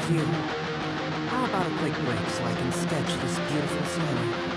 view. How about a quick break so I can sketch this beautiful scenery?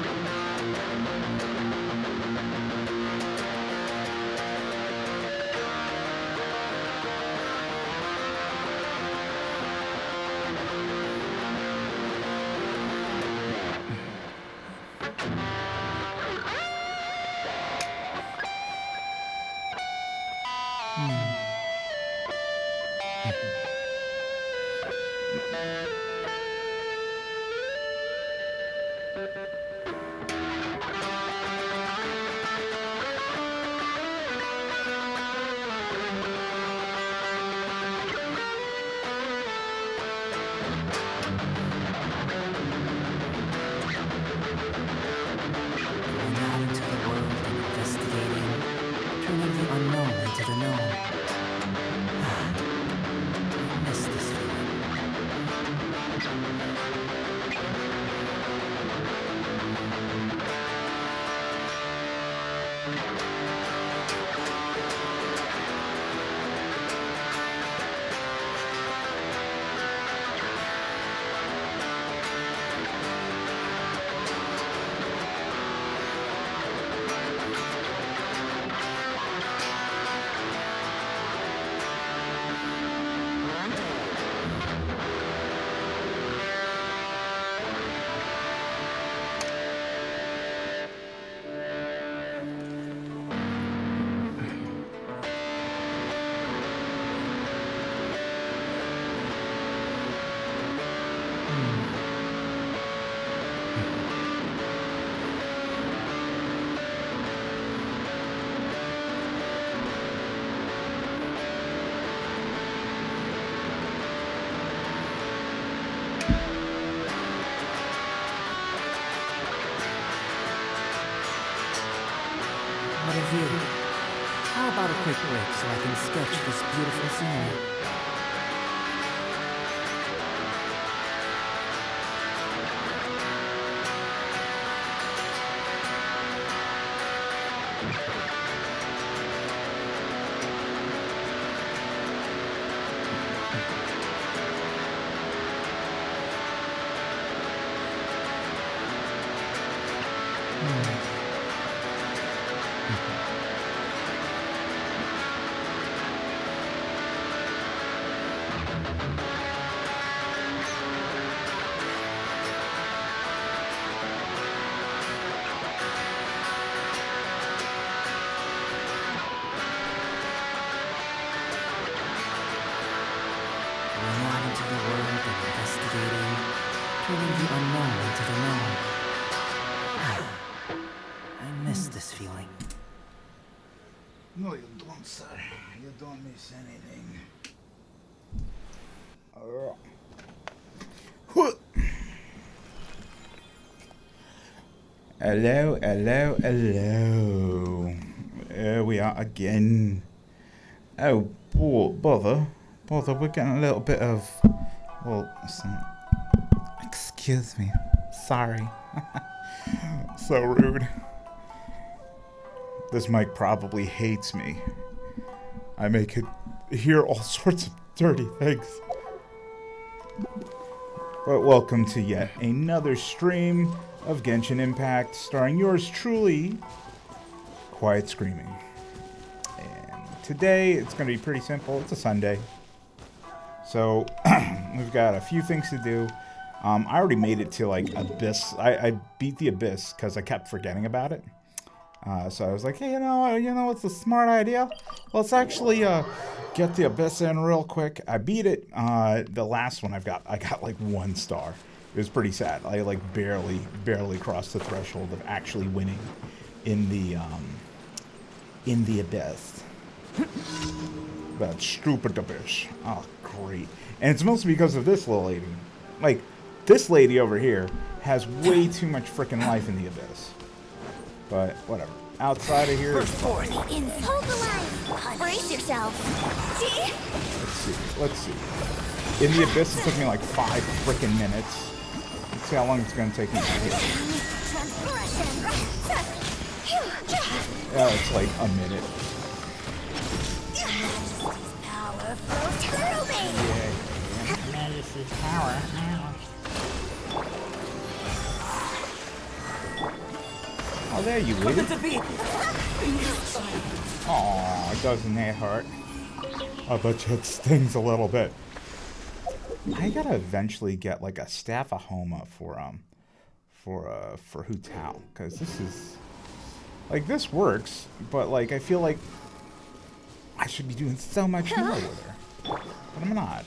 What a view. How about a quick break so I can sketch this beautiful scenery? Turning the unknown into the known. I miss this feeling. No, you don't, sir. You don't miss anything. Hello, hello, hello. Here we are again. Oh, bother, we're getting a little bit of, well, excuse me, sorry. So rude. This mic probably hates me. I make it hear all sorts of dirty things. But welcome to yet another stream of Genshin Impact, starring yours truly, Quiet Screaming. And today, it's going to be pretty simple. It's a Sunday. So, we've got a few things to do. I already made it to, like, Abyss. I beat the Abyss because I kept forgetting about it. So I was like, hey, you know what's a smart idea? Let's actually get the Abyss in real quick. I beat it. The last one I got like 1 star. It was pretty sad. I like barely crossed the threshold of actually winning in the Abyss. That stupid Abyss. Oh, great. And it's mostly because of this little lady. Like, this lady over here has way too much freaking life in the Abyss. But whatever. Outside of here. Hold the line. Brace yourself. See? Let's see. In the Abyss, it took me like 5 freaking minutes. Let's see how long it's gonna take me to hit. Yeah, it's like a minute. Power flows through me. Yeah. see power. Oh, there you idiot. Oh, doesn't that hurt? I bet you it stings a little bit. I gotta eventually get like a staff of Homa for Hu Tao, because this is like, this works, but like I feel like I should be doing so much more with her, but I'm not.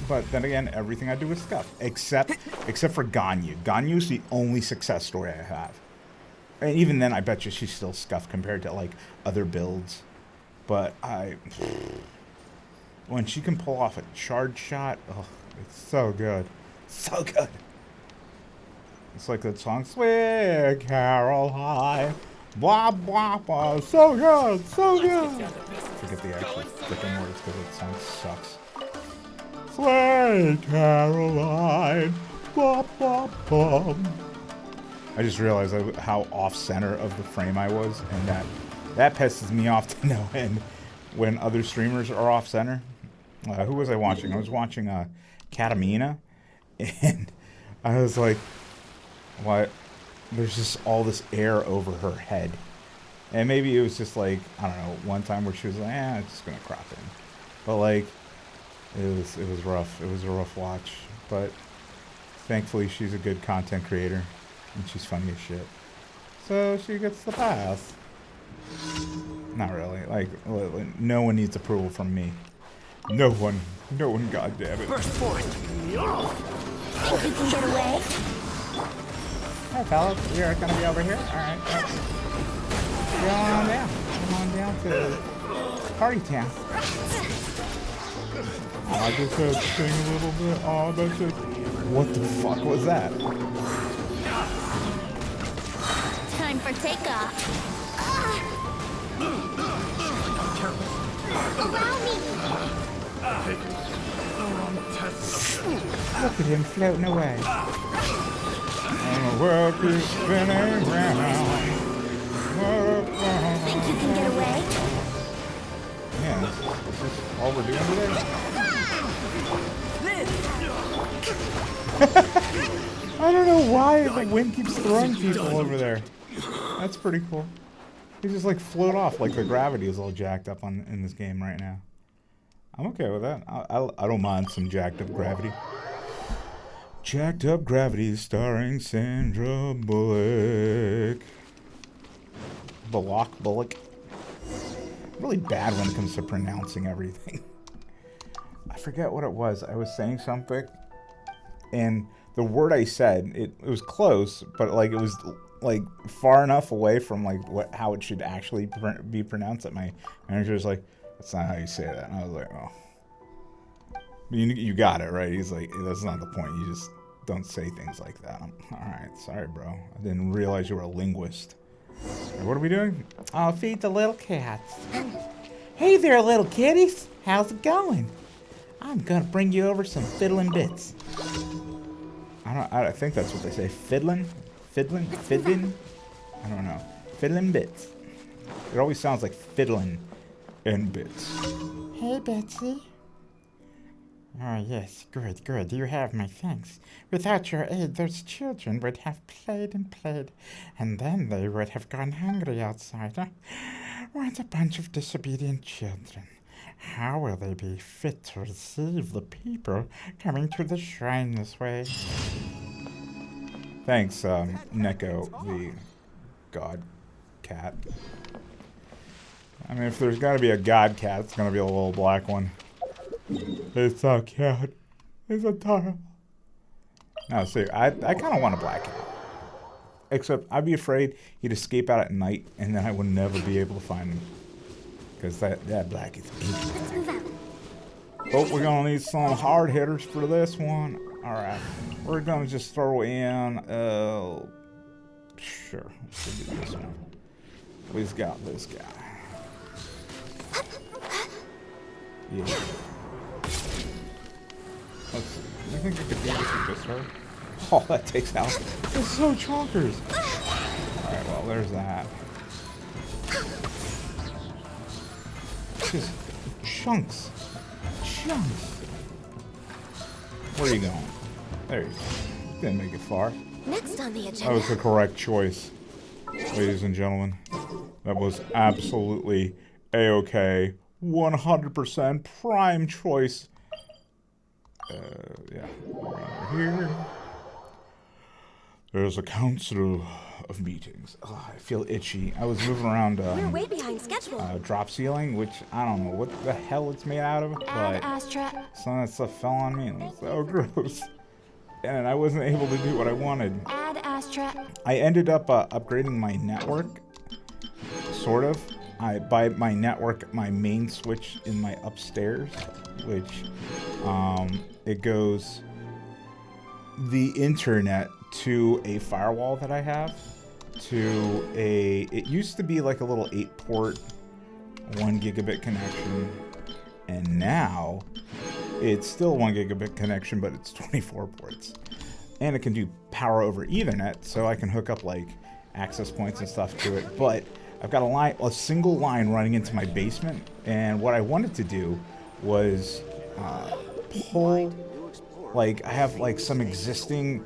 But then again, everything I do is scuff, except for Ganyu. Ganyu's the only success story I have, and even then, I bet you she's still scuffed compared to like other builds. But when she can pull off a charge shot, oh, it's so good. So good. It's like that song, Sweet Caroline. Blah, blah, blah. So good. So good. I forget the actual freaking words because that song sucks. Sweet Caroline. Blah, blah, blah. I just realized how off-center of the frame I was, and that pisses me off to no end when other streamers are off-center. Who was I watching? I was watching Katamina, and I was like, what? There's just all this air over her head. And maybe it was just like, I don't know, one time where she was like, I'm just going to crop in. But like, it was rough. It was a rough watch. But thankfully she's a good content creator, and she's funny as shit. So she gets the pass. Not really. Like, no one needs approval from me. No one, goddammit. Burst forth. You can get away. Hey, fellas, we are gonna be over here. Alright, come on down. Come on down to Party Town. Oh, I just heard sing a little bit. Oh, that's it. What the fuck was that? Time for takeoff. Allow me. Look at him floating away. And the world keeps spinning round. Think you can get away? Yeah, this is all we're doing today. I don't know why the wind keeps throwing people over there. That's pretty cool. They just like float off, like the gravity is all jacked up in this game right now. I'm okay with that. I don't mind some jacked up gravity. Jacked Up Gravity starring Sandra Bullock. Bullock. Really bad when it comes to pronouncing everything. I forget what it was. I was saying something, and the word I said, it was close, but like it was like far enough away from like how it should actually be pronounced that my manager was like, "That's not how you say that." And I was like, "Oh, you got it right." He's like, "That's not the point. You just don't say things like that." I'm all right. Sorry, bro. I didn't realize you were a linguist. What are we doing? I'll feed the little cats. Hey there, little kitties. How's it going? I'm gonna bring you over some fiddling bits. I think that's what they say. Fiddling? I don't know. Fiddling bits. It always sounds like fiddling and bits. Hey, Betsy. Oh, yes, good. You have my thanks. Without your aid, those children would have played, and then they would have gone hungry outside. What a bunch of disobedient children. How will they be fit to receive the people coming to the shrine this way? Thanks, Neko, the god cat. I mean, if there's gotta be a god cat, it's gonna be a little black one. It's so cute. It's adorable. No, seriously, I kind of want a black cat. Except I'd be afraid he'd escape out at night, and then I would never be able to find him. Because that black is big. Oh, we're going to need some hard hitters for this one. Alright. We're going to just throw in, sure. Let's do this one. We've got this guy. Yeah. Let's see. I think I could do this with just her. Oh, that takes out. It's so chonkers. Alright, well, there's that. Just chunks. Where are you going? There you go. Didn't make it far. Next on the That agenda. was the correct choice, ladies and gentlemen. That was absolutely A-okay. 100% prime choice. Yeah. Over here. There's a council of meetings. Oh, I feel itchy. I was moving around We're way behind schedule. drop ceiling, which I don't know what the hell it's made out of, Add but Astra. some of that stuff fell on me and it was so gross. And I wasn't able to do what I wanted. Add Astra. I ended up upgrading my network, sort of. By my network, my main switch in my upstairs, which it goes the internet to a firewall that I have, to it used to be like a little 8-port, 1 gigabit connection, and now it's still 1 gigabit connection, but it's 24 ports. And it can do power over Ethernet, so I can hook up like access points and stuff to it. But I've got a single line running into my basement, and what I wanted to do was pull, like I have like some existing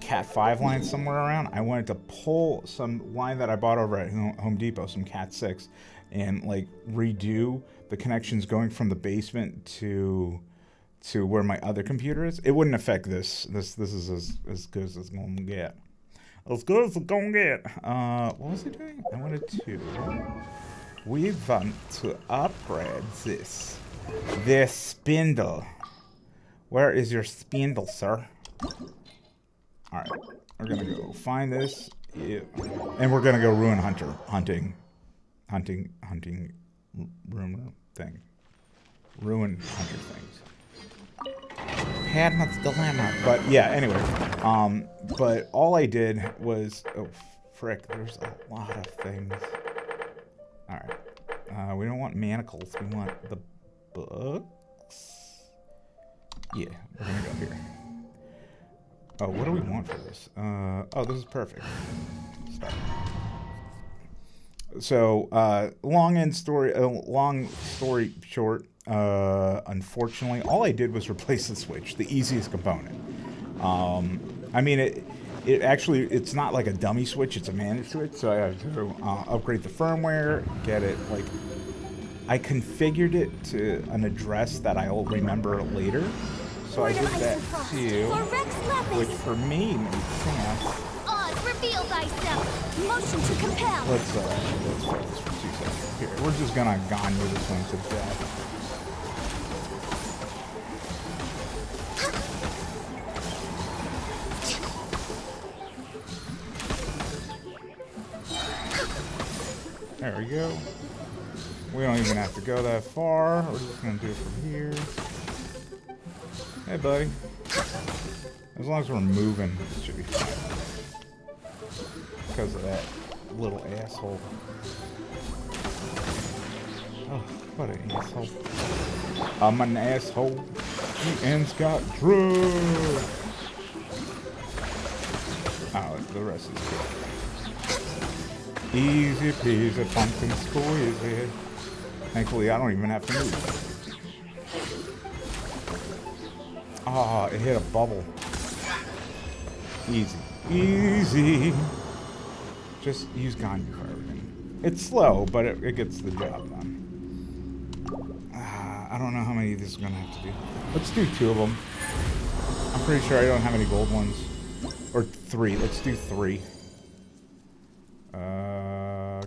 Cat 5 lines somewhere around. I wanted to pull some line that I bought over at Home Depot, some Cat 6, and like redo the connections going from the basement to where my other computer is. It wouldn't affect this. This is as good as it's gonna get. As good as it's gonna get. What was it doing? We want to upgrade this spindle. Where is your spindle, sir? Alright, we're gonna go find this. Yeah. And we're gonna go ruin hunting room thing. Ruin hunter things. Padma's dilemma. But yeah, anyway. But all I did was, oh frick, there's a lot of things. Alright. We don't want manacles, we want the books. Yeah, we're gonna go here. Oh, what do we want for this? Oh, this is perfect. Start. So, long story short, unfortunately, all I did was replace the switch, the easiest component. I mean, it actually, it's not like a dummy switch, it's a managed switch, so I have to upgrade the firmware, get it, like, I configured it to an address that I'll remember later, so I did that too, which for me makes sense. Reveal thyself. Motion to compel. Let's try this for 2 seconds. Here, we're just gonna Ganyu this one to death. There we go. We don't even have to go that far. We're just gonna do it from here. Hey, buddy. As long as we're moving, it should be fine. Because of that little asshole. Oh, what an asshole. I'm an asshole. And got drugs. Oh, the rest is good. Easy peasy, pumpkin squeezy. Thankfully, I don't even have to move. Ah, it hit a bubble. Easy. Easy. Just use Ganyu for everything. It's slow, but it gets the job done. I don't know how many of these we're going to have to do. Let's do 2 of them. I'm pretty sure I don't have any gold ones. Or 3. Let's do 3.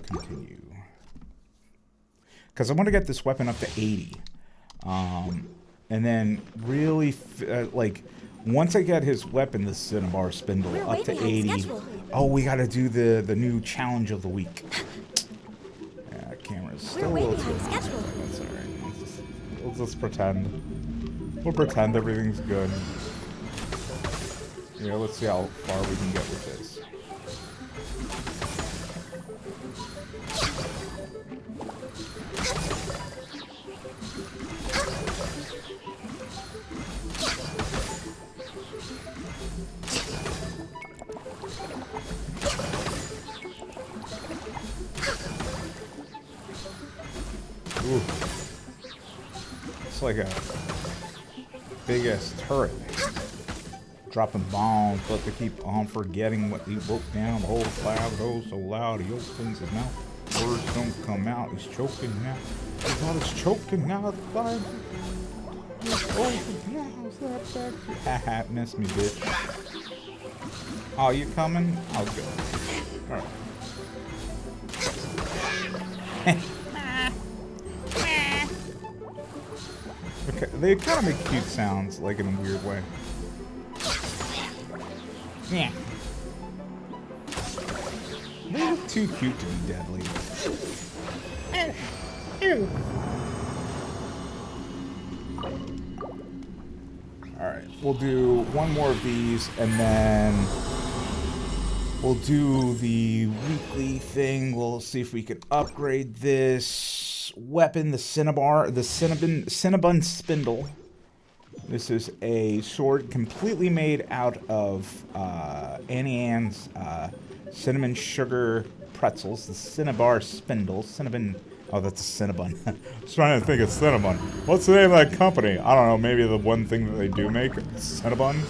Continue. Because I want to get this weapon up to 80. And then really, like, once I get his weapon, the Cinnabar Spindle, up to 80. Oh, we gotta do the new challenge of the week. Yeah, camera's still a little too high. That's alright. We'll just pretend. We'll pretend everything's good. Yeah, let's see how far we can get with this. Ooh. It's like a big ass turret. Dropping bombs, but they keep on forgetting what he broke down. The whole cloud goes so loud, he opens his mouth. Words don't come out, he's choking now. I thought he's choking now. The fire. Haha, miss me, bitch. Oh, you coming? I'll go. Alright. Okay, they kind of make cute sounds, like in a weird way. Yeah. They look too cute to be deadly. Ew. Alright, we'll do one more of these, and then we'll do the weekly thing. We'll see if we can upgrade this weapon, the Cinnabon Spindle. This is a sword completely made out of Annie Ann's cinnamon sugar pretzels. The Cinnabar Spindle. Cinnabon. Oh, that's a Cinnabon. I was trying to think of Cinnabon. What's the name of that company? I don't know. Maybe the one thing that they do make. Cinnabon.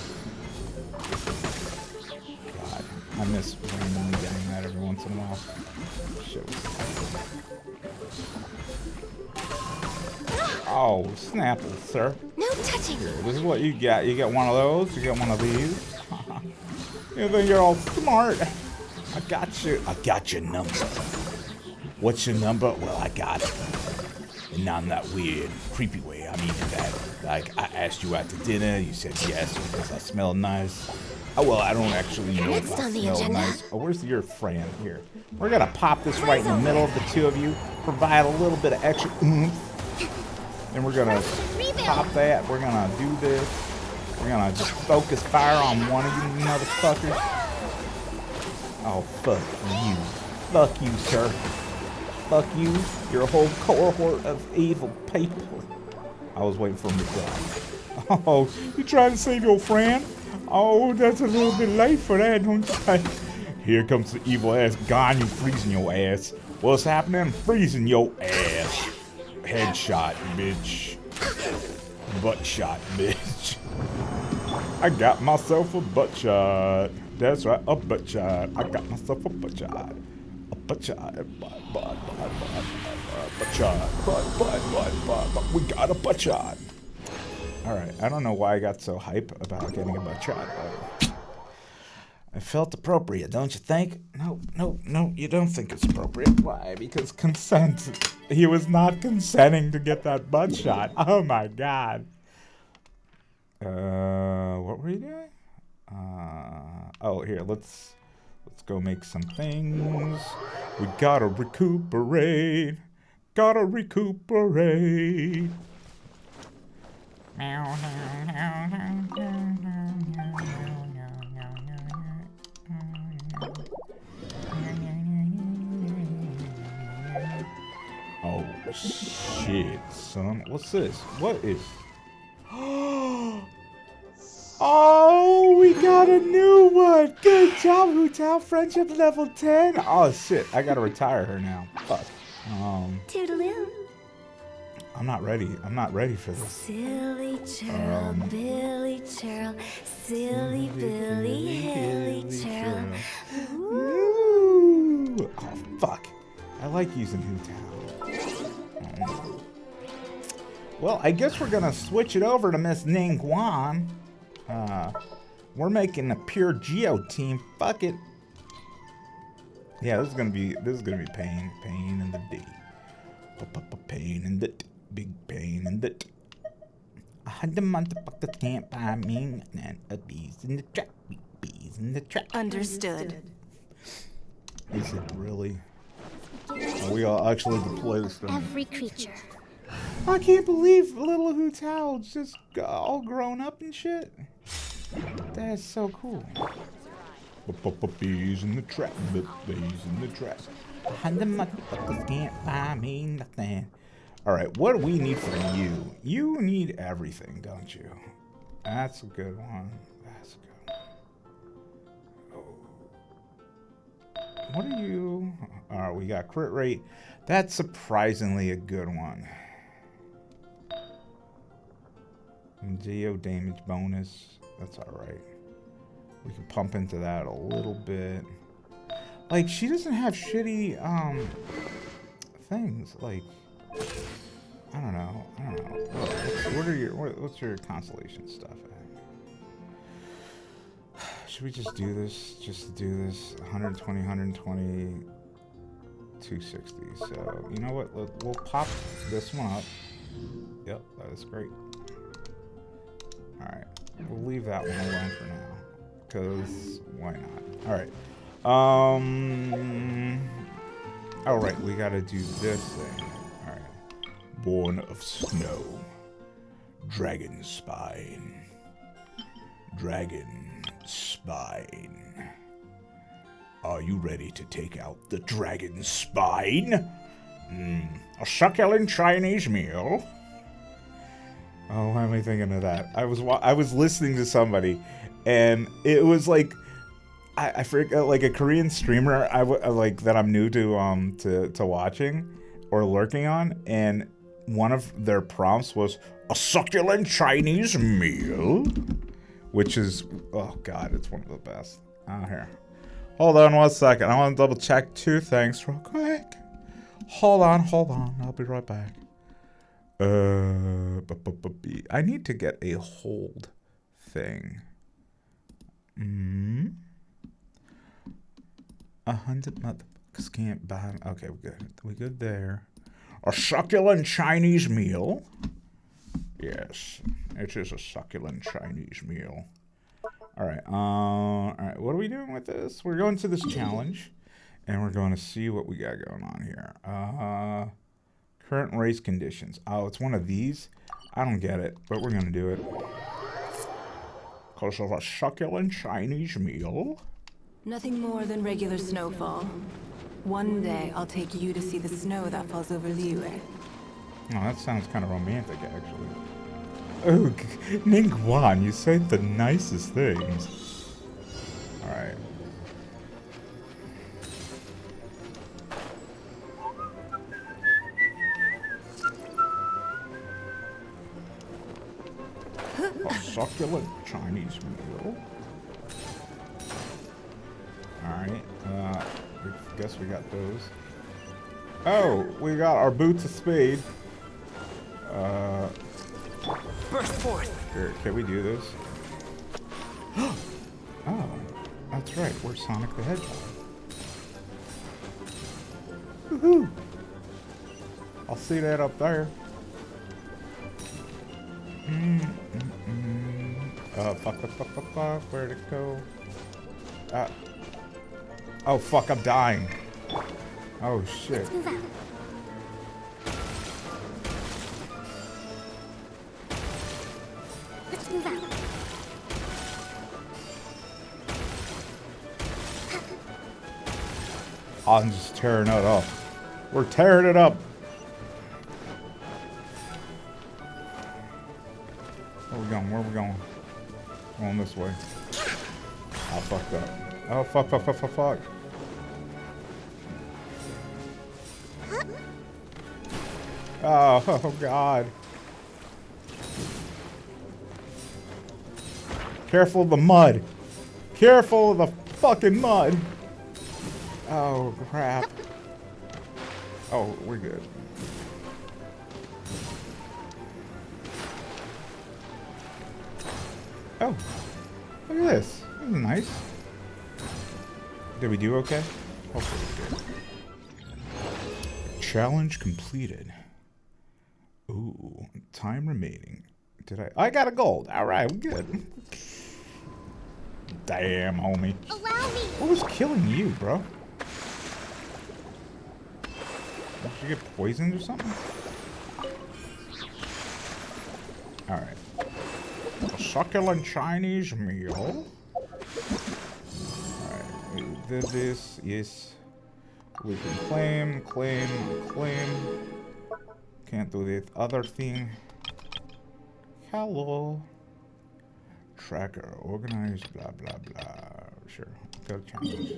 God, I miss randomly getting that every once in a while. Shit. Oh, Snapple, sir. No touching. Here, this is what you get. You get one of those. You get one of these. You think you're all smart. I got you. I got your number. What's your number? Well, I got it. And not in that weird, creepy way. I mean that, like, I asked you out to dinner. You said yes because I smell nice. Oh, well, I don't actually know if I smell nice. Oh, where's your friend? Here. We're going to pop this right in the middle of the two of you. Provide a little bit of extra oomph. And we're going to pop that. We're going to do this. We're going to just focus fire on one of you motherfuckers. Oh, fuck you. Fuck you, sir. Fuck you. You're a whole cohort of evil people. I was waiting for him to die. Oh, you trying to save your friend? Oh, that's a little bit late for that, don't you? Here comes the evil ass Gon, you freezing your ass. What's happening? Freezing your ass. Headshot, bitch. Butt shot, bitch. I got myself a butt shot. That's right, a butt shot. I got myself a butt shot. A butt shot. Butt shot. Butt. We got a butt shot. Alright, I don't know why I got so hype about getting a butt shot, but I felt appropriate, don't you think? No, you don't think it's appropriate. Why? Because consent. He was not consenting to get that butt shot. Oh my god. What were you doing? Oh, here, let's go make some things. We gotta recuperate. Gotta recuperate. Oh, shit, son. What's this? What is... Oh, we got a new one. Good job, Hootow. Friendship level 10. Oh, shit. I gotta retire her now. Fuck. Toodaloo. I'm not ready. I'm not ready for this. Silly churl, Billy churl, silly Billy, hilly churl. Ooh. Oh, fuck. I like using Hootow. Well, I guess we're gonna switch it over to Miss Ning Guan. We're making a pure Geo team. Fuck it. Yeah, this is gonna be pain in the D. Pain in the big pain in the. I had the motherfuckers can't buy me and a bees in the trap. Bees in the trap. Understood. Is it really? Are we all actually deploy this thing? Every creature. I can't believe little Hootow's just all grown up and shit. That's so cool. Bees in the trap, bees in the trap. And the motherfuckers can't buy me nothing. Alright, what do we need from you? You need everything, don't you? That's a good one. That's a good one. Oh. What are you? Alright, we got crit rate. That's surprisingly a good one. And geo damage bonus. That's alright. We can pump into that a little bit. Like, she doesn't have shitty, things. Like, I don't know. What's your constellation stuff at? Should we just do this? Just do this. 120, 120, 260. So, you know what? We'll pop this one up. Yep, that is great. Alright. We'll leave that one alone for now. Because, why not? Alright. Alright, we gotta do this thing. Alright. Born of Snow. Dragon Spine. Dragon Spine. Are you ready to take out the dragon spine? A succulent Chinese meal. Oh, why am I thinking of that? I was listening to somebody, and it was like, I forget, like a Korean streamer like that I'm new to watching or lurking on, and one of their prompts was a succulent Chinese meal, which is, oh god, it's one of the best. Here. Hold on 1 second. I want to double check 2 things real quick. Hold on. I'll be right back. I need to get a hold thing. 100 motherfuckers can't buy. Okay, we're good. We good there. A succulent Chinese meal. Yes, it is a succulent Chinese meal. All right. What are we doing with this? We're going to this challenge, and we're going to see what we got going on here. Current race conditions. Oh, it's one of these. I don't get it, but we're gonna do it. Because of a succulent Chinese meal. Nothing more than regular snowfall. One day I'll take you to see the snow that falls over Liyue. Oh, that sounds kind of romantic, actually. Oh, Ningguan, you say the nicest things. All right. A succulent Chinese meal. Alright, I guess we got those. Oh, we got our boots of speed. Burst forth. Here, can we do this? Oh, that's right, we're Sonic the Hedgehog. Woohoo! I'll see that up there. Fuck, where'd it go? Oh, fuck, I'm dying. Oh, shit. Let's move out. Let's move out. I'm just tearing it up. We're tearing it up. Where we going? Where we going? Going this way. I fucked up. Oh, fuck. Oh, God. Careful of the mud. Careful of the fucking mud. Oh, crap. Oh, we're good. Oh, look at this. This is nice. Did we do okay? Hopefully we did. Challenge completed. Ooh, time remaining. I got a gold. All right, we're good. Damn, homie. Allow me. What was killing you, bro? Did you get poisoned or something? All right. A succulent Chinese meal. Alright, we did this. Yes. We can claim. Can't do the other thing. Hello. Tracker, organized, blah, blah, blah. Sure. Go challenge.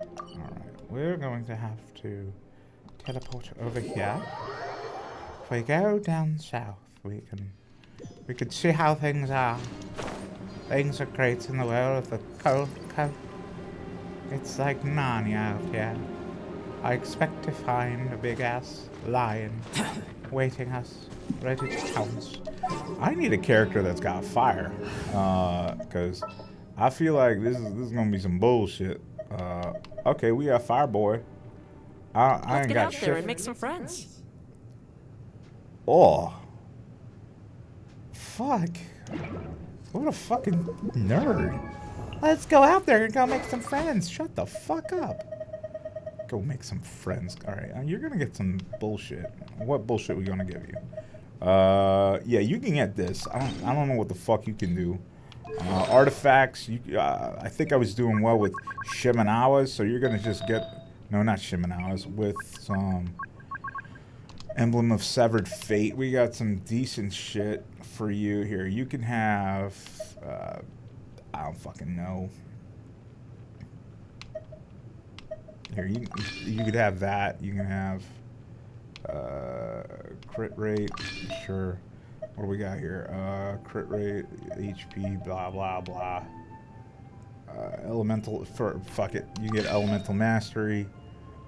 Alright, we're going to have to teleport over here. If we go down south, we can We could see how things are. Things are great in the world of the cold coast. It's like Narnia out here. I expect to find a big-ass lion waiting us, ready to pounce. I need a character that's got fire, because I feel like this is gonna be some bullshit. Okay, we got Fireboy. I Let's ain't get got out shit. there and make some friends. Oh, fuck! What a fucking nerd! Let's go out there and go make some friends. Shut the fuck up. Go make some friends. All right, you're gonna get some bullshit. What bullshit we gonna give you? Yeah, you can get this. I don't know what the fuck you can do. Artifacts. I think I was doing well with Shimenawas, so you're gonna just get not Shimenawas with some Emblem of Severed Fate. We got some decent shit for you here. You can have. I don't fucking know. Here, you could have that. You can have crit rate. Sure. What do we got here? Crit rate, HP, blah blah blah. Elemental. Fuck it. You get Elemental Mastery.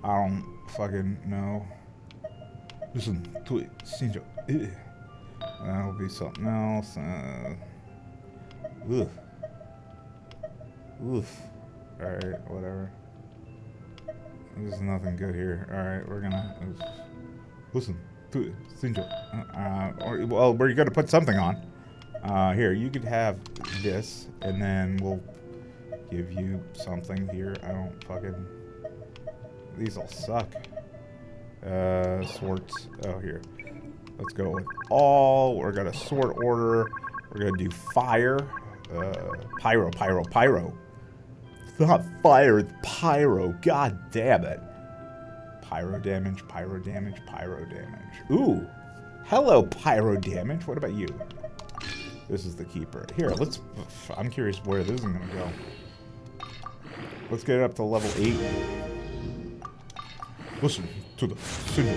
I don't fucking know. Listen to it, Shinjo. That'll be something else. Ugh. Oof. Alright, whatever. There's nothing good here. Alright, we're gonna listen to it, Shinjo. Well, we're gonna put something on. Here, you could have this, and then we'll give you something here. I don't fucking. These all suck. Swords. Oh, here. Let's go with all. We're gonna sort order. We're gonna do fire. Pyro. It's not fire, it's pyro. God damn it. Pyro damage. Ooh. Hello, pyro damage. What about you? This is the keeper. Here, I'm curious where this is gonna go. Let's get it up to level 8. Listen to the signal.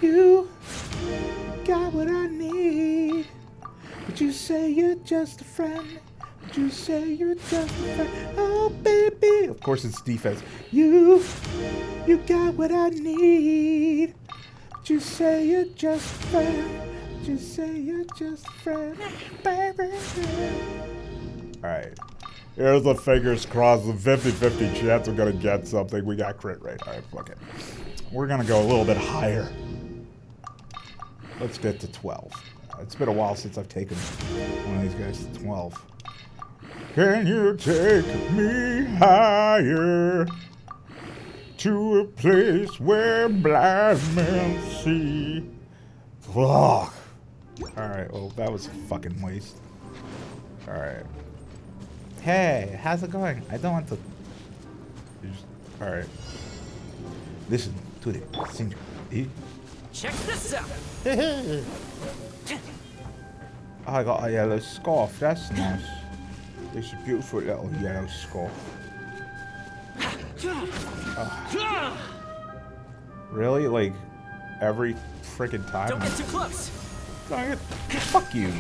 You got what I need. But you say you're just a friend. But you say you're just a friend. Oh, baby. Of course, it's defense. You got what I need. But you say you're just a friend. But you say you're just a friend. Baby. Alright. Here's the fingers crossed. The 50-50 chance we're going to get something. We got crit rate. Alright, fuck it. We're going to go a little bit higher. Let's get to 12. It's been a while since I've taken one of these guys to 12. Can you take me higher to a place where blind men see? Ugh. Alright, well, that was a fucking waste. Alright. Hey, how's it going? I don't want to... Alright. Listen to the singer. Check this out. I got a yellow scarf. That's nice. It's a beautiful little yellow scarf. Really? Like, every freaking time? Don't get too close. Fuck you.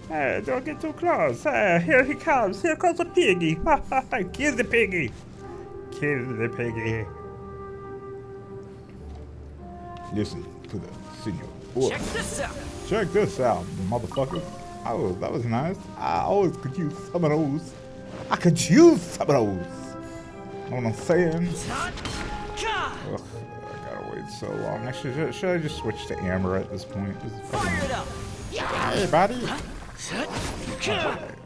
Hey, don't get too close. Here he comes. Here comes the piggy. Kill the piggy. Kill the piggy. Listen to the signal. Check this out. Check this out, motherfucker. Oh, that was nice. I always could use some of those. I could use some of those. Know what I'm saying? Ugh, I gotta wait so long. Actually, should I just switch to Amber at this point? This is fucking... Fire it up. Hey, buddy.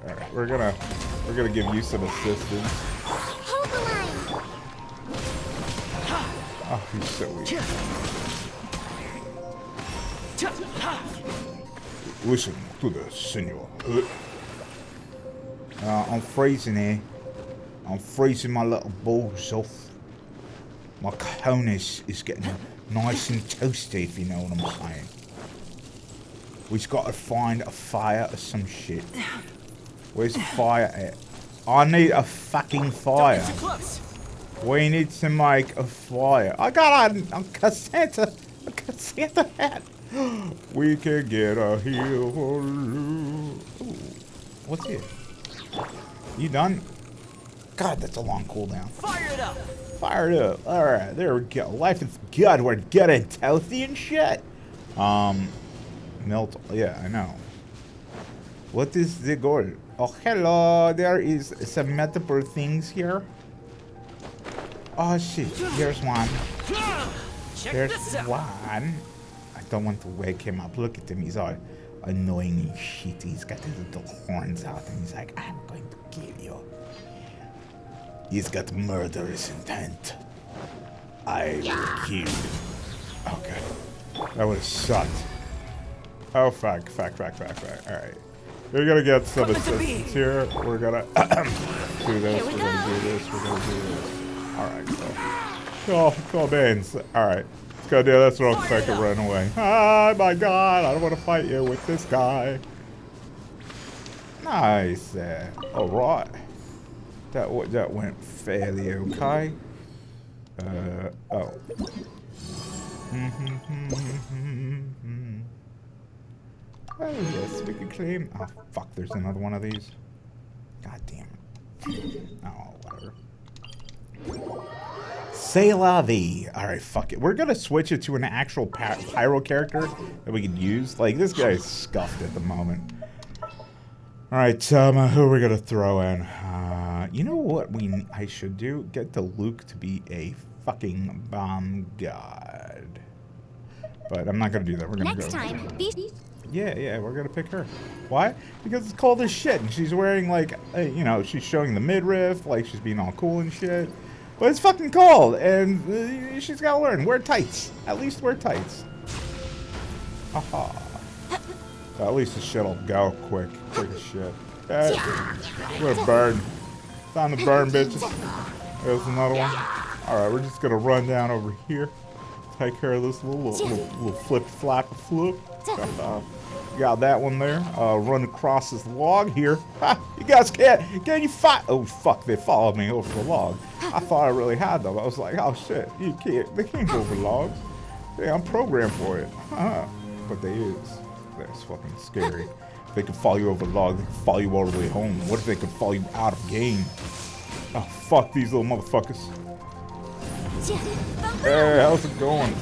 Alright, we're gonna give you some assistance. Hold the line. Oh, he's so weak. Listen to the signal. I'm freezing here. I'm freezing my little balls off. My cojones is getting nice and toasty, if you know what I'm saying. We've got to find a fire or some shit. Where's the fire at? I need a fucking fire. Don't get too close. We need to make a fire. I got a Cassandra Look at Santa hat. We can get a heel for Lou. Ooh, what's here? You done? God, that's a long cooldown. Fire it up. Fire it up. All right, there we go. Life is good. We're good and healthy and shit. Melt. Yeah, I know. What is the goal? Oh, hello. There is some multiple things here. Oh shit. Here's one. Check There's this out. one. I don't want to wake him up. Look at him. He's all annoying and shit. He's got his little horns out and he's like, I'm going to kill you. He's got murderous intent. I will kill you. Okay. That would have sucked. Oh, fuck. Alright. We're gonna get some assistance here. We're gonna do this. We're gonna do this. We're gonna do this. Alright, cool beans. Alright. Let's go do this real quick and run away. Oh my god, I don't want to fight you with this guy. Nice. Alright. That went fairly okay. Oh. Oh yes, we can claim. Oh fuck, there's another one of these. God damn it. Oh, whatever. C'est la vie. Alright, fuck it. We're gonna switch it to an actual pyro character that we can use. Like, this guy's scuffed at the moment. Alright, who are we gonna throw in? You know what I should do? Get the Luke to be a fucking bomb god. But I'm not gonna do that. We're gonna Next time, be Yeah, we're gonna pick her. Why? Because it's cold as shit, and she's wearing like, you know, she's showing the midriff, like she's being all cool and shit. But it's fucking cold, and she's gotta learn. Wear tights. At least wear tights. Haha. Well, at least the shit'll go quick as shit. Okay. We're gonna burn. Time to burn, bitches. There's another one. All right, we're just gonna run down over here. Take care of this little flip flap flip. Got that one there. Run across this log here. Ha, you guys can't you fight? Oh fuck! They followed me over the log. I thought I really had them. I was like, oh shit, you can't. They can't go over logs. Yeah, I'm programmed for it. But they is. That's fucking scary. If they can follow you over the log, they can follow you all the way home. What if they could follow you out of game? Oh fuck these little motherfuckers. Hey, how's it going?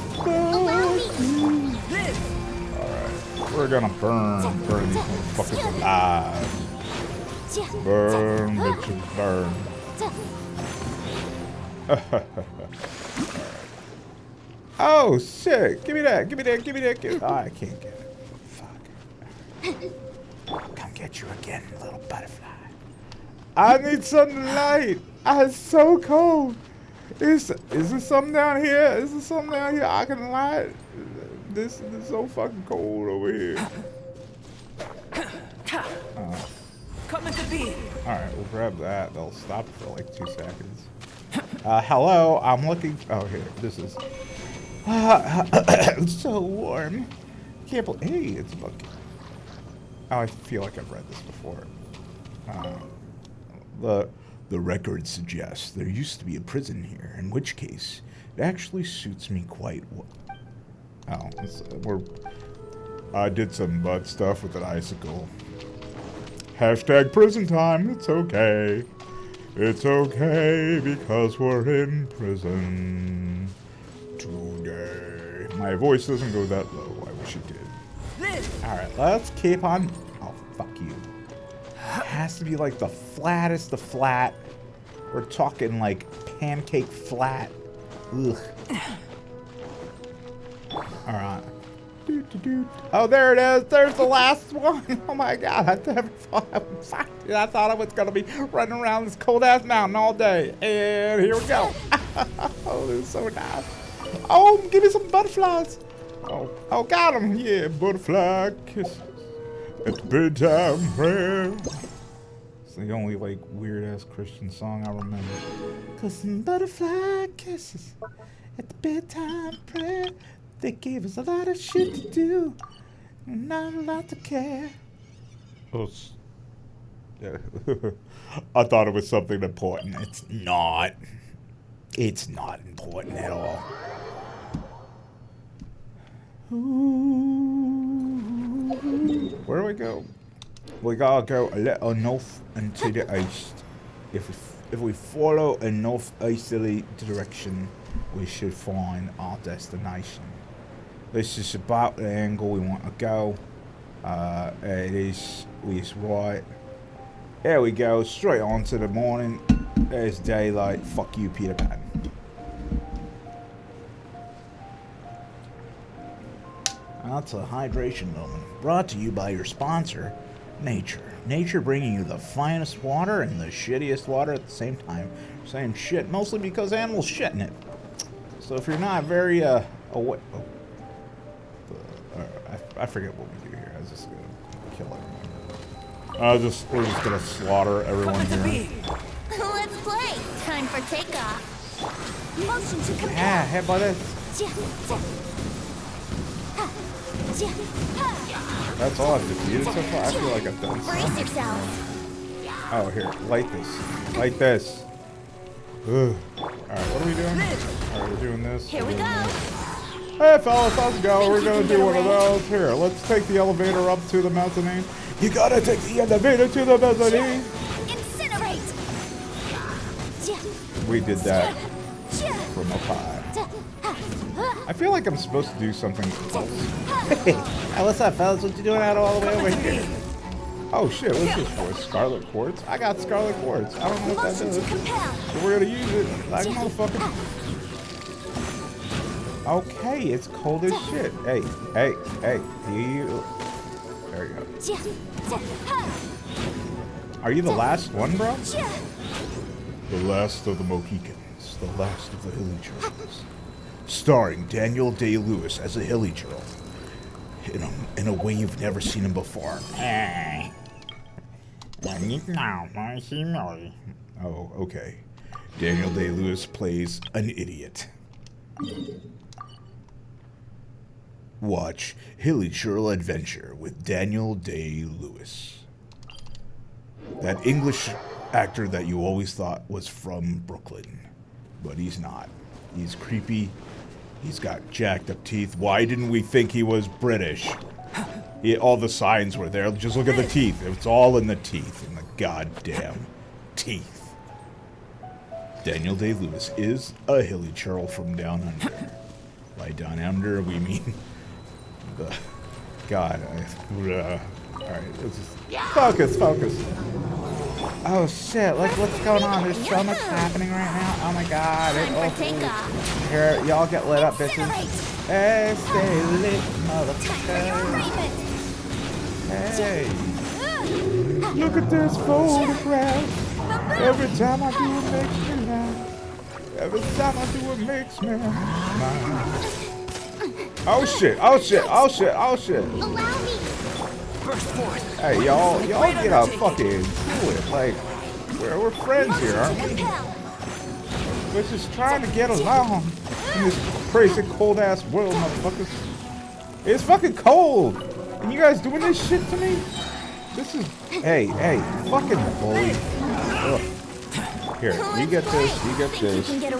We're gonna burn these motherfuckers alive. Burn, bitches, burn. Oh shit! Give me that! Oh, I can't get it. Fuck. I'll come get you again, little butterfly. I need some light. It's so cold. Is there something down here? I can light? This is so fucking cold over here. Coming to be. Alright, we'll grab that. They'll stop for like 2 seconds. Hello, I'm looking. Oh, here. This is. It's so warm. Can't believe. Hey, it's a book. Oh, I feel like I've read this before. The record suggests there used to be a prison here, in which case it actually suits me quite well. Oh, I did some butt stuff with an icicle. Hashtag prison time. It's okay. It's okay because we're in prison today. My voice doesn't go that low. I wish it did. Alright, let's keep on. Oh, fuck you. It has to be like the flattest of flat. We're talking like pancake flat. Ugh. Alright. Oh, there it is. There's the last one. Oh my god. I thought I was going to be running around this cold ass mountain all day. And here we go. Oh, this is so nice. Oh, give me some butterflies. Oh, got them. Yeah, butterfly kisses at the bedtime prayer. It's the only like weird ass Christian song I remember. 'Cause some butterfly kisses at the bedtime prayer. They gave us a lot of shit to do, not a lot to care. Oh, yeah. I thought it was something important. It's not. It's not important at all. Where do we go? We gotta go a little north and to the east. If we follow a northeasterly direction, we should find our destination. This is about the angle we want to go. It is right. There we go, straight on to the morning. There's daylight. Fuck you, Peter Pan. That's a hydration moment. Brought to you by your sponsor, Nature. Nature bringing you the finest water and the shittiest water at the same time. Same shit, mostly because animals shit in it. So if you're not very, I forget what we do here. I was just gonna kill everyone. We're just gonna slaughter everyone here. Let's play. Time for takeoff. Motion to compel. Yeah, hey buddy. That's all I've defeated so far. I feel like I've done Brace something. yourself. Oh, here, light this. Light this. Ugh. Alright, what are we doing? Alright, we're doing this. Here we go. Hey fellas, let's go. We're gonna do one of those. Here, let's take the elevator up to the mezzanine. You gotta take the elevator to the mezzanine. Incinerate. We did that from up high. I feel like I'm supposed to do something else. Hey, what's up, fellas? What you doing out all the way over here? Oh shit, what's this for? Scarlet Quartz? I got Scarlet Quartz. I don't know what that does. But we're gonna use it like a motherfucker. Okay, it's cold as shit. Hey, you. There you go. Are you the last one, bro? The last of the Mohicans. The last of the Hilly Churls. Starring Daniel Day-Lewis as a Hilly Churl. In a way you've never seen him before. Oh, okay. Daniel Day-Lewis plays an idiot. Watch Hilly Churl Adventure with Daniel Day-Lewis. That English actor that you always thought was from Brooklyn. But he's not. He's creepy. He's got jacked up teeth. Why didn't we think he was British? All the signs were there. Just look at the teeth. It's all in the teeth. In the goddamn teeth. Daniel Day-Lewis is a Hilly Churl from down under. By down under, we mean the... God, alright, let's just... Focus. Oh shit, like what's going on? There's so much happening right now. Oh my god. Here, y'all get lit up, bitches. Hey, stay lit, motherfucker. Hey. Look at this photograph. Every time I do it makes me laugh. Every time I do it makes me smile. Oh shit. Allow me. Hey, y'all get a fucking do it. Like, we're friends here, aren't we? We're just trying to get along in this crazy cold-ass world, motherfuckers. It's fucking cold! And you guys doing this shit to me? This is... Hey, fucking bully. Ugh. Here, you get this, you get this. You get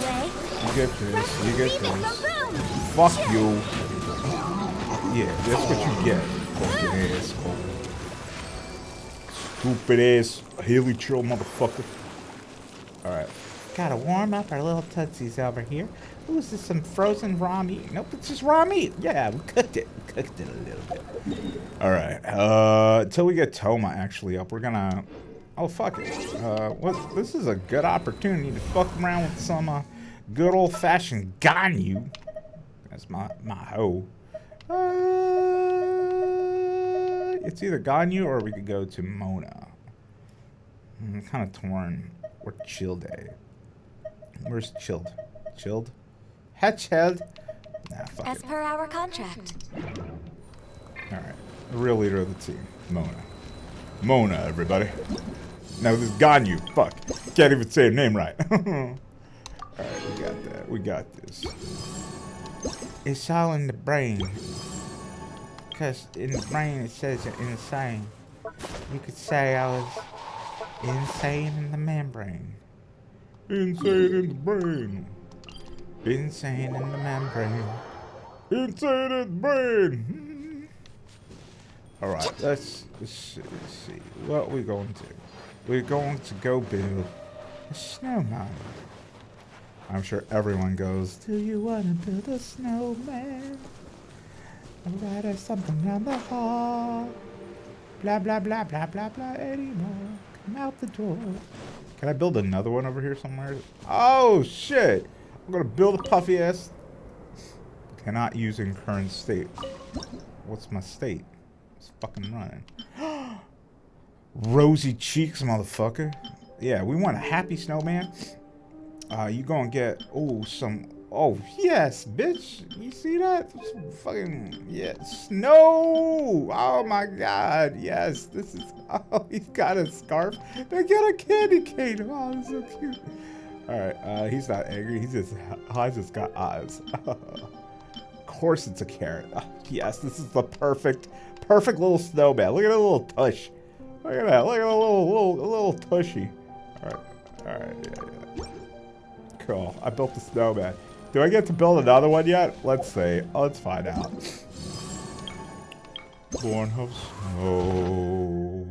this, you get this. Fuck you. Yeah, that's what you get. Fucking asshole. Stupid ass Hilly Churl motherfucker. Alright. Gotta warm up our little tootsies over here. Ooh, is this some frozen raw meat? Nope, it's just raw meat. Yeah, we cooked it. A little bit. Alright. Until we get Toma actually up, we're gonna... Oh, fuck it. This is a good opportunity to fuck around with some good old-fashioned Ganyu. That's my hoe. It's either Ganyu or we could go to Mona. I'm kind of torn. Or Childe. Where's Chilled? Chilled? Chilled? Nah, fuck As it. per our contract. Alright. The real leader of the team. Mona, everybody. Now this is Ganyu. Fuck. Can't even say her name right. Alright, we got that. We got this. It's all in the brain. Because in the brain it says you're insane. You could say I was insane in the membrane. Insane in the brain. Insane in the membrane. Inside his brain. All right, let's see what we're going to do. We're going to go build a snowman. I'm sure everyone goes, do you want to build a snowman? Alright, there's something around the hall. Blah, blah, blah, blah, blah, blah, anymore. Come out the door. Can I build another one over here somewhere? Oh, shit. I'm going to build a puffy ass. Cannot use in current state. What's my state? It's fucking running. Rosy cheeks, motherfucker. Yeah, we want a happy snowman. You gonna get, oh, yes, bitch. You see that? Fucking, yeah, snow. Oh, my God. Yes, this is, oh, he's got a scarf. They got a candy cane. Oh, that's so cute. All right, he's not angry. He's just got eyes. Of course it's a carrot. Oh, yes, this is the perfect little snowman. Look at that little tush. Look at that. Look at a little tushy. All right, yeah. Cool. I built the snowman. Do I get to build another one yet? Let's see. Let's find out. Born of Snow.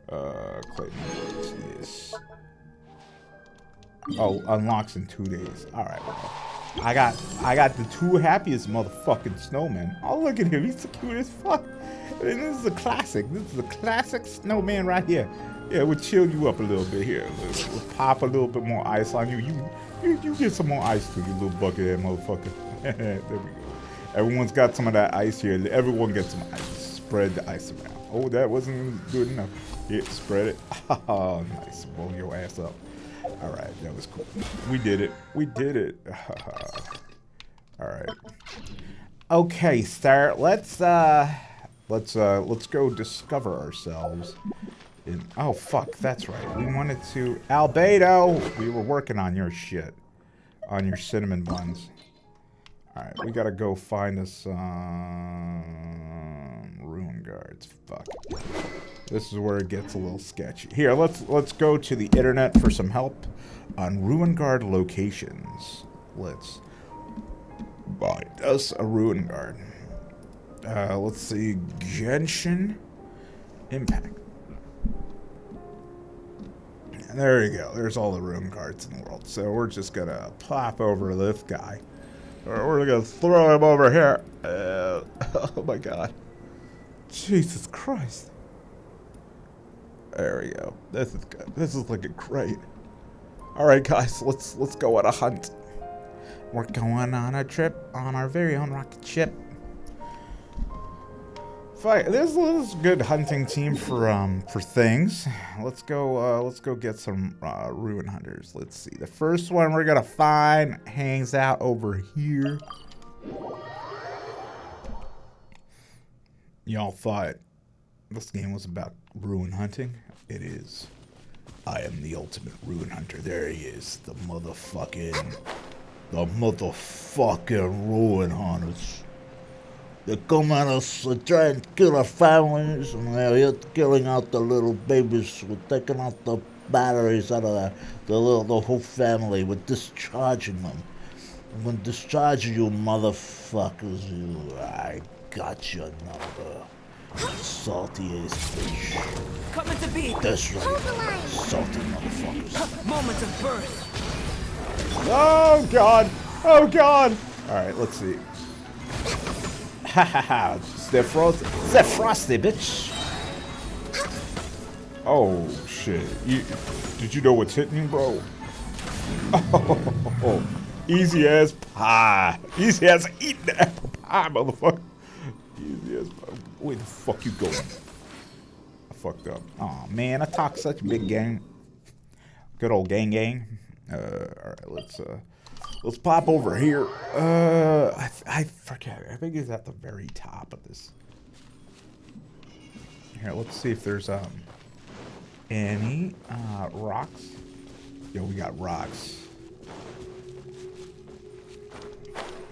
Clayton. Yes. Oh, unlocks in 2 days. All right. I got the two happiest motherfucking snowmen. Oh, look at him. He's the cutest fuck. And this is a classic. This is a classic snowman right here. Yeah, we'll chill you up a little bit here. We'll pop a little bit more ice on you. You get some more ice too, you little buckethead motherfucker. There we go. Everyone's got some of that ice here. Everyone gets some ice. Spread the ice around. Oh, that wasn't good enough. Yeah, spread it. Oh, nice. Blow your ass up. All right, that was cool. We did it. We did it. All right. Okay, sir. Let's go discover ourselves. Oh, fuck, that's right. We wanted to... Albedo! We were working on your shit. On your cinnamon buns. Alright, we gotta go find us some... ruin guards. Fuck. This is where it gets a little sketchy. Here, let's go to the internet for some help on ruin guard locations. Let's find us a ruin guard. Let's see. Genshin Impact. There you go. There's all the ruin guards in the world. So we're just gonna plop over this guy. Or we're gonna throw him over here. Oh my god. Jesus Christ. There we go. This is good. This is looking great. Alright guys, let's go on a hunt. We're going on a trip on our very own rocket ship. Fine. This is a good hunting team for things. Let's go get some ruin hunters. Let's see. The first one we're gonna find hangs out over here. Y'all thought this game was about ruin hunting? It is. I am the ultimate ruin hunter. There he is. The motherfucking ruin hunters. They come at us, they try and kill our families, and they're killing out the little babies. We're taking out the batteries out of the whole family. We're discharging them. I'm gonna discharge you, motherfuckers. I got your number. Salty ass fish. Coming to beat. Hold That's the right. line. Salty motherfuckers. Moment of birth. Oh god! Oh god! Alright, let's see. Ha ha ha! They're frosty, bitch! Oh shit. Did you know what's hitting you, bro? Oh, easy as pie. Easy as eating apple pie, motherfucker. Easy as pie. Where the fuck you going? I fucked up. Aw, oh, man, I talk such a big game. Good old gang. Alright, let's pop over here. I forget. I think it's at the very top of this. Here, let's see if there's any rocks. Yo, we got rocks.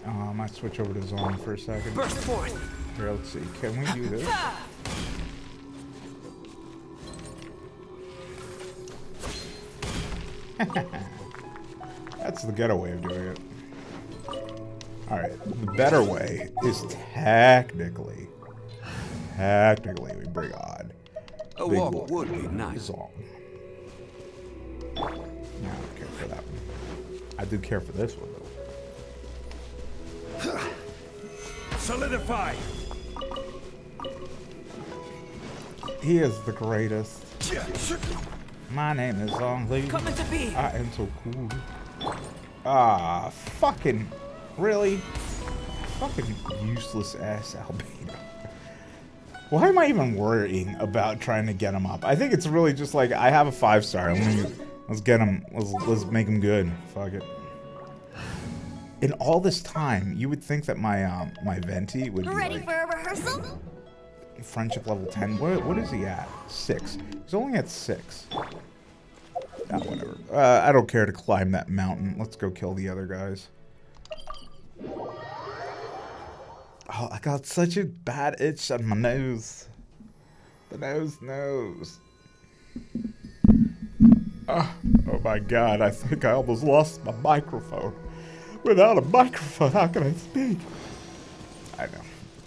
I might switch over to zone for a second. Burst forth. Here, let's see. Can we do this? That's the ghetto way of doing it. Alright, the better way is technically we bring on A Big walk Boy would be nice. Zong. No, I don't care for that one. I do care for this one, though. Solidify. He is the greatest. My name is Zong Li. Coming to be. I am so cool. Ah, fucking, really? Fucking useless ass albino. Why am I even worrying about trying to get him up? I think it's really just like, I have a 5-star. Let's get him. Let's make him good. Fuck it. In all this time, you would think that my my Venti would be Ready like for a rehearsal? friendship level 10. What is he at? 6. He's only at 6. Ah, whatever. I don't care to climb that mountain. Let's go kill the other guys. Oh, I got such a bad itch on my nose. The nose. Oh my god, I think I almost lost my microphone. Without a microphone, how can I speak? I know.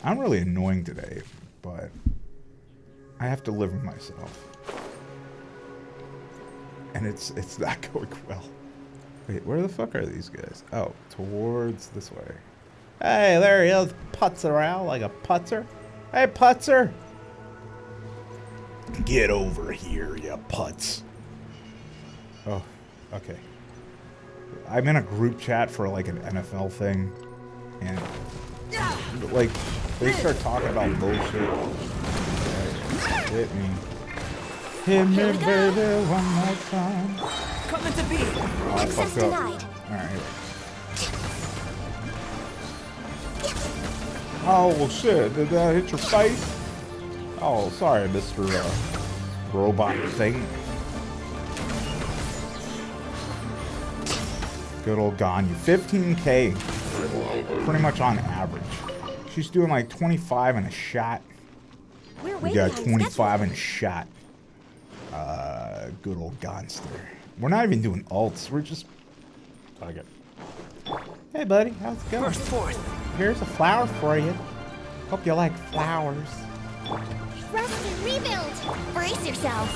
I'm really annoying today, but I have to live with myself. And it's not going well. Wait, where the fuck are these guys? Oh, towards this way. Hey, there he is, putz around like a putzer. Hey, putzer! Get over here, you putz. Oh, okay. I'm in a group chat for like an NFL thing, and like they start talking about bullshit. Okay, hit me. Hit me, baby, one more time. Coming to be. Oh, I Access fucked up. denied. Alright. Oh, well, shit. Did that hit your face? Oh, sorry, Mr. Robot thing. Good old Ganyu. 15k. Pretty much on average. She's doing like 25 and a shot. We're We way got behind 25 and a shot. Good old Gonster. We're not even doing ults. We're just... Fuck it. Hey, buddy. How's it going? Burst forth. Here's a flower for you. Hope you like flowers. schedule. Rest and rebuild. Brace yourselves.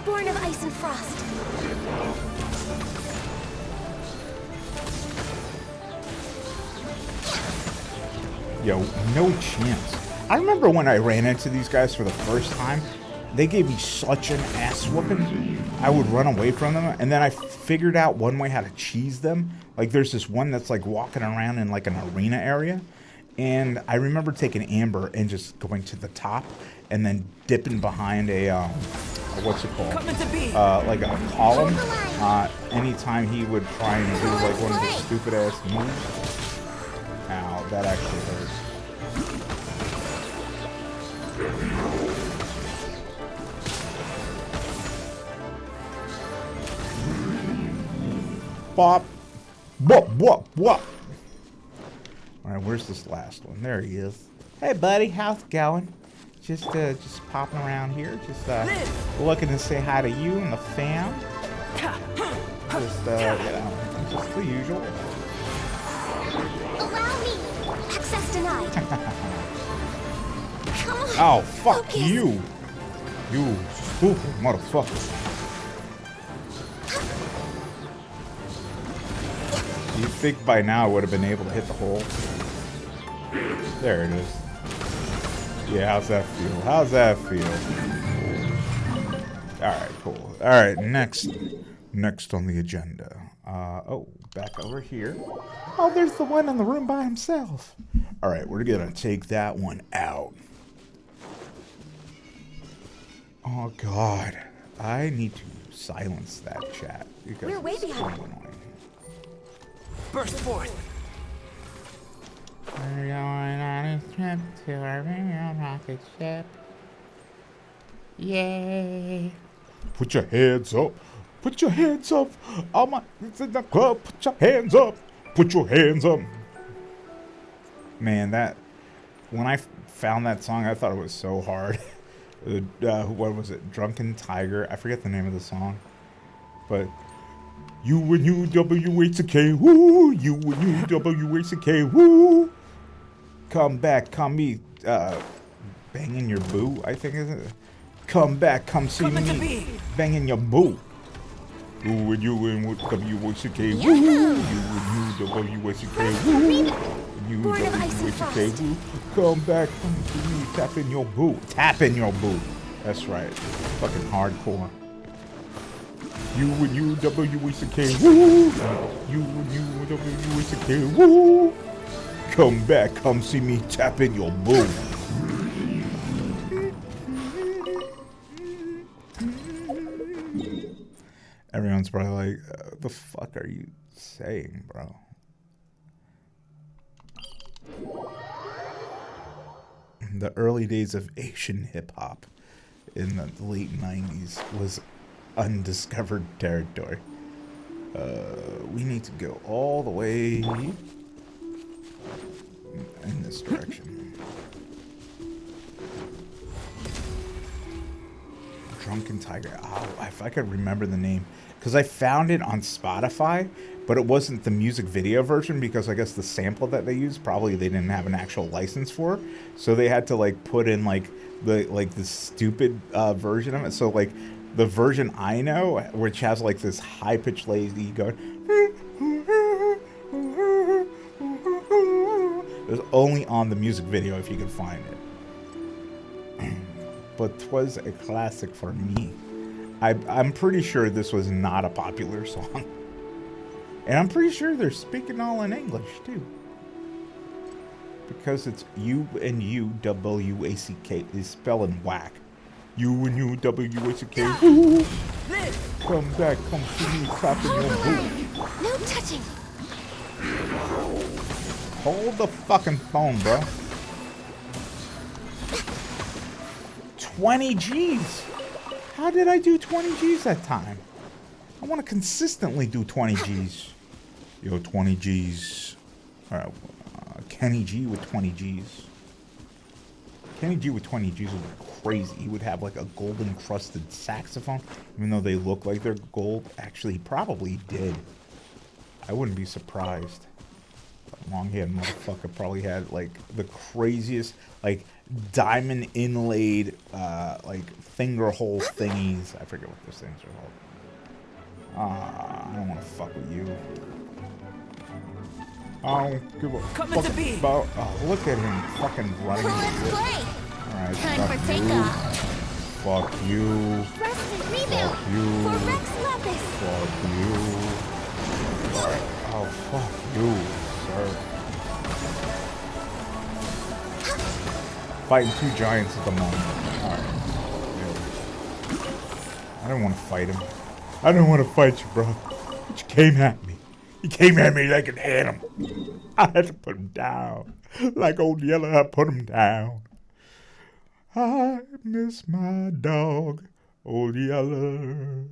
Born of ice and frost. Yo, no chance. I remember when I ran into these guys for the first time, they gave me such an ass whooping. I would run away from them, and then I figured out one way how to cheese them. Like, there's this one that's like walking around in like an arena area, and I remember taking Amber and just going to the top, and then dipping behind a what's it called? Coming to be. Like a column. Anytime he would try and do like one of his stupid ass moves. Ow, that actually hurts. Bop. Whoop, whoop, whoop. Alright, where's this last one? There he is. Hey, buddy, how's it going? Just popping around here. Just, looking to say hi to you and the fam. Just, you know, just the usual. Allow me. Access denied. Come on. Oh, fuck Focus. you. You stupid motherfucker. You'd think by now I would have been able to hit the hole. There it is. Yeah, how's that feel? How's that feel? Alright, cool. Alright, next on the agenda. Oh, back over here. Oh, there's the one in the room by himself. Alright, we're gonna take that one out. Oh, God. I need to silence that chat. Because We're way it's so behind. annoying. Burst forth. We're going on a trip to our real rocket ship. Yay. Put your hands up. Put your hands up. All my it's in the club. Put your hands up. Put your hands up. Man, that when I found that song, I thought it was so hard. What was it? Drunken Tiger. I forget the name of the song. But You and you, W-H-C-K, woo! You and you, W-H-C-K, woo! Come back, come me, banging your boo, I think is it? Come back, come see Coming to me, be. banging your boo. You and W-H-C-K, woo! You and you, W-H-C-K, woo! You, Born of ice and W-H-C-K, frost. woo! Come back, come see me, tap in your boo. Tap in your boo. That's right. Fucking hardcore. You and you, W-H-C-K, woo! You and you, W-H-C-K, woo! Come back, come see me, tap in your boo. Everyone's probably like, the fuck are you saying, bro? The early days of Asian hip-hop in the late 90s was undiscovered territory. We need to go all the way in this direction. Drunken Tiger. Oh, if I could remember the name. Because I found it on Spotify, but it wasn't the music video version because I guess the sample that they used, probably they didn't have an actual license for. So they had to like put in like the stupid version of it. So like the version I know, which has like this high-pitched lady going, it was only on the music video if you could find it. But 'twas a classic for me. I'm pretty sure this was not a popular song. And I'm pretty sure they're speaking all in English, too. Because it's U-N-U-W-A-C-K is spelling whack. U-N-U-W-A-C-K. Woo! Come back, come see me clapping Hold your the boot. line. No touching. Hold the fucking phone, bro. 20 G's. How did I do 20 G's that time? I want to consistently do 20 G's. Yo, 20 G's. Alright, Kenny G with 20 G's. Kenny G with 20 G's would be crazy. He would have like a gold encrusted saxophone, even though they look like they're gold. Actually, he probably did. I wouldn't be surprised. Long-haired motherfucker probably had like the craziest like diamond inlaid like finger hole thingies. I forget what those things are called. I don't want to fuck with you. I don't give a Coming to fuck be. about. Oh, look at him fucking running. Let's play. Alright, Time fuck for you. takeoff. Fuck you. Rest and rebuild. Fuck you. For Rex Lapis. Fuck you. Alright. Oh, fuck you, sir. Fighting two giants at the moment. Alright. I don't want to fight him. I don't want to fight you, bro. But you came at me. You came at me like an animal. I had to put him down. Like old Yeller, I put him down. I miss my dog, old Yeller.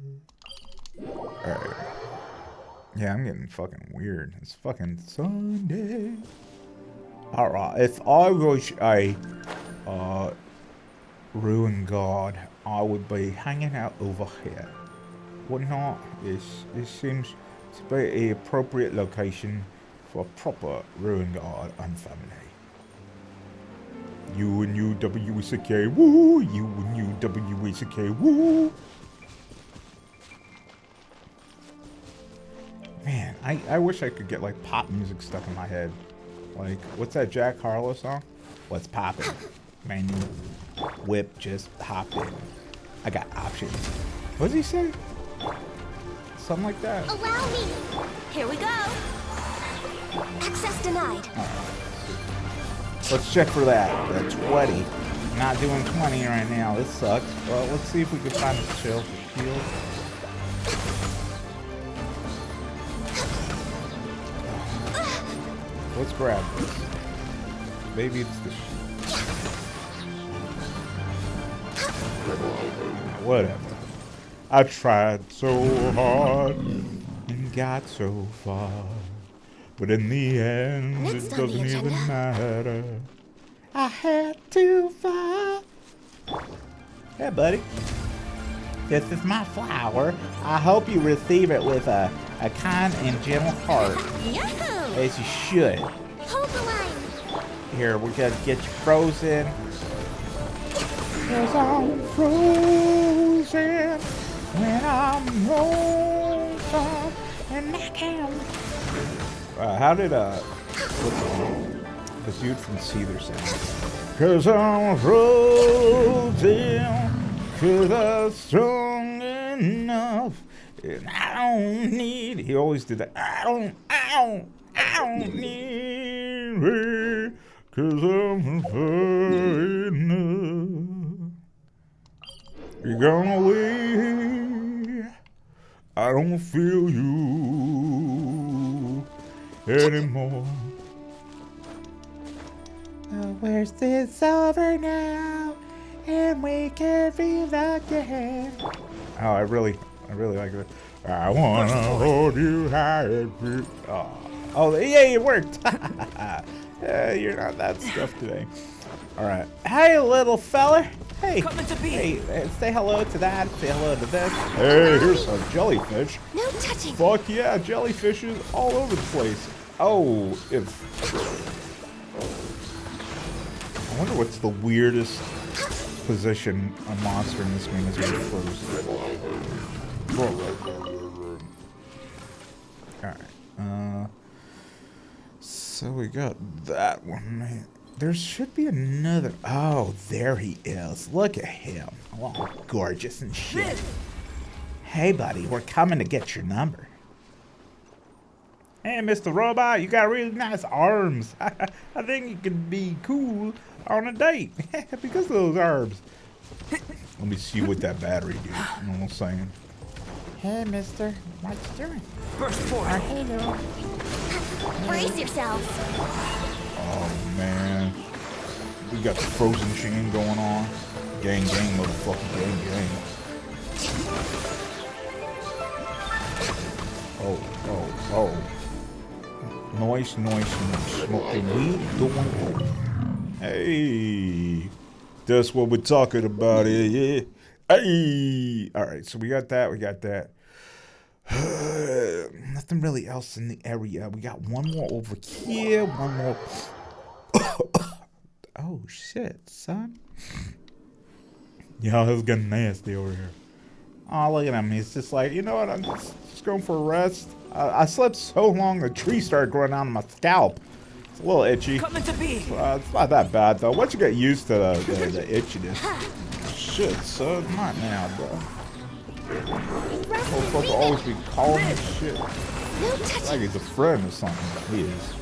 Alright. Yeah, I'm getting fucking weird. It's fucking Sunday. Alright, if I was a ruined god, I would be hanging out over here. Wouldn't I? This seems to be an appropriate location for a proper ruined god and family. You and you, W-E-C-K, woo! You and you, W-E-C-K, woo! Man, I wish I could get like pop music stuck in my head. Like, what's that Jack Harlow song? What's poppin'? Menu. Whip, just hop in. I got options. What does he say? Something like that. Allow me. Here we go. Access denied. Let's check for that. The 20. Not doing 20 right now. This sucks. Well, let's see if we can find a shield. Let's grab this. Maybe it's the shield. Whatever. I tried so hard and got so far. But in the end, Next it on the doesn't even agenda. matter. I had to fight. Hey, buddy. This is my flower. I hope you receive it with a a kind and gentle heart, Yahoo! as you should. Hold the line. Here, we're gonna get you frozen. 'Cause I'm frozen when I'm lonesome and I can't. How did what's his name? The dude from Seether sound? 'Cause I'm frozen, 'cause I'm strong enough, and I don't need. He always did that. I don't need her, 'cause I'm afraid enough. You're gone away. I don't feel you anymore. The worst is over now, and we can feel again. Oh, I really like it. I wanna hold you high and free. Oh, yay, it worked. You're not that stuffed today. All right. Hey, little fella. Hey. Coming to be. Hey, say hello to that. Say hello to this. Hey, here's some jellyfish. No touching. Fuck yeah, jellyfishes all over the place. Oh, I wonder what's the weirdest position a monster in this game is being frozen. Alright. So we got that one. There should be another. Oh, there he is. Look at him. Oh, gorgeous and shit. Hey, buddy, we're coming to get your number. Hey, Mr. Robot, you got really nice arms. I think you could be cool on a date because of those arms. Let me see what that battery do. You know what I'm saying? Hey, mister. What you doing? Burst forth. Hello. Brace yourselves. Oh, man. We got the frozen chain going on. Gang, gang, motherfucker. Gang, gang. Oh. Noise. Smoking weed, doing coke. Hey. That's what we're talking about here, yeah. Hey. Alright, so we got that. Nothing really else in the area. We got one more over here. One more. Oh, shit, son. Y'all, it's getting nasty over here. Oh, look at him. He's just like, you know what? I'm just going for a rest. I slept so long, the tree started growing out on my scalp. It's a little itchy. Coming to be. It's not that bad, though. Once you get used to the itchiness. Shit, son. Not now, bro. Motherfucker always be calling me shit. No touching. Like he's a friend or something. He is.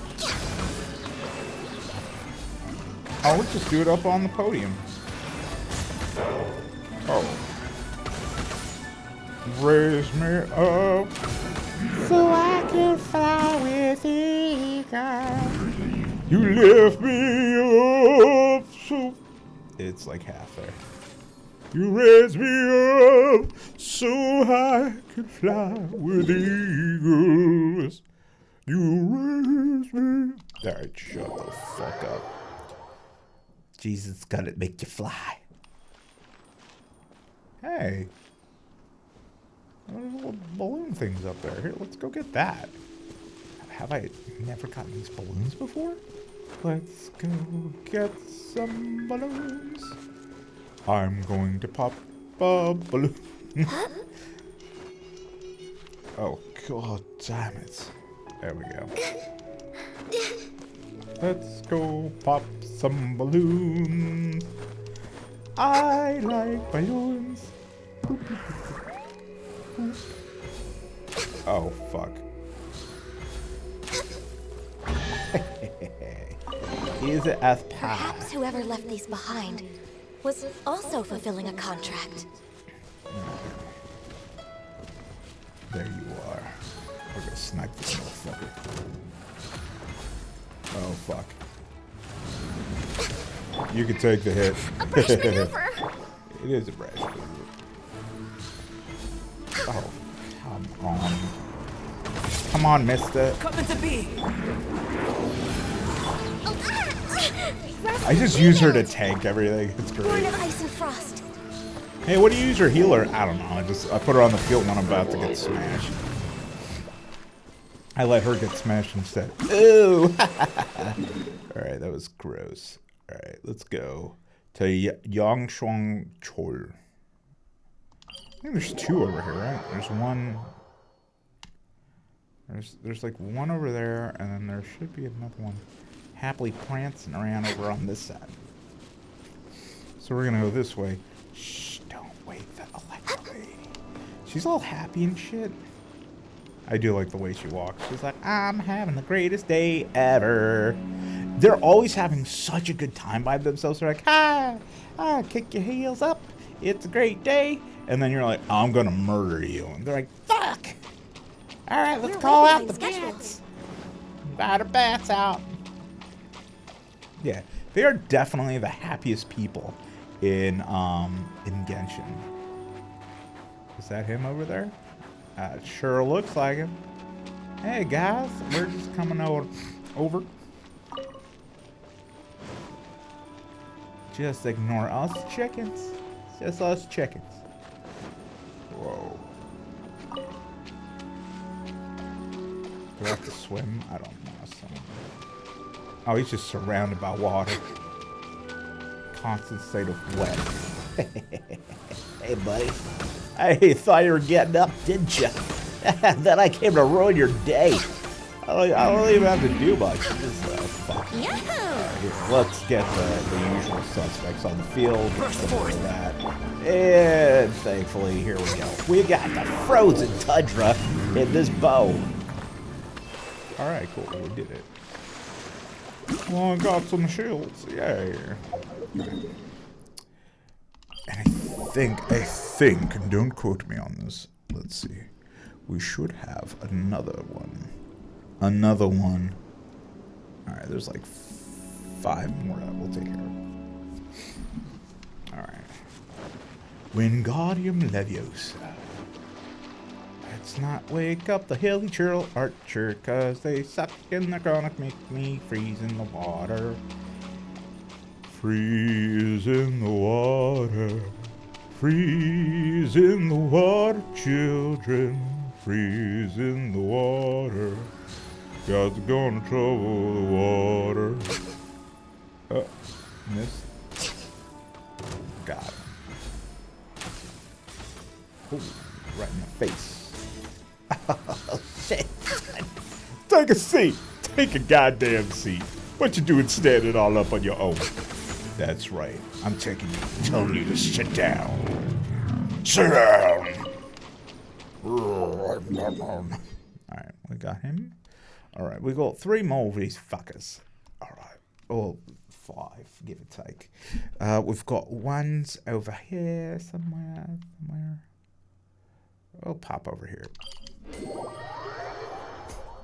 Oh, let's just do it up on the podium. Oh. Raise me up so I can fly with eagles. You lift me up so... It's like half there. You raise me up so I can fly with eagles. You raise me... Alright, shut the fuck up. Jesus gotta make you fly. Hey. There's little balloon things up there. Here, let's go get that. Have I never gotten these balloons before? Let's go get some balloons. I'm going to pop a balloon. Oh, god damn it. There we go. Let's go pop some balloons. I like balloons. Oh, fuck. Is it as Perhaps whoever left these behind was also fulfilling a contract. There you are. We're gonna snipe this motherfucker. Oh, fuck. You can take the hit. A brash maneuver! It is a brash maneuver. Oh, come on. Come on, mister. Coming to be. I just use her to tank everything. It's Born great. of ice and frost. Hey, what do you use your healer? I don't know. I put her on the field when I'm about to get smashed. I let her get smashed instead. Ooh! Alright, that was gross. Alright, let's go to Yangshuang Chol. I think there's two over here, right? There's one... There's like one over there, and then there should be another one happily prancing around over on this side. So we're gonna go this way. Shh, don't wake the electric lady. She's all happy and shit. I do like the way she walks. She's like, I'm having the greatest day ever. They're always having such a good time by themselves. They're like, hi, kick your heels up. It's a great day. And then you're like, I'm gonna murder you. And they're like, fuck. All right, let's call out the bats. Got our bats out. Yeah, they are definitely the happiest people in Genshin. Is that him over there? It sure looks like him. Hey guys, we're just coming over. Just ignore us chickens. It's just us chickens. Whoa. Do I have to swim? I don't know. Oh, he's just surrounded by water. Constant state of wet. Hey, buddy. I thought you were getting up, didn't you? Then I came to ruin your day. I don't even have to do much. Just, fuck. Here, let's get the usual suspects on the field. That. And thankfully, here we go. We got the frozen tundra in this bow. Alright, cool. We did it. Well, I got some shields. Yay. And I think, and don't quote me on this. Let's see. We should have another one. Another one. Alright, there's like 5 more that we'll take care of. Alright. Wingardium Leviosa. Let's not wake up the hilly churl archer, cause they suck and they're gonna make me freeze in the water. Freeze in the water. Freeze in the water, children. Freeze in the water. God's gonna trouble the water. Oh, missed. Got him. Ooh, right in the face. Oh, shit. Take a seat. Take a goddamn seat. What you doing standing all up on your own? That's right. I'm telling you to sit down. Sit down. Alright, we got him. Alright, we got 3 more of these fuckers. Alright. Oh, 5, give or take. We've got ones over here somewhere. We'll pop over here.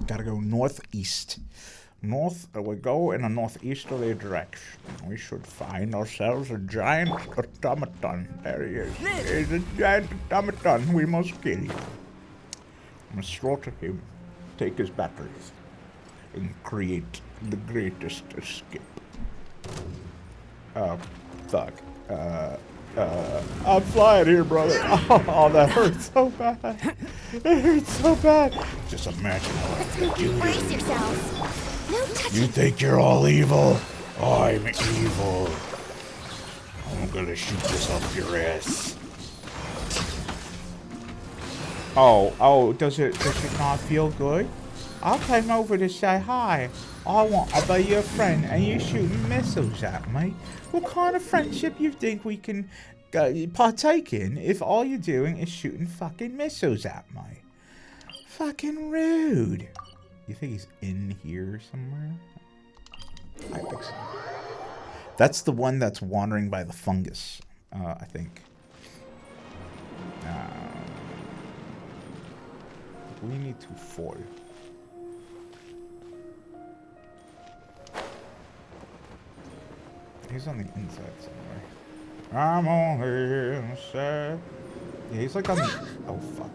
Gotta go northeast. We go in a northeasterly direction. We should find ourselves a giant automaton. There he is. He's a giant automaton. We must kill him. We must slaughter him, take his batteries, and create the greatest escape. Oh, fuck. I'm flying here, brother. Oh, that hurts so bad. It hurts so bad. Just imagine what you Brace yourselves. No touching. You think you're all evil? I'm evil. I'm gonna shoot this up your ass. Oh, does it not feel good? I came over to say hi. I want to be your friend, and you're shooting missiles at me. What kind of friendship you think we can partake in if all you're doing is shooting fucking missiles at me? Fucking rude. You think he's in here somewhere? I think so. That's the one that's wandering by the fungus, I think. We need to foil. He's on the inside somewhere. I'm on the inside. Yeah, he's like on the... Oh, fuck.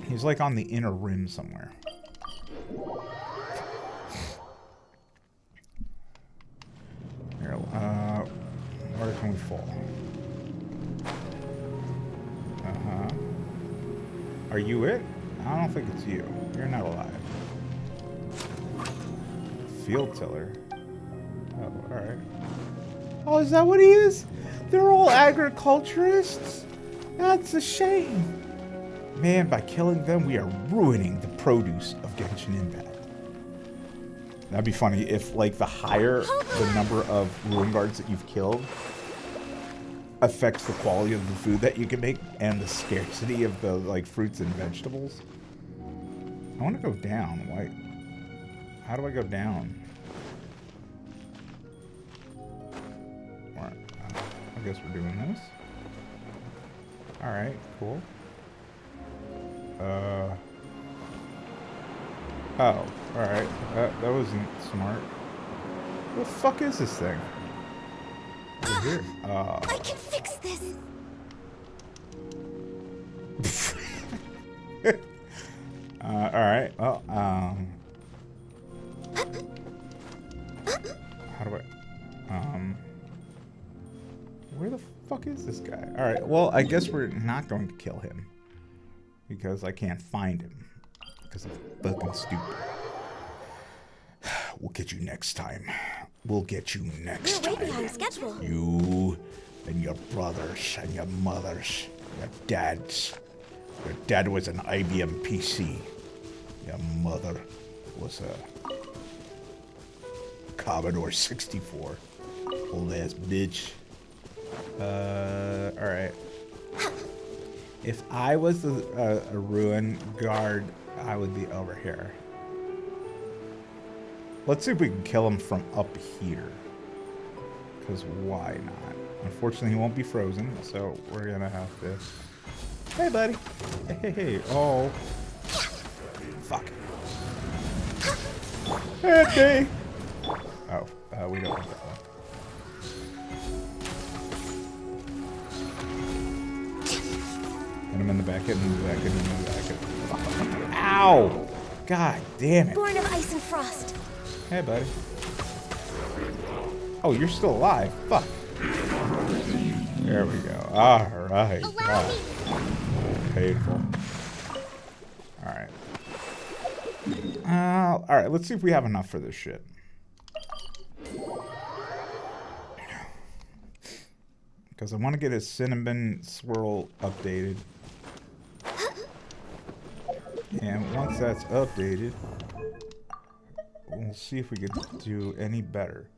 He's like on the inner rim somewhere. Here, where can we fall? Uh-huh. Are you it? I don't think it's you. You're not alive. Field tiller. Oh, alright. Oh, is that what he is? They're all agriculturists? That's a shame. Man, by killing them, we are ruining the produce of Genshin Impact. That'd be funny if, like, the higher the number of ruin guards that you've killed affects the quality of the food that you can make and the scarcity of the, like, fruits and vegetables. I want to go down. Why? How do I go down? Alright. I guess we're doing this. Alright, cool. Oh, alright. That wasn't smart. What the fuck is this thing? Over here. I can fix this. Alright. Well, how do I... Where the fuck is this guy? Alright, well, I guess we're not going to kill him. Because I can't find him. Because I'm fucking stupid. We'll get you next time. We'll get you next We're way time. behind schedule. You and your brothers and your mothers, your dads. Your dad was an IBM PC. Your mother was a Commodore 64. Old ass bitch. Alright. If I was a ruin guard, I would be over here. Let's see if we can kill him from up here. Because why not? Unfortunately, he won't be frozen, so we're going to have to... Hey, buddy. Hey. Oh. Fuck. Hey. Oh, we don't want that one. Hit him in the back, hit him in the back, hit him in the back. Ow! God damn it. Born of ice and frost. Hey, buddy. Oh, you're still alive. Fuck. There we go. Alright. Allow me. Painful. Alright. Alright, let's see if we have enough for this shit. Because I want to get his cinnamon swirl updated. And once that's updated, we'll see if we can do any better.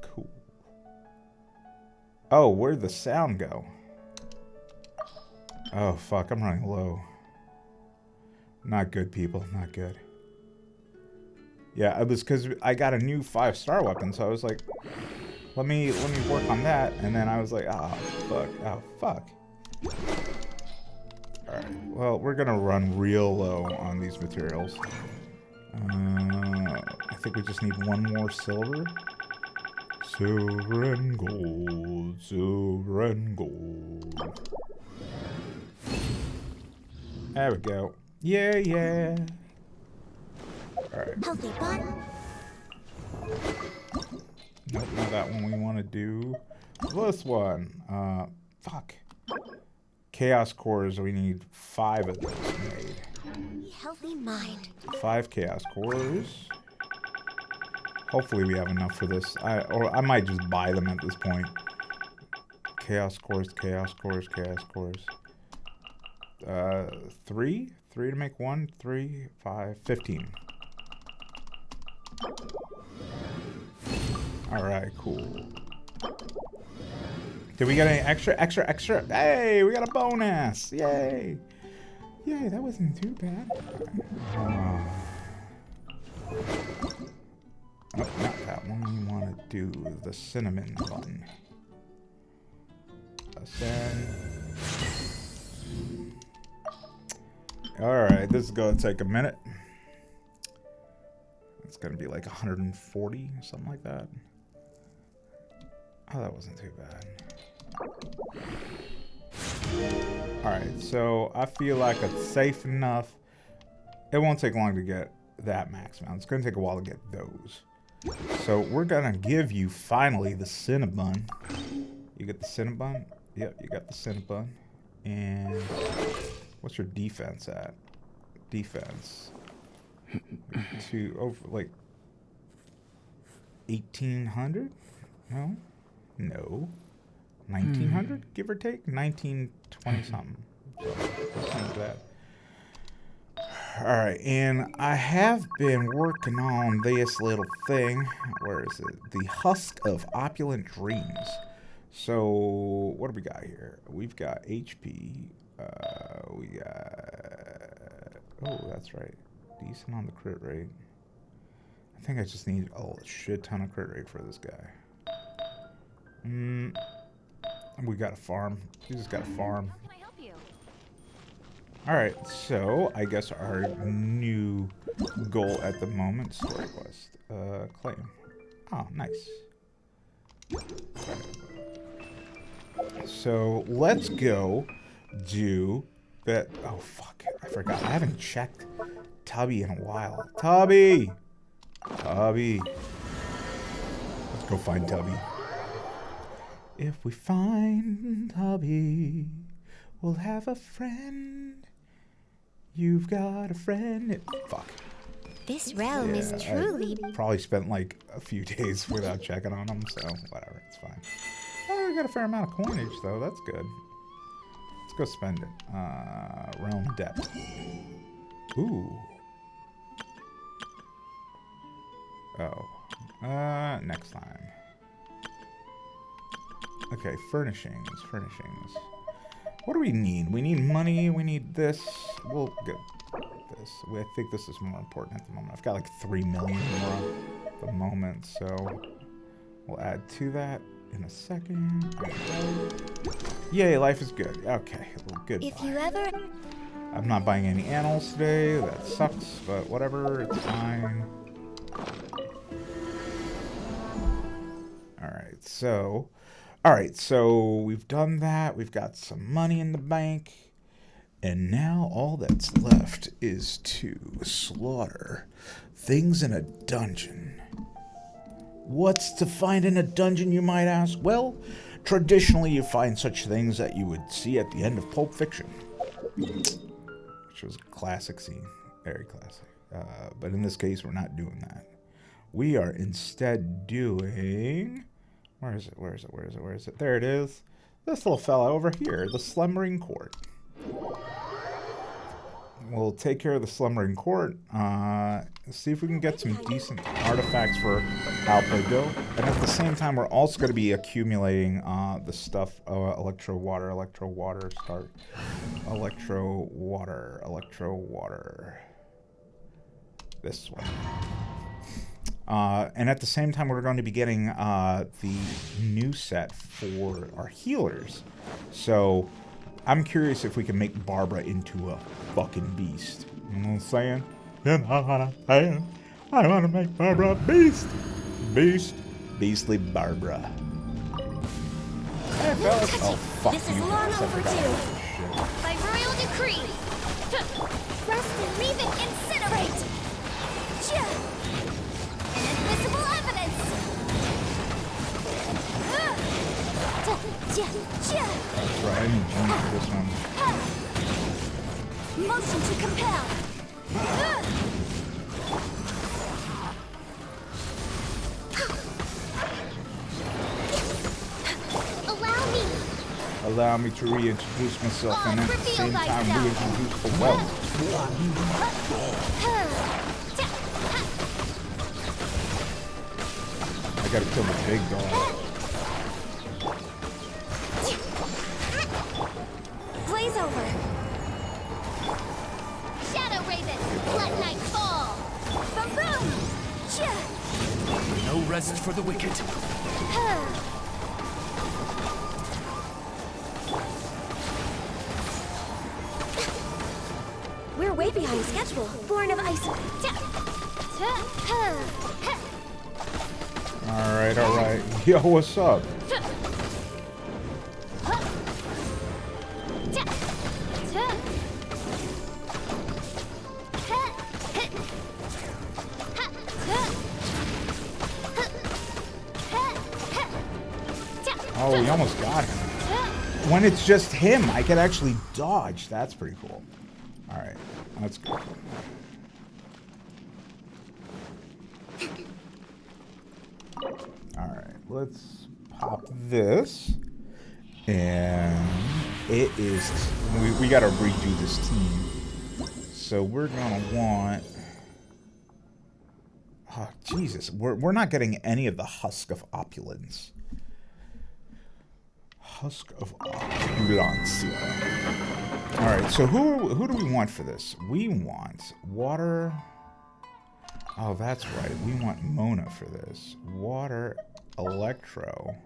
Cool. Oh, where'd the sound go? Oh, fuck, I'm running low. Not good, people. Not good. Yeah, it was because I got a new 5-star weapon, so I was like, let me work on that, and then I was like, oh, fuck. Alright, well, we're gonna run real low on these materials. I think we just need one more silver. Silver and gold, silver and gold. There we go. Yeah. Alright. Healthy bun. Nope, not that one we want to do. This one. Fuck. Chaos cores, we need 5 of those made. Healthy mind. 5 chaos cores. Hopefully we have enough for this. Or I might just buy them at this point. Chaos cores. 3? 3 to make 1, 3, 5, 15. Alright, cool. Did we get any extra? Hey, we got a bonus! Yay! Yay, that wasn't too bad. Oh, not that one. We want to do the cinnamon bun. Ascend. Alright, this is going to take a minute. It's going to be like 140, something like that. Oh, that wasn't too bad. Alright, so I feel like it's safe enough. It won't take long to get that max amount. It's going to take a while to get those. So we're going to give you finally the Cinnabon. You get the Cinnabon? Yep, you got the Cinnabon. And what's your defense at? Defense. To over like 1800? No. No. 1900, give or take? 1920 something. So, something like that. Alright, and I have been working on this little thing. Where is it? The Husk of Opulent Dreams. So, what do we got here? We've got HP. We got... Oh, that's right. Decent on the crit rate. I think I just need a shit ton of crit rate for this guy. We got a farm. We just got a farm. How can I help you? Alright, so I guess our new goal at the moment, story quest. Claim. Oh, nice. So let's go do that. Oh, fuck. I forgot. I haven't checked Tubby in a while. Tubby! Tubby. Let's go find Tubby. If we find Tubby, we'll have a friend. You've got a friend. Fuck. This realm is truly... I probably spent like a few days without checking on them, so whatever, it's fine. Oh, we got a fair amount of coinage, though. That's good. Let's go spend it. Realm depth. Ooh. Oh. Next time. Okay, furnishings. What do we need? We need money. We need this. We'll get this. I think this is more important at the moment. I've got like 3 million more at the moment, so we'll add to that in a second. Yay, life is good. Okay, well, good. If you ever... I'm not buying any animals today. That sucks, but whatever. It's fine. Alright, so we've done that. We've got some money in the bank. And now all that's left is to slaughter things in a dungeon. What's to find in a dungeon, you might ask? Well, traditionally you find such things that you would see at the end of Pulp Fiction. Which was a classic scene. Very classic. But in this case, we're not doing that. We are instead doing... Where is it? There it is. This little fella over here, the Slumbering Court. We'll take care of the Slumbering Court. See if we can get some decent artifacts for Alpado. And at the same time, we're also going to be accumulating the stuff. Electro water. Start. Electro water. This one. And at the same time, we're going to be getting the new set for our healers. So I'm curious if we can make Barbara into a fucking beast. You know what I'm saying? You know what I'm saying? I want to make Barbara a beast. Beastly Barbara. Hey, fellas. Oh, fuck This you. is long guys. I forgot overdue. about this shit. By royal decree. Rust and reeve and incinerate. Invisible evidence. That's right, I need June for this one. Motion to compel. Allow me to reintroduce myself and at the same time reintroduce the wealth. I gotta kill the big dog. Blaze over. Shadow Raven. Let night fall. Boom boom. No rest for the wicked. We're way behind schedule. Born of ice. Alright. Yo, what's up? Oh, we almost got him. when it's just him, I can actually dodge. That's pretty cool. Alright, let's go. Alright, let's pop this. And it is... We gotta redo this team. So we're gonna want... Oh, Jesus. We're not getting any of the Husk of Opulence. Husk of Opulencia. Alright, so who do we want for this? We want water... Oh, that's right. We want Mona for this. Water, Electro...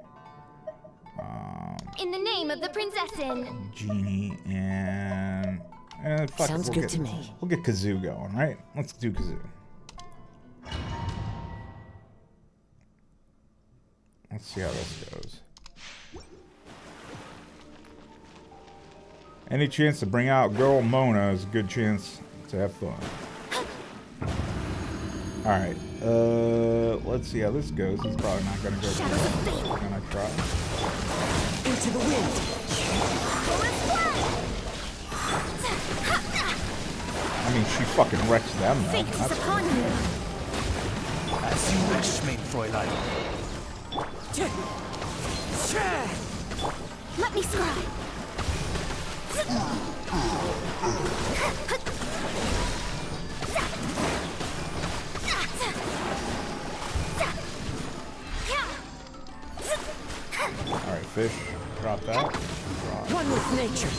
In the name of the princessin. Genie, and... fuck Sounds it, good to me. We'll get Kazoo going, right? Let's do Kazoo. Let's see how this goes. Any chance to bring out girl Mona is a good chance to have fun. Alright, let's see how this goes. It's probably not gonna go good. We're gonna try. Into the wind. I mean, she fucking wrecks them, though. Fate is That's upon you. As you wish, mein Fräulein. Let me scribe. Alright, fish. Drop that. Drop. One with nature.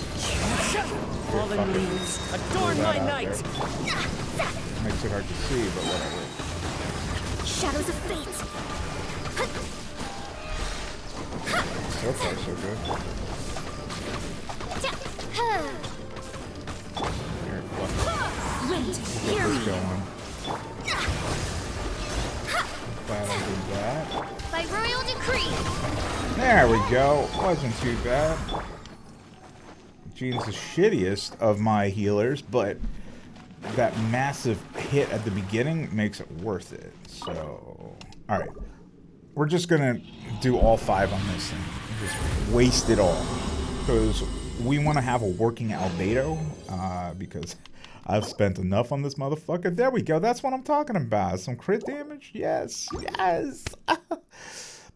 Fallen leaves adorn my night. Makes it hard to see, but whatever. Shadows of fate. So far, so good. Here, fuck. Wait, Get hear this me. going. Glad I did that. By royal decree. There we go. Wasn't too bad. Jean's the shittiest of my healers, but that massive hit at the beginning makes it worth it. So, alright. We're just gonna do all 5 on this thing. Just waste it all. Because we want to have a working albedo. Because I've spent enough on this motherfucker. There we go. That's what I'm talking about. Some crit damage? Yes. Yes.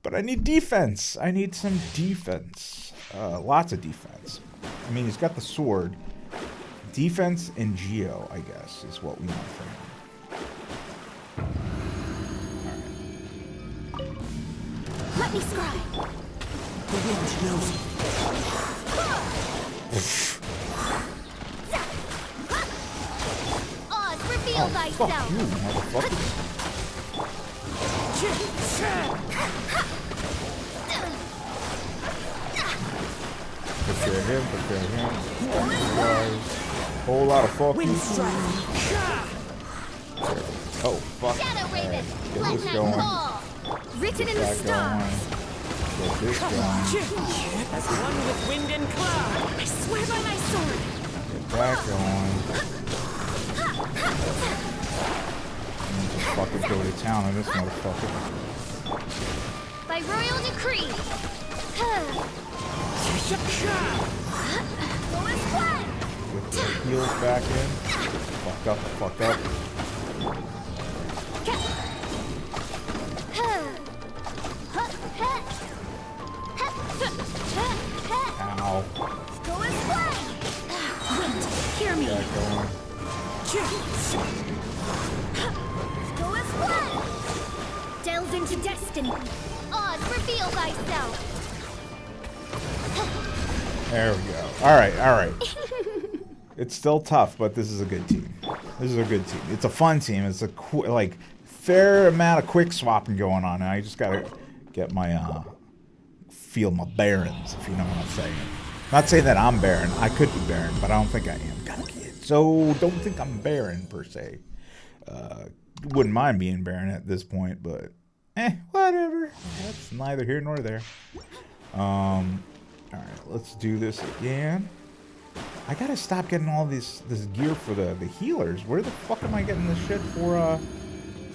But I need defense. I need some defense. Lots of defense. I mean, he's got the sword. Defense and Geo, I guess, is what we want from him. Alright. Let me scribe. The wind knows me. Oz, reveal Fuck thyself. you, motherfucker. Prepare him, prepare him. Whole lot of fuck you. Wind strike. Oh, fuck. Shadow Raven, Get let this that going. fall. Written in the That stars. going. Get this going. As one with wind and cloud. I swear by my sword. Get that going. And just fucking go to town on this motherfucker. By royal decree. Going flat. With the heels back in. Fuck up, fuck up. Ow. Going flat. Wait, hear me. That going. Going flat. Delve into destiny. Oz, reveal thyself. There we go. Alright, alright. It's still tough, but this is a good team. This is a good team. It's a fun team. It's a like fair amount of quick swapping going on. And I just gotta get my feel my bearings, if you know what I'm saying. Not saying that I'm barren. I could be barren, but I don't think I am. So don't think I'm barren per se. Wouldn't mind being barren at this point, but whatever. That's neither here nor there. Alright, let's do this again. I gotta stop getting all this gear for the healers. Where the fuck am I getting this shit for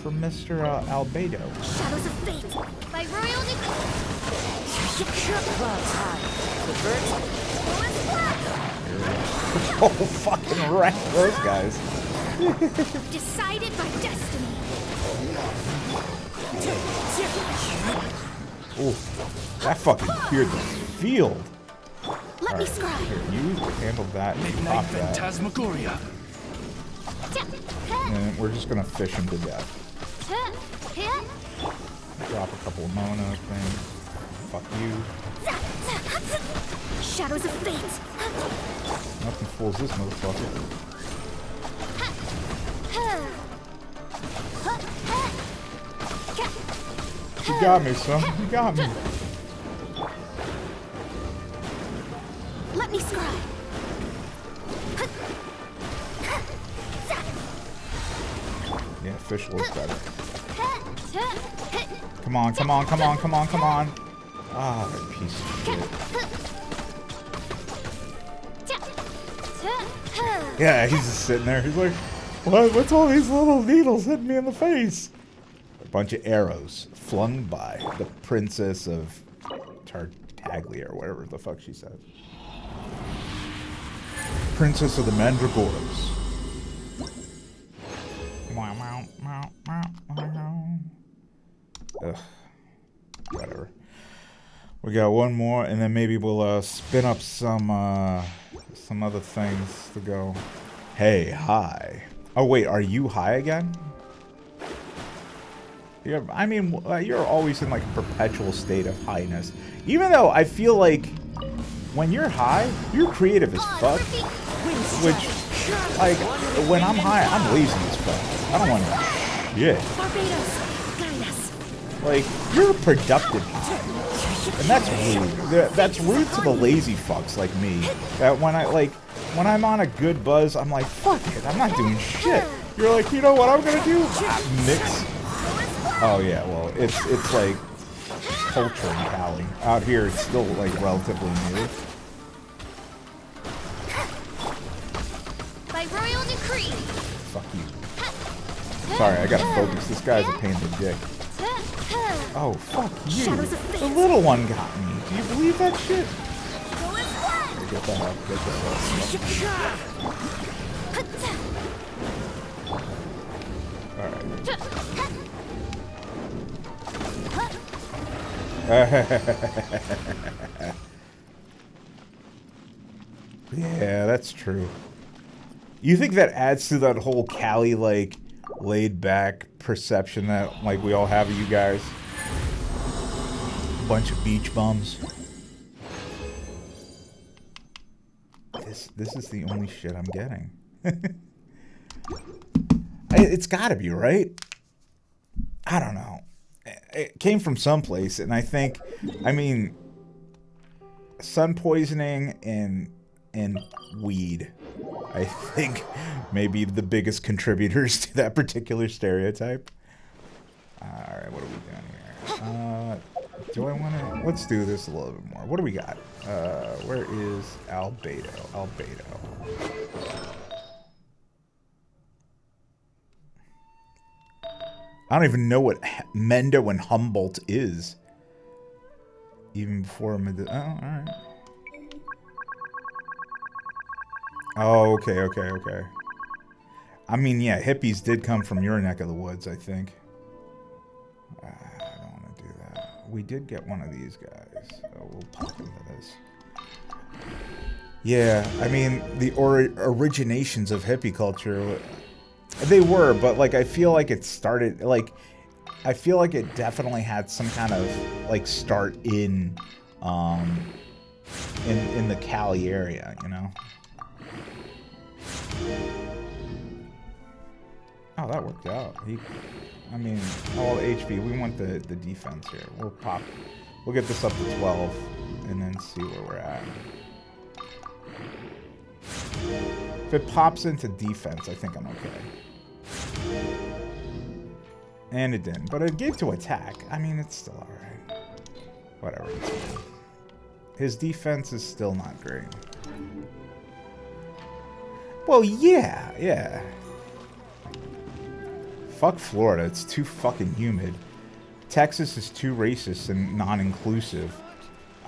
Mr. Albedo? Shadows of fate. By royal decree. Clouds high. The birds Oh, fucking wreck those guys. Decided by destiny. Ooh, that fucking cleared the field. Let me Alright, scry. here, you handled that. You Midnight pop that. Phantasmagoria. And we're just gonna fish him to death. Drop a couple of mana things. Fuck you. Shadows of fate. Nothing fools this motherfucker. You got me, son. You got me. Let me scry. Yeah, fish looks better. Come on, come on, come on, come on, come on. Ah, that piece of shit. Yeah, he's just sitting there. He's like, what's all these little needles hitting me in the face? A bunch of arrows flung by the princess of Tartaglia, or whatever the fuck she said. Princess of the Mandragoras. Ugh. Whatever. We got one more, and then maybe we'll spin up some other things to go. Hey, hi. Oh wait, are you high again? Yeah, I mean, you're always in like a perpetual state of highness. Even though I feel like when you're high, you're creative as fuck. Which, like, when I'm high, I'm lazy as fuck. I don't want to. Yeah. Barbados, guide us. Like, you're productive. And that's rude. That's rude to the lazy fucks like me. That when I'm on a good buzz, I'm like, fuck it, I'm not doing shit. You're like, you know what I'm gonna do? Mix. Oh yeah, well, it's like culture in Cali. Out here, it's still like relatively new. By royal decree. Fuck you. Sorry, I gotta focus. This guy's a pain in the dick. Oh, fuck you. The little one got me. Do you believe that shit? Here, get that up. Get that up. Alright. Yeah, that's true. You think that adds to that whole Cali, like, laid-back perception that, like, we all have of you guys? Bunch of beach bums. This is the only shit I'm getting. It's gotta be, right? I don't know. It came from someplace, and I think, I mean, sun poisoning and weed, I think, may be the biggest contributors to that particular stereotype. Alright, what are we doing here? Do I want to... Let's do this a little bit more. What do we got? Where is Albedo? Albedo. I don't even know what Mendo and Humboldt is. Even before Mendo... Oh, alright. Oh, okay. I mean, yeah, hippies did come from your neck of the woods, I think. I don't want to do that. We did get one of these guys, so we'll pop into this. Yeah, I mean, the originations of hippie culture, they were, but, like, I feel like it started, like, I feel like it definitely had some kind of, like, start in the Cali area, you know? Oh, that worked out. I mean, all HP. We want the defense here. We'll get this up to 12, and then see where we're at. If it pops into defense, I think I'm okay. And it didn't, but it gave to attack. I mean, it's still alright. Whatever. His defense is still not great. Well, yeah. Fuck Florida, it's too fucking humid. Texas is too racist and non-inclusive.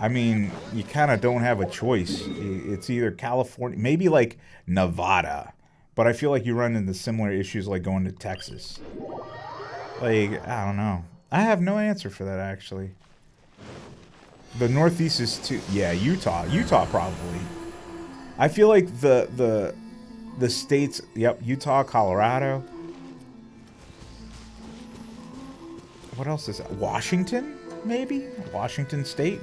I mean, you kind of don't have a choice. It's either California, maybe like Nevada, but I feel like you run into similar issues like going to Texas. Like, I don't know. I have no answer for that, actually. The Northeast is too... Yeah, Utah. Utah, probably. I feel like the states... Yep, Utah, Colorado. What else is that? Washington, maybe? Washington State?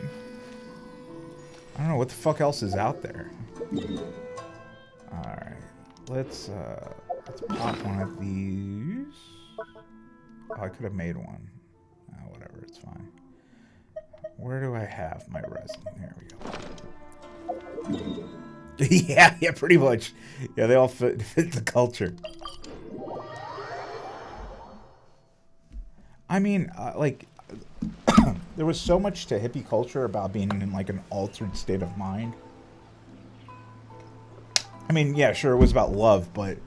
I don't know. What the fuck else is out there? Alright. Let's pop one of these. Oh, I could have made one. Oh, whatever, it's fine. Where do I have my resin? There we go. yeah, pretty much. Yeah, they all fit the culture. I mean, like, there was so much to hippie culture about being in, like, an altered state of mind. I mean, yeah, sure, it was about love, but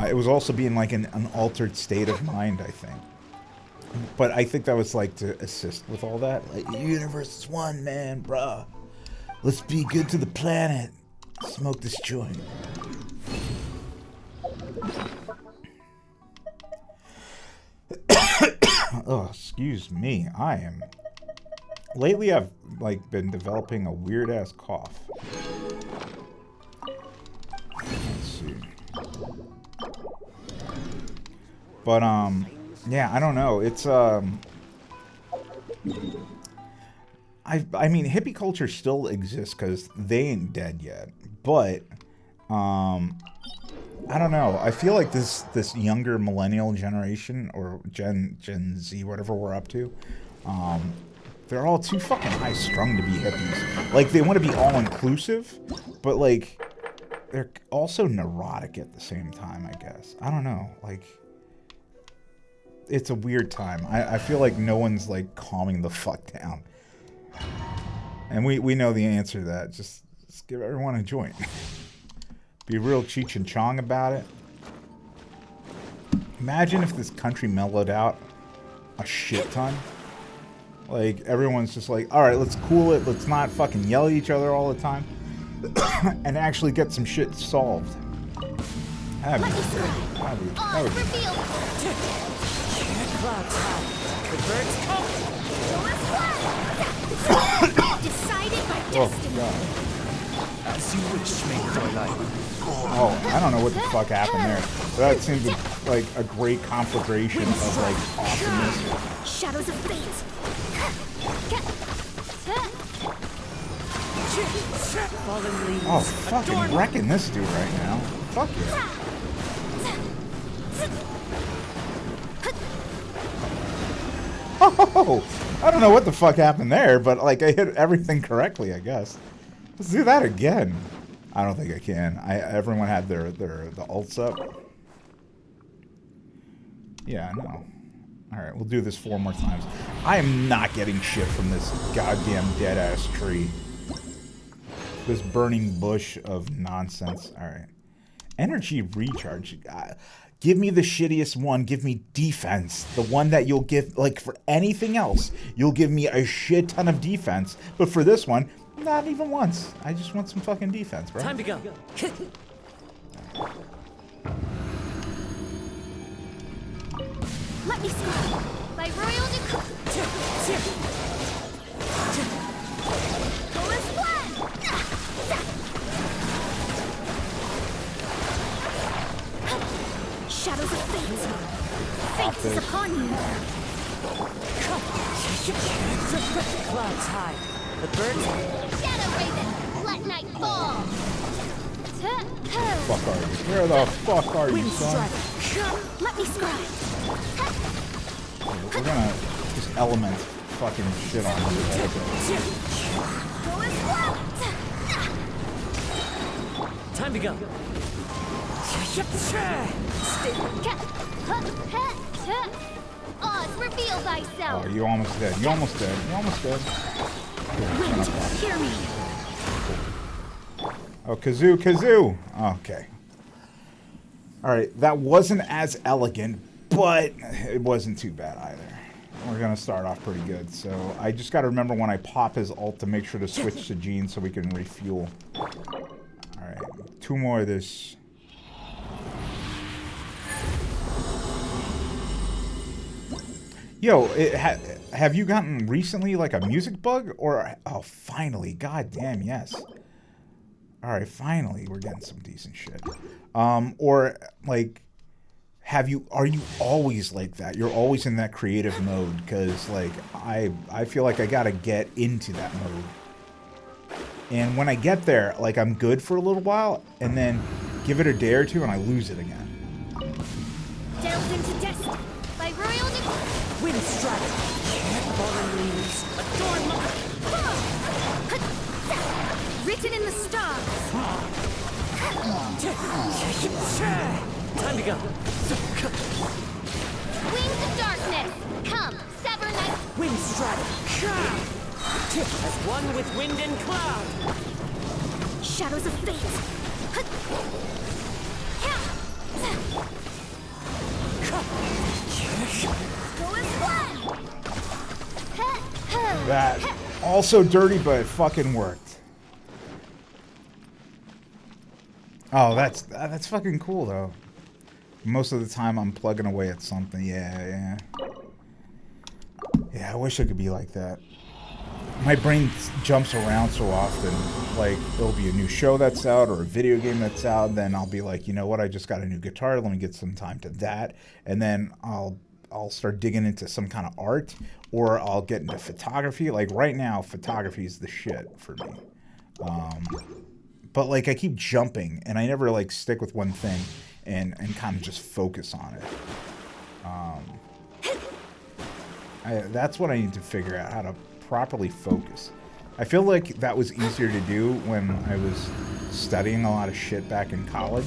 it was also being, like, an altered state of mind, I think. But I think that was, like, to assist with all that. Like, the universe is one, man, bruh. Let's be good to the planet. Smoke this joint. Oh, excuse me. I am... Lately, I've, like, been developing a weird-ass cough. Let's see. But, yeah, I don't know. It's, I mean, hippie culture still exists because they ain't dead yet. But, I don't know. I feel like this younger millennial generation, or Gen Z, whatever we're up to, they're all too fucking high-strung to be hippies. Like, they want to be all-inclusive, but, like, they're also neurotic at the same time, I guess. I don't know. Like, it's a weird time. I feel like no one's, like, calming the fuck down. And we know the answer to that. Just give everyone a joint. Be real Cheech and Chong about it. Imagine if this country mellowed out a shit ton. Like, everyone's just like, alright, let's cool it. Let's not fucking yell at each other all the time. And actually get some shit solved. That'd be great. That would be Clouds high. The birds come. Decided by Oh, destiny. God. As you wish, main Fräulein. Oh, I don't know what the fuck happened there. But that seemed like a great conflagration of, like, awesomeness. Shadows of fate. Fallen leaves. Oh, fucking wrecking this dude right now. Fuck yeah. Oh, I don't know what the fuck happened there, but, like, I hit everything correctly, I guess. Let's do that again. I don't think I can. Everyone had the ults up. Yeah, I know. Alright, we'll do this 4 more times. I am not getting shit from this goddamn dead-ass tree. This burning bush of nonsense. Alright. Energy recharge. Give me the shittiest one. Give me defense. The one that you'll give, like, for anything else, you'll give me a shit ton of defense. But for this one, not even once. I just want some fucking defense, bro. Time to go. Let me scream. By royal decree. Go as planned. Shadows of fate. Fate is upon you. Clouds high. The birds. Shadow Raven, let night fall. Fuck are you? Where the fuck are you, Wind son? strike. Let me scribe. We're gonna just element fucking shit on him. Go as well. Time to go. Oz, reveal thyself. Oh, you almost dead. You almost dead. You almost dead. Wind, hear me. Oh, Kazoo. Okay. Alright, that wasn't as elegant, but it wasn't too bad either. we're gonna start off pretty good. So I just gotta remember when I pop his ult to make sure to switch to Jean so we can refuel. Alright, 2 more of this. Yo, have you gotten recently like a music bug? Or, oh, finally, god damn, yes. Alright, finally, we're getting some decent shit. Or, like, are you always like that? You're always in that creative mode? Because, like, I feel like I gotta get into that mode. And when I get there, like, I'm good for a little while, and then give it a day or two, and I lose it again. Delved into destiny by royal decree. Wind strike. Fallen leaves. Adorn my... Written in the stars. Time to go. Wings of darkness. Come, sever night. Wind strike. As one with wind and cloud. Shadows of fate. Go as one. That also dirty, but it fucking worked. Oh, that's fucking cool though. Most of the time I'm plugging away at something. Yeah, I wish I could be like that. My brain jumps around so often. Like, there'll be a new show that's out or a video game that's out, then I'll be like, you know what, I just got a new guitar, let me get some time to that. And then I'll start digging into some kind of art, or I'll get into photography. Like, right now, photography is the shit for me. But, like, I keep jumping, and I never, like, stick with one thing and kind of just focus on it. That's what I need to figure out, how to properly focus. I feel like that was easier to do when I was studying a lot of shit back in college.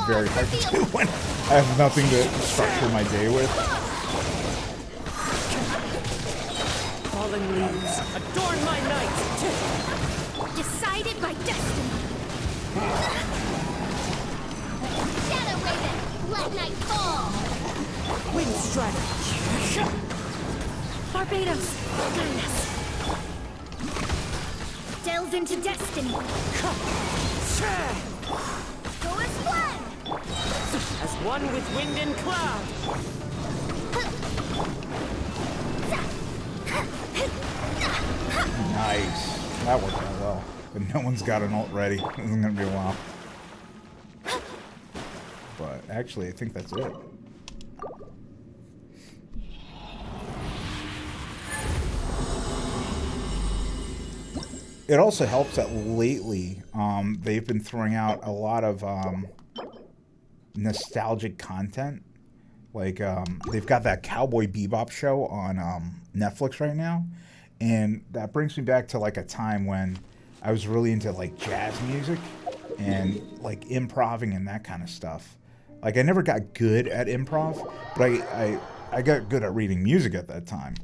Very hard to do when I have nothing to structure my day with. Fallen leaves. Adorn my night. Decided by destiny. Shadow Raven, let night fall. Wind strike. Barbados, goodness. Delve into destiny. Go as one. As one with wind and cloud. Nice. That worked out well. But no one's got an ult ready. This is gonna be a while. But actually, I think that's it. It also helps that lately they've been throwing out a lot of nostalgic content. Like, they've got that Cowboy Bebop show on Netflix right now. And that brings me back to, like, a time when I was really into, like, jazz music and, like, improvising and that kind of stuff. Like, I never got good at improv, but I got good at reading music at that time.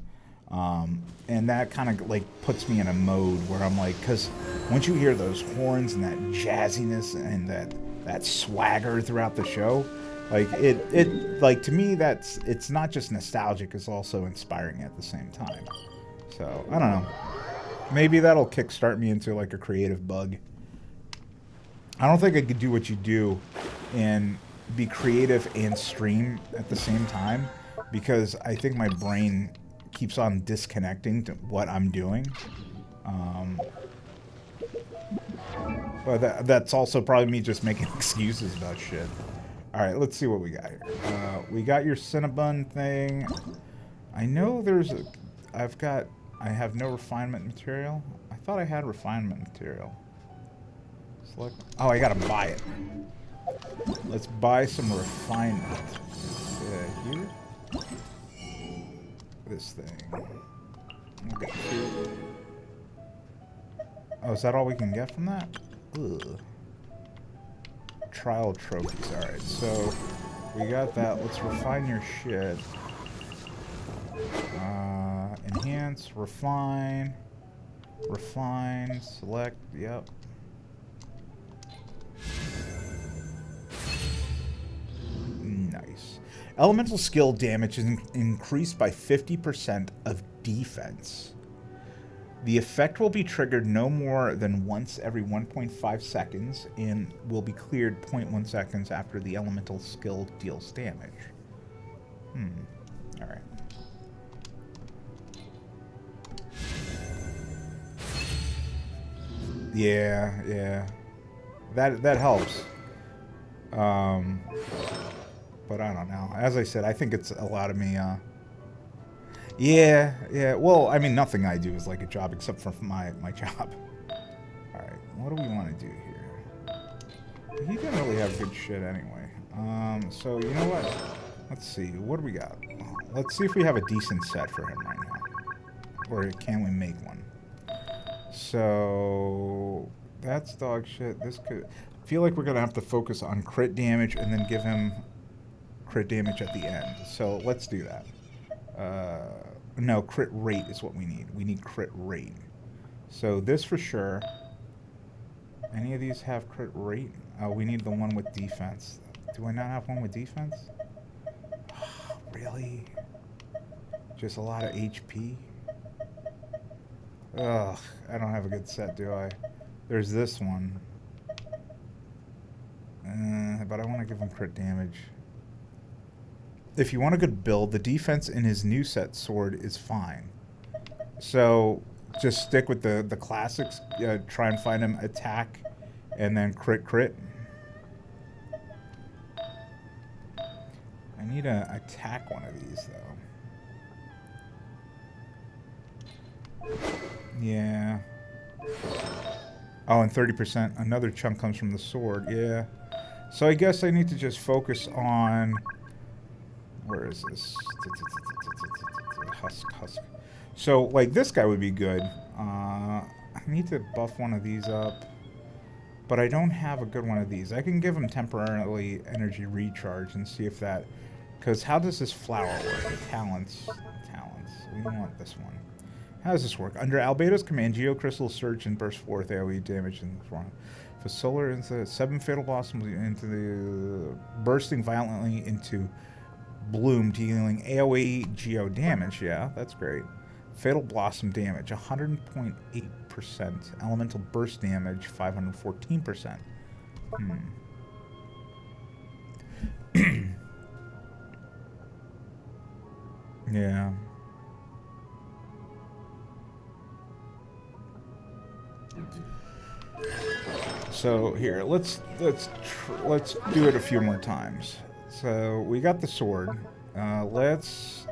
And that kind of, like, puts me in a mode where I'm like, because once you hear those horns and that jazziness and that swagger throughout the show, like, it like, to me, it's not just nostalgic, it's also inspiring at the same time. So, I don't know. Maybe that'll kickstart me into, like, a creative bug. I don't think I could do what you do and be creative and stream at the same time, because I think my brain keeps on disconnecting to what I'm doing. But that's also probably me just making excuses about shit. Alright, let's see what we got here. We got your Cinnabon thing. I know there's a... I have no refinement material. I thought I had refinement material. Select... Oh, I gotta buy it. Let's buy some refinement. Yeah, here. This thing. We'll get 2. Oh, is that all we can get from that? Ugh. Trial trophies. Alright, so we got that. Let's refine your shit. Enhance, refine, select, yep. Nice. Elemental skill damage is increased by 50% of defense. The effect will be triggered no more than once every 1.5 seconds and will be cleared 0.1 seconds after the elemental skill deals damage. Alright. Yeah. That helps. But I don't know. As I said, I think it's a lot of me, Yeah. Well, I mean, nothing I do is like a job except for my job. Alright, what do we want to do here? He didn't really have good shit anyway. So, you know what? Let's see. What do we got? Let's see if we have a decent set for him right now. Or can we make one? So, that's dog shit. This could... I feel like we're going to have to focus on crit damage and then give him crit damage at the end. So, let's do that. No, crit rate is what we need. We need crit rate. So this for sure. Any of these have crit rate? Oh, we need the one with defense. Do I not have one with defense? Really? Just a lot of HP? Ugh, I don't have a good set, do I? There's this one. But I want to give him crit damage. If you want a good build, the defense in his new set sword is fine. So just stick with the classics. Try and find him attack and then crit. I need to attack one of these though. Yeah. Oh, and 30%. Another chunk comes from the sword. Yeah. So I guess I need to just focus on... Where is this? Husk. So, like, this guy would be good. I need to buff one of these up. But I don't have a good one of these. I can give him temporarily energy recharge and see if that... Because how does this flower work? Talents. We don't want this one. How does this work? Under Albedo's command, Geocrystal surge and burst forth AoE damage in the front. If a solar into 7 fatal blossoms into the... bursting violently into... bloom, dealing AoE geo damage. Yeah, that's great. Fatal blossom damage 100.8%. Elemental burst damage 514%. Yeah. So here, let's do it a few more times. So we got the sword. Let's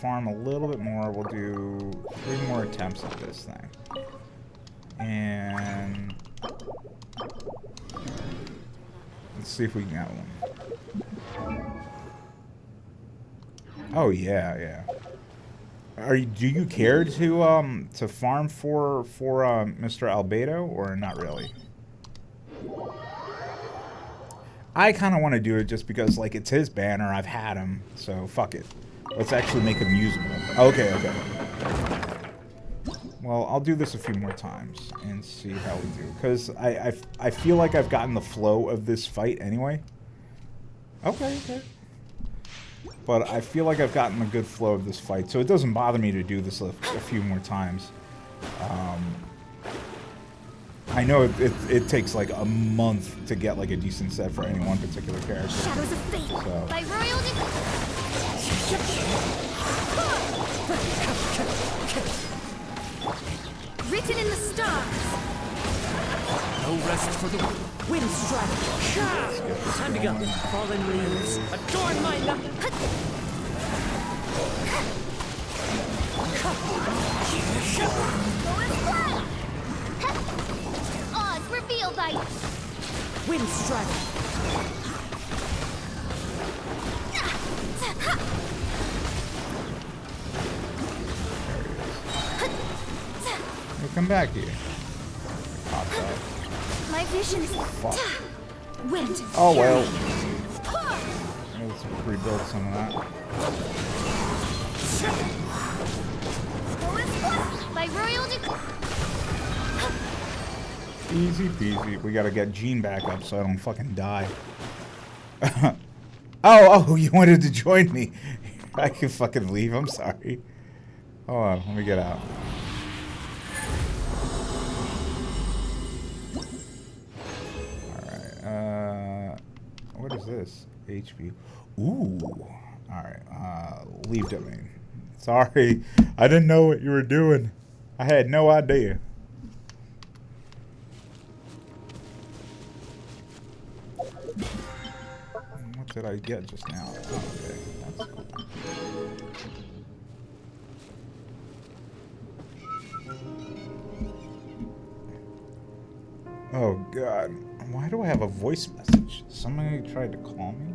farm a little bit more. We'll do 3 more attempts at this thing. And let's see if we can get one. Oh yeah. Do you care to farm for Mr. Albedo or not really? I kind of want to do it just because, like, it's his banner. I've had him, so fuck it. Let's actually make him usable. Okay. Well, I'll do this a few more times and see how we do. Because I feel like I've gotten the flow of this fight anyway. Okay. But I feel like I've gotten a good flow of this fight, so it doesn't bother me to do this a few more times. I know it takes like a month to get like a decent set for any one particular character. Shadows of Fate So. by Royal Written in the stars. No rest for the Wind strike. Time to go. Fallen leaves. Adorn my life. Odds revealed by Wind strike. Hey, come back here. my vision is Fuck. wind. Oh well. Let's rebuild some of that. By Royal Easy peasy. We gotta get Jean back up so I don't fucking die. Oh, you wanted to join me. I can fucking leave. I'm sorry. Hold on, let me get out. Alright, what is this? HP. Ooh. Alright, leave domain. Sorry, I didn't know what you were doing. I had no idea. What did I get just now? Okay, that's cool. Oh god, why do I have a voice message? Somebody tried to call me?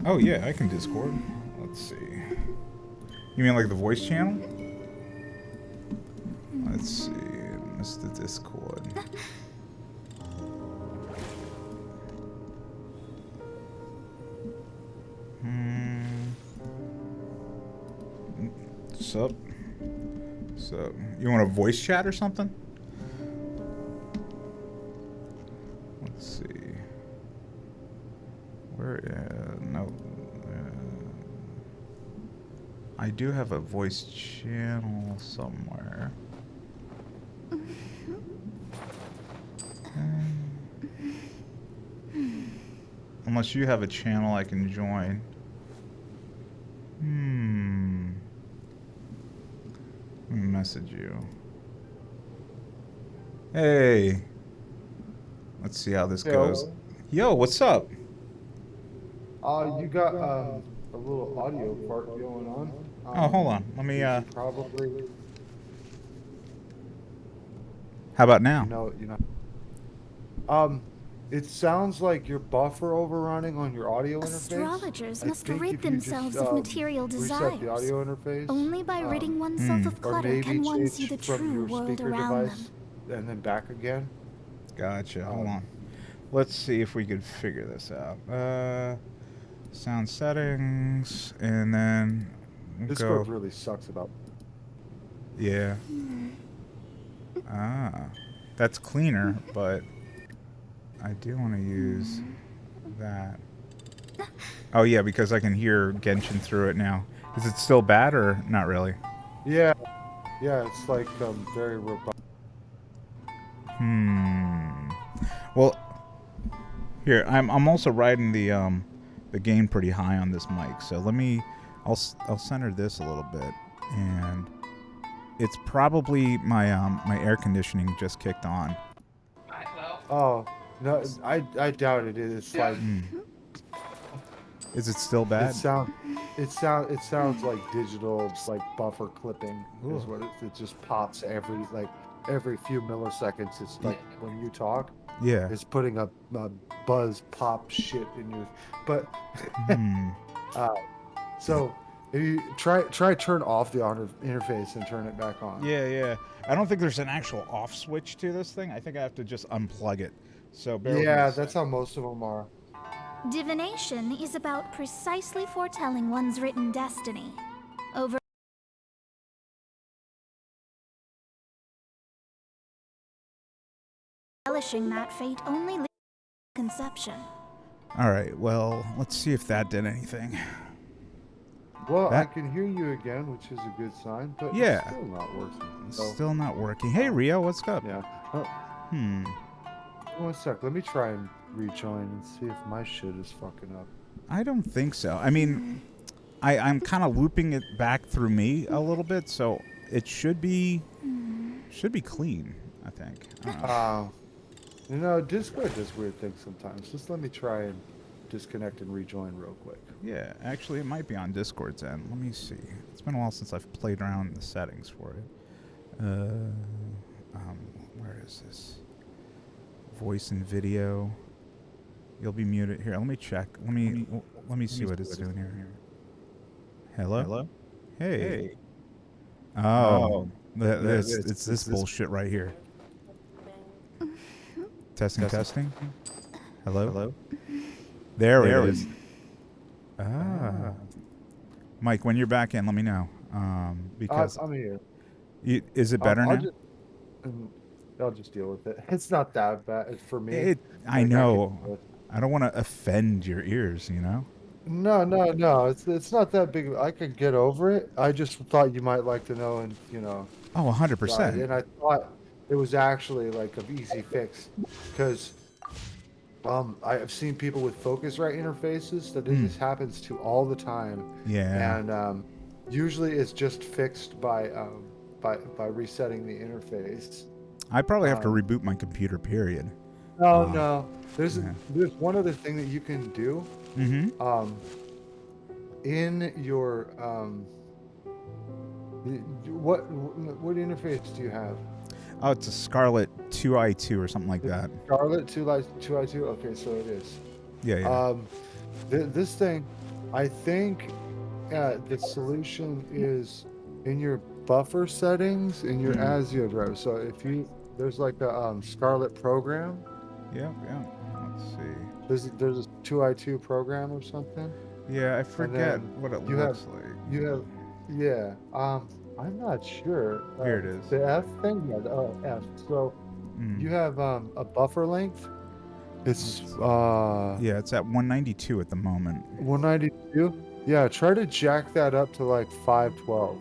Oh yeah, I can Discord. Let's see. You mean like the voice channel? Let's see, Mr. Discord. Sup? So, you want a voice chat or something? Let's see. Where? No. I do have a voice channel somewhere. Unless you have a channel I can join. Let me message you. Hey. Let's see how this goes. Yo, what's up? You got a little audio part going on. Oh, hold on. Let me Probably. How about now? You know. It sounds like your buffer overrunning on your audio interface. Astrologers I must think rid if you themselves just, of material reset the desires. audio interface. Only by ridding oneself of Or clutter maybe can one see change the from true your world speaker around device them. and then back again. Gotcha. Hold on. Let's see if we could figure this out. Sound settings, and then we'll Discord go. really sucks about. Yeah. That's cleaner, but I do want to use that. Oh yeah, because I can hear Genshin through it now. Is it still bad or not really? Yeah, it's like very robust. Well, here I'm also riding the gain pretty high on this mic, so I'll center this a little bit, and it's probably my my air conditioning just kicked on. Oh no, I doubt it is. Like Is it still bad? it sounds like digital like buffer clipping is what it just pops every few milliseconds. It's like when you talk, Yeah. it's putting a buzz pop shit in your. But so if you try turn off the interface and turn it back on. Yeah. I don't think there's an actual off switch to this thing. I think I have to just unplug it. So bear with me a That's sec. how most of them are. Divination is about precisely foretelling one's written destiny. Over relishing that fate only leads to conception. All right. Well, let's see if that did anything. Well, I can hear you again, which is a good sign, but Yeah. it's still not working. Still not working. Hey, Rio, what's up? Yeah. One sec. Let me try and rejoin and see if my shit is fucking up. I don't think so. I mean, I'm kind of looping it back through me a little bit, so it should be clean, I think. I don't know. Discord does weird things sometimes. Just let me try and disconnect and rejoin real quick. Yeah, actually, it might be on Discord's end. Let me see. It's been a while since I've played around in the settings for it. Where is this? Voice and video. You'll be muted here. Let me check. Let me see what it's doing here. Hello? Hey. Oh. It's this bullshit right here. Testing. Hello? There it is. Mike, when you're back in, let me know. Because I'm here. is it better now? I'll just deal with it. It's not that bad for me. I Like, know. I don't want to offend your ears, you know? No, no, no. It's not that big. I could get over it. I just thought you might like to know, and Oh, 100%. and I thought it was actually like an easy fix, because I have seen people with Focusrite interfaces that this happens to all the time, Yeah. and usually it's just fixed by resetting the interface. I probably have to Um, reboot my computer, period. no, no. Yeah. There's one other thing that you can do. Mm-hmm. In your what interface do you have? Oh, it's a Scarlet 2i2 or something like that. Scarlet 2i2. Okay, so it is. Yeah, yeah. This thing, I think, the solution is in your buffer settings in your ASIO drive. So if there's like a Scarlet program. Yeah, yeah. Let's see. There's a 2i2 program or something. Yeah, I forget what it looks like. You have, yeah. I'm not sure. Here it is. The F thing, yeah, the F. So you have a buffer length. It's Yeah, it's at 192 at the moment. 192. Yeah, try to jack that up to like 512.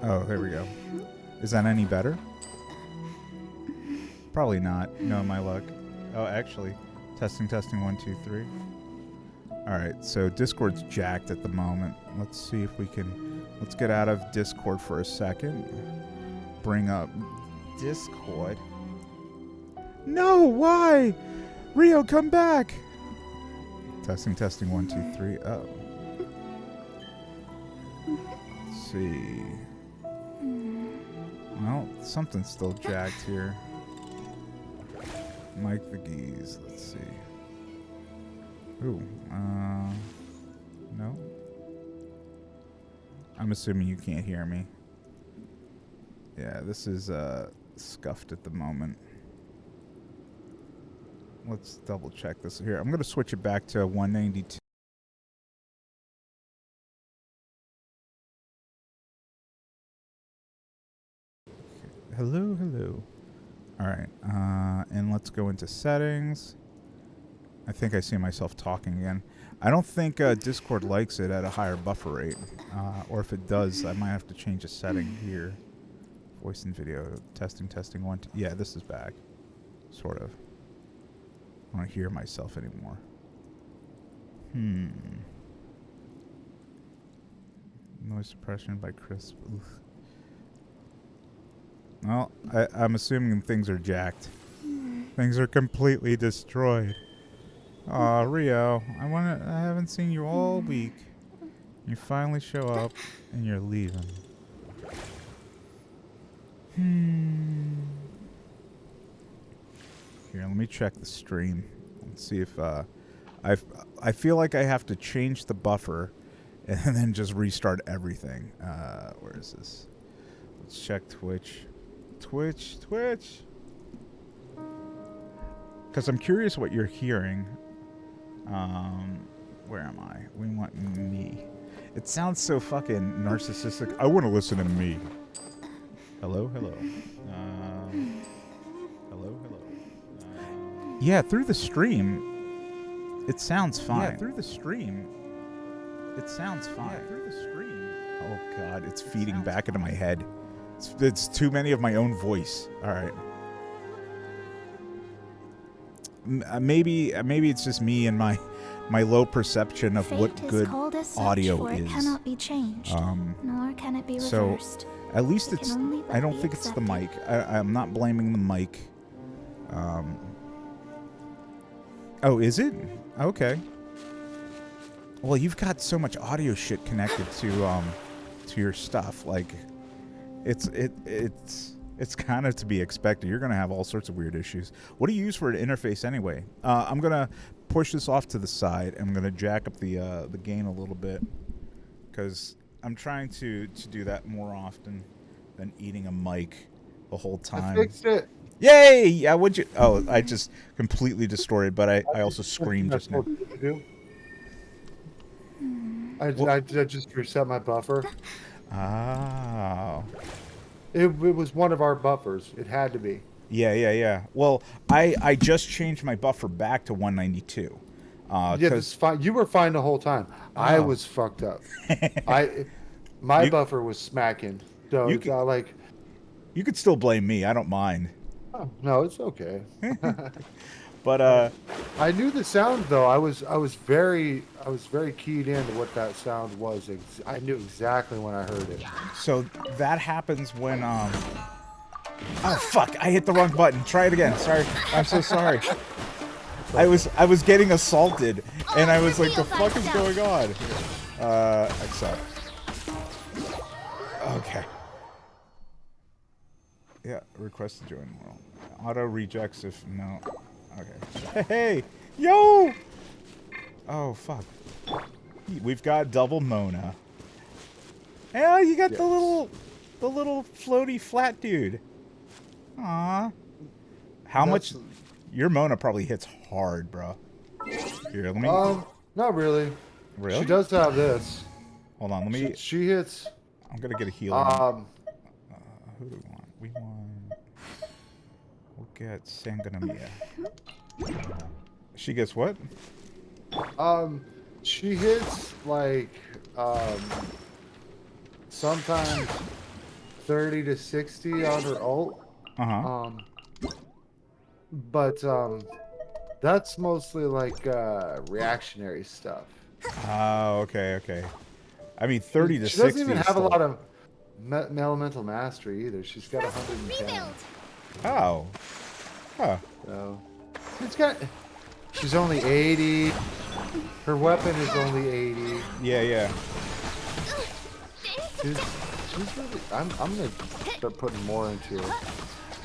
Oh, there we go. Is that any better? Probably not. No, my luck. Oh, actually, testing, 1, 2, 3. All right, so Discord's jacked at the moment. Let's see if we can. Let's get out of Discord for a second. Bring up Discord. No, why? Rio, come back. Testing, 1, 2, 3. Oh. Let's see. Well, something's still jacked here. Mike the Geese. Let's see. Ooh. No. I'm assuming you can't hear me. Yeah, this is scuffed at the moment. Let's double check this here. I'm going to switch it back to 192. Hello, hello. All right, and let's go into settings. I think I see myself talking again. I don't think Discord likes it at a higher buffer rate, or if it does, I might have to change a setting here. Voice and video, testing, 1, 2. Yeah, this is back, sort of. I don't hear myself anymore. Noise suppression by Crisp. Ugh. Well, I'm assuming things are jacked. Things are completely destroyed. Aw, Rio, I haven't seen you all week. You finally show up, and you're leaving. Here, let me check the stream. Let's see if I feel like I have to change the buffer, and then just restart everything. Where is this? Let's check Twitch. Twitch. Because I'm curious what you're hearing. Where am I? We want me. It sounds so fucking narcissistic. I want to listen to me. Hello. Hello. Yeah, through the stream, it sounds fine. Oh God, it's feeding back into my head. It's too many of my own voice. All right. Maybe it's just me and my low perception of what good audio is. It cannot be changed, nor can it be reversed. So at least it's. I don't think it's the mic. I'm not blaming the mic. Oh, is it? Okay. Well, you've got so much audio shit connected to your stuff. Like, it's kind of to be expected. You're gonna have all sorts of weird issues. What do you use for an interface anyway? I'm gonna push this off to the side. I'm gonna jack up the gain a little bit because I'm trying to do that more often than eating a mic the whole time. I fixed it. Yay! Yeah, would you? Oh, I just completely destroyed, but I also screamed just now. I just reset my buffer. Oh. It was one of our buffers. It had to be. Yeah. Well, I just changed my buffer back to 192. Yeah, that's Cause fine. You were fine the whole time. I oh, was fucked up. My you buffer was smacking. So you it's could not like, you could still blame me. I don't mind. oh, no, it's okay. But I knew the sound though. I was very keyed into what that sound was. I knew exactly when I heard it. so that happens when oh fuck! I hit the wrong button. Try it again. Sorry. I'm so sorry. I was getting assaulted, and I was like, "The fuck is going on?" Accept. Okay. Yeah. Request to join world. Auto rejects if no. Okay. Hey, yo! Oh fuck. We've got double Mona. Yeah, you got Yes. the little floaty flat dude. Aw. How much? Your Mona probably hits hard, bro. Here, let me. Not really. Really? She does have this. Hold on, let me. She hits. I'm gonna get a healer. On. Um, Who do we want? We want. We'll get Sanganamia. She gets what? she hits like sometimes 30 to 60 on her ult. But that's mostly like reactionary stuff. Oh, okay. I mean, 30 to She 60. doesn't even is have a still... lot of elemental mastery either. She's got 110. Rebuild. Oh. Huh. So she's only 80. Her weapon is only 80. Yeah. She's really. I'm gonna start putting more into her.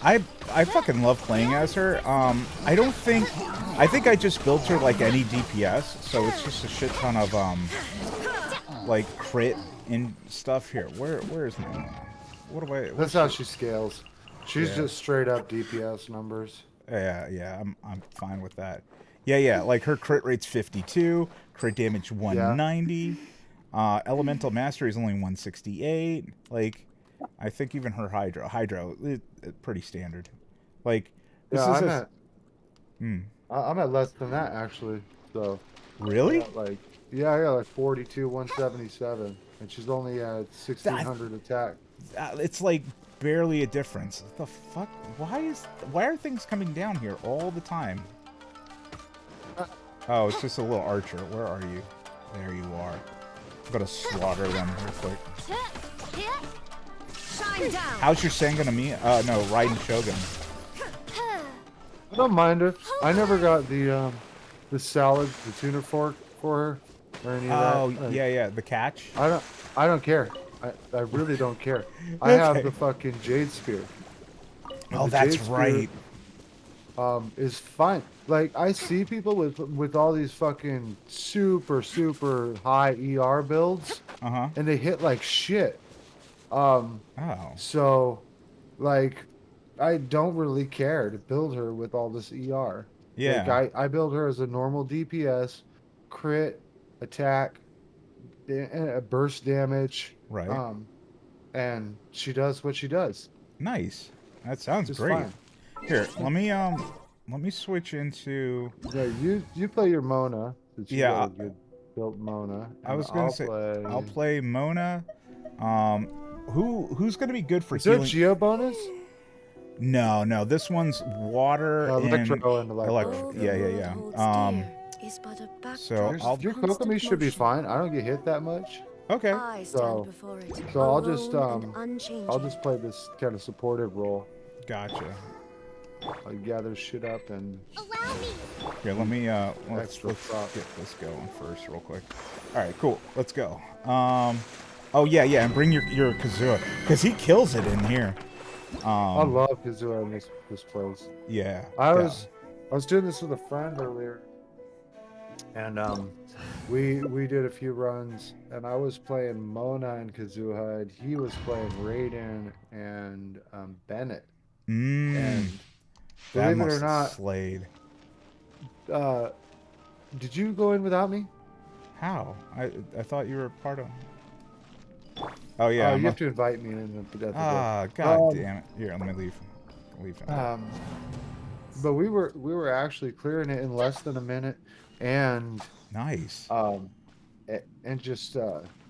I fucking love playing as her. I think I just built her like any DPS, so it's just a shit ton of like crit and stuff here. Where is my Mona? What do I? That's how she scales. She's Yeah. just straight up DPS numbers. Yeah. I'm fine with that. Yeah. Like her crit rate's 52, crit damage 190. Elemental mastery is only 168. Like, I think even her Hydro, pretty standard. Like, this Yeah, is I'm at less than that actually. So really? I got like 42, 177, and she's only at 1600 attack. It's like barely a difference. What the fuck? Why are things coming down here all the time? Oh, it's just a little archer. Where are you? There you are. I'm gonna slaughter them real quick. Shine down. How's your Sanganami? No, Raiden Shogun. I don't mind her. I never got the salad, the tuna fork for her or any of that. Oh, Like, yeah, the catch. I don't care. I really don't care. I have Okay. the fucking Jade Spear. And Oh, the that's Jade Spear, right. is fine. Like I see people with all these fucking super high ER builds, and they hit like shit. Oh. So, like, I don't really care to build her with all this ER. Yeah. Like, I build her as a normal DPS, crit, attack, burst damage. Right. And she does what she does. Nice. That sounds Just great. fine. Here, let me switch into. Yeah, you play your Mona. Since you Yeah, got a good built Mona. I was gonna say play... I'll play Mona. Who's gonna be good for Is there a healing? Geo bonus? No. This one's water Electro and and electro. All the Yeah. world holds dear is but a So backdrop of Your constant Kokomi should be motion. fine. I don't get hit that much. Okay. I stand So- before it, So I'll just alone and unchanging. I'll just play this kind of supportive role. Gotcha. I gather shit up and Allow me. Here, let me let's Extra prop. get this going first real quick. All right, cool. Let's go. Oh yeah, and bring your Kazua because he kills it in here. I love Kazua in this place. Yeah. I was doing this with a friend earlier, and we did a few runs, and I was playing Mona and Kazua, and he was playing Raiden and Bennett. And that believe it or must not, slayed. did you go in without me? How? I thought you were part of... Oh, yeah. you have to invite me in. Ah, god damn it. Here, let me leave. Leave him. But we were actually clearing it in less than a minute, and Nice. and just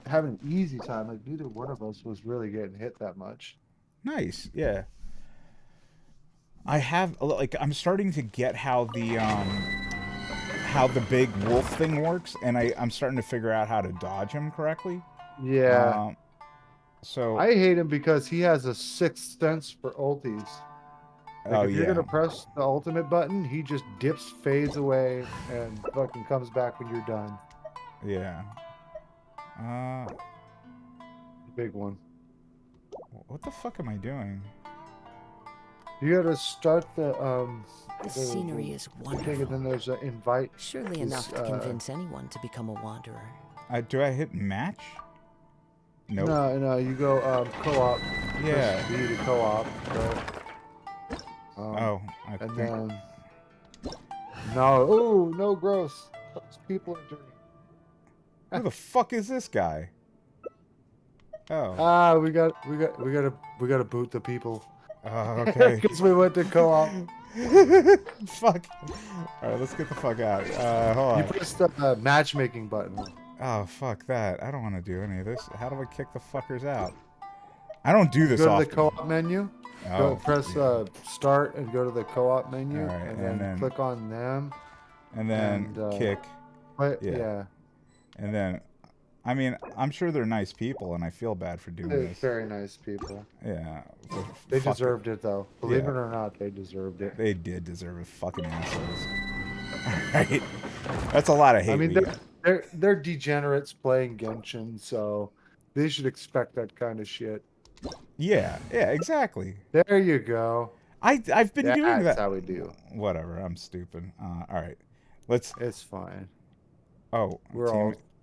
having an easy time. Like neither one of us was really getting hit that much. Nice, yeah. I have, like, I'm starting to get how the big wolf thing works, and I'm starting to figure out how to dodge him correctly. Yeah. So I hate him because he has a sixth sense for ultis. Like if you're gonna press the ultimate button, he just dips, fades away, and fucking comes back when you're done. Yeah. Big one. What the fuck am I doing? You gotta start the This scenery is thing, wonderful. and then there's an invite. Surely enough to convince anyone to become a wanderer. Do I hit match? Nope. No, you go co-op. Yeah. Press B to co-op. Right? I And think... then no, no, gross. Those people are dirty. Who the fuck is this guy? Oh. We gotta boot the people. Okay. Because we went to co-op. Fuck. Alright, let's get the fuck out. Hold You on. pressed the matchmaking button. Oh, fuck that. I don't want to do any of this. How do I kick the fuckers out? I don't do this Go to often. the co-op menu. Go press start and go to the co-op menu. Alright, and then click on them. And then kick. Yeah. And then, I mean, I'm sure they're nice people, and I feel bad for doing They're this. very nice people. Yeah. They deserved it, though. Believe it or not, they deserved it. They did deserve it. Fucking assholes. Alright. That's a lot of hate. I mean, they're degenerates playing Genshin, so they should expect that kind of shit. Yeah, exactly. There you go. I've been doing that. That's how we do. Whatever, I'm stupid. Alright. Let's... It's fine. Oh.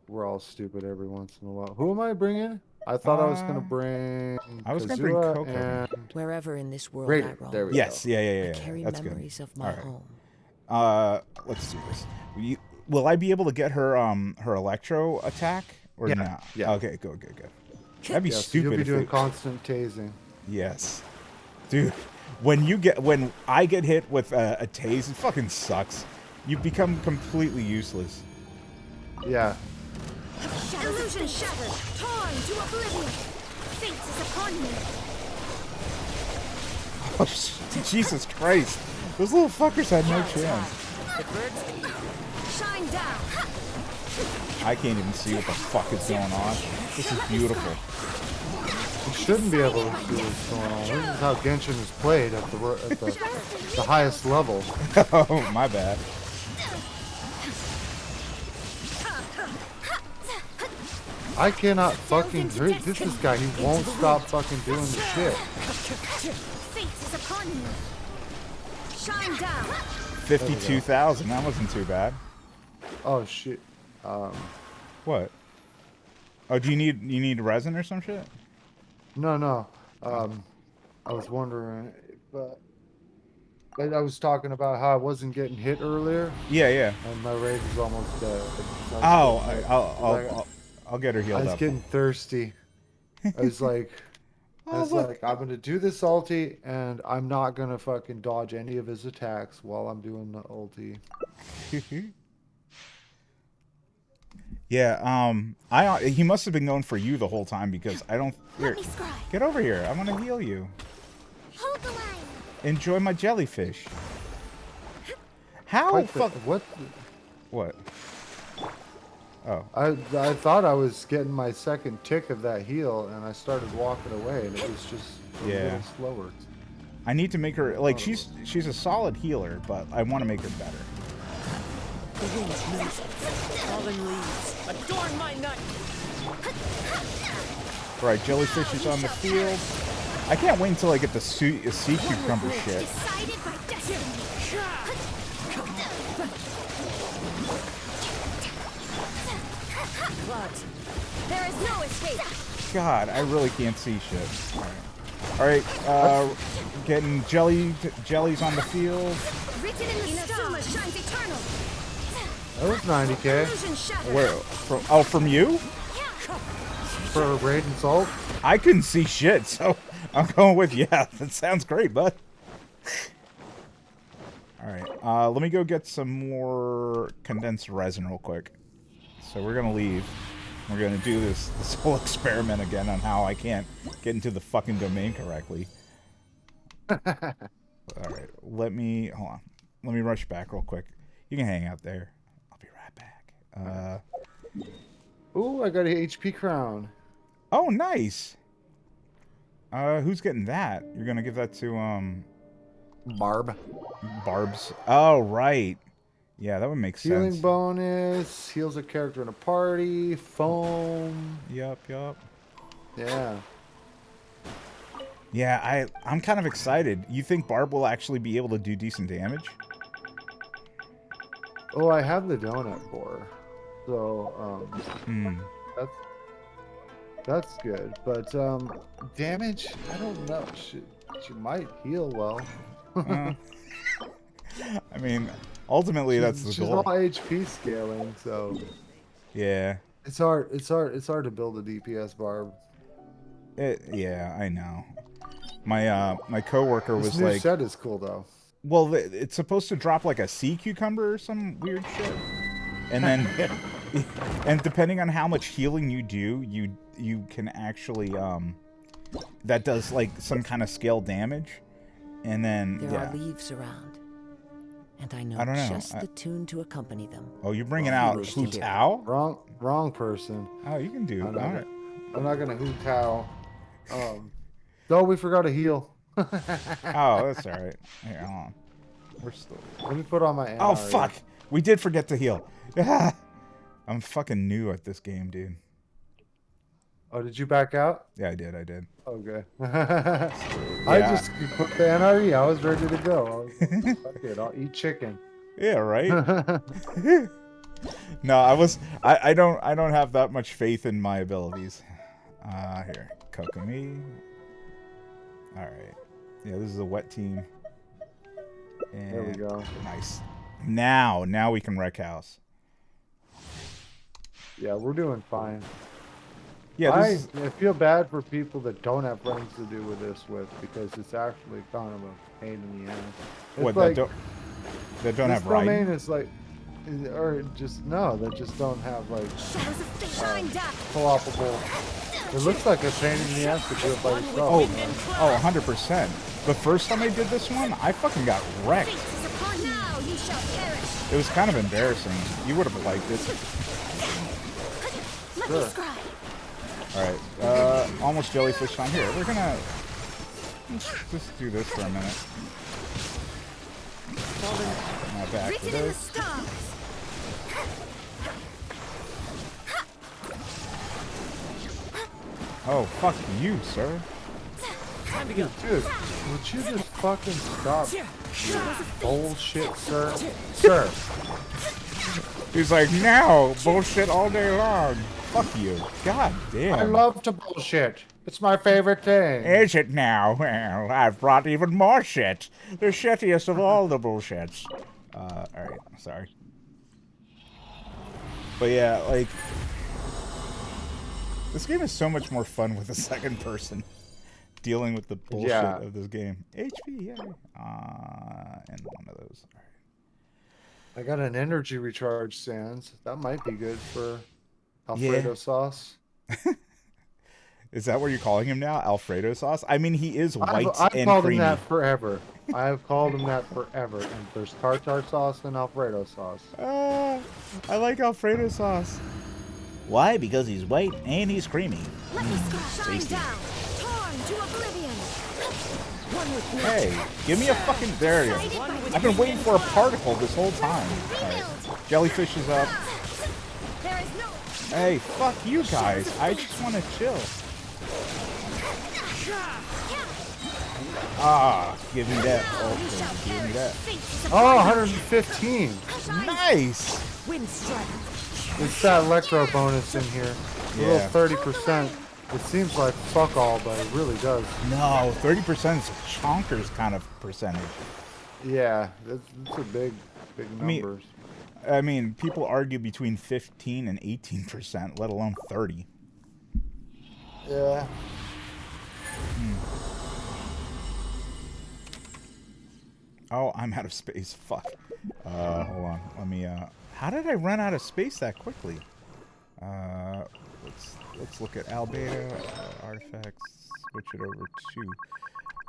We're all stupid every once in a while. Who am I bringing? I thought I was gonna bring. I was gonna bring Kazua Coco. And Wherever in this world Great. I roam, There we yes, go. yeah. I carry That's memories good. of my Alright. home. Let's do this. Will I be able to get her her electro attack or not? Yeah. Okay, good. That'd be Yeah, so stupid. you'll be if doing they... constant tasing. Yes, dude. When I get hit with a tase, it fucking sucks. You become completely useless. Yeah. Illusion shattered, torn to oblivion. Fate is upon me. Oh, Jesus Christ! Those little fuckers had no chance. Shine down. I can't even see what the fuck is going on. This is beautiful. You shouldn't be able to see what's going on. This is how Genshin is played at the highest level. Oh, my bad. I cannot fucking drink. This is guy. He won't stop fucking doing the shit. Fate is upon me. Shine down. 52,000. That wasn't too bad. Oh shit. What? Oh, do you need resin or some shit? No. I was wondering, but I was talking about how I wasn't getting hit earlier, Yeah. and my rage is almost dead. Oh, I'll get her I healed was up. getting thirsty. I was like, I'm gonna do this ulti, and I'm not gonna fucking dodge any of his attacks while I'm doing the ulti. Yeah, he must have been going for you the whole time because I don't... Here, Let me scry. get over here. I want to heal you. Hold the line. Enjoy my jellyfish. How fuck... What? What? Oh. I thought I was getting my second tick of that heal, and I started walking away, and it was just a little slower. I need to make her... Like, she's a solid healer, but I want to make her better. The winds move, fallen leaves, adorn my night. Alright, jellyfish is on the field. I can't wait until I get the sea cucumber shit. Decided by destiny. Clogs. There is no escape. God, I really can't see shit. Alright, getting jellies on the field. Written in the stars shines eternal. That was 90k Illusion shattered. Where? From you? for a raid and salt. I couldn't see shit, so I'm going with yeah. That sounds great, bud. All right, let me go get some more condensed resin real quick. So we're gonna leave. We're gonna do this whole experiment again on how I can't get into the fucking domain correctly. All right, hold on. Let me rush back real quick. You can hang out there. I'll be right back. Ooh, I got a HP crown. Oh, nice. Who's getting that? You're gonna give that to Barb's. Oh, right. Yeah, that would make Healing sense. bonus, heals a character in a party, foam. Yup. Yeah. Yeah, I'm kind of excited. You think Barb will actually be able to do decent damage? Oh, I have the donut for her. So, that's good. But damage, I don't know. She might heal well. I mean, ultimately that's the She's goal. all HP scaling, so Yeah. it's hard to build a DPS Barb. Yeah, I know. My coworker This was new like, set is cool though. well, it's supposed to drop like a sea cucumber or some weird shit, and then, and depending on how much healing you do, you can actually that does like some kind of scale damage, and then There yeah. are leaves around, and I know I don't know. just the tune to accompany them. Oh, you're bringing out wish Hu to hear. Tao? Wrong person. Oh, you can do. I'm All not, right. I'm not gonna hoot Tao. No, we forgot to heal. Oh, that's all right. Here, hold on. We're still. Let me put on my. Oh NRE. fuck! We did forget to heal. I'm fucking new at this game, dude. Oh, did you back out? Yeah, I did. Okay. I just put the NRE. I was ready to go. Fuck it, I'll eat chicken. Yeah, right. No, I don't have that much faith in my abilities. Here, Kokomi. All right. Yeah, this is a wet team. And There we go. Nice. Now we can wreck house. Yeah, we're doing fine. Yeah, I feel bad for people that don't have friends to do with this with because it's actually kind of a pain in the ass. It's what like, that don't have this domain right. is like, or just no, that just don't have like Shadows of fate lined up. co-opable. It looks like a pain in the ass to do it by yourself. Oh, 100%. The first time I did this one, I fucking got wrecked. Fate is upon now. You shall perish. It was kind of embarrassing. You would have liked it. Let me scry. Alright, almost jellyfish time. Here, we're gonna just do this for a minute. Put my back to Written in the this. stars. Oh, fuck you, sir. Time to go. Dude, would you just fucking stop bullshit, sir? Sir. He's like, no, bullshit all day long. Fuck you. God damn. I love to bullshit. It's my favorite thing. Is it now? Well, I've brought even more shit. The shittiest of all the bullshits. Alright, sorry. But yeah, like, this game is so much more fun with the second person. Dealing with the bullshit of this game. HP, yeah. And one of those. All right. I got an energy recharge sands. That might be good for Alfredo sauce. Is that what you're calling him now? Alfredo sauce? I mean, he is white I've and called creamy. him that forever. I have called him that forever. And there's tartar sauce and Alfredo sauce. I like Alfredo sauce. Why? Because he's white and he's creamy. Let me scry. Shine down. Torn to oblivion. One with me. Hey, give me a fucking... There you go. I've been waiting for a particle this whole time. All right. Jellyfish is up. There is no. Hey, fuck you guys. I just want to chill. Give me that. Oh, give me that. Oh, 115. Nice. Wind strike. It's that electro bonus in here. A Yeah. little 30%. It seems like fuck all, but it really does. No, 30% is a chonkers kind of percentage. Yeah, that's a big mean, numbers. I mean, people argue between 15 and 18%, let alone 30. Yeah. Oh, I'm out of space. Fuck. Hold on. Let me. How did I run out of space that quickly? Let's look at albedo artifacts. Switch it over to.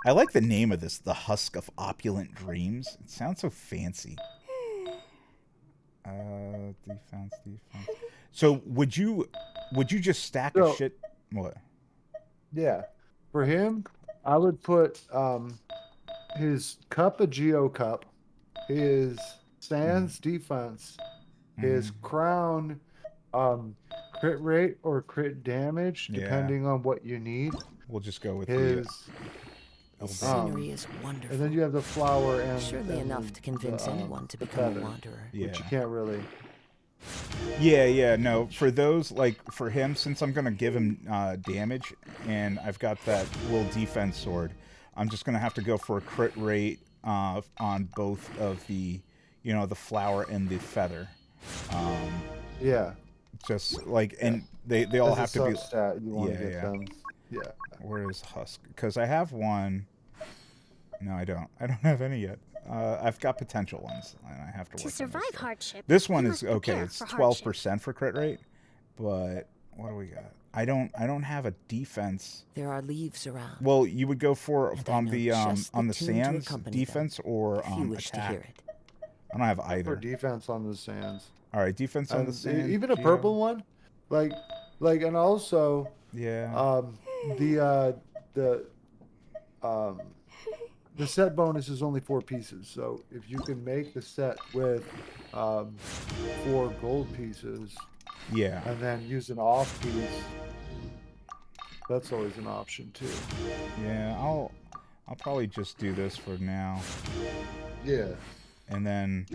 I like the name of this. The Husk of Opulent Dreams. It sounds so fancy. Defense. So would you just stack a shit? What? Yeah. For him, I would put his cup of Geo Cup, his Sans defense, his crown crit rate or crit damage, depending on what you need. We'll just go with his. The scenery is wonderful. And then you have the flower and surely enough to convince anyone to become a wanderer. Yeah. Which you can't really. Yeah, no. For those, like, for him, since I'm going to give him damage, and I've got that little defense sword, I'm just going to have to go for a crit rate on both of the, you know, the flower and the feather. Yeah. Just, like, and they all have to be... Substat, you want to get them. Yeah. Where is Husk? Because I have one... No, I don't. I don't have any yet. I've got potential ones, and I have to work To survive on this. hardship, This one you is must okay. prepare It's for 12% for crit rate, but what do we got? I don't have a defense. There are leaves around. Well, you would go for on the tune to sands accompany defense or if you wish to hear attack. it. I don't have For either. defense on the sands. All right, defense on the sands. Even a Geo. purple one, like, and also, yeah. The set bonus is only 4 pieces, so if you can make the set with 4 gold pieces, yeah, and then use an off piece, that's always an option too. Yeah, I'll probably just do this for now. Yeah. And then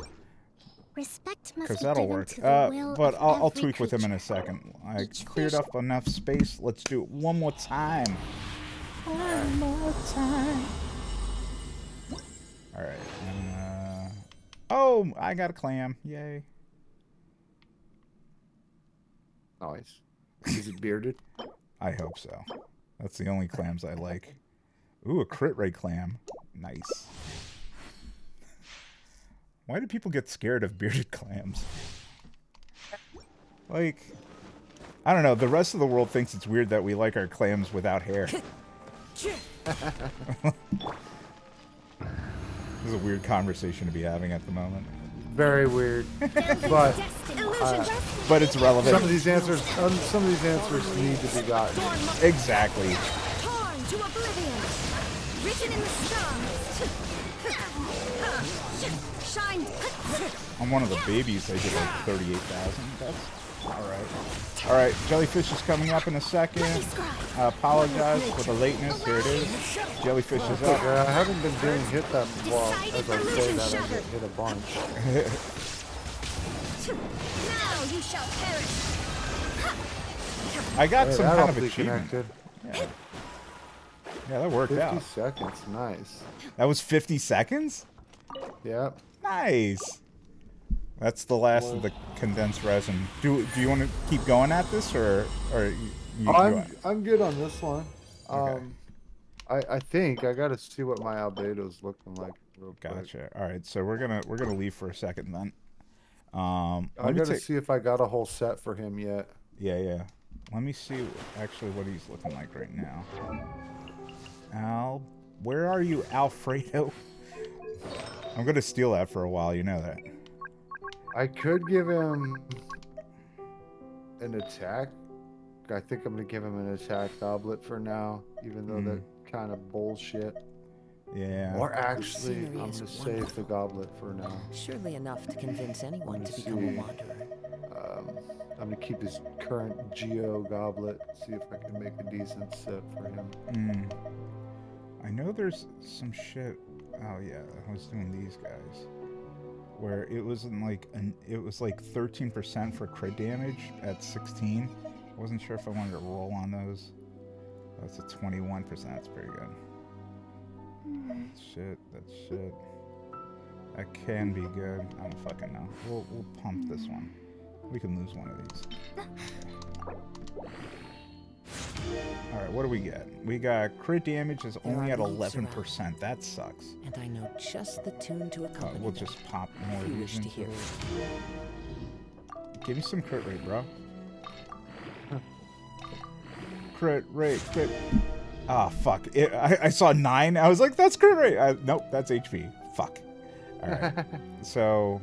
Respect must because be that'll given work. to the will But of I'll every tweak with him in a creature. second. I Each cleared fish- up enough space. Let's do it one more time. One more time. All right. Oh, I got a clam. Yay. Nice. Is it bearded? I hope so. That's the only clams I like. Ooh, a crit rate clam. Nice. Why do people get scared of bearded clams? Like, I don't know. The rest of the world thinks it's weird that we like our clams without hair. This is a weird conversation to be having at the moment. Very weird, but it's relevant. Some of these answers need to be gotten. Exactly. Torn to oblivion, written in the stars. Shine. On one of the babies, I did like 38,000. That's alright. Alright, jellyfish is coming up in a second. I apologize for the lateness. Here it is. Jellyfish is up. Yeah, I haven't been doing hit that well as I say that I get hit a bunch. Now you shall perish. I got Hey, some that kind of awfully achievement. connected. Yeah, that worked 50 out. seconds, nice. That was 50 seconds? Yep. Nice. That's the last of the condensed resin. Do you want to keep going at this, or I'm good on this one. Okay. I think I gotta see what my albedo's looking like real quick. Gotcha. All right, so we're gonna leave for a second then. I gotta see if I got a whole set for him yet. Yeah. Let me see actually what he's looking like right now. Where are you, Alfredo? I'm gonna steal that for a while. You know that. I could give him an attack. I think I'm gonna give him an attack goblet for now, even though that's kind of bullshit. Yeah. Or actually, scenery I'm is gonna save wonderful. the goblet for now. Surely enough to convince anyone to Let's become see. a wanderer. I'm gonna keep his current Geo goblet, see if I can make a decent set for him. I know there's some shit. Oh yeah, I was doing these guys where it wasn't like it was like 13% for crit damage at 16. I wasn't sure if I wanted to roll on those. That's a 21%. That's pretty good. That's shit. That can be good. I don't fucking know. We'll pump this one. We can lose one of these. Alright, what do we get? We got crit damage is only at 11%. That sucks. And I know just the tune to accompany We'll them, just pop more if of you these wish to into hear it. it. Give me some crit rate, bro. Crit rate, crit. Ah, fuck. I saw 9. I was like, that's crit rate. Nope, that's HP. Fuck. Alright. So,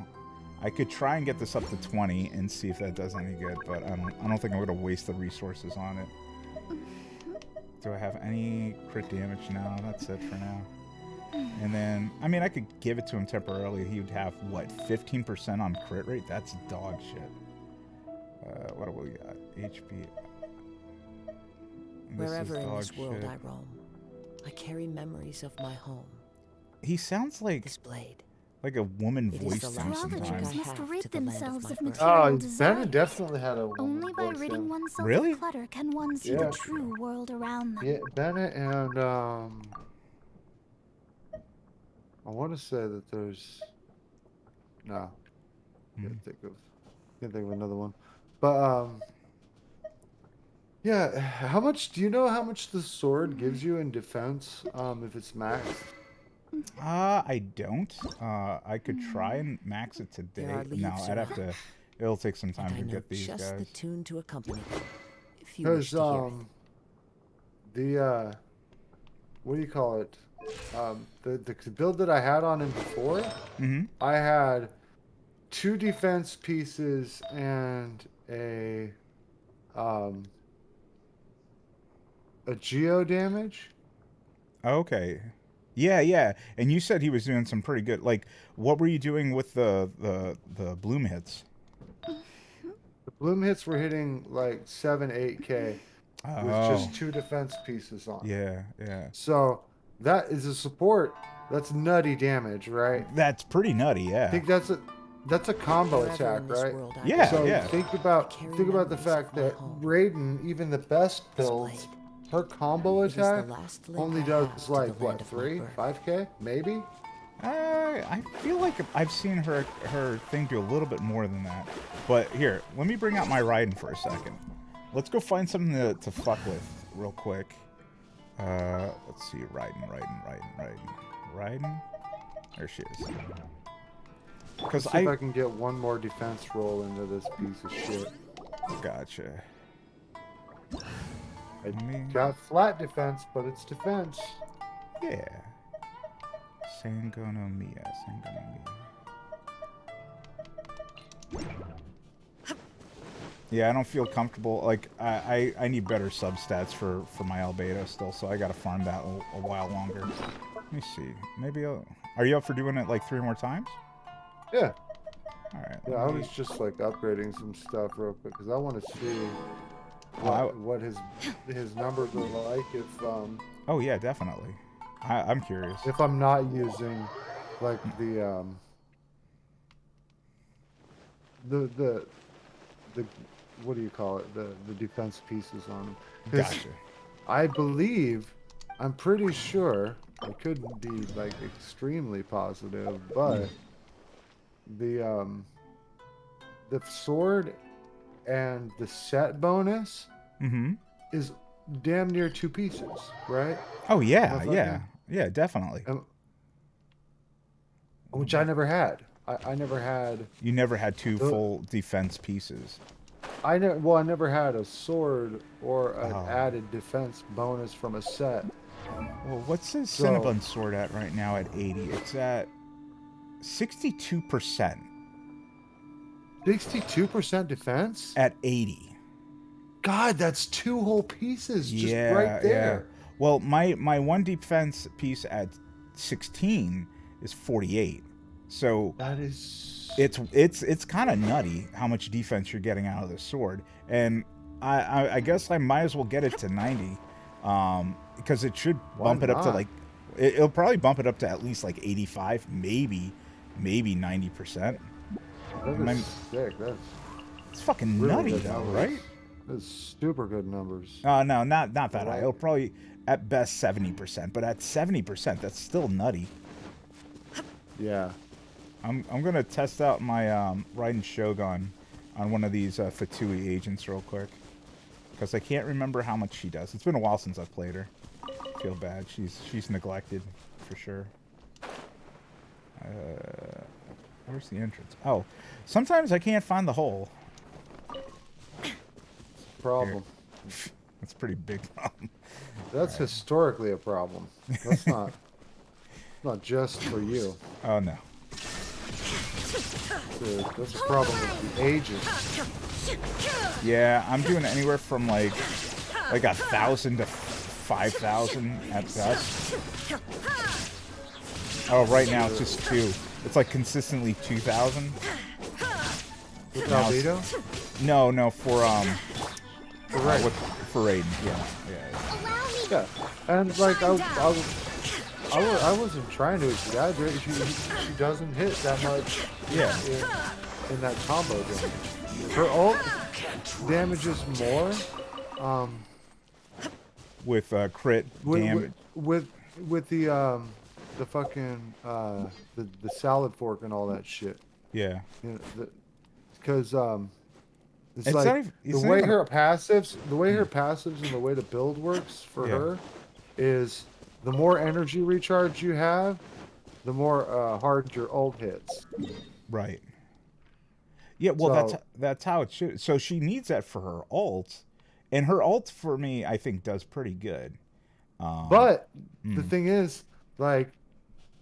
I could try and get this up to 20 and see if that does any good, but I don't think I'm going to waste the resources on it. Do I have any crit damage? No, that's it for now. And then, I mean, I could give it to him temporarily. He would have, what, 15% on crit rate? That's dog shit. What do we got? HP. Wherever in this dog world shit. I roam, I carry memories of my home. He sounds like This blade. like a woman It is voice the to him last magic sometimes. I Must have rid to the land of themselves my of birth. material Oh, desires. Bennett definitely had a woman Only by voice, ridding yeah. oneself Really? of clutter can one see Yeah. the true world around them. Yeah, Bennett and I want to say that there's no, can't think of another one, but yeah. How much do you know? How much the sword gives you in defense? If it's maxed. I don't. I could try and max it today. There are No, leaves I'd have to. It'll take some time And I to know get these just the guys. tune to accompany them, if you wish Because to hear it. the what do you call it? The build that I had on him before, I had 2 defense pieces and a geo damage. Okay. Yeah. And you said he was doing some pretty good. Like, what were you doing with the bloom hits? The bloom hits were hitting like 7-8k with just 2 defense pieces on. Yeah. So that is a support. That's nutty damage, right? That's pretty nutty, I yeah. think that's a combo Wherever attack, in this right? world I Yeah, So yeah. think about carry the memories of fact my that home. Raiden, even the best builds, her combo It is the attack last link only I have does to like the land what, of my 3, birth. 5k, maybe. I feel like I've seen her thing do a little bit more than that. But here, let me bring out my Raiden for a second. Let's go find something to fuck with real quick. Let's see, Raiden. There she is. Because See if I can get one more defense roll into this piece of shit. Gotcha. I Me. got flat defense, but it's defense. Yeah. Sangonomiya. Yeah, I don't feel comfortable. Like, I need better substats for my Albedo still, so I gotta farm that a while longer. Let me see. Maybe are you up for doing it like 3 more times? Yeah. Alright. Yeah, I was just like upgrading some stuff real quick because I want to see Oh, what his numbers are like if Oh, yeah, definitely. I'm curious. if I'm not using like the what do you call it, the defense pieces on him. 'Cause Gotcha. I believe, I'm pretty sure, I couldn't be like extremely positive, but the sword and the set bonus is damn near 2 pieces, right? Oh, yeah, Motherfucker. yeah. Yeah, definitely. Which I never had. I never had. You never had 2 full defense pieces. I never had a sword or an added defense bonus from a set. Well, what's his Cinnabon sword at right now at 80? It's at 62%. 62% defense? At 80. God, that's 2 whole pieces just right there. Yeah. Well, my 1 defense piece at 16 is 48. So that is it's kind of nutty how much defense you're getting out of the sword, and I guess I might as well get it to 90, because it should bump it up to like it'll probably bump it up to at least like 85, maybe 90%. That is sick. It's fucking really nutty good though, numbers. right? That's super good numbers. No, not that high. It'll probably at best 70%, but at 70%, that's still nutty. Yeah. I'm gonna test out my Raiden Shogun on one of these Fatui agents real quick, because I can't remember how much she does. It's been a while since I've played her. I feel bad. She's neglected for sure. Where's the entrance? Oh, sometimes I can't find the hole. Problem. That's a pretty big problem. That's historically a problem. That's not just for you. Oh no. That's a problem with the ages. Yeah, I'm doing anywhere from like 1,000 to 5,000 at best. Oh, right now it's just 2. It's like consistently 2,000. With Albedo? No, for Raiden. For Raiden, yeah. Yeah, and like I wasn't trying to exaggerate. She doesn't hit that much. Yeah. In that combo damage. Her ult damages more. With crit damage. With the fucking the salad fork and all that shit. Yeah. You know, because it's It's like not even- it's the not way even- her passives, and the way the build works for Yeah. her is the more energy recharge you have, the more hard your ult hits. Right. Yeah, well, So- that's how it should. So she needs that for her ult, and her ult for me, I think, does pretty good. But the thing is, like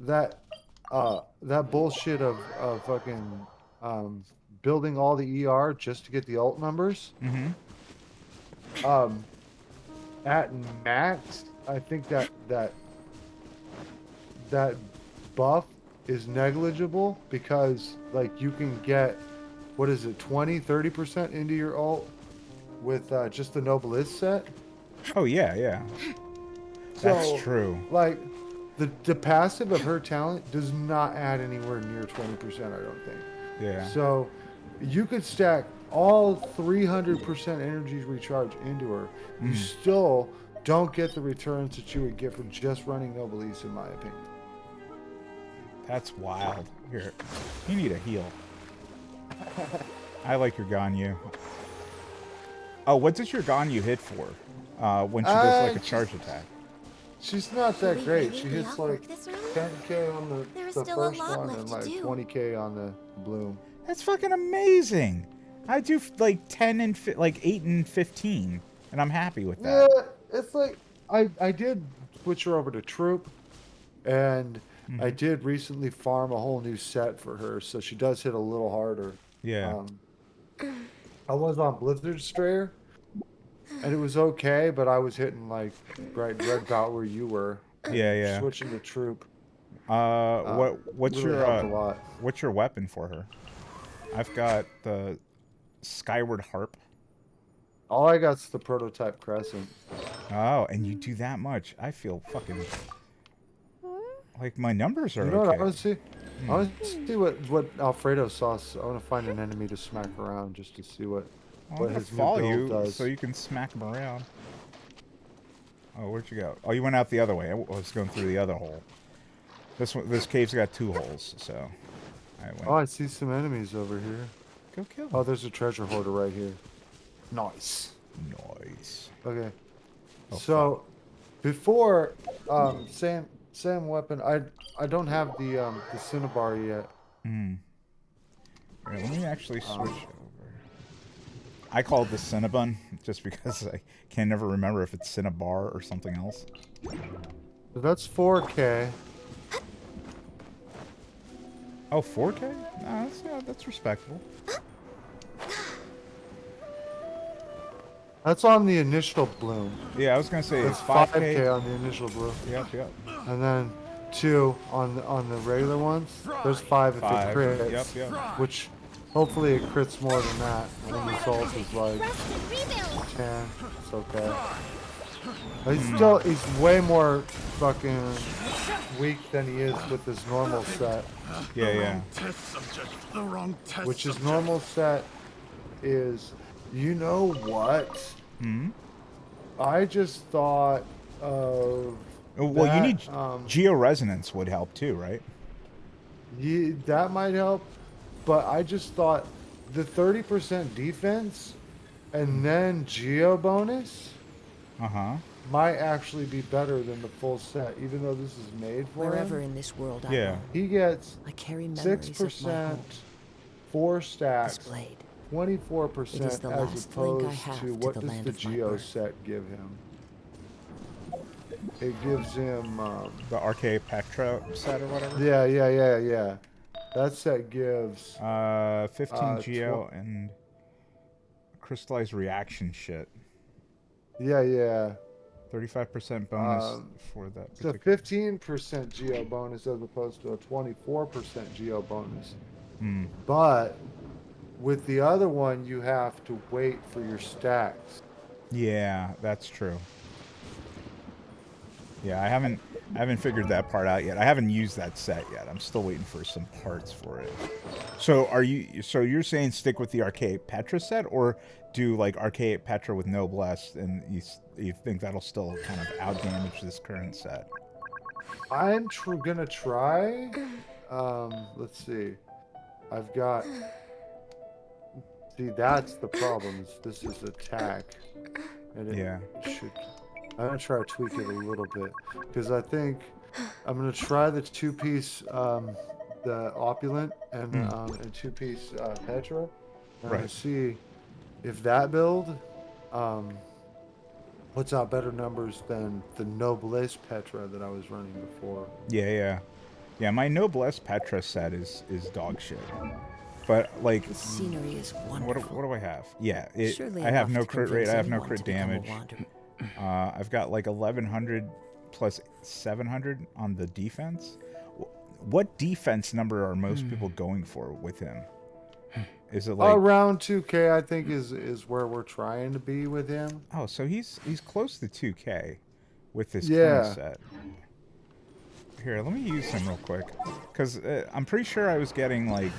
that bullshit of fucking building all the ER just to get the ult numbers. Mm-hmm. At max, I think that buff is negligible because like you can get, what is it, 20-30% into your ult with just the Noblesse set. Oh yeah. So, That's true. Like the passive of her talent does not add anywhere near 20%, I don't think. Yeah. So you could stack all 300% energy recharge into her. You still don't get the returns that you would get from just running Noblesse, in my opinion. That's wild. Here, you need a heal. I like your Ganyu. Oh, what does your Ganyu hit for? When she does like a charge attack. She's not that we great. really She hits outwork like this round? 10k on There's the still a first lot one left and to like do. 20k on the bloom. That's fucking amazing. I do like 10 and 8 and 15, and I'm happy with that. Yeah, it's like I did switch her over to Troop, and I did recently farm a whole new set for her, so she does hit a little harder. Yeah. I was on Blizzard Strayer, and it was okay, but I was hitting like right about where you were. Yeah. Switching to Troop. What's really your helped a lot. what's your weapon for her? I've got the Skyward Harp. All I got's the prototype Crescent. Oh, and you do that much. I feel fucking like my numbers are You know what? I okay. want to see. I want to see what Alfredo sauce. I want to find an enemy to smack around just to see what I'm gonna his new follow build you does. so you can smack him around. Oh, where'd you go? Oh, you went out the other way. I was going through the other hole. This cave's got 2 holes, so I went. Oh, I see some enemies over here. Go kill Oh, them. there's a treasure hoarder right here. Nice. Nice. Okay. Oh, So, before Sam weapon, I don't have the Cinnabar yet. Here, let me actually switch over. I call it the Cinnabon just because I can never remember if it's Cinnabar or something else. So that's 4K. Oh, 4K? No, that's respectable. That's on the initial bloom. Yeah, I was gonna say That's it's 5K 5K. on the initial bloom. Yep. And then 2 on the regular ones. There's 5 if 5. it crits. Yep. Which hopefully it crits more than that. And then the salt is like Rest and rebuild. 10. It's okay. He's way more fucking weak than he is with his normal set. Yeah. Test subject. The wrong test Which his subject. normal set is, you know what? I just thought of Well, you that, need georesonance would help too, right? That might help, but I just thought the 30% defense and then Geo bonus Uh-huh. might actually be better than the full set, even though this is made for Wherever him. in this world I Yeah. roam, He gets I carry memories of my 6%, home. 4 This stacks, blade. It 24% is the as last link I opposed have to to what the does land the of my Geo birth. set give him? It gives him, The Arcade Petra set or whatever. yeah. That set gives 15 Geo and crystallized reaction shit. yeah. 35% bonus for that It's a particular. 15% Geo bonus as opposed to a 24% Geo bonus. Hmm. But with the other one, you have to wait for your stacks. Yeah, that's true. Yeah, I haven't figured that part out yet. I haven't used that set yet. I'm still waiting for some parts for it. So you're saying stick with the Archaic Petra set, or do like Archaic Petra with Noblesse, and you think that'll still kind of outdamage this current set? I'm gonna try. Let's see. I've got. See, that's the problem. This is attack, and it should. I'm gonna try to tweak it a little bit because I think I'm gonna try the 2-piece, the opulent and 2-piece Petra. And I'm gonna Right. see if that build puts out better numbers than the Noblesse Petra that I was running before. Yeah. My Noblesse Petra set is dog shit. But like, The scenery is what wonderful. do I have? Yeah, Surely I have enough no to crit rate. convince I have no anyone crit to become a damage. wanderer. I've got like 1100 plus 700 on the defense. What defense number are most people going for with him? Is it like Around 2K? I think is where we're trying to be with him. Oh, so he's close to 2K with this Yeah. current set. Here, let me use him real quick, because I'm pretty sure I was getting like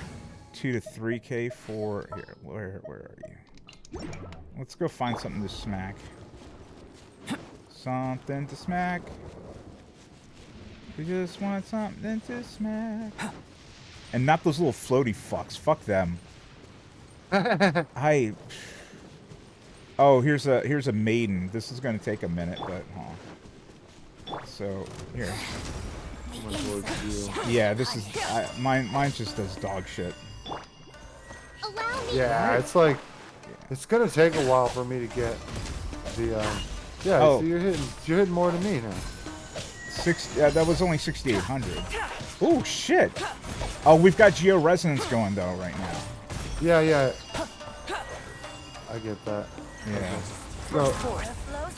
2 to 3K for here. Where are you? Let's go find something to smack. Something to smack. We just want something to smack. And not those little floaty fucks. Fuck them. Oh, here's a maiden. This is gonna take a minute, but so here. Yeah, this is mine just does dog shit. Allow me. Yeah, it's like it's gonna take a while for me to get the yeah. Oh. So you're hitting more than me now. That was only 6,800. Oh shit! Oh, we've got Geo Resonance going though right now. Yeah. I get that. Yeah. So Flows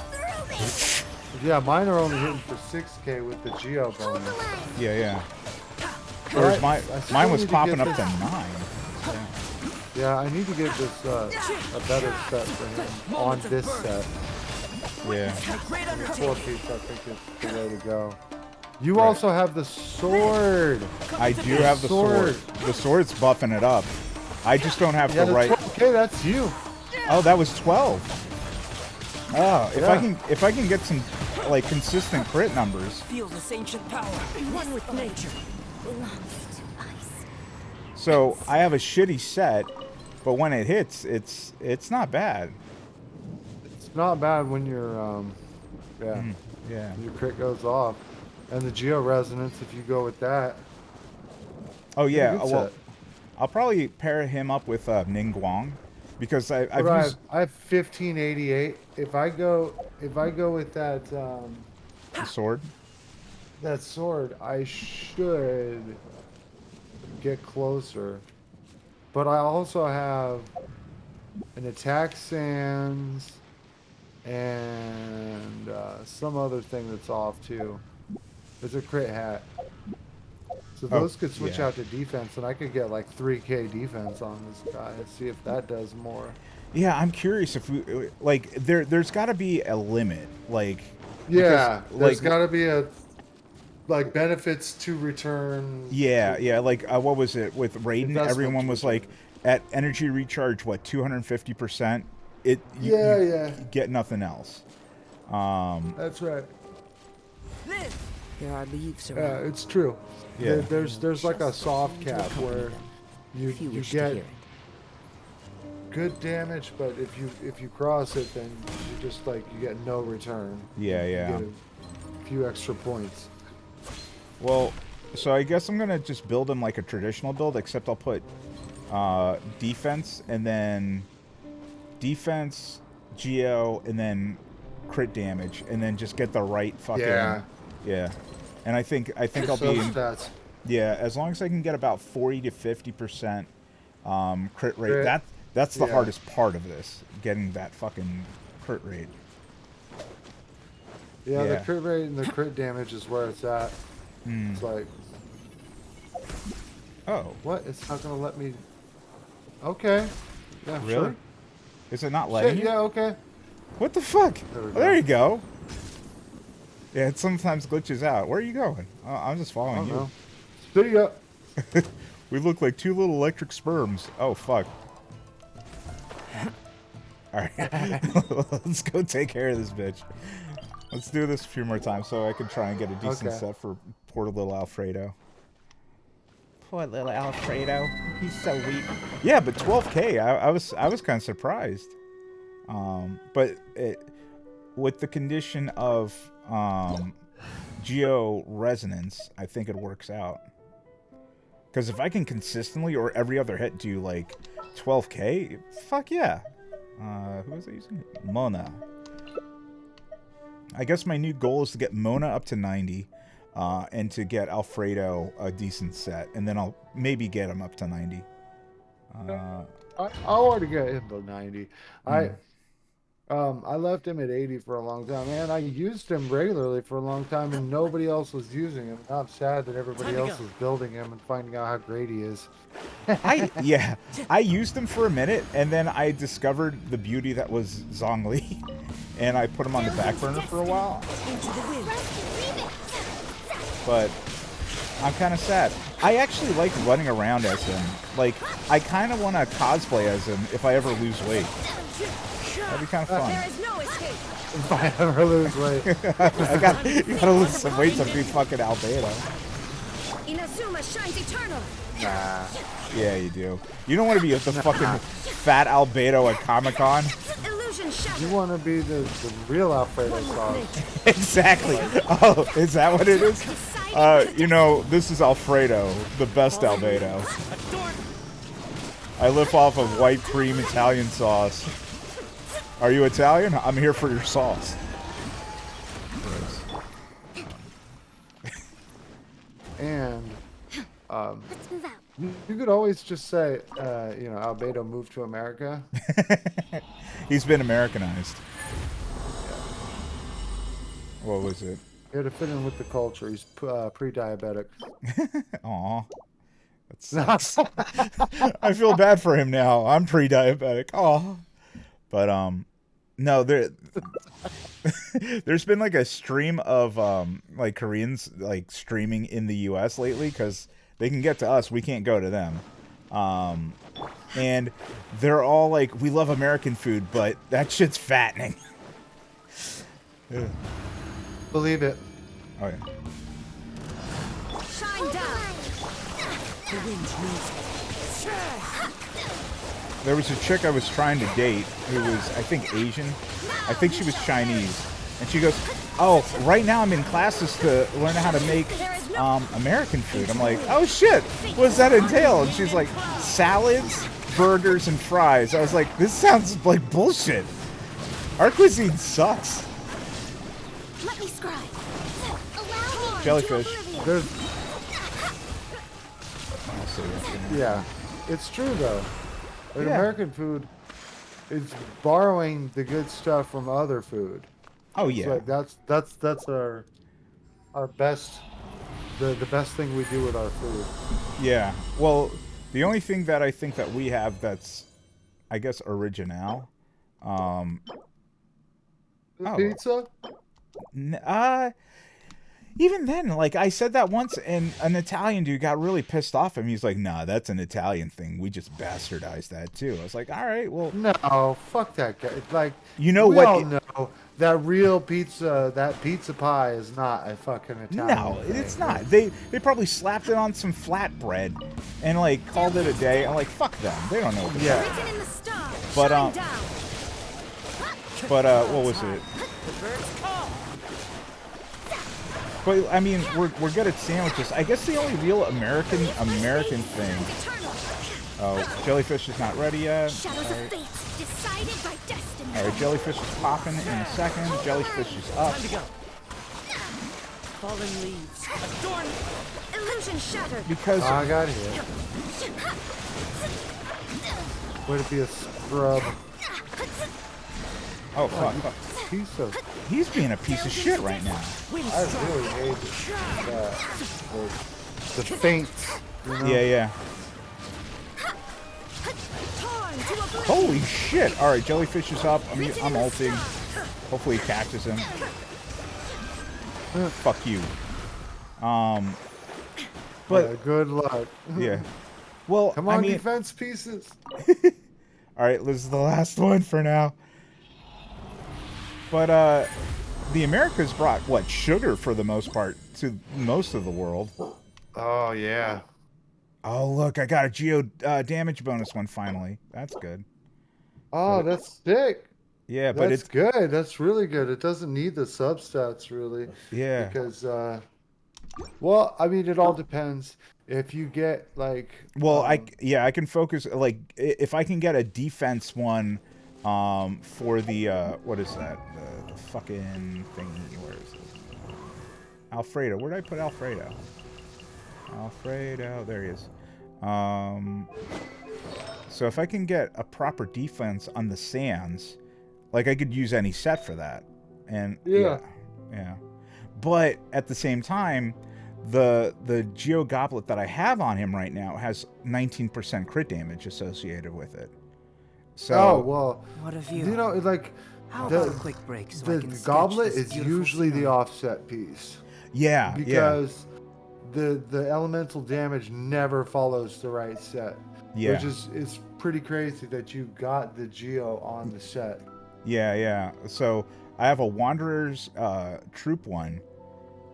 through me. yeah, mine are only hitting for 6K with the Geo Hold the bonus. line. Yeah. Alright, Whereas I still mine was need to popping get up to this- 9. Yeah, I need to get this a better set for him on this set. Yeah. 4-piece, I think is the way to go. You also have the sword. I do have the sword. The sword's buffing it up. I just don't have Yeah, the right. Okay, that's you. Oh, that was 12. Oh, if I can get some like consistent crit numbers. Feel this ancient power. One with nature. Belongs to ice. So I have a shitty set, but when it hits, it's not bad. It's not bad when your Yeah. your crit goes off, and the Geo Resonance if you go with that. Oh yeah. Good Well, set. I'll probably pair him up with Ningguang, because I've used. I have 1588. If I go with that The sword. that sword, I should get closer. But I also have an attack sands and some other thing that's off too. There's a crit hat. So those could switch out to defense, and I could get like 3K defense on this guy and see if that does more. Yeah, I'm curious if we like there's got to be a limit, like. Yeah, because, there's got to be a like benefits to return. Yeah, like what was it with Raiden? Investment Everyone was like at energy recharge, what 250%. You Yeah. get nothing else. That's right. There are leaves Yeah, around. it's true. Yeah. There's like a Just soft to cap accompany where them, you if you you wish to get hear it. good damage, but if you cross it, then you just like you get no return. Yeah, You yeah. get a few extra points. Well, so I guess I'm gonna just build him like a traditional build, except I'll put defense and then defense, geo, and then crit damage, and then just get the right fucking yeah. And I think I'll Those be stats. yeah, as long as I can get about 40 to 50% crit rate. Crit. That's the Yeah. hardest part of this, getting that fucking crit rate. Yeah, Yeah. the crit rate and the crit damage is where it's at. It's like, Oh, what? It's not gonna let me. Okay. Yeah, really? sure. Is it not letting Shit, you? yeah, okay. What the fuck? There we Oh, there go. you go. Yeah, it sometimes glitches out.Here are you going? I'm just I following don't you. know. See ya. We look like two little electric sperms. Oh, fuck. Alright. Let's go take care of this bitch. Let's do this a few more times so I can try and get a decent Okay. set for poor little Alfredo. Poor little Alfredo. He's so weak. Yeah, but 12K, I was kind of surprised. But with the condition of geo resonance, I think it works out. Because if I can consistently or every other hit do like 12K, fuck yeah. Who was I using? Mona. I guess my new goal is to get Mona up to 90 and to get Alfredo a decent set. And then I'll maybe get him up to 90. I want to get him to 90. I left him at 80 for a long time, and I used him regularly for a long time, and nobody else was using him. I'm sad that everybody else was building him and finding out how great he is. I used him for a minute, and then I discovered the beauty that was Zhongli, and I put him on the back burner for a while. But I'm kind of sad. I actually like running around as him. Like, I kind of want to cosplay as him if I ever lose weight. That'd be kind of fun. There is no escape. If I ever lose weight. You gotta lose some weight to be fucking Albedo. Inazuma shines eternal. Nah. Yeah, you do. You don't want to be the fucking fat Albedo at Comic-Con. Illusion You shattered. want to be the real Alfredo sauce. Exactly. Oh, is that what it is? You know, this is Alfredo, the best Albedo. I live off of white cream Italian sauce. Are you Italian? I'm here for your sauce. And Let's move out. you could always just say, Albedo moved to America. He's been Americanized. What was it? He had to fit in with the culture. He's pre-diabetic. Aw. That sucks. I feel bad for him now. I'm pre-diabetic. Aw. But, no, there's been like a stream of like Koreans like streaming in the US lately because they can get to us, we can't go to them. And they're all like, we love American food, but that shit's fattening. Yeah. Believe it. Oh yeah. Shine down. The wind moves. There was a chick I was trying to date who was, I think, Asian. I think she was Chinese. And she goes, oh, right now I'm in classes to learn how to make American food. I'm like, oh shit, what does that entail? And she's like, salads, burgers, and fries. I was like, this sounds like bullshit. Our cuisine sucks. Let me scribe. Allow me Jellyfish. to oblivion. There's, I'll say that. yeah, it's true though. Like Yeah. American food is borrowing the good stuff from other food. Oh It's yeah. like that's our best, the best thing we do with our food. Yeah. Well, the only thing that I think that we have that's, I guess, original. The Oh. pizza. Even then, like, I said that once, and an Italian dude got really pissed off at me. He's like, nah, that's an Italian thing. We just bastardized that, too. I was like, all right, well... No, fuck that guy. Like, You know we what? all know that real pizza, that pizza pie is not a fucking Italian No, thing. it's not. They probably slapped it on some flatbread and, like, called it a day. I'm like, fuck them. They don't know what they're Yeah. talking Written in the stars. But, Shine down. what was it? The birds call. But, I mean, we're good at sandwiches. I guess the only real American thing... Oh, jellyfish is not ready yet. Shadows of fate, decided by destiny. Alright, jellyfish is popping in a second. Jellyfish is up. Time to go. Fallen leaves. Adorn. Illusion shattered. Because... I got hit. Would it be a scrub? Oh, fuck. Piece of. He's being a piece of shit right now. I really hate the feints. You know? Yeah. Holy shit! Alright, jellyfish is up. I'm ulting. Hopefully he catches him. Fuck you. But Yeah, good luck. yeah. Well, Come on, I mean, defense pieces. alright, this is the last one for now. But the Americas brought what, sugar for the most part to most of the world. Oh yeah. Oh look, I got a geo damage bonus one finally. That's good. Oh, that's sick. Yeah, but That's it's good. That's really good. It doesn't need the substats really. yeah. Because well, I mean, it all depends. If you get like Well, I can focus, like, if I can get a defense one for the what is that, the fucking thingy, where is it? Alfredo. Where did I put Alfredo? There he is. So if I can get a proper defense on the sands, like, I could use any set for that. And yeah. But at the same time, the Geo Goblet that I have on him right now has 19% crit damage associated with it. So oh well, What a view. you know, like How the- about a quick break so I the can sketch goblet this is beautiful usually the scenery? offset piece yeah, because the elemental damage never follows the right set. Yeah. Which is it's pretty crazy that you got the Geo on the set. Yeah. So I have a Wanderer's troop one,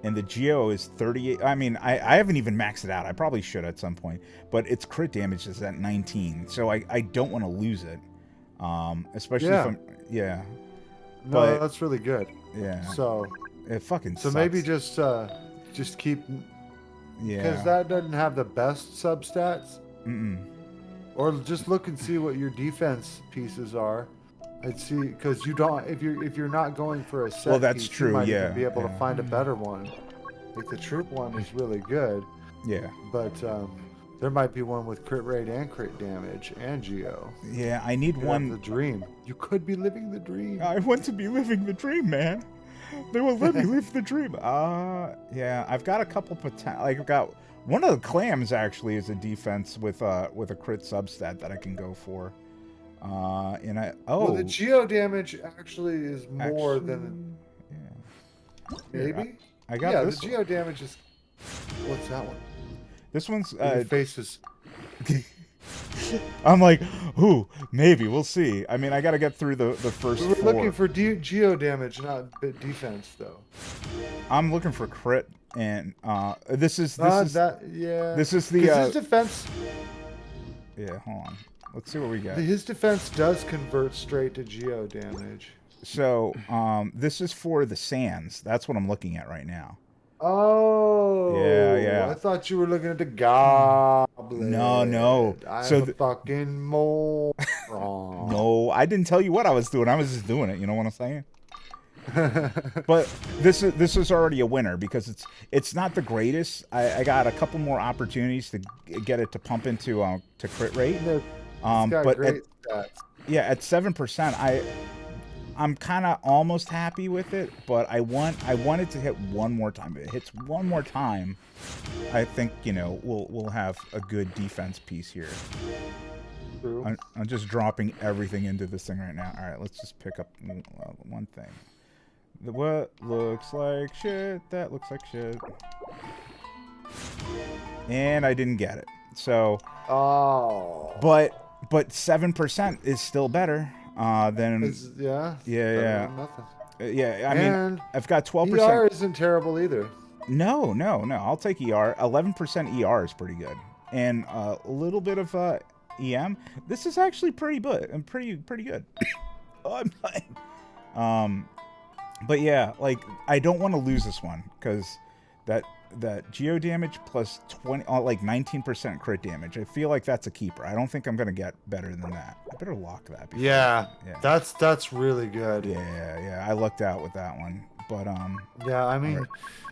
and the Geo is 38. I mean, I haven't even maxed it out. I probably should at some point, but its crit damage is at 19, so I don't want to lose it. Especially if I'm No, But- that's really good. yeah. So It fucking so sucks. maybe just keep because that doesn't have the best substats. Or just look and see what your defense pieces are. I'd see because you don't if you're not going for a set Well, that's piece, true, you might yeah, even be able yeah. to find a better one. Like the troop one is really good, Yeah. but there might be one with crit rate and crit damage and Geo. Yeah, I need You have one. the dream. You could be living the dream. I want to be living the dream, man. They will let me live the dream. Yeah, I've got a couple potential. Like, I've got one of the clams actually is a defense with a crit substat that I can go for. And Well, the Geo damage actually is more than maybe. I got yeah, this the one. Geo damage is. What's that one? This one's. Your face is. I'm like, ooh, maybe we'll see. I mean, I got to get through the first We were four. looking for Geo damage, not bit defense, though. I'm looking for crit, and this is This the his defense. yeah. Hold on, let's see what we got. His defense does convert straight to Geo damage. So this is for the sands. That's what I'm looking at right now. Oh. Yeah. I thought you were looking at the goblet. No. I'm So a fucking moron. No, I didn't tell you what I was doing. I was just doing it. You know what I'm saying? But this is already a winner because it's not the greatest. I got a couple more opportunities to get it to pump into to crit rate. It's got But great stats. at 7%, I'm kind of almost happy with it, but I want it to hit one more time. If it hits one more time, I think we'll have a good defense piece here. True. I'm just dropping everything into this thing right now. All right, let's just pick up one thing. What looks like shit? That looks like shit. And I didn't get it. So, Oh. but 7% is still better than Yeah. yeah, better yeah. than nothing. Yeah, I mean, And I've got 12%. ER isn't terrible either. No. I'll take ER. 11% ER is pretty good, and a little bit of EM. This is actually pretty good and pretty good. Oh, I'm dying. But yeah, like I don't want to lose this one because that geo damage plus 20, like 19% crit damage. I feel like that's a keeper. I don't think I'm gonna get better than that. I better lock that. Yeah. That's really good. Yeah. I lucked out with that one, but Yeah, I mean,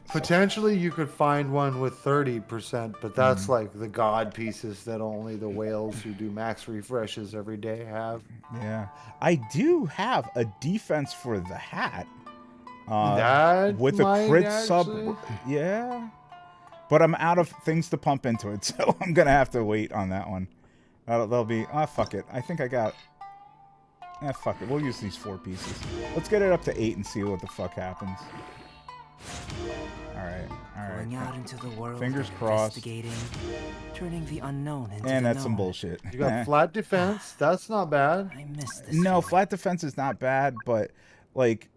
potentially you could find one with 30%, but that's like the god pieces that only the whales who do max refreshes every day have. Yeah, I do have a defense for the hat. That with a might crit actually... sub, yeah. But I'm out of things to pump into it, so I'm gonna have to wait on that one. That'll be fuck it. I think I got. Fuck it. We'll use these 4 pieces. Let's get it up to 8 and see what the fuck happens. All right. Going out into the world, Fingers crossed. investigating, turning the unknown into And the that's some known. bullshit. You got flat defense. That's not bad. I miss this. No, feeling. flat defense is not bad, but like.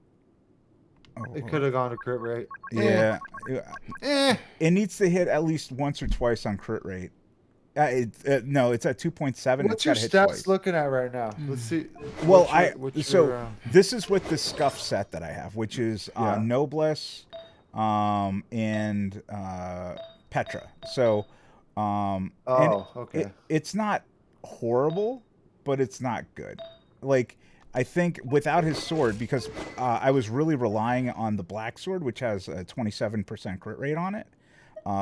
It could have gone to crit rate. Yeah. Eh. It needs to hit at least once or twice on crit rate. No, it's at 2.7. What's your stats looking at right now? Let's see. Well, this is with the scuff set that I have, which is Noblesse and Petra. So, okay. It's not horrible, but it's not good. Like, I think without his sword, because I was really relying on the black sword, which has a 27% crit rate on it.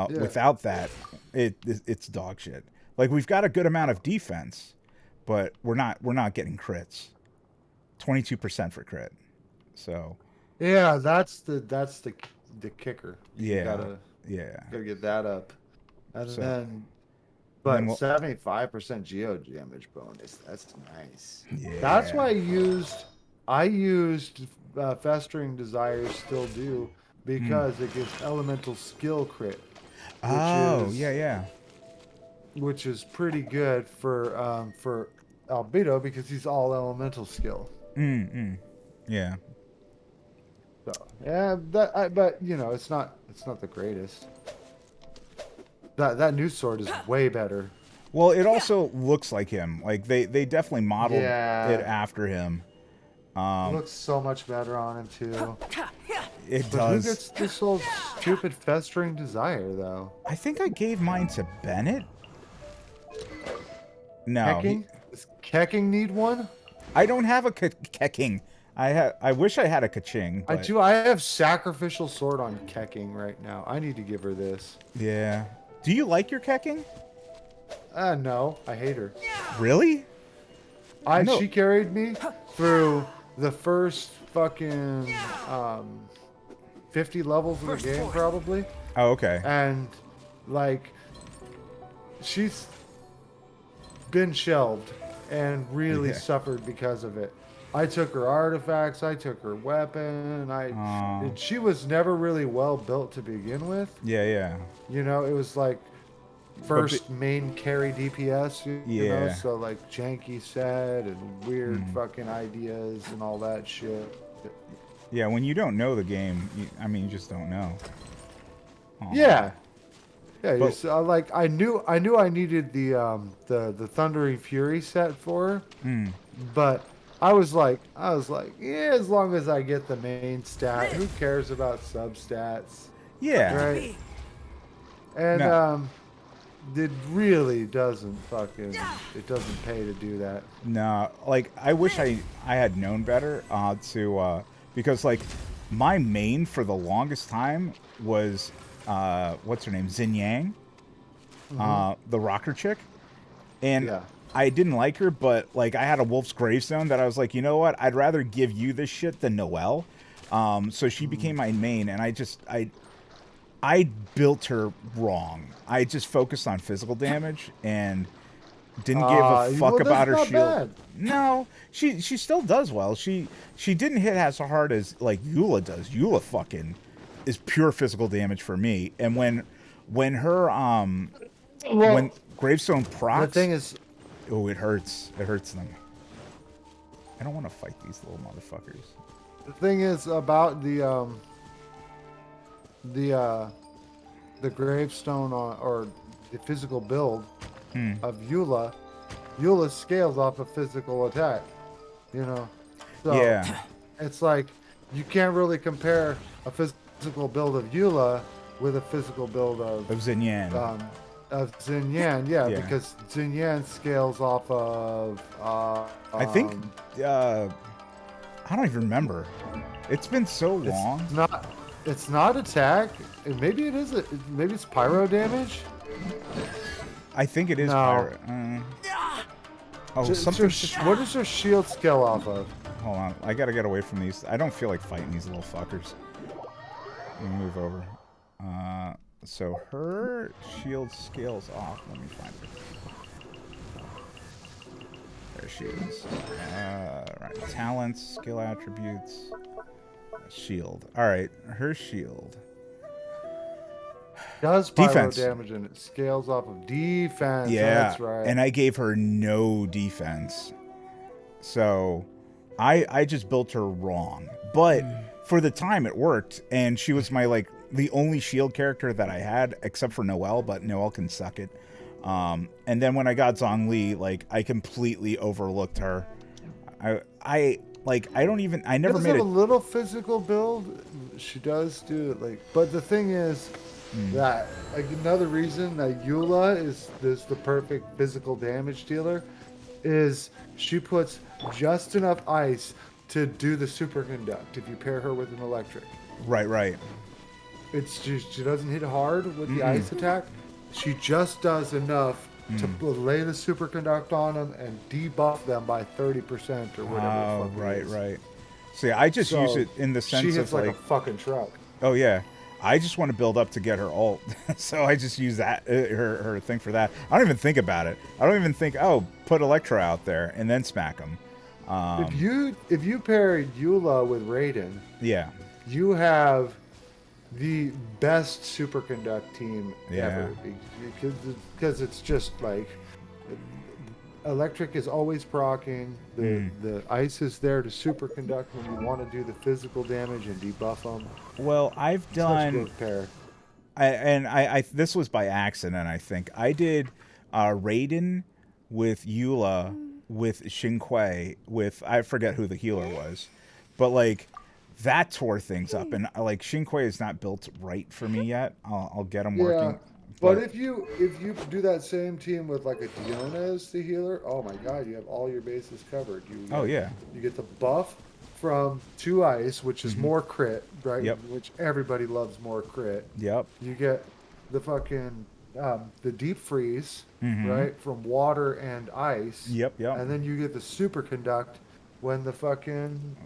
Without that, it's dog shit. Like, we've got a good amount of defense, but we're not getting crits. 22% for crit. So yeah, that's the kicker. Yeah. Gotta get that up. And So- then and but then we'll- 75% geo damage bonus. That's nice. Yeah. That's why I used Festering Desires, still do, because it gives elemental skill crit. Which is pretty good for Albedo because he's all elemental skill. Yeah. So yeah, but you know, it's not the greatest. That new sword is way better. Well, it also looks like him. Like they definitely modeled it after him. It looks so much better on him too. It But does. who gets this old stupid Festering Desire though? I think I gave mine to Bennett. No, Kecking? Does Kecking need one? I don't have a Kecking. I wish I had a Kaching. I But do. I have Sacrificial Sword on Kecking right now. I need to give her this. yeah. Do you like your Kecking? No, I hate her. Really? No. She carried me through the first fucking 50 levels of the game, probably. Oh, okay. And like, she's been shelved and really suffered because of it. I took her artifacts, I took her weapon, she was never really well built to begin with. Yeah. You know, it was like first main carry DPS, you know, so like janky set and weird fucking ideas and all that shit. Yeah, when you don't know the game, you just don't know. Aw. Yeah. Like I knew I needed the Thundering Fury set for her, but I was like, yeah, as long as I get the main stat, who cares about substats? Yeah. Right. And it really doesn't it doesn't pay to do that. No, like I wish I had known better because like my main for the longest time was what's her name, Xin Yang, the rocker chick, and I didn't like her, but like I had a Wolf's Gravestone that I was like, you know what, I'd rather give you this shit than Noelle. So she became my main, and I built her wrong. I just focused on physical damage, and Didn't give a fuck well, about her that's shield. not bad. No, she still does well. She didn't hit as hard as like Eula does. Eula fucking is pure physical damage for me. And when her when Gravestone procs, The thing is, oh, it hurts. It hurts them. I don't want to fight these little motherfuckers. the thing is about the gravestone or the physical build of Eula. Eula scales off a physical attack. You know, so Yeah. it's like you can't really compare a physical build of Eula with a physical build Of Xinyan. of Xinyan, yeah, Yeah. because Xinyan scales off of. I think I don't even remember. It's been so long. It's not attack. Maybe it is. Maybe it's pyro damage. I think it is No. pirate. Oh, something. What does her shield scale off of? Hold on. I gotta get away from these. I don't feel like fighting these little fuckers. Let me move over. So her shield scales off. Let me find her. There she is. Right. Talents, skill attributes, shield. All right. Her shield. Does pyro Defense. damage and it scales off of defense. Yeah. That's right. And I gave her no defense. So I just built her wrong. But for the time it worked, and she was my like the only shield character that I had, except for Noelle, but Noelle can suck it. And then when I got Zhongli, like I completely overlooked her. I never does made have it. a little physical build. She does do it like, but the thing is that like, another reason that Eula is the perfect physical damage dealer is she puts just enough ice to do the superconduct if you pair her with an electric. Right. It's just she doesn't hit hard with the ice attack. She just does enough to lay the superconduct on them and debuff them by 30% or whatever. Oh, the fuck it right, is. right. See, I just So use it in the sense she hits of like like, a fucking truck. oh yeah, I just want to build up to get her ult, so I just use that her thing for that. I don't even think about it. I don't even think, oh, put Electra out there and then smack them. If you pair Eula with Raiden, Yeah, you have the best superconduct team Yeah. ever because it's just like electric is always proccing. The ice is there to superconduct when you want to do the physical damage and debuff them. well, I've Such a done. good pair. I this was by accident. I think I did Raiden with Eula with Xingque with I forget who the healer was, but like that tore things up. And like Xingque is not built right for me yet. I'll get him Yeah, working. but if you do that same team with like a Diona as the healer, oh my god, you have all your bases covered. Oh, yeah. You get the buff from 2 ice, which is more crit, right? Yep. Which everybody loves more crit. Yep. You get the fucking the deep freeze, right, from water and ice. Yep. And then you get the superconduct when the fucking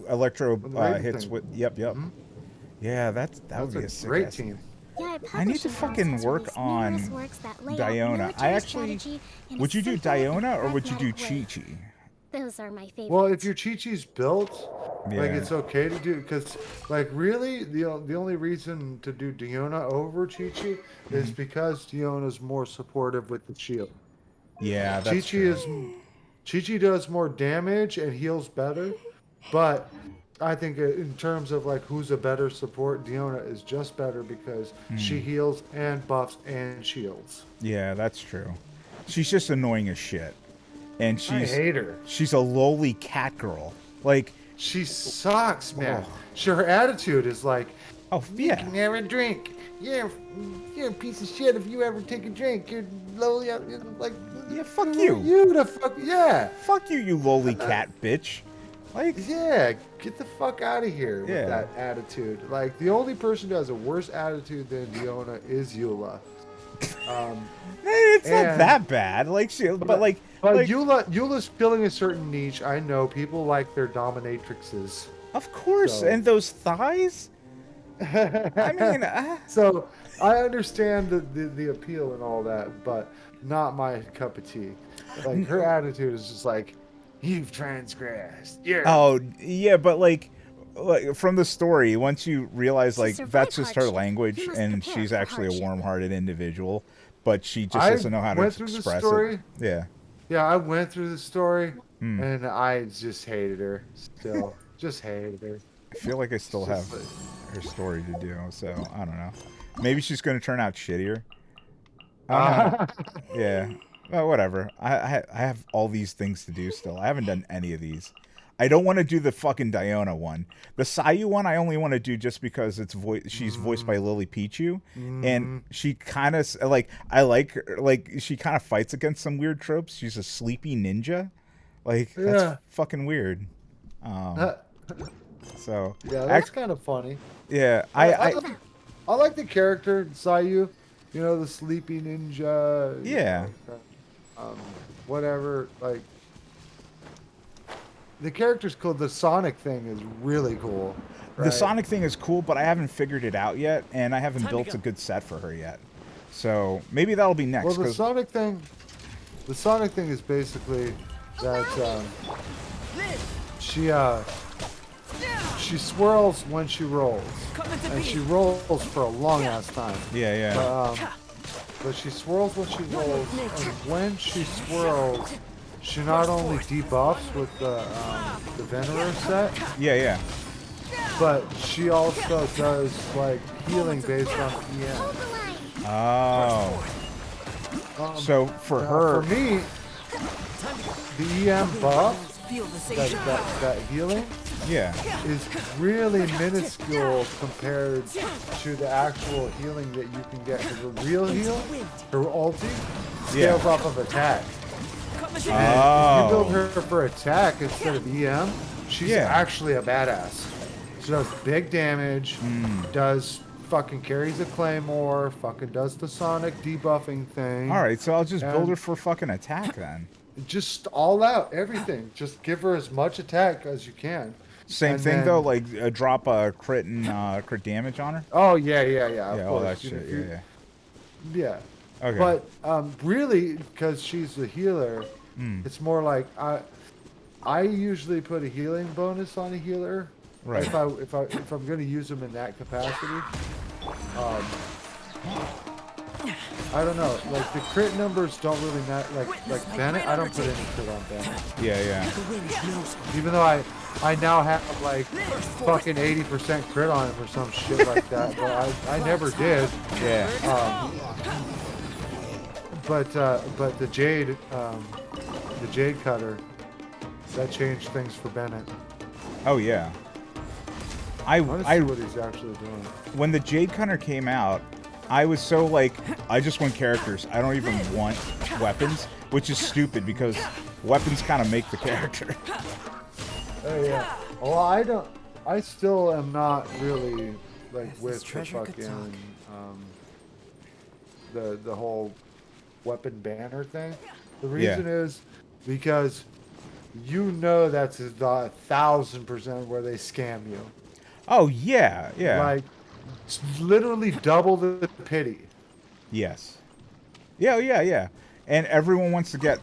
Electro when the Raiden hits thing. with. Yep. Yeah, that would That's be a a sick great ass- team. Yeah, I need to fucking work on Diona. I actually would you do Diona or would you do Chi Chi? Those are my favorite. Well, if your Chi-Chi's built, like Yeah. it's okay to do, because like really the only reason to do Diona over Chi-Chi is because Diona's more supportive with the shield. Yeah, that's true. Chi-Chi does more damage and heals better, but I think in terms of like who's a better support, Diona is just better because she heals and buffs and shields. Yeah, that's true. She's just annoying as shit. And I hate her. she's a lowly cat girl. Like, She sucks, man. Her attitude is like, oh you yeah. can never drink. You're a piece of shit if you ever take a drink. You're lowly, like, Yeah, fuck who you. are you to fuck, yeah. Fuck you, you lowly cat bitch. Like, Yeah, get the fuck out of here Yeah. with that attitude. Like, the only person who has a worse attitude than Diona is Eula. it's not And- that bad. Like, but like, Eula's filling a certain niche. I know people like their dominatrixes. of course. So- And those thighs. I mean, So I understand the appeal and all that, but not my cup of tea. Like her attitude is just like, you've transgressed. Yeah. Oh, yeah, but like from the story, once you realize To like survive that's just her hardship, language, you must and prepare she's for actually a hardship. warm-hearted individual, but she just I doesn't know how to went through the express story. it. Yeah. Yeah, I went through the story, Hmm. and I just hated her. Still, just hated her. I feel like I It's still have just like, her story to do, so I don't know. Maybe she's going to turn out shittier. I don't know. uh, Yeah. Well, whatever. I have all these things to do still. I haven't done any of these. I don't want to do the fucking Diona one. The Sayu one I only want to do just because she's voiced by Lily Pichu, and she kind of like I like her, like she kind of fights against some weird tropes. She's a sleepy ninja. Like that's yeah, fucking weird. Um so yeah, that's kind of funny. yeah, I like the character Sayu, you know, the sleepy ninja. yeah. Whatever. Like the character's cool. The Sonic thing is really cool. The Right? Sonic thing is cool, but I haven't figured it out yet, and I haven't Time to built go. a good set for her yet. So maybe that'll be next. Well, the 'Cause- Sonic thing is basically that she swirls when she rolls, Coming to and be. she rolls for a long ass time. yeah, yeah. But she swirls when she rolls, and when she swirls, she not only debuffs with the Venerer set, Yeah, yeah. but she also does like healing based on EM. Oh. So for her, For me, the EM buff, Feel the same. that healing, yeah. is really minuscule compared to the actual healing that you can get. Because the real heal, her ulti, scales off of attack. If you build Oh. her for attack instead of EM, she's Yeah. actually a badass. She does big damage, does fucking carries a claymore, fucking does the Sonic debuffing thing. All right, so I'll just build And- her for fucking attack then. Just all out, everything. Just give her as much attack as you can. Same And thing then- though, like drop a crit and crit damage on her. Oh yeah. Of Yeah, all course. that You know, shit. if you- Yeah, Yeah. yeah. Okay. But really, because she's a healer, it's more like I usually put a healing bonus on a healer. Right. If I'm going to use them in that capacity. I don't know. Like the crit numbers don't really matter. Like Bennett, I don't put any crit on Bennett. Yeah, yeah. The wind knows me. Even though I now have like fucking 80% crit on him or some shit like that, but I never did. Yeah. But the Jade Cutter, that changed things for Bennett. Oh yeah. I want to see what he's actually doing. When the Jade Cutter came out, I was so like, I just want characters. I don't even want weapons, which is stupid because weapons kind of make the character. Oh yeah. Well, I still am not really like with the treasure could fucking the whole weapon banner thing. The reason is because you know that's 1,000% where they scam you. Oh yeah, yeah. Like it's literally double the pity. Yes. Yeah, yeah, yeah. And everyone wants to get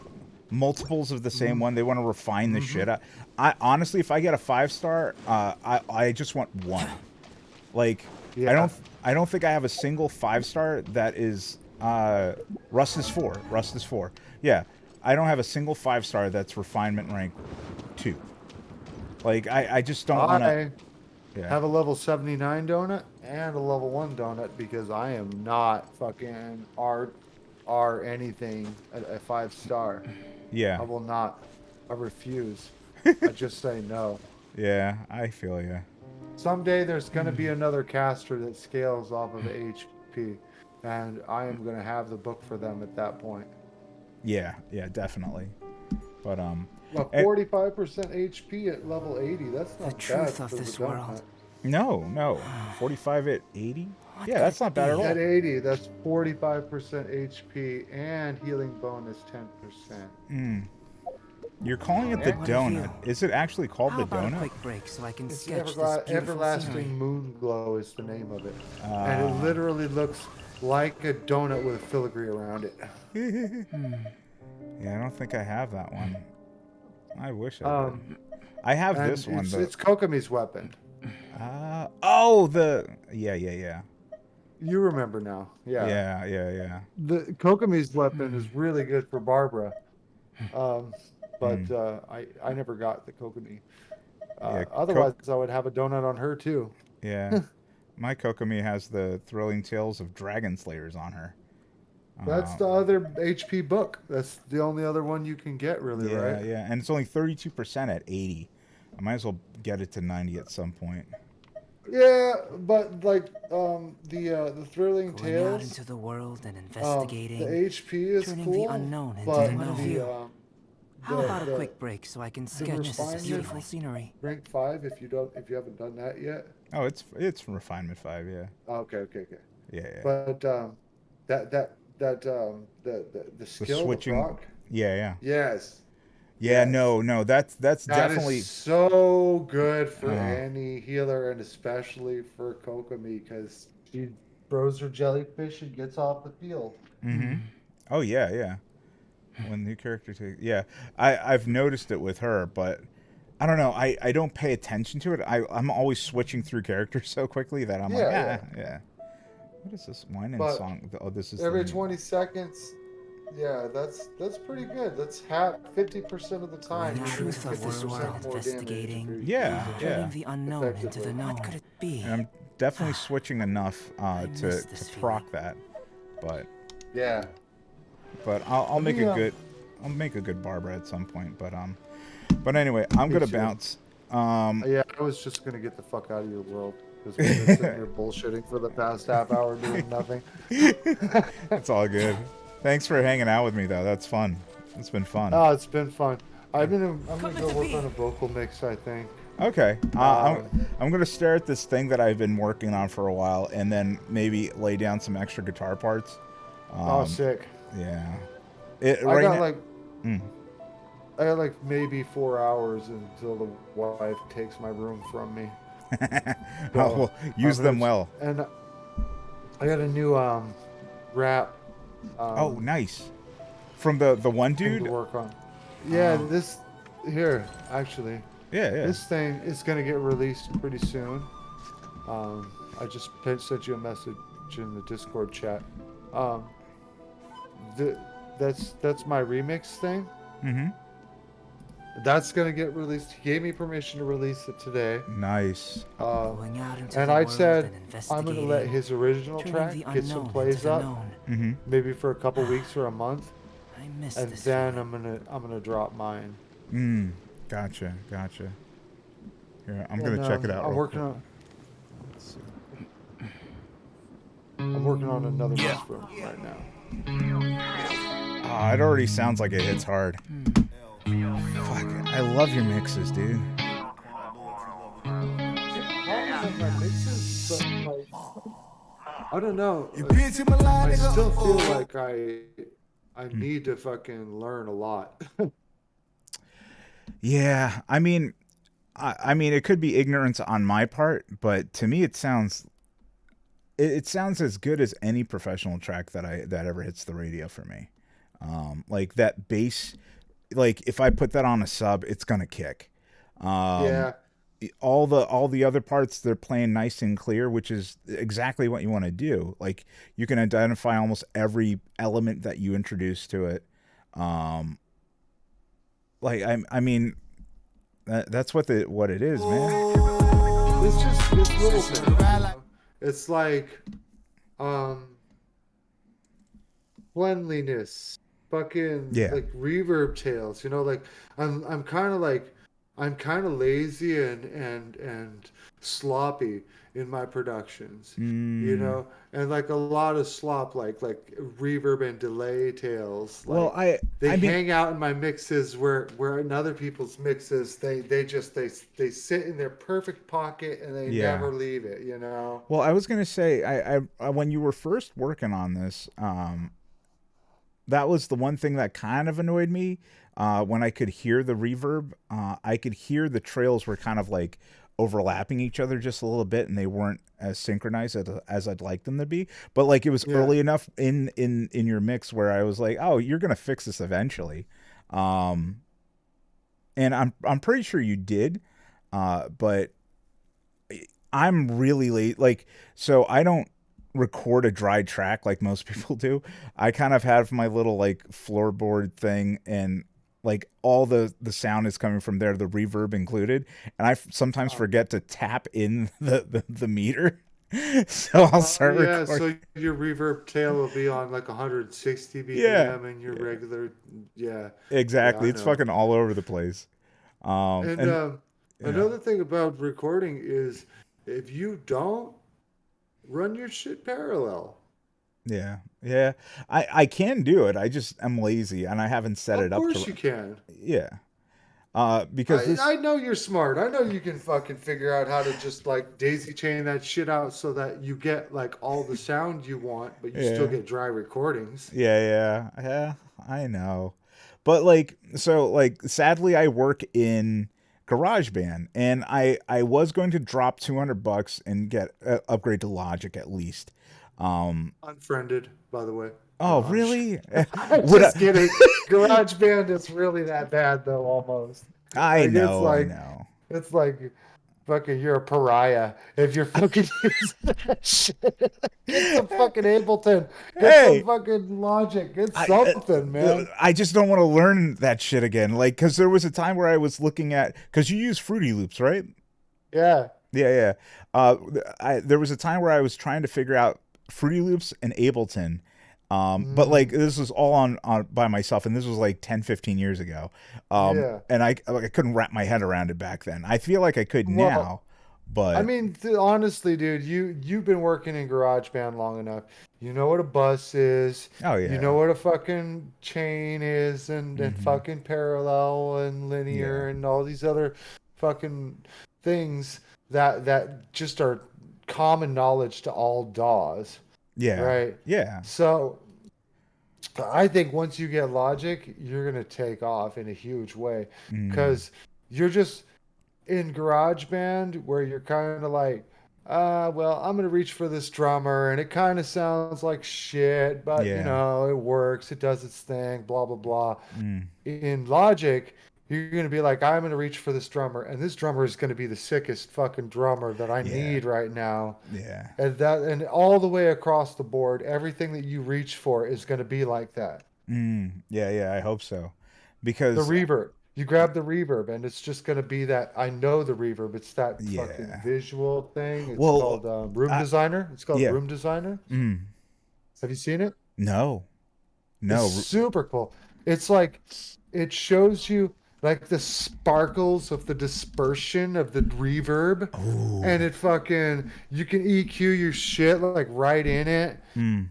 multiples of the same one. They want to refine the shit out. I honestly, if I get a 5-star, I just want one. Like Yeah. I don't think I have a single 5-star that is Rust is 4. Rust is 4. Yeah. I don't have a single 5-star that's refinement rank 2. Like I just don't want to. I have a level 79 donut and a level 1 donut because I am not fucking R anything at a 5-star. Yeah. I will not. I refuse. I just say no. Yeah, I feel you. Someday there's going to be another caster that scales off of HP, and I am going to have the book for them at that point. Yeah, yeah, definitely. But Well, 45% HP at level 80. That's not The bad truth of for the this donut. world. no, 45 at 80. Yeah, that's not bad at At all. 80, that's 45% HP and healing bonus 10%. You're calling it the What a view. donut. Is it actually called How the about a donut? quick break so I can It's sketch this beautiful Everlasting scenery? Moon Glow is the name of it. And it literally looks like a donut with a filigree around it. Yeah, I don't think I have that one. I wish I did. Um, I have and this one. it's Kokomi's weapon. Oh, yeah. You remember now. Yeah. Yeah. The Kokomi's weapon is really good for Barbara. But I never got the Kokomi. Yeah, Otherwise, I would have a donut on her too. Yeah. My Kokomi has the Thrilling Tales of Dragon Slayers on her. That's the other HP book. That's the only other one you can get, really, right? Yeah, and it's only 32% at 80. I might as well get it to 90 at some point. Yeah, but like the Thrilling Going out Tales, into the world and the investigating. HP is turning cool, the unknown into but the known. How about a the quick break so I can sketch this beautiful scenery? rank 5 if you haven't done that yet. Oh, it's Refinement 5, yeah. Okay. Yeah. But the skill, switching. the proc, Yeah. yes. Yeah, Yes. no, that's That definitely is so good for any healer and especially for Kokomi because she throws her jellyfish and gets off the field. Oh yeah. When new character takes I've noticed it with her, but I don't know. I don't pay attention to it. I'm always switching through characters so quickly that I'm yeah. What is this whining But song? Oh, this is every the 20 seconds. Yeah, that's pretty good. That's 50% of the time. The You're doing truth of this 50% world, more damage if investigating. you're Yeah. using it Turning the unknown into the effectively. known. What could it be? And I'm definitely switching enough miss to this proc that, but Yeah. I'll make me, I'll make a good Barbara at some point. But anyway, I'm gonna too. bounce. Yeah, I was just gonna get the fuck out of your world because we've been sitting here bullshitting for the past half hour doing nothing. It's all good. Thanks for hanging out with me though. That's fun. It's been fun. Oh, it's been fun. I'm gonna go work on a vocal mix, I think. Okay. I'm gonna stare at this thing that I've been working on for a while, and then maybe lay down some extra guitar parts. Oh, sick. Yeah. I got like maybe 4 hours until the wife takes my room from me. Well, use them well. And I got a new rap. Oh, nice. From the one thing dude. to work on. Yeah, this here actually. Yeah. This thing is gonna get released pretty soon. I just sent you a message in the Discord chat. That's my remix thing. Mm-hmm. That's gonna get released. He gave me permission to release it today. Nice. Going out into And the I world said and I'm gonna let his original turning track the get some unknown plays into the up, known. Mm-hmm. maybe for a couple weeks or a month, I miss and this then feeling. I'm gonna drop mine. Gotcha. Here, I'm gonna check it out. I'm real working quick. on. I'm working on another mix for him right now. Oh, it already sounds like it hits hard. Fuck it. I love your mixes, dude. I don't know. I still feel like I need to fucking learn a lot. Yeah, I mean, it could be ignorance on my part, but to me, it sounds as good as any professional track that ever hits the radio for me. Like that bass, like if I put that on a sub, it's gonna kick. Yeah. All the other parts, they're playing nice and clear, which is exactly what you want to do. Like you can identify almost every element that you introduce to it. Like I mean, that's what it is, man. It's just this little thing. You know? It's like cleanliness, fucking like reverb tails. You know, like I'm kind of lazy and sloppy in my productions. You know, and like a lot of slop, like reverb and delay tails. Like, Well, they hang out in my mixes where in other people's mixes they sit in their perfect pocket and they never leave it. You know. Well, I was gonna say, I when you were first working on this, that was the one thing that kind of annoyed me. When I could hear the reverb, I could hear the trails were kind of like overlapping each other just a little bit, and they weren't as synchronized as I'd like them to be. But like it was Yeah. early enough in your mix where I was like, oh, you're gonna fix this eventually, um, and I'm pretty sure you did, but I'm really late. Like, so I don't record a dry track like most people do. I kind of have my little like floorboard thing, and like all the sound is coming from there, the reverb included. And I sometimes forget to tap in the meter, so I'll Oh start yeah, recording. so your reverb tail will be on like 160 Yeah, BPM and your regular, yeah, yeah, exactly. I It's know. fucking all over the place. And And yeah, another thing about recording is if you don't run your shit parallel. yeah, yeah. I can do it. I just am lazy and I haven't set Of it up course to. you can. Yeah. Because I this. know you're smart. I know you can fucking figure out how to just like daisy chain that shit out so that you get like all the sound you want, but you still Yeah. get dry recordings. Yeah. I know. But like, so like, sadly, I work in GarageBand, and I was going to drop $200 and get upgrade to Logic at least. Um. Unfriended, by the way. Oh, No, I'm just, really? I'm Would just kidding. GarageBand is really that bad though, almost. I Like know, I know. it's like fucking you're a pariah if you're fucking using that shit. Get some fucking Ableton. Get some Hey, fucking Logic. Get I something, man. I just don't want to learn that shit again. Like, because there was a time where I was looking at, because you use Fruity Loops, right? Yeah. Yeah. Uh, there was a time where I was trying to figure out Fruity Loops and Ableton. But like Mm, this was all on by myself, and this was like 10, 15 years ago. yeah. And I couldn't wrap my head around it back then. I feel like I could Well, now, I but mean, honestly, dude, you've been working in GarageBand long enough. You know what a bus is. oh You know yeah, what a fucking chain is, and hmm, fucking parallel and yeah, linear and all these other fucking things that just are common knowledge to all DAWs, yeah, right? yeah, So I think once you get Logic, you're gonna take off in a huge way mm, because you're just in GarageBand where you're kind of like, well, I'm gonna reach for this drummer, and it kind of sounds like shit, but you yeah, know, it works, it does its thing, blah blah blah. mm, In Logic, you're gonna be like, I'm gonna reach for this drummer, and this drummer is gonna be the sickest fucking drummer that I yeah, need right now. yeah, And all the way across the board, everything that you reach for is gonna be like that. yeah. I hope so, The because reverb. You grab the reverb, and it's just going to be that. I know the reverb. It's that fucking yeah. visual thing. It's Well, called Room I, Designer. It's called yeah, Room Designer. mm, Have you seen it? no, It's no, super cool. It's like it shows you like the sparkles of the dispersion of the reverb, and oh, it fucking you can EQ your shit like right in it. mm,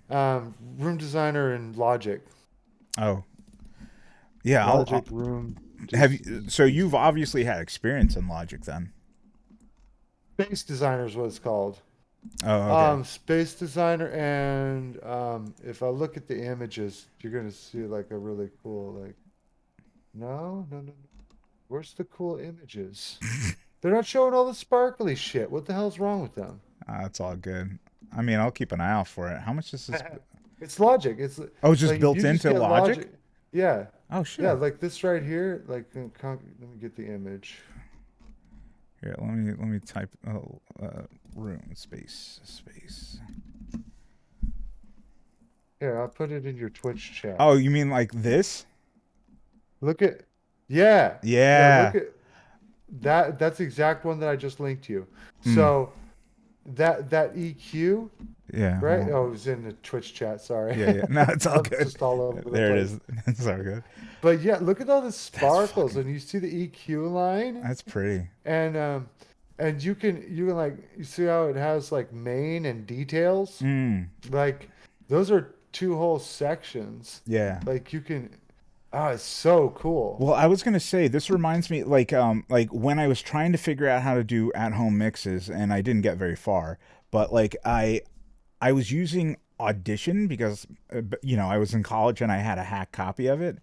Room Designer and Logic. oh, yeah. Logic Room. Have you? So you've obviously had experience in Logic then. Space Designer is what it's called. Oh, okay. Space Designer, and if I look at the images, you're gonna see like a really cool like. No. Where's the cool images? They're not showing all the sparkly shit. What the hell's wrong with them? That's all good. I mean, I'll keep an eye out for it. How much is this? It's Logic. It's Oh, it's just like built you just into get Logic? Logic. Yeah, Oh, yeah, shit. like this right here. Like, let me get the image. Here, let me type room space. Here, I'll put it in your Twitch chat. Oh, you mean like this? Look at, yeah, yeah. Yeah. Look at that. That's the exact one that I just linked to you. Mm, So that EQ, yeah. right? Well, Oh, it was in the Twitch chat. Sorry, yeah. No, it's all I'm good. just all over the There it place. is. It's all good. But yeah, look at all the That's sparkles, fucking. and you see the EQ line, That's pretty. and you can like you see how it has like main and details, Mm, like those are two whole sections. yeah. Like you can, it's so cool. Well, I was gonna say this reminds me like when I was trying to figure out how to do at home mixes and I didn't get very far, but like I was using Audition because I was in college and I had a hack copy of it,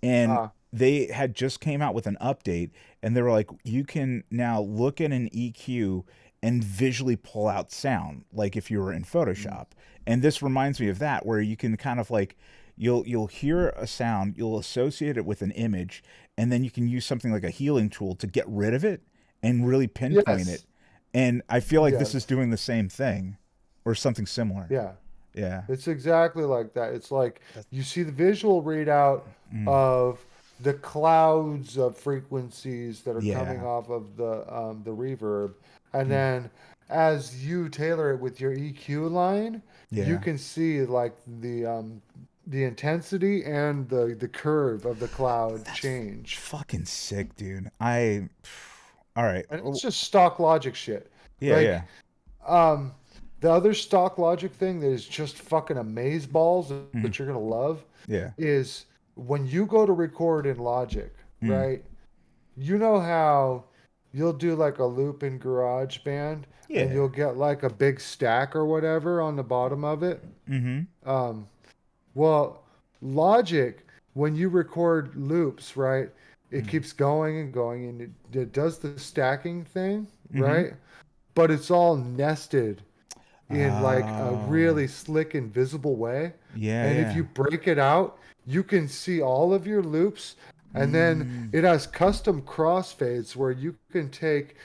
and they had just came out with an update, and they were like, you can now look at an EQ and visually pull out sound like if you were in Photoshop. And this reminds me of that, where you can kind of like you'll hear a sound, you'll associate it with an image, and then you can use something like a healing tool to get rid of it and really pinpoint it. Yes. And I feel like this is Yes. doing the same thing or something similar. Yeah. Yeah. It's exactly like that. It's like you see the visual readout of the clouds of frequencies that are coming Yeah. off of the reverb, and then as you tailor it with your EQ line, you Yeah. can see like the intensity and the curve of the cloud change, Fucking sick, dude. All right. and it's just stock logic shit. Yeah, Like yeah. um, the other stock logic thing that is just fucking amazeballs that you're gonna love Yeah. is when you go to record in Logic, Mm. right? You know how you'll do like a loop in GarageBand and Yeah. you'll get like a big stack or whatever on the bottom of it. Mm-hmm. Well, Logic, when you record loops, right? It keeps going and going and it does the stacking thing, Mm-hmm. right? But it's all nested in like a Oh. really slick and visible way. Yeah, And if yeah. you break it out, you can see all of your loops. And then Mm. it has custom crossfades where you can take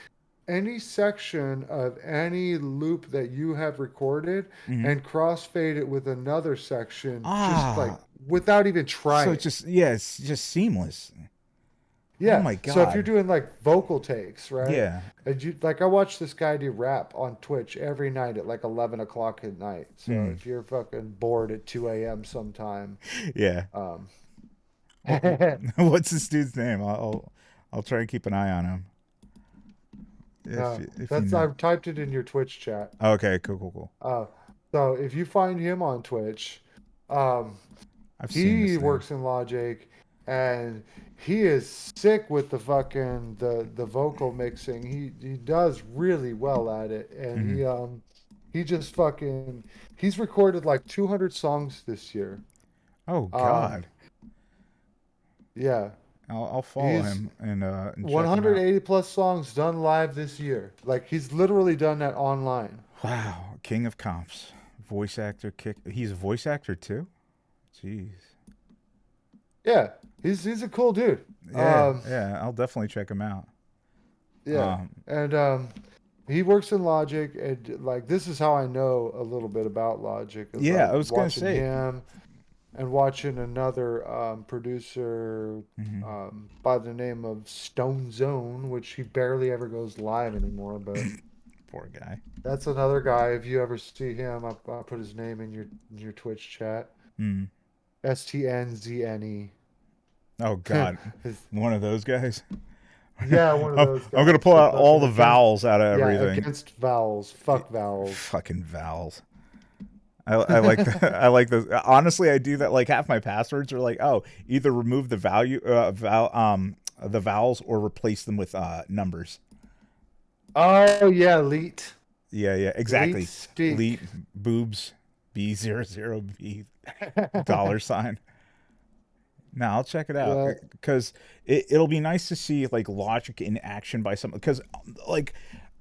any section of any loop that you have recorded Mm-hmm. and crossfade it with another section just like Ah. without even So trying. it's just seamless. Oh Yeah. my So if you're God. doing like vocal takes, right? Yeah. And you like I watch this guy do rap on Twitch every night at like 11 o'clock at night. So Mm. if you're fucking bored at 2 a.m. sometime, Yeah. um What's this dude's name? I'll try and keep an eye on him. no, If you that's know. I've typed it in your Twitch chat. Okay, cool, cool, cool. Uh so if you find him on Twitch, um I've seen he this name. works in Logic and he is sick with the fucking the vocal mixing. He does really well at it and Mm-hmm. he just fucking he's recorded like 200 songs this year. Oh Um God. yeah. I'll follow He's him and check him out. 180 plus songs done live this year. Like he's literally done that online. Wow, King of Comps, voice actor. He's a voice actor too. Jeez. Yeah. He's a cool dude. Yeah, yeah. I'll definitely check him out. Yeah. Um, And he works in Logic and like this is how I know a little bit about Logic is yeah, like I was gonna watching say. him and watching another producer Mhm. by the name of Stone Zone, which he barely ever goes live anymore, but Poor guy. that's another guy. If you ever see him, I'll put his name in your Twitch chat. Mm. STNZNE. Oh God, one of those guys. Yeah, one of those I'm gonna guys. pull So out all fucking the against, vowels out of yeah, everything. against vowels. Fuck vowels. Fucking vowels. I like I like those. Honestly, I do that. Like half my passwords are like, oh, either remove the vowels or replace them with numbers. Oh yeah, elite. Yeah, yeah, Elite exactly. speak. Elite boobs B00B $. No, I'll check it out Yeah. because it'll be nice to see like Logic in action by some because like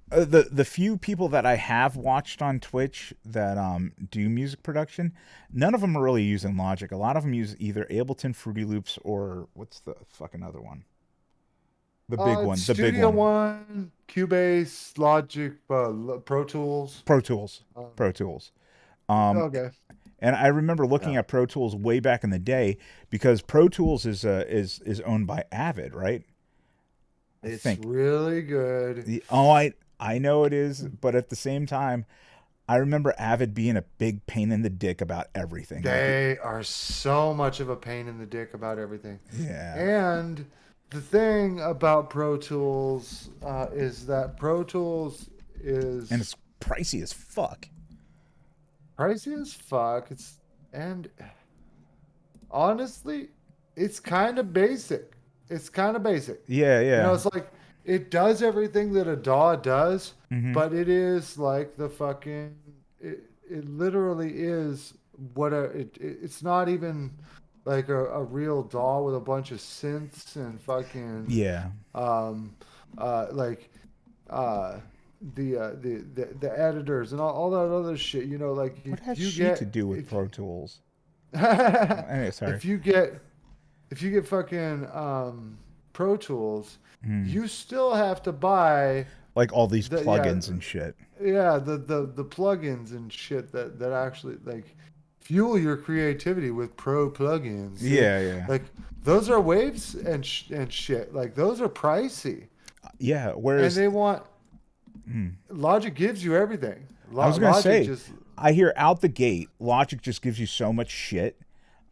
the few people that I have watched on Twitch that do music production, none of them are really using Logic. A lot of them use either Ableton, Fruity Loops, or what's the fucking other one? The big one. The big Studio one. One, Cubase, Logic, Pro Tools. Pro Tools. Um, Pro Tools. Um, okay. And I remember looking Yeah. at Pro Tools way back in the day because Pro Tools is owned by Avid, right? I It's think. really good. I know it is, but at the same time, I remember Avid being a big pain in the dick about everything. They are so much of a pain in the dick about everything. Yeah. And the thing about Pro Tools is that Pro Tools is And it's pricey as fuck. pricey as fuck. And honestly, it's kind of basic. It's kind of basic. Yeah, You know, yeah. it's like it does everything that a DAW does, Mm-hmm. but it is like the fucking it literally is what it's not even like a real doll with a bunch of synths and fucking Yeah. um like uh the editors and all that other shit, you know, like What has if you she to get do with if Pro Tools? Anyway, sorry. if you get fucking Pro Tools, Mm. you still have to buy Like all these the yeah plugins and shit. yeah the plugins and shit that actually like fuel your creativity with pro plugins. See? Yeah, yeah. Like those are waves and shit. Like those are pricey, Yeah, and whereas they want Logic gives you everything. I was gonna Logic say, just I hear out the gate, Logic just gives you so much shit.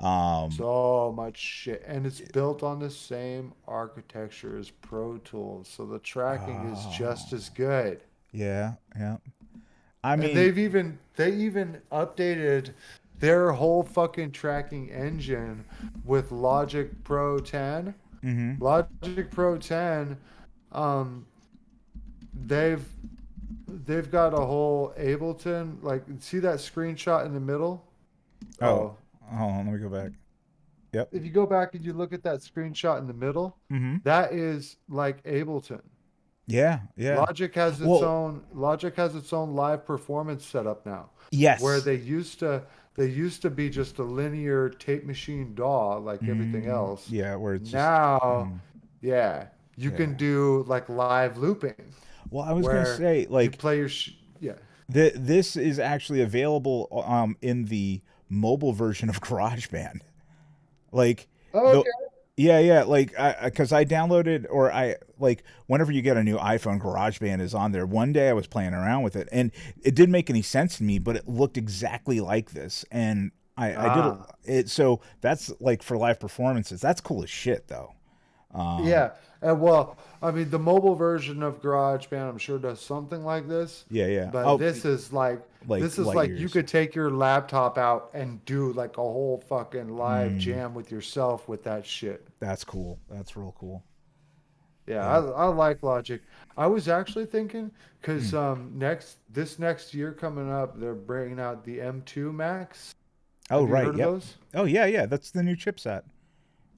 so much shit, and it's built on the same architecture as Pro Tools, so the tracking is just as good. Yeah, yeah. I And mean, they even updated their whole fucking tracking engine with Logic Pro 10. Logic Pro 10, um, they've got a whole Ableton. Like, see that screenshot in the middle? oh, Oh, hold on, let me go back. Yep. if you go back and you look at that screenshot in the middle, Mm-hmm. that is like Ableton. Yeah, yeah. Well, Logic has its own live performance setup now, where yes. they used to be just a linear tape machine DAW like everything else. Yeah, where it's just Now, yeah, you yeah. can do like live looping, Well, I was gonna where say you like play your yeah. this is actually available in the mobile version of GarageBand. Like Oh, the okay. yeah, yeah, like because I downloaded or I like whenever you get a new iPhone, GarageBand is on there. One day I was playing around with it, and it didn't make any sense to me, but it looked exactly like this, and I did Ah. it. So that's like for live performances. That's cool as shit, though. Yeah, and well, I mean, the mobile version of GarageBand, I'm sure does something like this, Yeah, yeah. but Oh, like this is light like you years. could take your laptop out and do like a whole fucking live Mm, jam with yourself with that shit. that's cool. That's real cool. Yeah, Yeah. I like Logic. I was actually thinking because Mm. next year coming up, they're bringing out the M2 Max. Oh, Have you right. heard of Yep. those? Oh, yeah, yeah. That's the new chipset.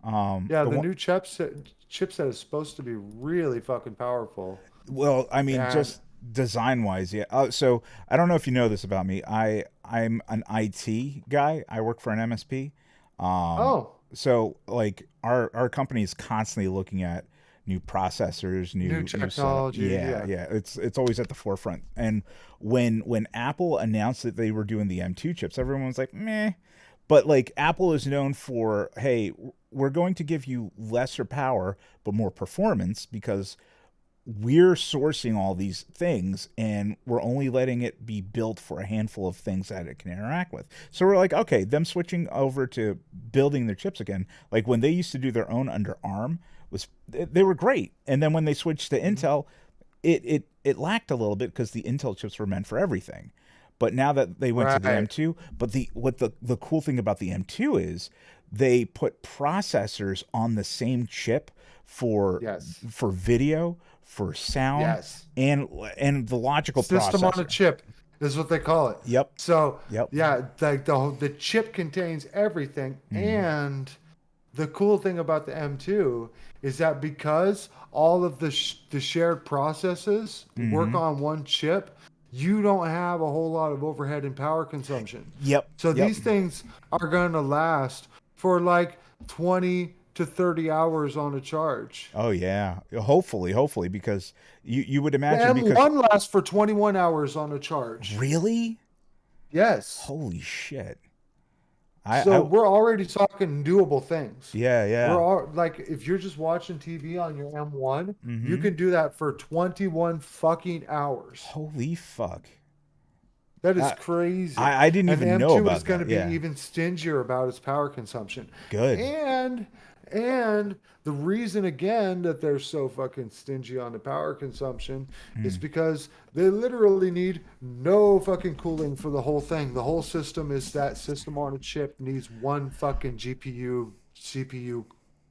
Yeah, The the one. new chipset is supposed to be really fucking powerful. Well, I mean, And just design wise, yeah. So I don't know if you know this about me. I'm an IT guy. I work for an MSP. oh, So like our company is constantly looking at new processors, new new setup. technology, Yeah, yeah. yeah. It's always at the forefront. And when Apple announced that they were doing the M2 chips, everyone was like, meh. But like Apple is known for, hey, we're going to give you lesser power but more performance because we're sourcing all these things and we're only letting it be built for a handful of things that it can interact with. So we're like, okay, them switching over to building their chips again, like when they used to do their own under ARM, was they were great. And then when they switched to Intel, it lacked a little bit because the Intel chips were meant for everything. But now that they went to the Right. M2, but the cool thing about the M2 is they put processors on the same chip for Yes. video, for sound, Yes. and the logical System on a processor. chip is what they call it. Yep. So, Yep. yeah, like the chip contains everything. And the cool thing about the M2 is that because all of the shared processes work on one chip, you don't have a whole lot of overhead and power consumption. Yep. So Yep. these things are going to last for like 20 to 30 hours on a charge. Oh yeah. Hopefully, because you would The imagine because M1 lasts for 21 hours on a charge. really, Yes. holy shit. So I we're already talking doable things. yeah, We're yeah. all like, if you're just watching TV on your M1, you Mm-hmm. can do that for 21 fucking hours. Holy fuck. That is I, crazy. I didn't And the even know M2 is about going that. to be Yeah. even stingier about its power consumption. Good. And the reason again that they're so fucking stingy on the power consumption is because they literally need no fucking cooling for the whole thing. The whole system is that system on a chip needs one fucking GPU, CPU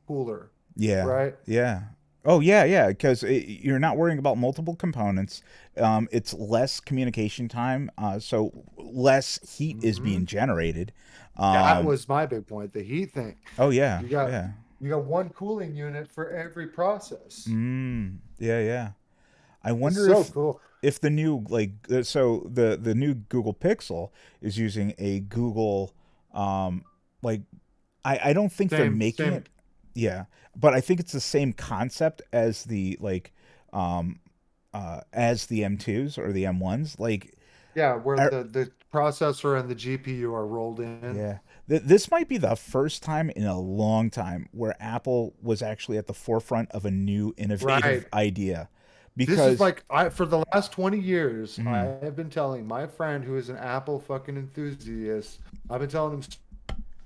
cooler, Yeah. right? Yeah. Oh yeah, because you're not worrying about multiple components. It's less communication time, so less heat is Hmm. being generated. That Um, was my big point, the heat thing. oh yeah, You got yeah, you got one cooling unit for every process. yeah. I It's wonder so cool. if the new so the new Google Pixel is using a Google like I don't think they're Same, making same. it. Yeah, but I think it's the same concept as the um as the M2s or the M1s. Yeah, where Er, the processor and the GPU are rolled in. yeah, this might be the first time in a long time where Apple was actually at the forefront of a new innovative Right. idea, This is because like I for the last 20 years, I mm, have been telling my friend who is an Apple fucking enthusiast, I've been telling him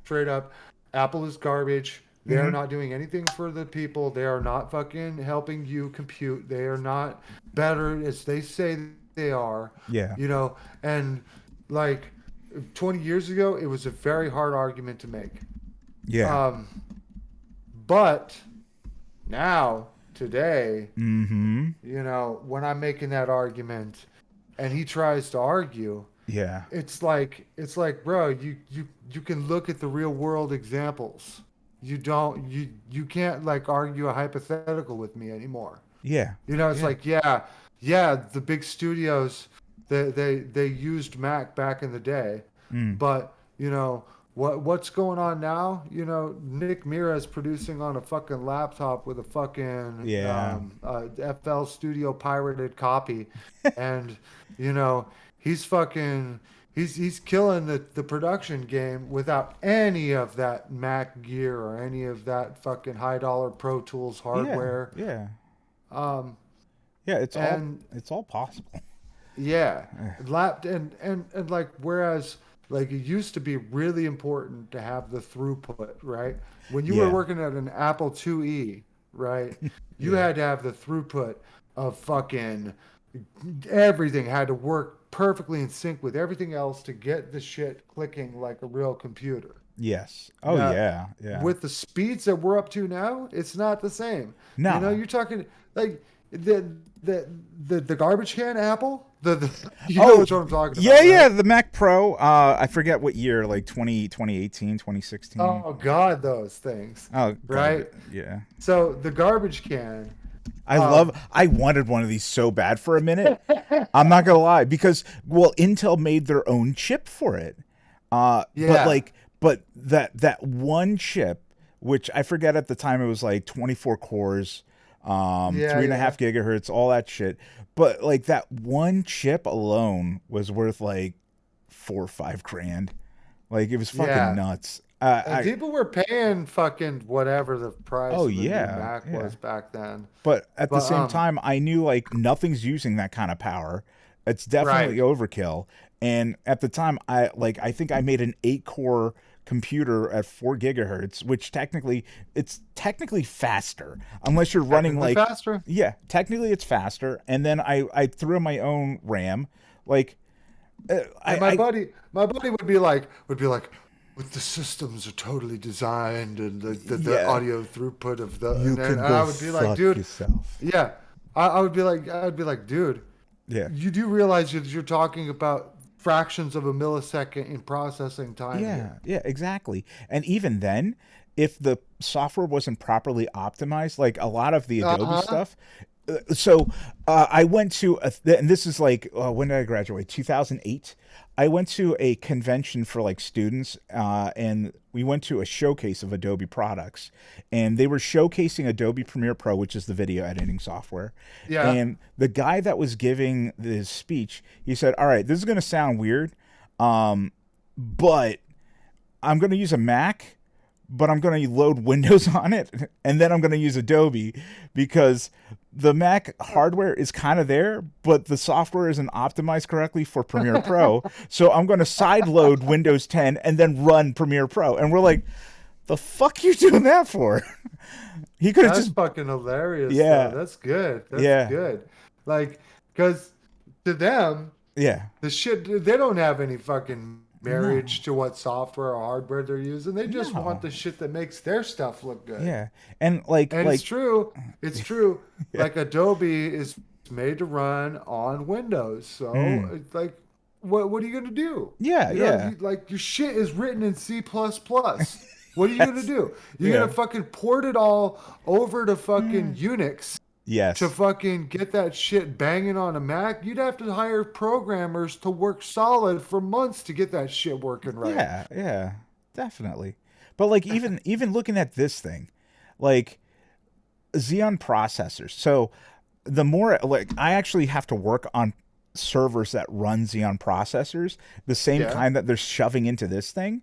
straight up, Apple is garbage. They are mhm, not doing anything for the people. They are not fucking helping you compute. They are not better as they say they are, yeah, you know, and like 20 years ago, it was a very hard argument to make. yeah, Um, but now, today, mm-hmm, when I'm making that argument and he tries to argue, yeah, it's like, bro, you can look at the real world examples. You can't like argue a hypothetical with me anymore. yeah, It's yeah, like, yeah, the big studios, they used Mac back in the day, mm, but what's going on now? Nick Mira is producing on a fucking laptop with a fucking yeah, FL Studio pirated copy, and you know he's fucking he's killing the production game without any of that Mac gear or any of that fucking high dollar Pro Tools yeah, hardware. yeah. Um, Yeah, and it's all possible. yeah, lap and like whereas like it used to be really important to have the throughput, right? When you were Yeah, working at an Apple IIe, right? You yeah, had to have the throughput of fucking everything had to work perfectly in sync with everything else to get the shit clicking like a real computer. yes. Oh Now, yeah, yeah. with the speeds that we're up to now, it's not the same. No. You're talking like the the garbage can Apple. The you know Oh, what I'm talking yeah, about, yeah. right? The Mac Pro. I forget what year, like 2018, 2016. Oh God, those things, Oh God, right? yeah. So the garbage can. I Um, I wanted one of these so bad for a minute. I'm not gonna lie, because well, Intel made their own chip for it. But yeah, that one chip, which I forget at the time, it was like 24 cores, yeah, three and a yeah, half gigahertz, all that shit. But like that one chip alone was worth like 4 or 5 grand. Like it was fucking yeah. nuts. And people were paying fucking whatever the Oh price of the new yeah, Mac yeah. was back then. But at the But same time, I knew like nothing's using that kind of power. It's definitely right. overkill. And at the time, I think I made an 8 core computer at 4 gigahertz, which it's technically faster, unless you're running Technically like, faster. yeah, technically it's faster. And then I threw in my own RAM, like And I my buddy would be like, but the systems are totally designed and the yeah, audio throughput of the you and can I go would be like, fuck dude, yourself. yeah. I would be like, dude, Yeah. you do realize that you're talking about fractions of a millisecond in processing time Yeah, here. yeah, exactly. And even then, if the software wasn't properly optimized, like a lot of the Adobe Uh-huh. stuff. I went to, and this is like, when did I graduate? 2008. I went to a convention for like students, and we went to a showcase of Adobe products, and they were showcasing Adobe Premiere Pro, which is the video editing software. Yeah. And the guy that was giving this speech, he said, "All right, this is going to sound weird, but I'm going to use a Mac, but I'm going to load Windows on it, and then I'm going to use Adobe because the Mac hardware is kind of there, but the software isn't optimized correctly for Premiere Pro. So I'm going to side load Windows 10 and then run Premiere Pro." And we're like, "The fuck you doing that for?" He could have That's just, fucking hilarious though. yeah, That's good. That's yeah, good. Like, because to them, yeah, the shit they don't have any fucking marriage to what software or hardware they're using. They just want No. the shit that makes their stuff look good. Yeah. And like And it's true. It's true. Yeah. Like Adobe is made to run on Windows. So it's like, what are you gonna do? Yeah, You know, yeah. like your shit is written in C++. What are you gonna do? You're Yeah. gonna fucking port it all over to fucking Unix Yes. to fucking get that shit banging on a Mac? You'd have to hire programmers to work solid for months to get that shit working right. Yeah, yeah. Definitely. But like even looking at this thing, like Xeon processors. So the more like I actually have to work on servers that run Xeon processors, the same Yeah. kind that they're shoving into this thing.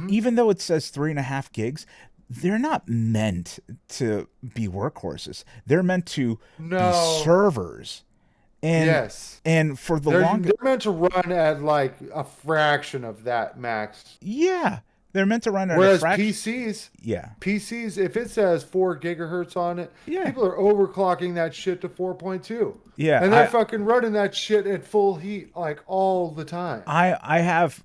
Even though it says 3.5 gigs, they're not meant to be workhorses. They're meant to No. be servers. And Yes. and for the They're longest, meant to run at like a fraction of that max. yeah, they're meant to run at a Whereas fraction. PCs, if it says 4 gigahertz on it, Yeah. people are overclocking that shit to 4.2. Yeah, And they're I- fucking running that shit at full heat like all the time. I have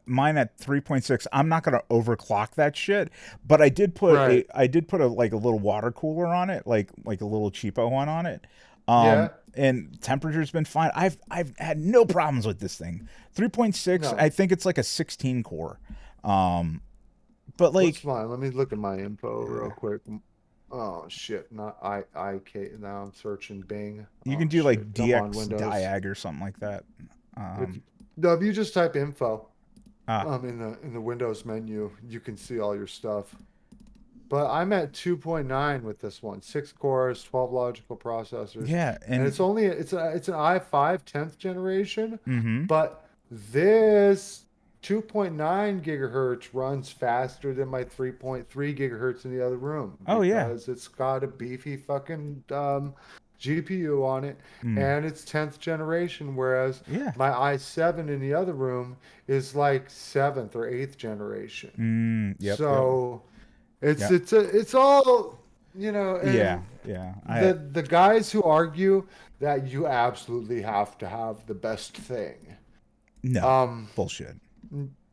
mine at 3.6. I'm not gonna overclock that shit, but I did put Right. a like a little water cooler on it, like a little cheapo one on it. Yeah. And temperature's been fine. I've had no problems with this thing. 3.6. No. I think it's like a 16 core. But like What's mine? Let me look at my info real quick. Oh shit! Not IK. Now I'm searching Bing. you Oh, can do like shit. I'm on DX Windows. diag or something like that. No, if you just type info Ah. in the Windows menu, you can see all your stuff. But I'm at 2.9 with this one. 6 cores, 12 logical processors. Yeah, and it's only it's an i5 10th generation. Mhm. But this 2.9 gigahertz runs faster than my 3.3 gigahertz in the other room. Oh, yeah. Because it's got a beefy fucking GPU on it, and it's 10th generation, whereas Yeah. my i7 in the other room is like 7th or 8th generation. Yep. So it's Yep. it's all, you know. And Yeah. Yeah. the guys who argue that you absolutely have to have the best thing. No. Bullshit.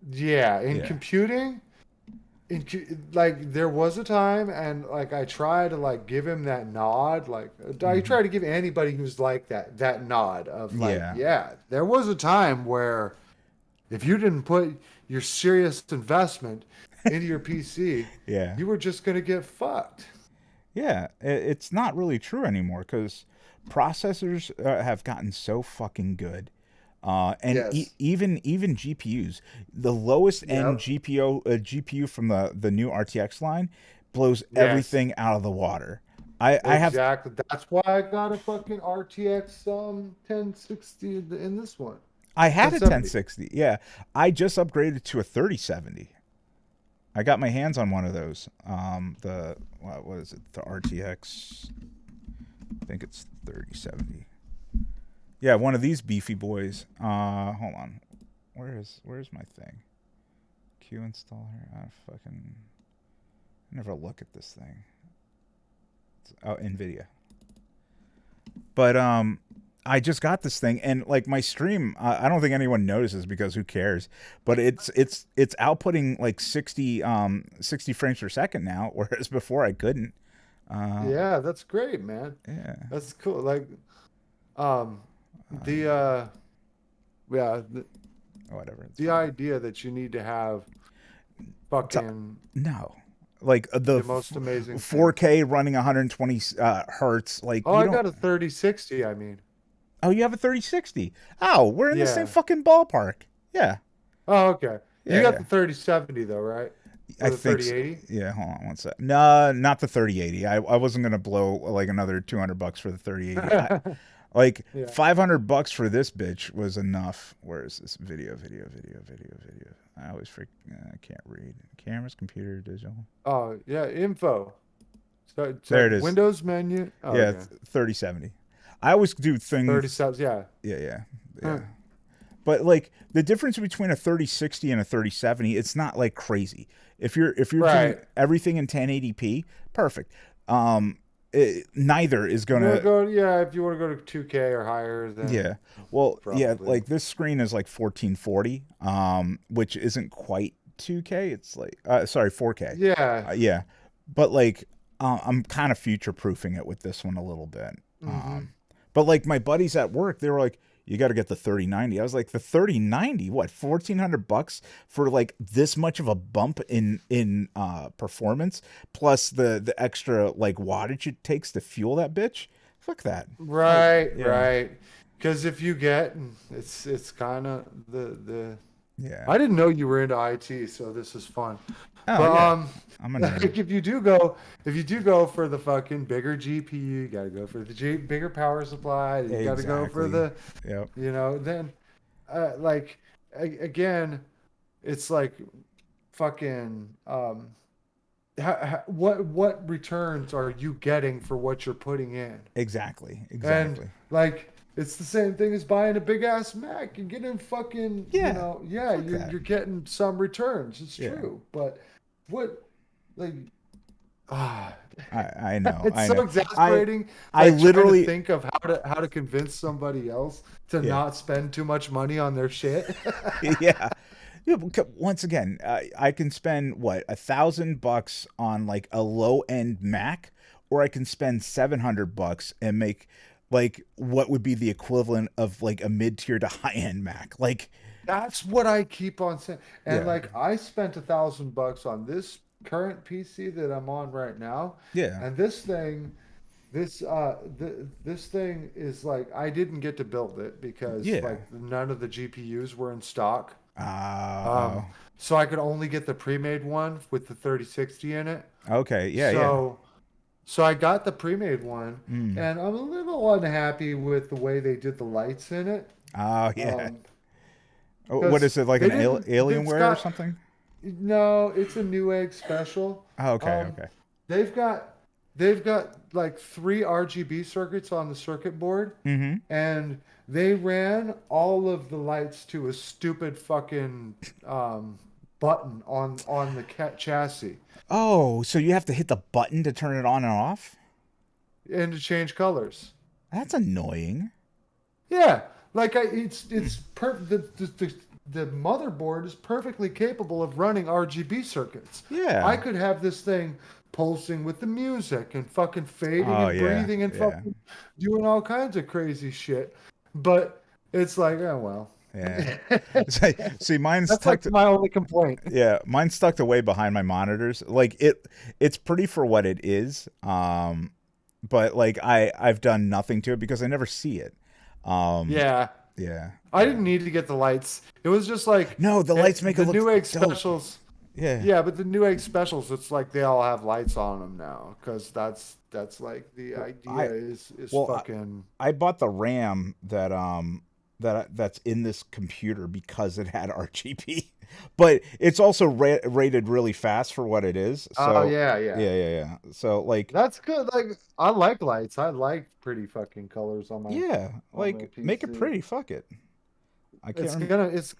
Yeah, in Yeah. computing, like there was a time, and like I try to like give him that nod, like I try to give anybody who's like that nod of like, Yeah. yeah, there was a time where if you didn't put your serious investment into your PC, Yeah. you were just gonna get fucked. Yeah, it's not really true anymore because processors have gotten so fucking good, and Yes. even GPUs, the lowest end Yep. GPU from the new RTX line blows Yes. everything out of the water. I have Exactly. That's why I got a fucking RTX 1060 in this one. I had a 1070. 1060. Yeah, I just upgraded to a 3070. I got my hands on one of those. What is it? The RTX. I think it's 3070. Yeah, one of these beefy boys. Hold on. Where's my thing? Q installer. I never look at this thing. Oh, NVIDIA. But I just got this thing, and like my stream, I don't think anyone notices because who cares? But it's outputting like 60 frames per second now, whereas before I couldn't. Yeah, that's great, man. Yeah. That's cool. Like, the Whatever. It's the fine. idea that you need to have fucking No. Like the most amazing 4K running 120 hertz. Like Oh, you I don't- got a 3060. I mean, Oh, you have a 3060. Oh, we're in the Yeah. same fucking ballpark. Yeah. oh, okay. Yeah, You got yeah. the 3070 though, right? Or I the think so. 3080. Yeah, hold on one sec. No, not the 3080. I wasn't gonna blow like another $200 for the 3080. Like Yeah. $500 for this bitch was enough. Where is this video? I always I can't read. Cameras, computer, digital. Oh yeah, info. So There it is. Windows menu. Oh, Yeah, okay. 3070. I always do things. 37. Yeah. Yeah. Huh. But like the difference between a 3060 and a 3070, it's not like crazy. If you're doing Right. everything in 1080p, perfect. neither is You wanna gonna. go, yeah, if you want to go to 2K or higher, then Yeah. Well, yeah, probably. like this screen is like 1440, which isn't quite 2K. It's like sorry, 4K. Yeah. Yeah. But like I'm kind of future proofing it with this one a little bit. Mm-hmm. But like my buddies at work, they were like, "You got to get the 3090." I was like, "The 3090? What? $1,400 for like this much of a bump in performance plus the extra like wattage it takes to fuel that bitch? Fuck that." Right, Yeah. right. Because if you get, it's kind of the. Yeah. I didn't know you were into IT, so this is fun. Oh But yeah. I'm a nerd. like if you do go for the fucking bigger GPU, you got to go for the bigger power supply. You got to go for Exactly. the, Yep. then, like, again, it's like, fucking, what returns are you getting for what you're putting in? Exactly. And Exactly. like it's the same thing as buying a big ass Mac and getting fucking, Yeah. yeah, Fuck that. you're getting some returns. It's Yeah. true. But what like ah I know. it's I so know. exasperating, I like trying to literally think of how to convince somebody else to yeah. not spend too much money on their shit. Yeah. Yeah, but once again, I can spend what $1,000 on like a low end Mac, or I can spend $700 and make like what would be the equivalent of like a mid tier to high end Mac. Like, That's what I keep on saying. And yeah, like I spent $1,000 on this current PC that I'm on right now, yeah, and this thing is like I didn't get to build it because yeah. like none of the GPUs were in stock. Oh, Um, so I could only get the pre-made one with the 3060 in it. okay, yeah, yeah. So so I got the pre-made one, Mm. and I'm a little unhappy with the way they did the lights in it. Oh, yeah. Um, Oh, what because is it like they an didn't. It's Alienware or got something? no. It's a Newegg special. Oh, okay, Um, okay. they've got they've got like three RGB circuits on the circuit board, Mm-hmm. and they ran all of the lights to a stupid fucking button on the chassis Oh, so you have to hit the button to turn it on and off? and to change colors. That's annoying. Yeah, like the motherboard is perfectly capable of running RGB circuits. Yeah. I could have this thing pulsing with the music and fucking fading Oh, and yeah, breathing and yeah, fucking doing all kinds of crazy shit. But it's like, oh well. yeah. See, mine's That's like tucked. my only complaint. Yeah, mine's tucked away behind my monitors. Like it's pretty for what it is. But like I've done nothing to it because I never see it. Yeah. Yeah. I didn't need to get the lights. It was just like No, the lights make the it look Newegg dope. specials. Yeah. Yeah, but the Newegg specials, it's like they all have lights on them now because that's like the idea I is well, fucking. I bought the RAM that's in this computer because it had RGB, but it's also rated really fast for what it is. Oh So yeah, yeah. yeah. So like That's good. Like I like lights. I like pretty fucking colors on my yeah, on my like make it PC. pretty. Fuck it. I can't It's remember. gonna. It's.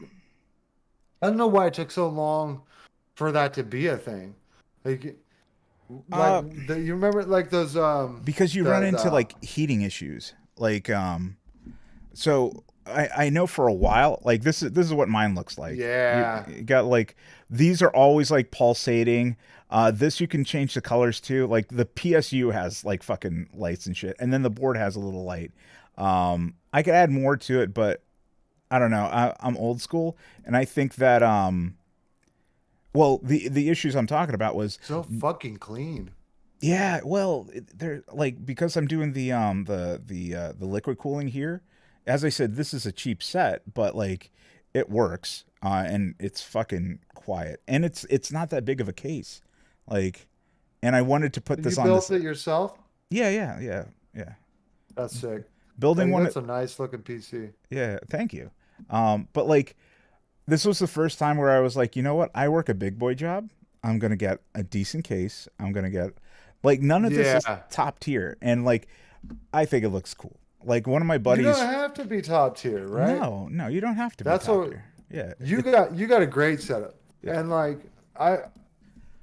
I don't know why it took so long for that to be a thing. Like, Uh, you remember like those because you run into like heating issues. Like so I know for a while like this is what mine looks like. yeah. You got like these are always like pulsating. This you can change the colors to. Like the PSU has like fucking lights and shit, and then the board has a little light. I could add more to it, but I don't know. I'm old school, and I think that well, the issues I'm talking about was So fucking clean. yeah, well, they're like because I'm doing the liquid cooling here. As I said, this is a cheap set, but like it works, and it's fucking quiet, and it's not that big of a case, like, and I wanted to put You this on built this. it yourself? Yeah. That's sick. Building Like, one. that's a nice looking PC. Yeah, thank you. But like this was the first time where I was like, you know what? I work a big boy job. I'm gonna get a decent case. I'm gonna get like none of this is Yeah. top tier, and like I think it looks cool. Like one of my You buddies. don't have to be top tier, right? No, you don't have to That's be top what tier. Yeah, you got. You got a great setup, Yeah. and like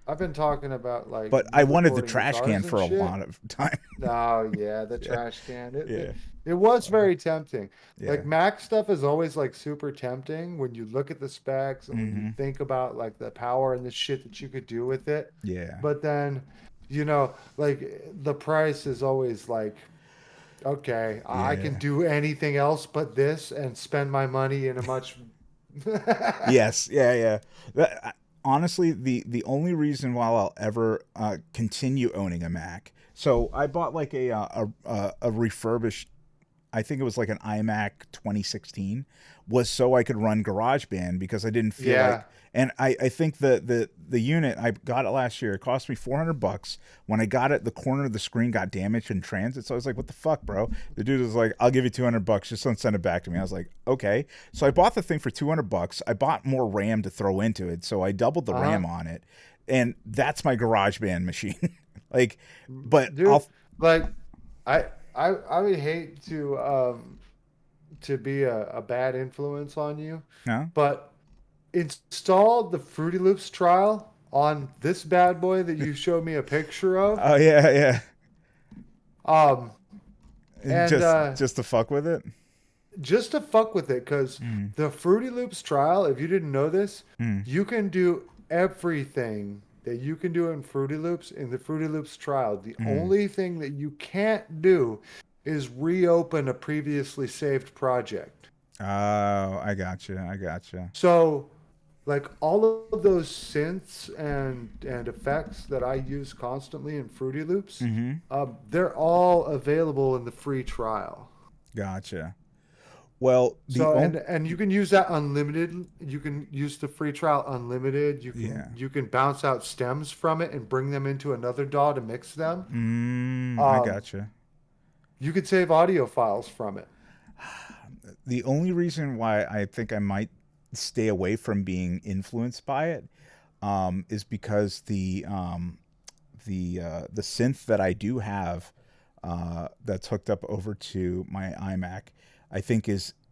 I've been talking about like But me I wanted the recording trash guitars can and for a shit. lot of time. Oh yeah, the trash can. Yeah. It was very tempting. Yeah. Like Mac stuff is always like super tempting when you look at the specs and when you Mm-hmm. think about like the power and the shit that you could do with it. Yeah. But then, like the price is always like, okay, I can Yeah. do anything else but this and spend my money in a much Yes. Yeah. Yeah. Honestly, the only reason why I'll ever continue owning a Mac. So I bought like a refurbished. I think it was like an iMac 2016, was so I could run GarageBand because I didn't feel Yeah. like. And I think the unit, I got it last year. It cost me $400. When I got it, the corner of the screen got damaged in transit. So I was like, "What the fuck, bro?" The dude was like, "I'll give you $200. Just don't send it back to me." I was like, "Okay." So I bought the thing for $200. I bought more RAM to throw into it, so I doubled the Uh-huh. RAM on it, and that's my GarageBand machine. Like, but Dude, like I would hate to be a bad influence on you, no. but install the Fruity Loops trial on this bad boy that you showed me a picture of. Oh yeah, yeah. Um and Just to fuck with it. just to fuck with it, because Mm. the Fruity Loops trial, if you didn't know this, Mm. you can do everything that you can do in Fruity Loops in the Fruity Loops trial. The only thing that you can't do is reopen a previously saved project. Oh, I gotcha. I gotcha. So, like all of those synths and effects that I use constantly in Fruity Loops, Mm-hmm. they're all available in the free trial. Gotcha. Well, the So only and you can use that unlimited. You can use the free trial unlimited. yeah. You can bounce out stems from it and bring them into another DAW to mix them. I gotcha. You could save audio files from it. The only reason why I think I might stay away from being influenced by it is because the synth that I do have that's hooked up over to my iMac, I think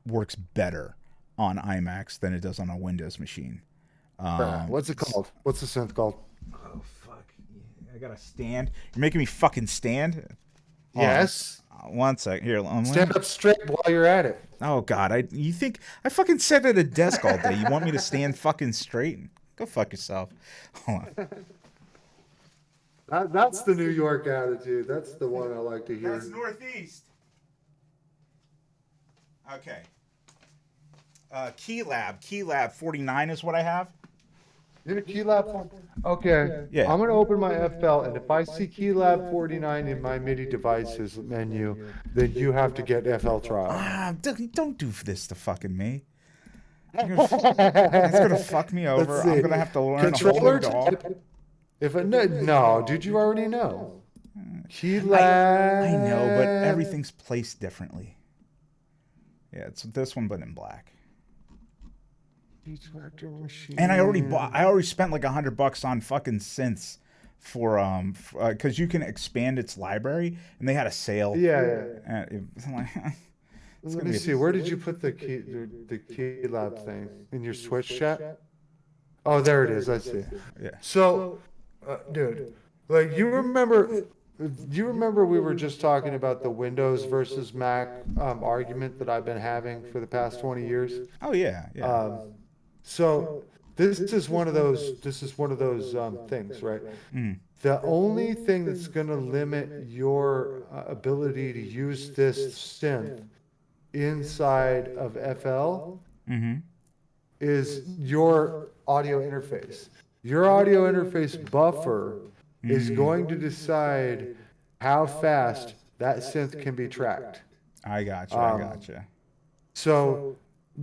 works better on iMacs than it does on a Windows machine. What's it called? What's the synth called? Oh fuck! I gotta stand. You're making me fucking stand. Hold on. Yes. 1 sec. Here. Stand up straight while you're at it. Oh God! You think I fucking sit at a desk all day? You want me to stand fucking straight? Go fuck yourself. Hold on. That's the New York attitude. That's the one I like to hear. northeast. Okay. Key Lab 49 is what I have. You're Keylab 49. Okay. Yeah. I'm gonna open my FL, and if I see Keylab 49 in my MIDI devices menu, then you have to get FL trial. Don't do this to fucking me. It's gonna fuck me over. Let's see. I'm gonna have to learn Controller a whole new DAW. type. No, dude, you already know. Keylab. I know, but everything's placed differently. Yeah, it's this one, but in black. And I already spent like $100 on fucking synths for because you can expand its library, and they had a sale. Yeah. And it's like, Let me see. Where did you put the Keylab thing in your Switch chat? Oh, there it is. I see. Yeah. So, dude, like you remember we were just talking about the Windows versus Mac argument that I've been having for the past 20 years. Oh yeah, yeah. So this is one of those things, right? The only thing that's going to limit your ability to use this synth inside of FL is your audio interface. Your audio interface buffer is going to decide how fast that synth can be tracked. I gotcha. So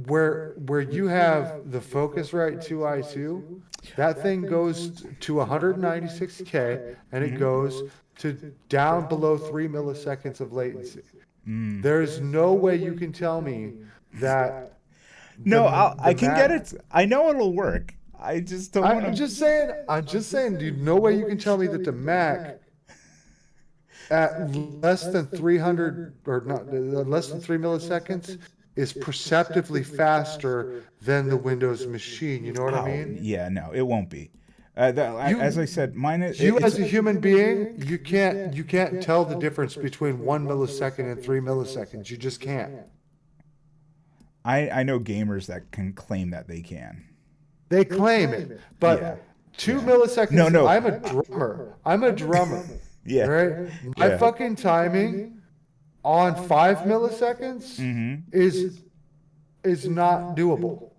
where you have the Focusrite 2i2, that thing goes to 196K and it goes to down below 3 milliseconds of latency. There's no way you can tell me that. No, I can get it. I know it'll work. I just don't want to. I'm just saying, dude. No way you can tell me that the Mac at less than 300 or not less than 3 milliseconds is perceptively faster than the Windows machine. You know what I mean? Yeah, no, it won't be. As I said, mine is You it's- as a human being, you can't tell the difference between 1 millisecond and 3 milliseconds. You just can't. I know gamers that can claim that they can. They claim it, but Yeah. 2 milliseconds. No. I'm a drummer. Yeah. Right. My Yeah. fucking timing on 5 milliseconds is not doable.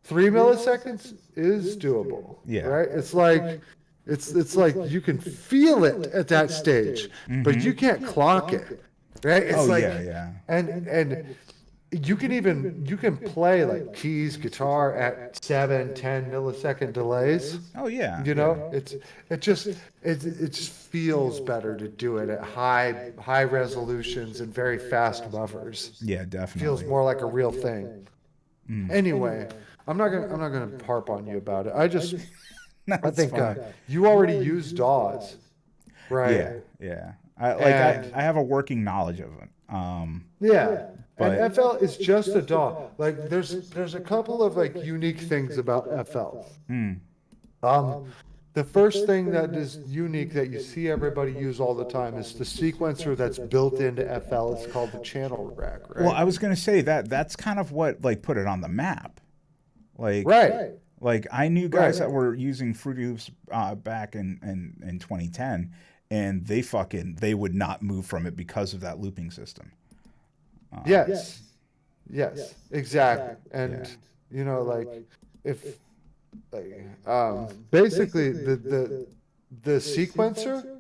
3 milliseconds is doable. Yeah. Right. It's like you can feel it at that stage, but you can't clock it. Right. It's like, yeah. And you can play like keys, guitar at 7-10 millisecond delays. Oh yeah. You know, it just feels better to do it at high resolutions and very fast buffers. Yeah, definitely. Feels more like a real thing. Anyway, I'm not gonna harp on you about it. I think you already use DAWs, right? Yeah. I have a working knowledge of it. Yeah. But- And FL is just a DAW. Like there's a couple of like unique things about FL. The first thing that is unique that you see everybody use all the time is the sequencer that's built into FL. It's called the channel rack, right? Well, I was gonna say that's kind of what like put it on the map. Like Right. Like I knew guys Right. that were using Fruity Loops back in 2010, and they would not move from it because of that looping system. Yes, exactly. And you know, like if basically the sequencer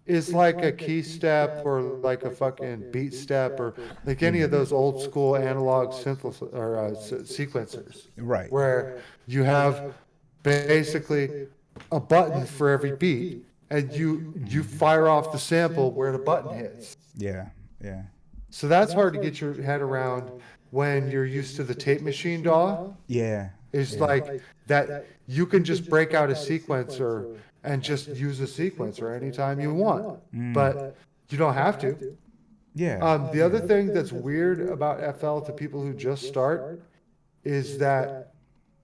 is like a key step or like a fucking beat step or like any of those old school analog sequencers, Right. where you have basically a button for every beat, and you fire off the sample where the button hits. Yeah. So that's hard to get your head around when you're used to the tape machine DAW. Yeah. Is like that you can just break out a sequencer and just use a sequencer anytime you want, but you don't have to. Yeah. The other thing that's weird about FL to people who just start is that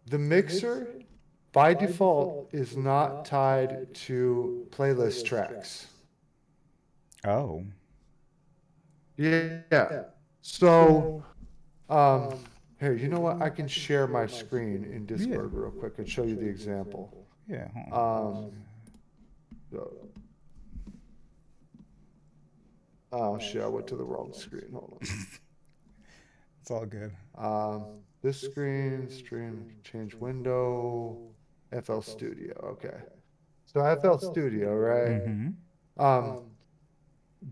the mixer by default is not tied to playlist tracks. Oh. Yeah. So, here, you know what? I can share my screen in Discord real quick and show you the example. Yeah. Hold on. Oh shit! I went to the wrong screen. Hold It's all good. on. This screen, stream, change window, FL Studio. Okay. So FL Studio, right?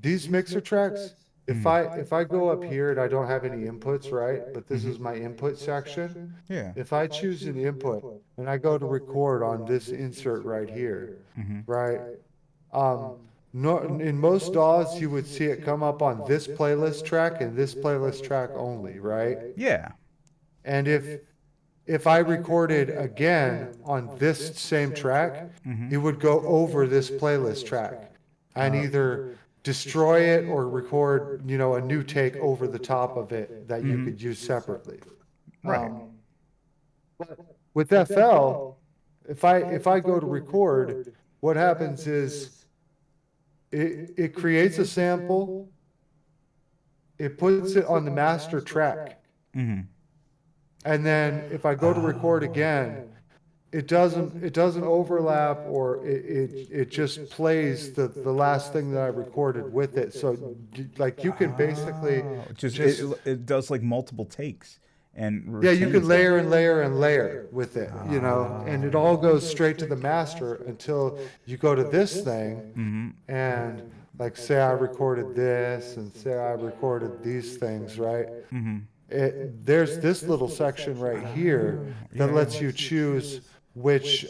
These mixer tracks. If I go up here and I don't have any inputs, right? But this is my input section. Yeah. If I choose an input and I go to record on this insert right here, right? In most DAWs, you would see it come up on this playlist track and this playlist track only, right? Yeah. And if I recorded again on this same track, it would go over this playlist track and either destroy it or record, you know, a new take over the top of it that you could use separately. Right. With FL, if I go to record, what happens is it creates a sample, it puts it on the master track, and then if I go to record again, it doesn't overlap, or it just plays the last thing that I recorded with it. So like you can basically It does like multiple takes and yeah, you retains can it. layer and layer and layer with it, you know, and it all goes straight to the master until you go to this thing and like say I recorded this and say I recorded these things, right? There's this little section right here that lets you choose which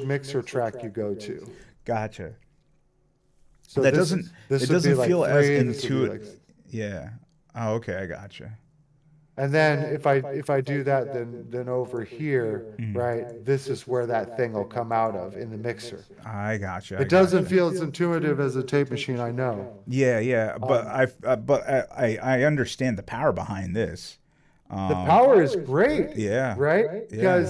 mixer track you go to. Gotcha. So That this- doesn't this it would be doesn't like feel as 3, this would be intuitive. like- Yeah. Oh, okay, I gotcha. And then if I do that, then over here, right, this is where that thing will come out of in the mixer. I gotcha. It doesn't feel as intuitive as a tape machine, I know. Yeah, but I understand the power behind this. The power is great. Yeah. Right? Yeah.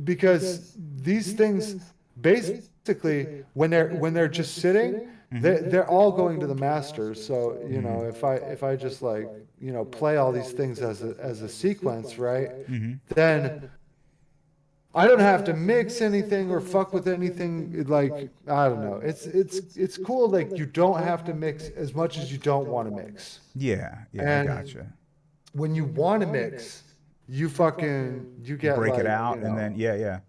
because these things basically when they're just sitting, they're all going to the master. So if I just like play all these things as a sequence, right? Then I don't have to mix anything or fuck with anything. Like, I don't know. It's cool. Like, you don't have to mix as much as you don't want to mix. Yeah, I And gotcha. when you want to mix, you get Break it like, out, and then yeah,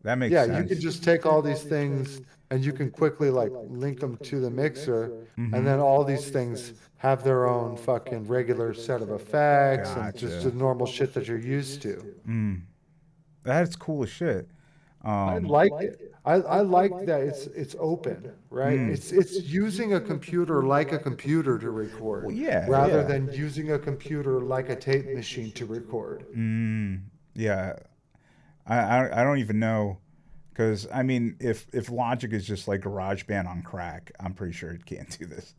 that makes yeah, you sense. can just take all these things and you can quickly like link them to the mixer, and then all these things have their own fucking regular set of effects and just the Gotcha. normal shit that you're used to. That's cool as shit. I like it. I like that it's open, right? It's using a computer like a computer to record, Well, yeah, rather yeah. than using a computer like a tape machine to record. Yeah, I don't even know, because I mean, if Logic is just like GarageBand on crack, I'm pretty sure it can't do this.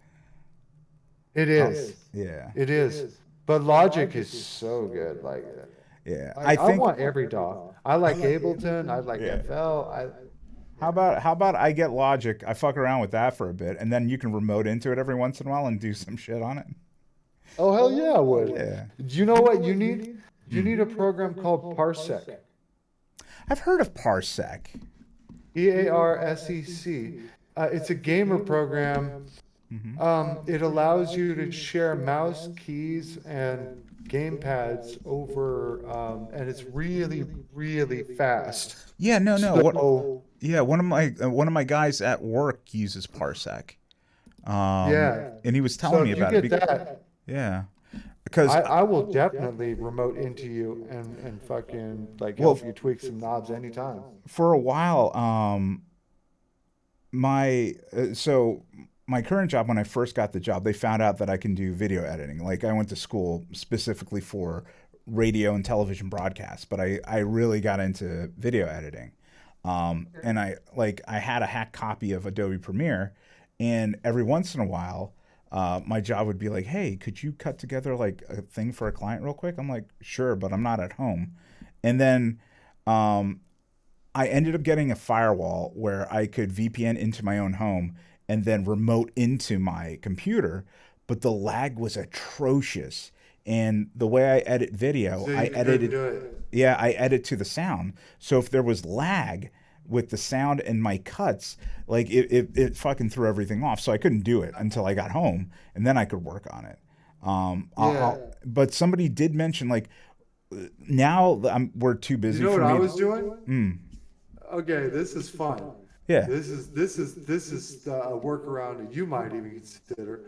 It is. Yeah, It is. But Logic is so good. Like, yeah. I want every DAW. I like Ableton. I like Yeah. FL. How about I get Logic, I fuck around with that for a bit, and then you can remote into it every once in a while and do some shit on it. Oh, hell yeah, I would. Yeah. Do you know what you need? You need a program called Parsec. I've heard of Parsec. Parsec. It's a gamer program. It allows you to share mouse keys and game pads over, and it's really, really fast. Yeah, no. So, Yeah, one of my guys at work uses Parsec. yeah. And he was So telling me if you about it. get that, Yeah. Because I will definitely remote into you and fucking like Well, help you tweak some knobs anytime. for a while, so my current job, when I first got the job, they found out that I can do video editing. Like, I went to school specifically for radio and television broadcasts, but I really got into video editing. And I had a hack copy of Adobe Premiere, and every once in a while, my job would be like, hey, could you cut together like a thing for a client real quick? I'm like, sure, but I'm not at home. And then I ended up getting a firewall where I could VPN into my own home and then remote into my computer, but the lag was atrocious. And the way I edit video, So I you couldn't edited, do it. yeah, I edit to the sound. So if there was lag with the sound and my cuts, like it fucking threw everything off. So I couldn't do it until I got home, and then I could work on it. But somebody did mention, like, now we're too busy. You know for what me I to- was doing? Okay, this is fun. Yeah. This is a workaround that you might even consider.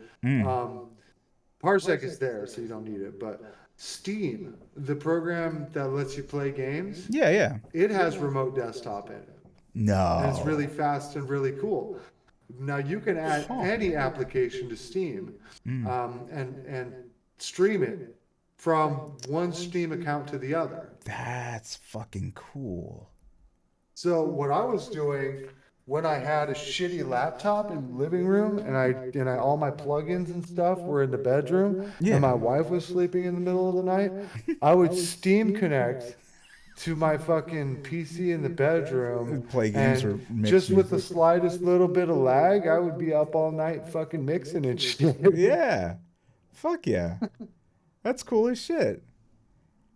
Parsec is there, so you don't need it. But Steam, the program that lets you play games, Yeah. it has remote desktop in it. No. And it's really fast and really cool. Now you can add any application to Steam, and stream it from one Steam account to the other. That's fucking cool. So what I was doing when I had a shitty laptop in the living room, and I all my plugins and stuff were in the bedroom, Yeah. and my wife was sleeping in the middle of the night, I would Steam connect to my fucking PC in the bedroom, Play games and or mix just with the music. slightest little bit of lag, I would be up all night fucking mixing and shit. Yeah. Fuck yeah. That's cool as shit.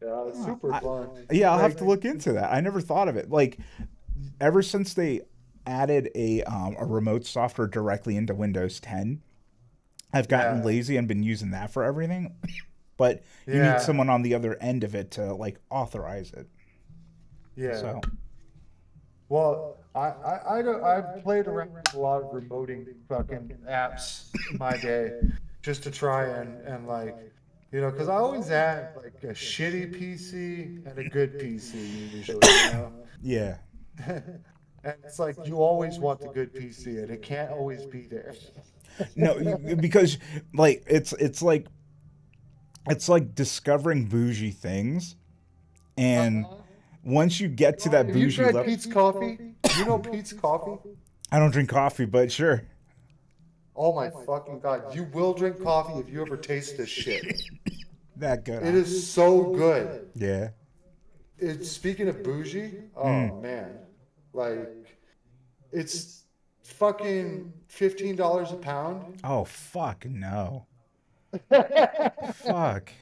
Yeah, it's super fun. Yeah, I'll have Like, to look into that. I never thought of it. Like, ever since they added a remote software directly into Windows 10, I've gotten Yeah. lazy and been using that for everything. But you Yeah. need someone on the other end of it to like authorize it. Yeah. So Well, I've played around with a lot of remoting fucking apps in my day, just to try and like, because I always had like a shitty PC and a good PC usually. yeah. And it's like you always want the good PC, and it can't always be there. No, because like it's like discovering bougie things, and once you get to that Have you bougie tried level, Pete's Coffee? You know Pete's Coffee? I don't drink coffee, but sure. Oh my fucking god! You will drink coffee if you ever taste this shit. That good. It is so good. Yeah. it's speaking of bougie. Oh man, like it's fucking $15 a pound. Oh fuck no. Fuck.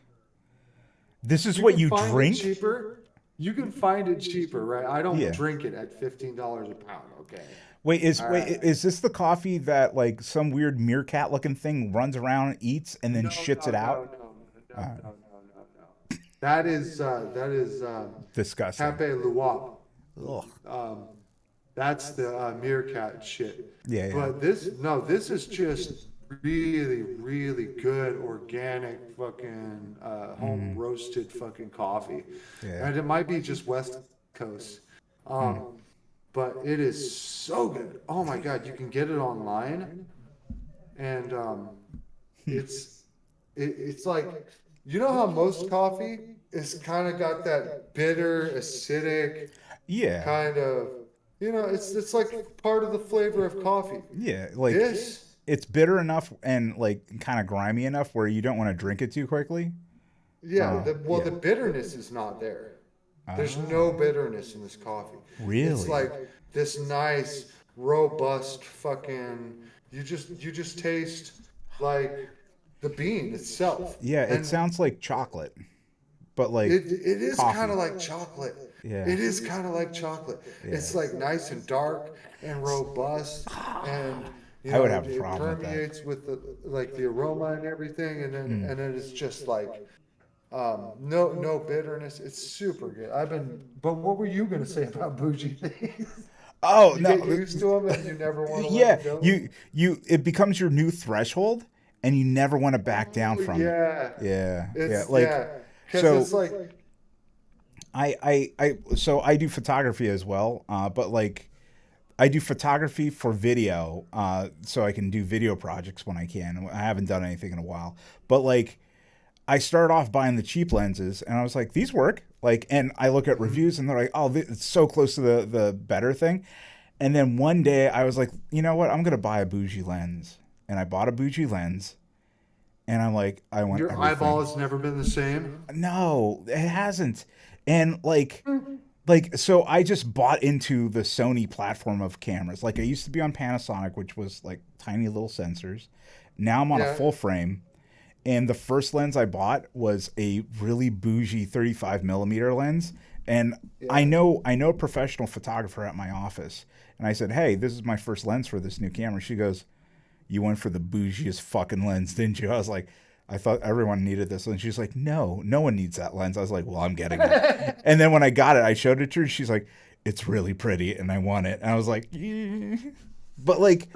This is You what can you find it drink? cheaper. You can find it cheaper, right? I don't Yeah. drink it at $15 a pound. Okay. All Wait, right. is this the coffee that like some weird meerkat looking thing runs around, eats, and then No, shits no, it out? no, no, no, no, no, no, no. That is Disgusting. Cafe Luwak. Ugh. Um, that's the meerkat shit. Yeah, yeah. But this is just really, really good organic fucking home roasted fucking coffee. Yeah. And it might be just West Coast. Um, but it is so good. Oh my God, you can get it online, and it's it's like, you know how most coffee is kind of got that bitter, acidic Yeah. kind of, it's like part of the flavor of coffee. Yeah. Like This, it's bitter enough and like kind of grimy enough where you don't want to drink it too quickly. yeah, Yeah. the bitterness is not there. There's no Oh, bitterness in this coffee. It's really? like this nice, robust fucking. You just taste like the bean itself, Yeah, it and sounds like chocolate, but like it is kind coffee. of like chocolate. Yeah. It is kind of like chocolate. Yeah. It's like nice and dark and robust, and I would have a it problem with that. permeates with the aroma and everything, and then it's just like no bitterness. It's super good. But what were you gonna say about bougie things? Oh You no. get used to them and you never want to Yeah, let them go. it becomes your new threshold and you never want to back down Oh, from it. yeah, Yeah. Yeah. it's Like yeah, because so it's like so I do photography as well, but like I do photography for video, so I can do video projects when I can. I haven't done anything in a while, but like I started off buying the cheap lenses, and I was like, these work. Like, and I look at reviews, and they're like, oh, it's so close to the better thing. And then one day, I was like, you know what? I'm gonna buy a bougie lens, and I bought a bougie lens, and I'm like, I want your eyeball everything. has never been the same. No, it hasn't. And like so I just bought into the Sony platform of cameras. Like I used to be on Panasonic, which was like tiny little sensors. Now I'm on a Yeah, full frame. And the first lens I bought was a really bougie 35 millimeter lens. And yeah. I know a professional photographer at my office. And I said, hey, this is my first lens for this new camera. She goes, you went for the bougiest fucking lens, didn't you? I was like, I thought everyone needed this lens. She's like, no one needs that lens. I was like, well, I'm getting it. And then when I got it, I showed it to her. She's like, it's really pretty and I want it. And I was like, yeah. But like,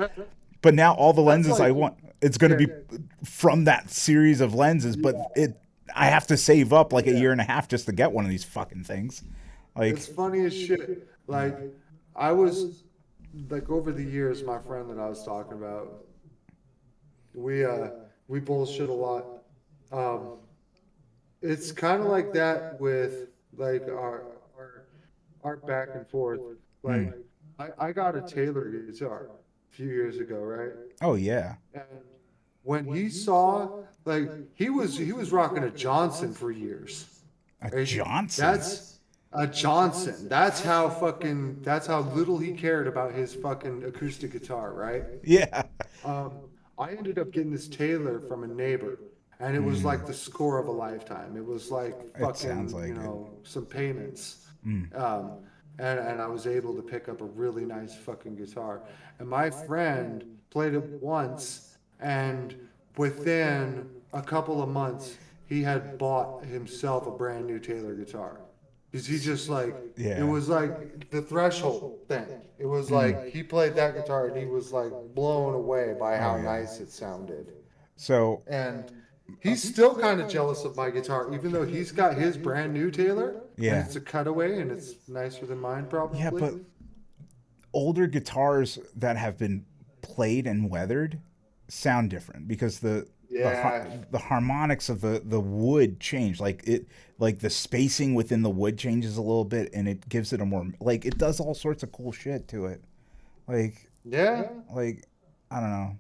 but now all the That's lenses I like, want, it's going to yeah, be from that series of lenses. But I have to save up like a yeah. year and a half just to get one of these fucking things. It's Like, funny as shit. Like I was like over the years, my friend that I was talking about, we bullshit a lot. Um, it's kind of like that with like our back and forth. mm, Like I got a Taylor guitar a few years ago, right? oh yeah, And when he saw, like, he was rocking a Johnson for years. a Right? Johnson. That's a Johnson. That's how little he cared about his fucking acoustic guitar, right? Yeah. Um, I ended up getting this Taylor from a neighbor, and it was like the score of a lifetime. It was like It sounds fucking, like it. some payments. Um, and I was able to pick up a really nice fucking guitar. And my friend played it once, and within a couple of months, he had bought himself a brand new Taylor guitar. Because he just like, it Yeah. was like the threshold thing. It was like he played that guitar and he was like blown away by Oh how yeah. nice it sounded. So And he's still kind of jealous of my guitar, even though he's got his brand new Taylor and yeah. it's a cutaway and it's nicer than mine Yeah, probably. but older guitars that have been played and weathered sound different because Yeah. the harmonics of the wood change. Like the spacing within the wood changes a little bit and it gives it a more like it does all sorts of cool shit to it. Like Yeah. like I don't know.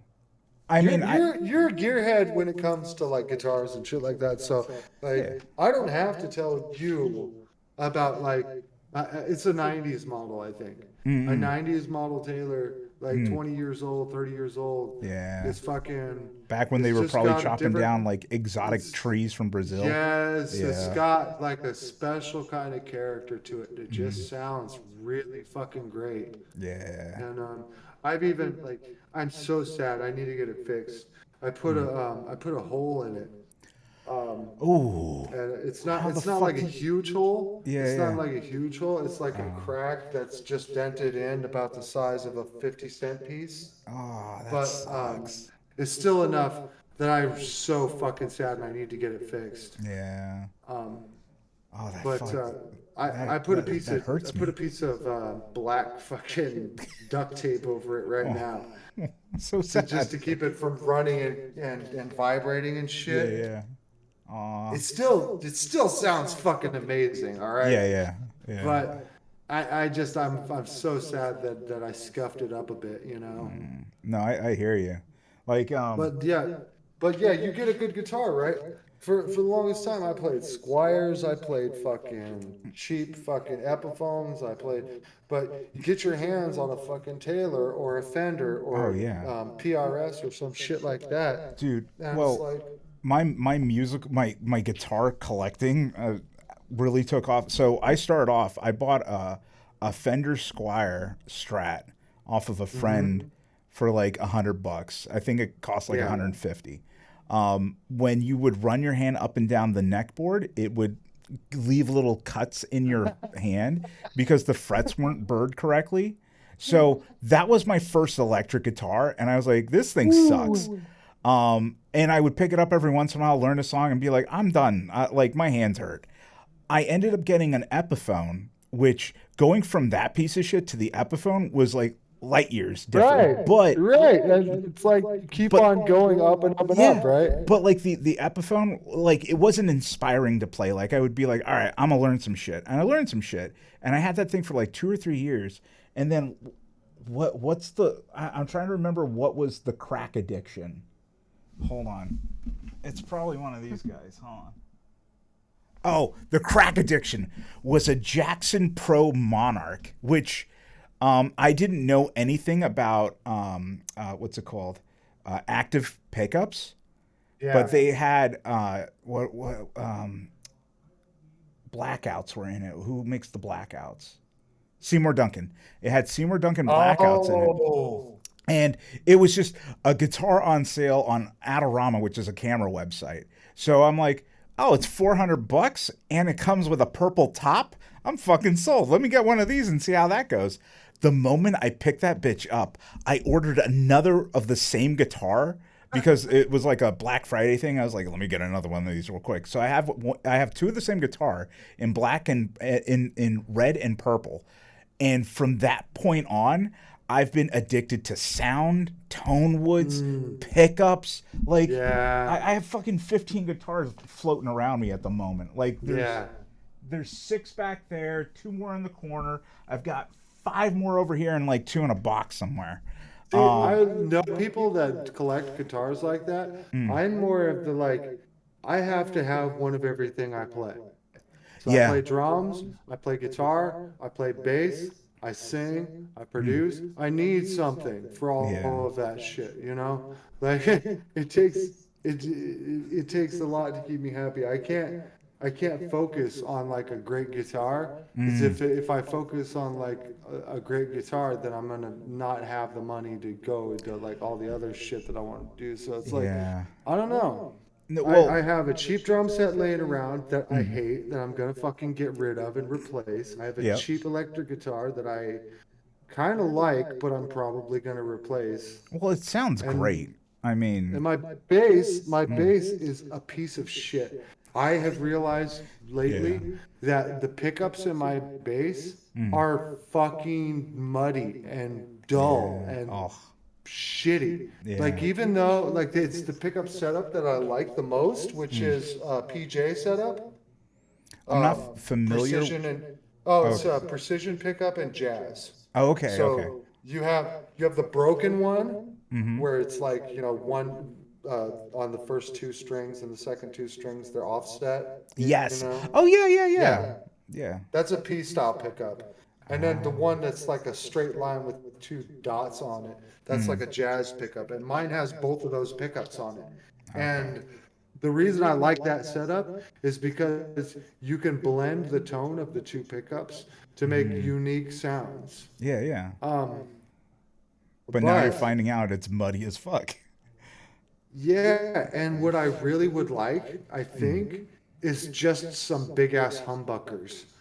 I You're mean I you're a gearhead when it comes to like guitars and shit like that. So yeah. like I don't have to tell you about like it's a 90s model, I think. A 90s model Taylor, like 20 years old, 30 years old, Yeah. is fucking. Back when they It's were just probably got a chopping different. down like exotic It's trees from Brazil. Yes, it's Yeah. got like a special kind of character to it. It just sounds really fucking great. Yeah. And I've even like I'm so sad. I need to get it fixed. I put a hole in it. Um, Ooh. and How the it's not fuck like a did... huge hole. Yeah, It's not yeah. like a huge hole. It's like a crack that's just dented in about the size of a 50-cent piece. Oh, that But sucks. it's still enough that I'm so fucking sad and I need to get it fixed. Yeah. Um, Oh, that but fuck. I put a piece That of hurts me. black fucking duct tape over it right Oh, now so to sad. just to keep it from running and vibrating and Yeah, shit. yeah. Aw. It still sounds fucking amazing, all right? Yeah, yeah, yeah. But I'm so sad that I scuffed it up a bit, you know. No, I hear you. Like, But yeah, you get a good guitar, right? For the longest time, I played Squires, I played fucking cheap fucking Epiphones, but you get your hands on a fucking Taylor or a Fender oh or yeah, PRS or some shit like that, dude. and it's Well, like, my guitar collecting really took off. So I started off. I bought a Fender Squire Strat off of a friend for like $100. I think it cost like yeah, 150. When you would run your hand up and down the neck board, it would leave little cuts in your hand because the frets weren't burred correctly. So that was my first electric guitar, and I was like, "This thing sucks." And I would pick it up every once in a while, learn a song, and be like, "I'm done. Like my hands hurt." I ended up getting an Epiphone, which going from that piece of shit to the Epiphone was like light years different. right, But right, and it's like you keep on going up and up and yeah, up, right? but like the Epiphone, like it wasn't inspiring to play. Like I would be like, all right, I'm gonna learn some shit, and I learned some shit, and I had that thing for like 2 or 3 years, and then what's the? I'm trying to remember what was the crack addiction. Hold on, it's probably one of these guys. Hold on. Oh, the crack addiction was a Jackson Pro Monarch, which I didn't know anything about. What's it called? Active pickups. Yeah. But they had blackouts were in it. Who makes the blackouts? Seymour Duncan. It had Seymour Duncan blackouts in it. Oh, And it was just a guitar on sale on Adorama, which is a camera website. So I'm like, oh, it's $400 and it comes with a purple top. I'm fucking sold. Let me get one of these and see how that goes. The moment I picked that bitch up, I ordered another of the same guitar because it was like a Black Friday thing. I was like, let me get another one of these real quick. So I have two of the same guitar in black and in red and purple. And from that point on, I've been addicted to sound, tone woods, pickups. Like, yeah, I have fucking 15 guitars floating around me at the moment. Like, yeah. there's 6 back there, 2 more in the corner. I've got 5 more over here, and like 2 in a box somewhere. See, I know people that collect guitars like that. I'm more of the like, I have to have one of everything I play. So I Yeah. play drums, I play guitar, I play bass, I sing, I produce. I need something for all of that shit, you know? Like it takes a lot to keep me happy. I can't focus on like a great guitar because if I focus on like a great guitar, then I'm gonna not have the money to go to like all the other shit that I want to do. So it's like, Yeah. I don't know. No, well, I have a cheap drum set laying around that I hate, that I'm gonna fucking get rid of and replace. I have a Yep. cheap electric guitar that I kind of like, but I'm probably gonna replace. well, it sounds And great. I mean, and my bass is a piece of shit. I have realized lately that the pickups in my bass are fucking muddy and dull and oh, shitty. Yeah. Like even though like it's the pickup setup that I like the most, which is PJ setup. I'm not familiar. Precision and it's precision pickup and jazz. Oh, okay, So okay. you have the broken one where it's like, you know, one on the first 2 strings and the second 2 strings they're offset. Yes. You know? Oh, yeah. Yeah. That's a P style pickup. And then the one that's like a straight line with two dots on it, that's like a jazz pickup. And mine has both of those pickups on it. And the reason I like that setup is because you can blend the tone of the two pickups to make unique sounds. Yeah, yeah. Um, But now you're but finding out it's muddy as fuck. yeah, and what I really would like, I think, is just some big ass humbuckers. Oh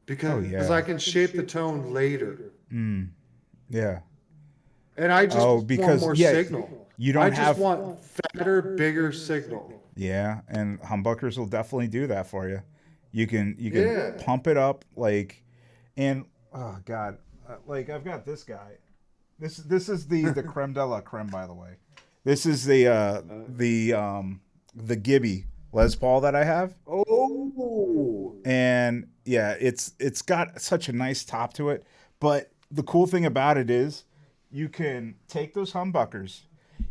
Because yeah. I can shape the tone later. Yeah. And I just Oh, want because more yeah, signal. you I don't just have want fatter, bigger signal. yeah, and humbuckers will definitely do that for you. You can Yeah. pump it up like and oh god, like I've got this guy. This is the creme de la creme, by the way. This is the Gibby Les Paul that I have. Oh. And yeah, it's got such a nice top to it. But the cool thing about it is you can take those humbuckers,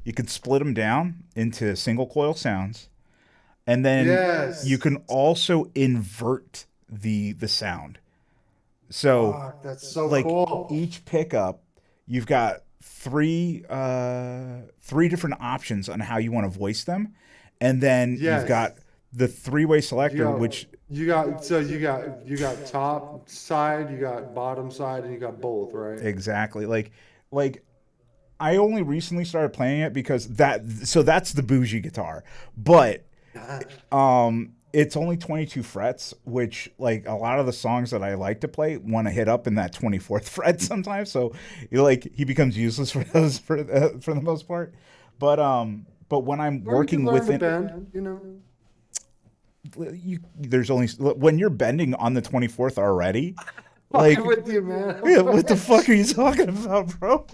you can split them down into single coil sounds, and then you Yes. can also invert the sound. So Fuck, that's so like cool. each pickup, you've got three different options on how you want to voice them, and then you've Yes. got the three-way You selector, got which you got top side, you got bottom side, and you got both, right? exactly like I only recently started playing it because that's the bougie guitar, but it's only 22 frets, which like a lot of the songs that I like to play want to hit up in that 24th fret sometimes. So he becomes useless for those for the most part. But when I'm Or you can working learn with to it, bend, there's only when you're bending on the 24th already, like Fucking with you, man. yeah, what the fuck are you talking about, bro?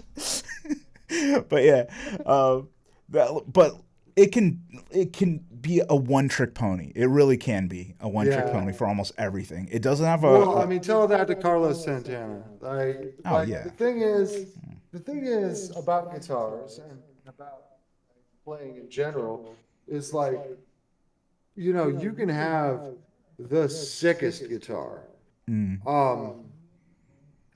But yeah, but it can be a one trick pony. It really can be a one trick Yeah. pony for almost everything. It doesn't have Well, I mean, tell that to Carlos Santana. oh Like yeah, the thing is about guitars and about playing in general is like, you can have the sickest guitar. Um,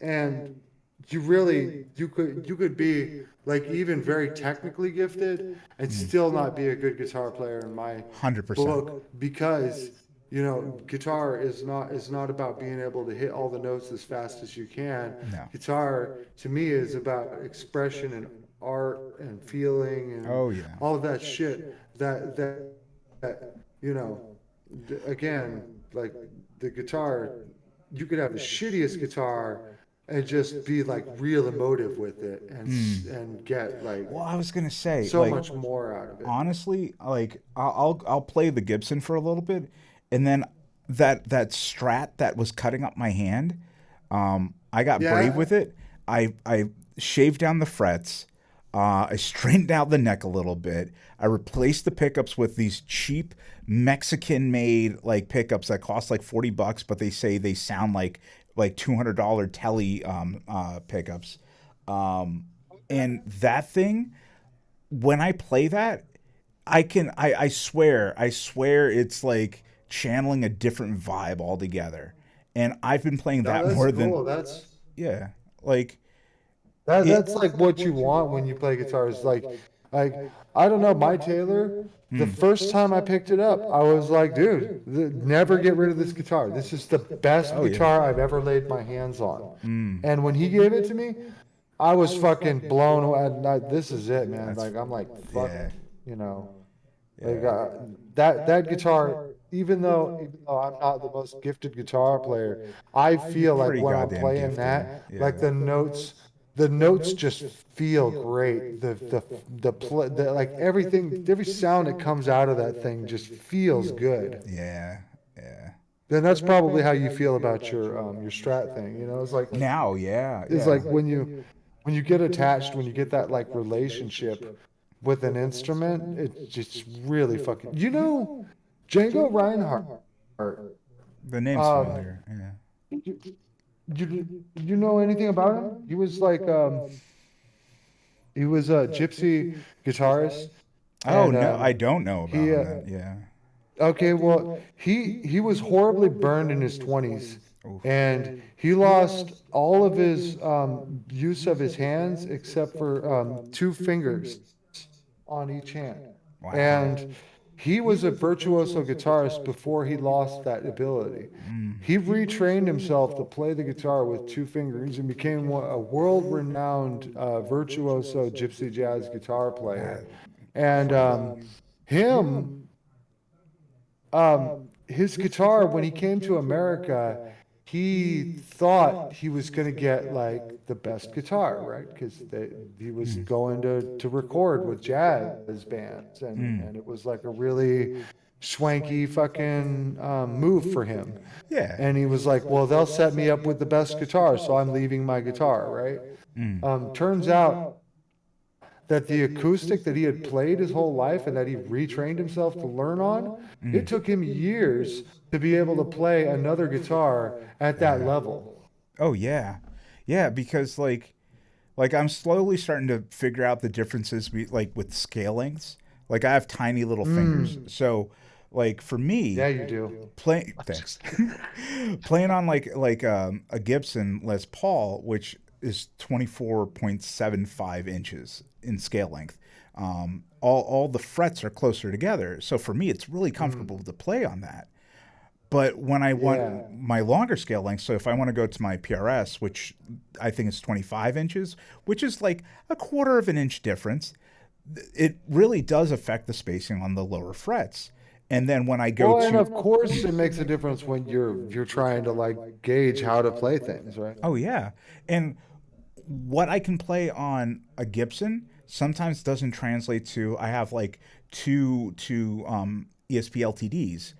and you could be like even very technically gifted and still not be a good guitar player in my 100%. book because guitar is not about being able to hit all the notes as fast as you can. No. Guitar to me is about expression and art and feeling and Oh yeah. all of that shit that again, like the guitar, you could have the shittiest guitar and just be like real emotive with it and get like Well, I was gonna say so like much more out of it. honestly, like I'll play the Gibson for a little bit, and then that Strat that was cutting up my hand, I got brave Yeah. with it. I shaved down the frets. I straightened out the neck a little bit. I replaced the pickups with these cheap Mexican-made like pickups that cost like $40, but they say they sound like $200 Tele pickups. And that thing, when I play that, I swear it's like channeling a different vibe altogether. And I've been playing No, that that's more cool. than That's yeah, like that's like what you want when you play guitar. Is like I don't know, my Taylor. The first time I picked it up, I was like, dude, never get rid of this guitar. This is the best oh yeah. guitar I've ever laid my hands on. And when he gave it to me, I was fucking blown away. This is it, man. Like I'm like, fuck, Yeah. you know, like that guitar. Even though I'm not the most gifted guitar player, I feel like Pretty when I'm goddamn playing gifted. that, Yeah. like the notes just feel great. The like everything, every sound that comes out of that thing just feels good. Yeah. Yeah. Then that's probably how you feel about your Strat thing. Now, yeah, It's yeah. like when you get attached, when you get that like relationship with an instrument, it's just really fucking. Django Reinhardt. The name's Um, familiar. Yeah. you know anything about him? He was a gypsy guitarist, Oh and no, I don't know about he him then. Yeah. Okay, well, he was horribly burned in his 20s, Oof. and he lost all of his use of his hands except for two fingers on each hand. Wow. And he was a virtuoso guitarist before he lost that ability. He retrained himself to play the guitar with two fingers and became a world-renowned virtuoso gypsy jazz guitar player. That, And him his guitar, when he came to America, he thought he was going to get like the best guitar, right? Because he was going to record with jazz bands, and it was like a really swanky fucking move for him. yeah. And he was like, well, they'll set me up with the best guitar, so I'm leaving my guitar, right? Turns out that the acoustic that he had played his whole life and that he retrained himself to learn on, it took him years to be able to play another guitar at that level. Oh yeah. Yeah, because like I'm slowly starting to figure out the differences like with scalings. Like I have tiny little fingers. So like for me, Yeah, you do. thanks. Playing on a Gibson Les Paul, which is 24.75 inches in scale length. All the frets are closer together. So for me, it's really comfortable to play on that. But when I want Yeah. my longer scale length, so if I want to go to my PRS, which I think is 25 inches, which is like a quarter of an inch difference, it really does affect the spacing on the lower frets. And then when I go Well, and to, of course it makes a difference when you're trying to like gauge how to play things, right? oh yeah, and what I can play on a Gibson sometimes doesn't translate to. I have like two ESP LTDs,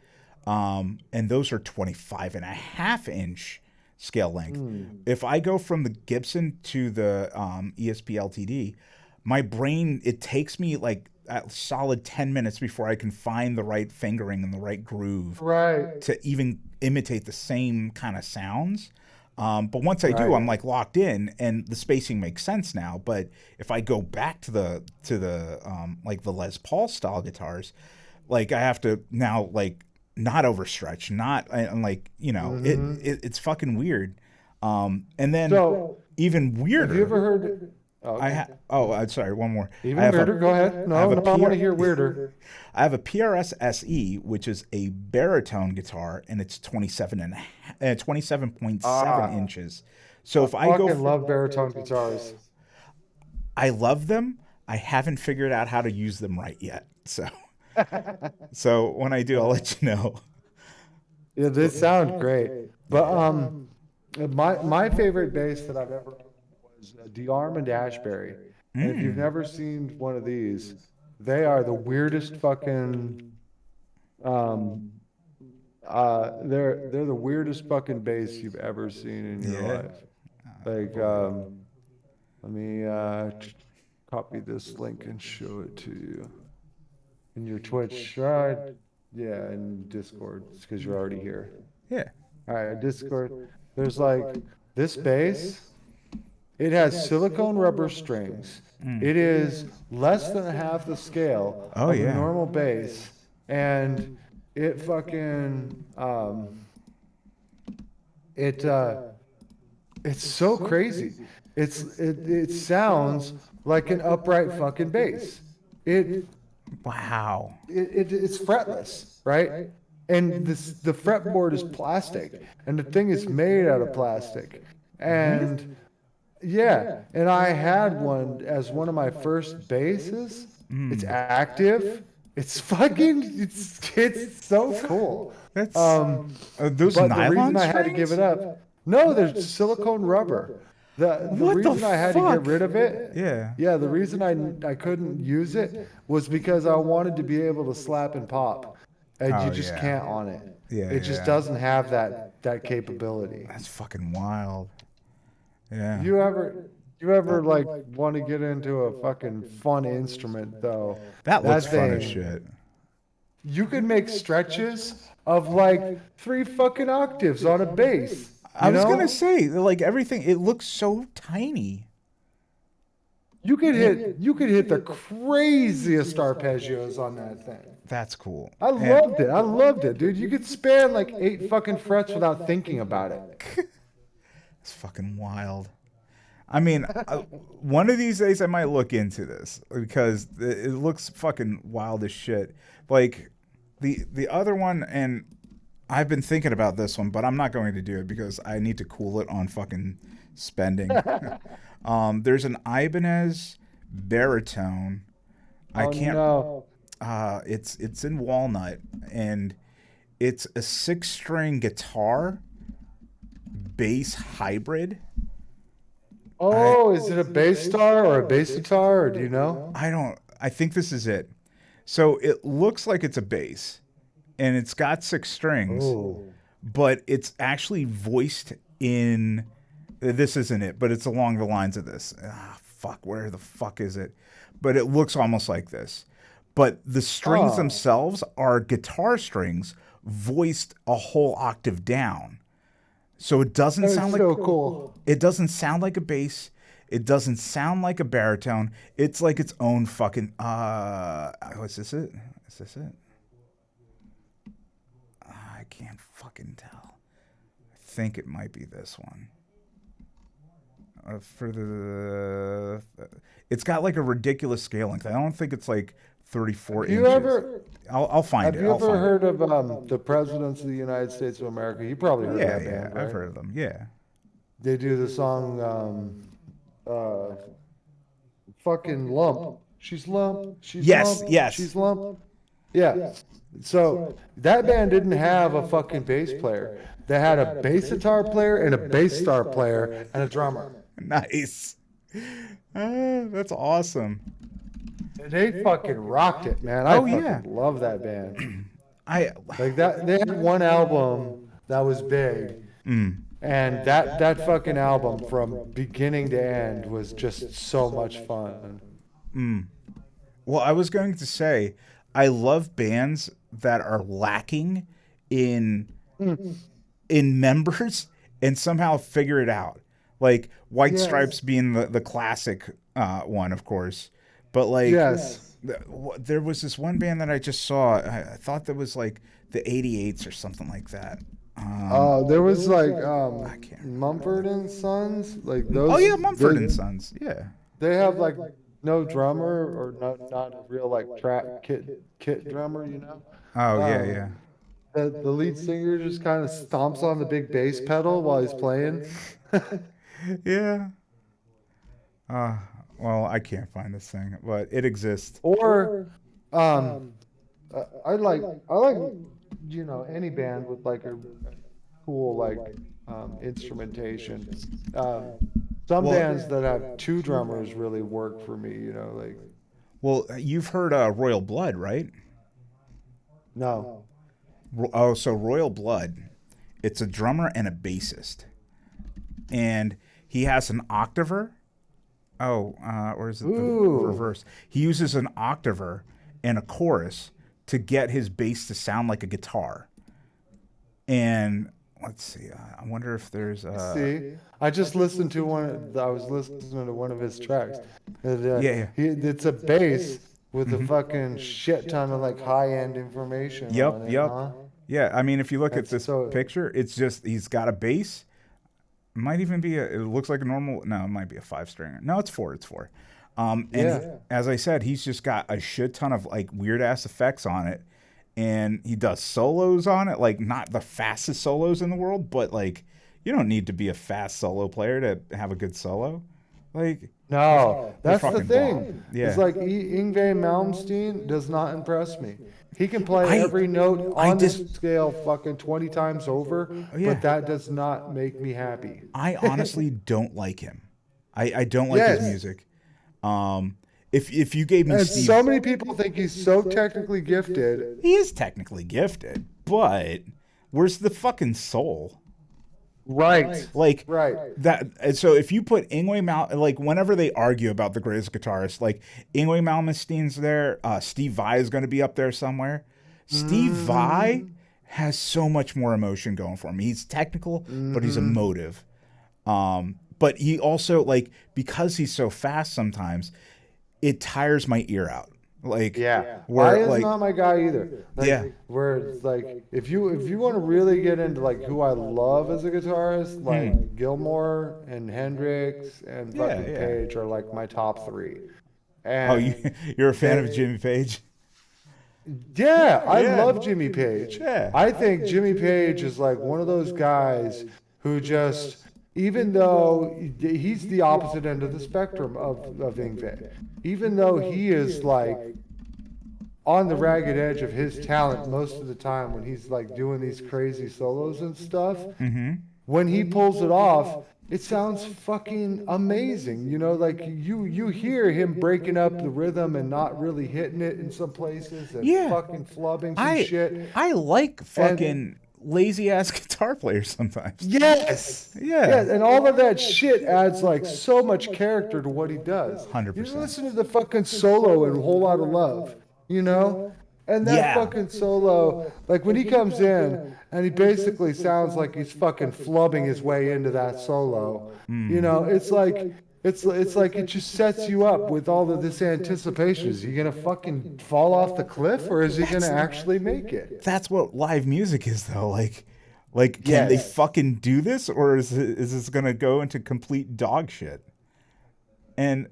and those are 25 and a half inch scale length. If I go from the Gibson to the ESP LTD, my brain, it takes me like a solid 10 minutes before I can find the right fingering and the right groove Right. to even imitate the same kind of sounds. But once I do, Right. I'm like locked in, and the spacing makes sense now. But if I go back to the like the Les Paul style guitars, like I have to now like not overstretch, not and like it's fucking weird. And then So, even have you ever weirder, heard? Oh, okay. I'm sorry, one more. I Even have weirder. Go ahead. I have No, a no, I want to PR hear weirder. I have a PRS SE, which is a baritone guitar, and it's 27.7 inches. So if I go, Fucking love baritone guitars. I love them. I haven't figured out how to use them right yet. So when I do, I'll let you know. Yeah, they sound great. But my favorite bass that I've ever owned was a DeArm and Ashbury. And if you've never seen one of these, they are the weirdest fucking they're the weirdest fucking bass you've ever seen in your Yeah. life. Like let me copy this link and show it to you. In your Twitch, right? Yeah, in Discord, because you're already here. Yeah. All right, Discord. There's like this bass. It has silicone rubber strings. It is less than half the scale Oh, of a yeah. normal bass, and it fucking it's so crazy. It sounds like an upright fucking bass. It Wow. it's fretless, right? And the fretboard is plastic, and the thing is made out of plastic. And yeah, and I had one as one of my first basses. It's active. It's fucking. It's so cool. That's those But the nylon reason I had to give it strings? up, no, there's silicone rubber. The What the reason I had to fuck? get rid of it, Yeah. the reason I couldn't use it was because I wanted to be able to slap and pop, and Oh, you just yeah. can't on it. Yeah, It just yeah. doesn't have that capability. That's fucking wild. Yeah. You ever like want to get into a fucking fun instrument though? That looks fun as thing, shit. You could make stretches of like 3 fucking octaves on a bass. I You was know? gonna say, like everything, it looks so tiny. You could hit the craziest arpeggios on that thing. That's cool. I loved it. I loved it, dude. You could span like 8 fucking frets without thinking about it. It's fucking wild. I mean, one of these days I might look into this because it looks fucking wild as shit. Like the other one, and I've been thinking about this one, but I'm not going to do it because I need to cool it on fucking spending. There's an Ibanez baritone. I can't. No. It's in walnut, and it's a 6-string guitar bass hybrid. Oh, is it a bass star or a bass guitar, or do you know? I think this is it. So it looks like it's a bass, and it's got 6 strings, but it's actually voiced in. This isn't it, but it's along the lines of this. Fuck, where the fuck is it? But it looks almost like this. But the strings themselves are guitar strings voiced a whole octave down. So it doesn't sound like cool. It doesn't sound like a bass. It doesn't sound like a baritone. It's like its own fucking is this it? Is this it? I can't fucking tell. I think it might be this one. It's got like a ridiculous scale length. I don't think it's like 34 inches. I'll find it. Have you ever heard of the presidents of the United States of America? You probably heard of that band, right? I've heard of them. Yeah. They do the song fucking Lump. She's lump. She's Yes, lump. yes. She's lump. Yeah. So that band didn't have a fucking bass player. They had a bass guitar player and a bass star player and a drummer. Nice. That's awesome. And they fucking rocked it, man. I fucking love that band. Like that. They had one album that was big, and that fucking album from beginning to end was just so much fun. Well, I was going to say, I love bands that are lacking in members and somehow figure it out. Like White Stripes being the classic one, of course. But like, there was this one band that I just saw. I thought that was like the 88s or something like that. There was like Mumford and Sons, like those. Oh yeah, Mumford and Sons. Yeah. They have like no drummer or not a real like track kit drummer, you know. Oh yeah. The lead singer just kind of stomps on the big bass pedal while he's playing. Yeah. Well, I can't find this thing, but it exists. Or, I like you know, any band with like a cool like instrumentation. Some bands that have 2 drummers really work for me, you know, like. Well, you've heard Royal Blood, right? No. Oh, so Royal Blood, it's a drummer and a bassist, and he has an octaver. Or is it the reverse? He uses an octaver and a chorus to get his bass to sound like a guitar. And let's see, I wonder if there's. See, I just listened to one. I was listening to one of his tracks. It's a bass with a fucking shit ton of like high-end information. Yep. Huh? Yeah, I mean, if you look at this picture, it's just he's got a bass. Might even be it looks like a normal. No, it might be a 5-stringer. No, it's 4. It's 4. As I said, he's just got a shit ton of like weird ass effects on it, and he does solos on it. Like not the fastest solos in the world, but like you don't need to be a fast solo player to have a good solo. Like no, that's the thing. Bomb. Yeah. It's like Yngwie Malmsteen does not impress me. He can play every note on this scale fucking 20 times over, but that does not make me happy. I honestly don't like him. I don't like his music. If you gave me and Steve, so many people think he's so technically gifted. He is technically gifted, but where's the fucking soul? Right. Like that. So if you put like whenever they argue about the greatest guitarist, like Yngwie Malmsteen's there, Steve Vai is going to be up there somewhere. Steve Vai has so much more emotion going for him. He's technical, but he's emotive. but he also like because he's so fast sometimes it tires my ear out. Like Yeah, where I is like not my guy either. Like, Yeah. where it's like if you want to really get into like who I love as a guitarist, like Gilmore and Hendrix and Yeah, fucking yeah. Page are like my top three. Oh, you And you're a fan of they, Jimmy Page? yeah, I Yeah. love Jimmy Page. Yeah. I think Jimmy Page is like one of those guys who just, even though he's the opposite end of the spectrum of Ingve, even though he is like on the ragged edge of his talent most of the time when he's like doing these crazy solos and stuff, when he pulls it off, it sounds fucking amazing. You know, like you hear him breaking up the rhythm and not really hitting it in some places and Yeah. fucking flubbing some I shit. I like And fucking lazy ass guitar players sometimes. yes. Yeah. Yes, and all of that shit adds like so much character to what he does. 100%. You listen to the fucking solo in A Whole Lot of Love, you know? And that Yeah. fucking solo, like when he comes in and he basically sounds like he's fucking flubbing his way into that solo. You know, it's like it's like it just sets you up with all of this anticipation. Is he gonna fucking fall off the cliff or is he gonna actually make it? That's what live music is though. Like can they Yes. fucking do this or is this going to go into complete dog shit? And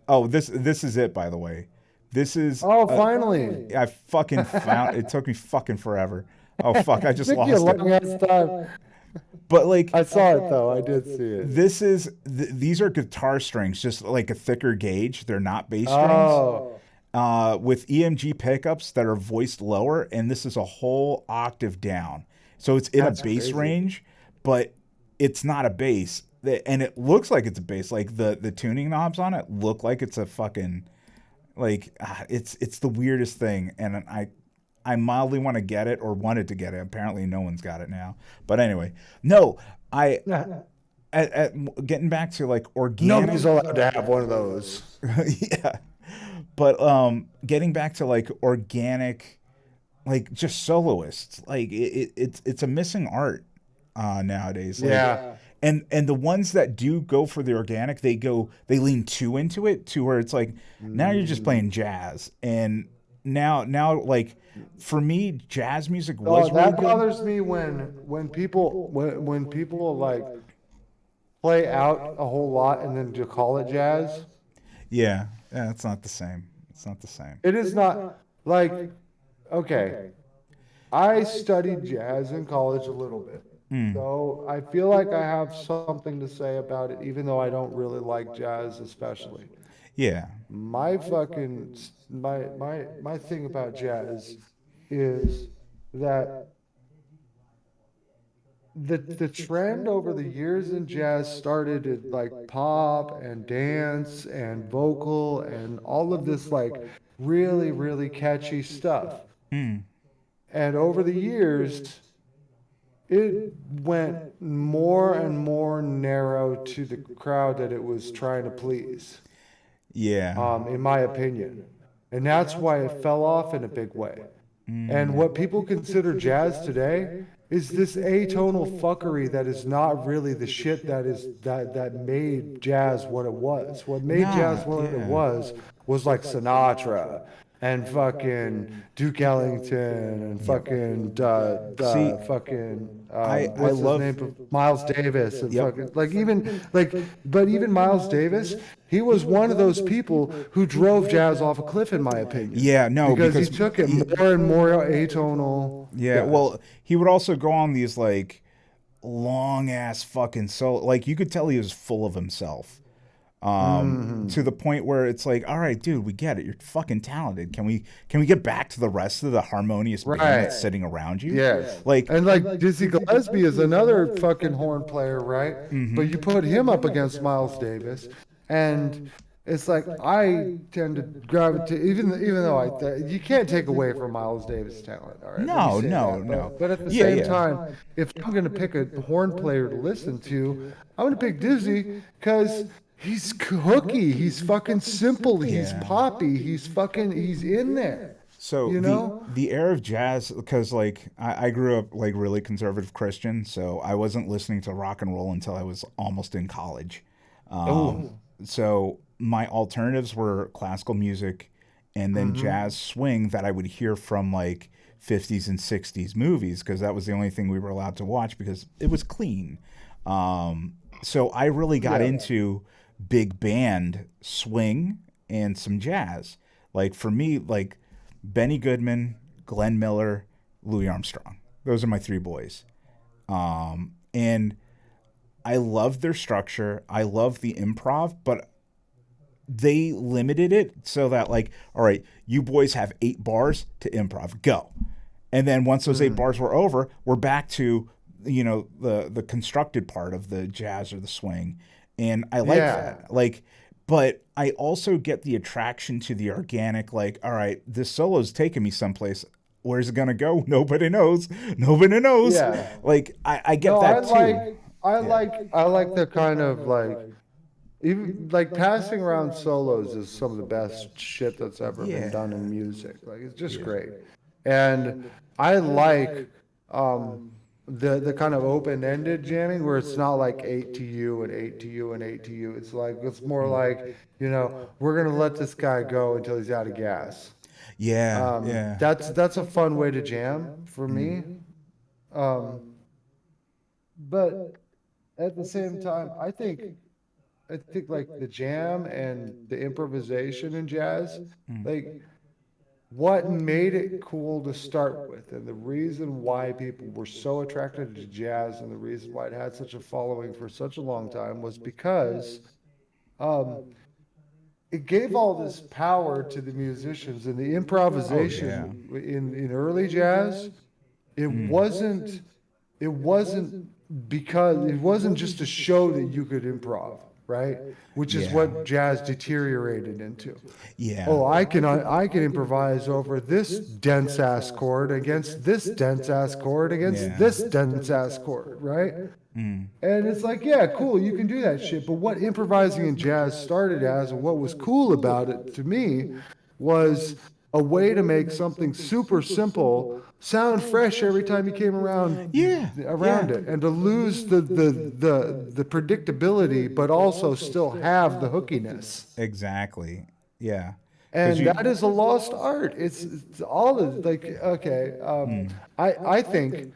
oh, this is it by the way. This is Oh, finally. I fucking found it took me fucking forever. Oh fuck, I just Took you a lost long it. ass time. But like I saw it though. I did see it. this is these are guitar strings, just like a thicker gauge. They're not bass strings. Oh, With EMG pickups that are voiced lower, and this is a whole octave down. So it's in That's a bass crazy. range, but it's not a bass. And it looks like it's a bass. Like the tuning knobs on it look like it's a fucking like it's the weirdest thing. And I mildly want to get it or wanted to get it. Apparently no one's got it now. But anyway, no, at getting back to like organic. nobody's allowed to have one of those. Yeah. But getting back to like organic, like just soloists, like it's a missing art nowadays. Like, Yeah. And the ones that do go for the organic, they lean too into it to where it's like now you're just playing jazz. And now like for me, jazz music was Oh, really that good. bothers me when people like play out a whole lot and then to call it jazz. Yeah, it's not the same. It's not the same. It is not like, okay, I studied jazz in college a little bit. So I feel like I have something to say about it, even though I don't really like jazz especially. Yeah. My fucking my thing about jazz is that the trend over the years in jazz started at like pop and dance and vocal and all of this like really really catchy stuff. And over the years it went more and more narrow to the crowd that it was trying to please, Yeah. in my opinion. And that's why it fell off in a big way. And what people consider jazz today is this atonal fuckery that is not really the shit that made jazz what it was. What made jazz what it was like Sinatra and fucking Duke Ellington and fucking See, fucking I what's love- his name? Miles Davis and Yep. fucking but even Miles Davis, he was one of those people who drove jazz off a cliff in my opinion. Yeah, no, because because he took it more and more atonal. Yeah, well, he would also go on these like long ass fucking solo. Like you could tell he was full of himself. To the point where it's like, all right, dude, we get it. You're fucking talented. Can we get back to the rest of the harmonious band Right. that's sitting around you? Yes. Like And like Dizzy Gillespie is another fucking horn player, right? But you put him up against Miles Davis, and it's like I tend to gravitate, even though you can't take away from Miles Davis' talent. All right? No, Let me say no, that. no. But at the Yeah, same yeah. time, if I'm gonna pick a horn player to listen to, I'm gonna pick Dizzy because he's hooky, he's fucking simple, he's Yeah. poppy, he's in there. So You the know? the era of jazz, because like I grew up like really conservative Christian, so I wasn't listening to rock and roll until I was almost in college. Oh. So my alternatives were classical music and then Mm-hmm. jazz swing that I would hear from like 50s and 60s movies because that was the only thing we were allowed to watch because it was clean. So I really got Yeah. into big band swing and some jazz. Like for me, like Benny Goodman, Glenn Miller, Louis Armstrong. Those are my three boys. And I love their structure. I love the improv, but they limited it so that like, all right, you boys have 8 bars to improv. Go. And then once those 8 bars were over, we're back to the constructed part of the jazz or the swing. And I like Yeah. that. Like but I also get the attraction to the organic, like, all right, this solo's taking me someplace. Where's it gonna go? Nobody knows. Nobody knows. Yeah. Like I get No, that too. Yeah. I like the kind of like even like passing around solos is some of the best shit that's ever been done Yeah. in music. Like it's just Yeah. great. And I like um the kind of open-ended jamming where it's not like 8 to you and 8 to you and 8 to you. It's more like, we're gonna let this guy go until he's out of gas. Yeah. Yeah. That's a fun way to jam for me. Um, but at the same time, I think like the jam and the improvisation in jazz, like what made it cool to start with, and the reason why people were so attracted to jazz, and the reason why it had such a following for such a long time was because um, it gave all this power to the musicians and the Oh yeah. improvisation in early jazz. It wasn't it wasn't because it wasn't just a show that you could improv, right? Which is Yeah. what jazz deteriorated into. Yeah. Oh, I can improvise over this dense ass chord against this dense ass chord against Yeah. this dense ass chord, right? And it's like, yeah, cool, you can do that shit. But what improvising in jazz started as, and what was cool about it to me, was a way to make something super simple sound fresh every time you came Yeah. around Yeah. it, and to lose the predictability, but also still have the hookiness. Exactly. Yeah. Because And that is a lost art. It's all of like, okay, I think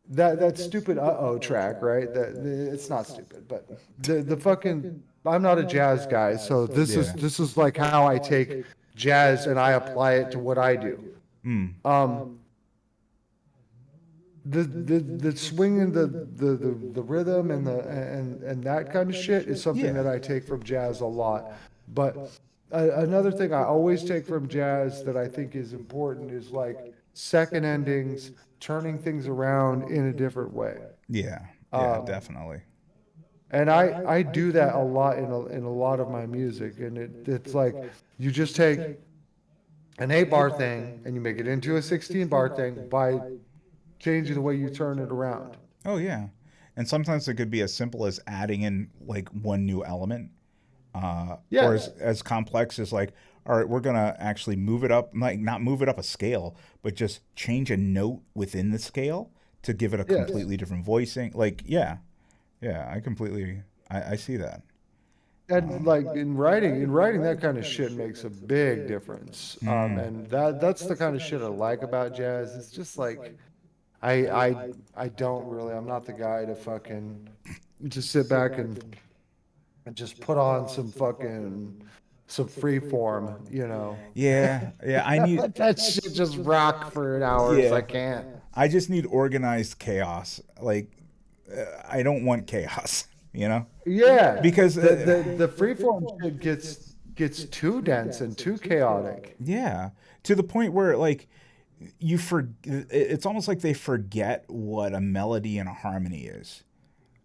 that stupid uh-oh track, right? It's not stupid, but the fucking, I'm not a jazz guy, so this is like how I take jazz and I apply it to what I do. Um, the swing and the rhythm and and that kind of shit is something that I take from jazz a lot. But another thing I always take from jazz that I think is important is like second endings, turning things around in a different way. Yeah. Yeah. Um, Definitely. and I do that a lot in a lot of my music, and it's like you just take an 8 bar thing and you make it into a 16 bar thing by changing the way you turn it around. Oh yeah. And sometimes it could be as simple as adding in like one new element, or Yeah. as complex as like, all right, we're gonna actually move it up, like not move it up a scale, but just change a note within the scale to give it a Yes. completely different voicing. Like, yeah, yeah, I see that. And like in writing that kind of shit makes a big difference. And that's the kind of shit I like about jazz. It's just like I don't really, I'm not the guy to fucking just sit back and just put on some free form, Yeah, yeah, I need, Let that shit just rock for hours. I yeah, can't. I just need organized chaos. Like, I don't want chaos, you know, Yeah, because the freeform shit gets too dense and too chaotic, yeah, to the point where like it's almost like they forget what a melody and a harmony is.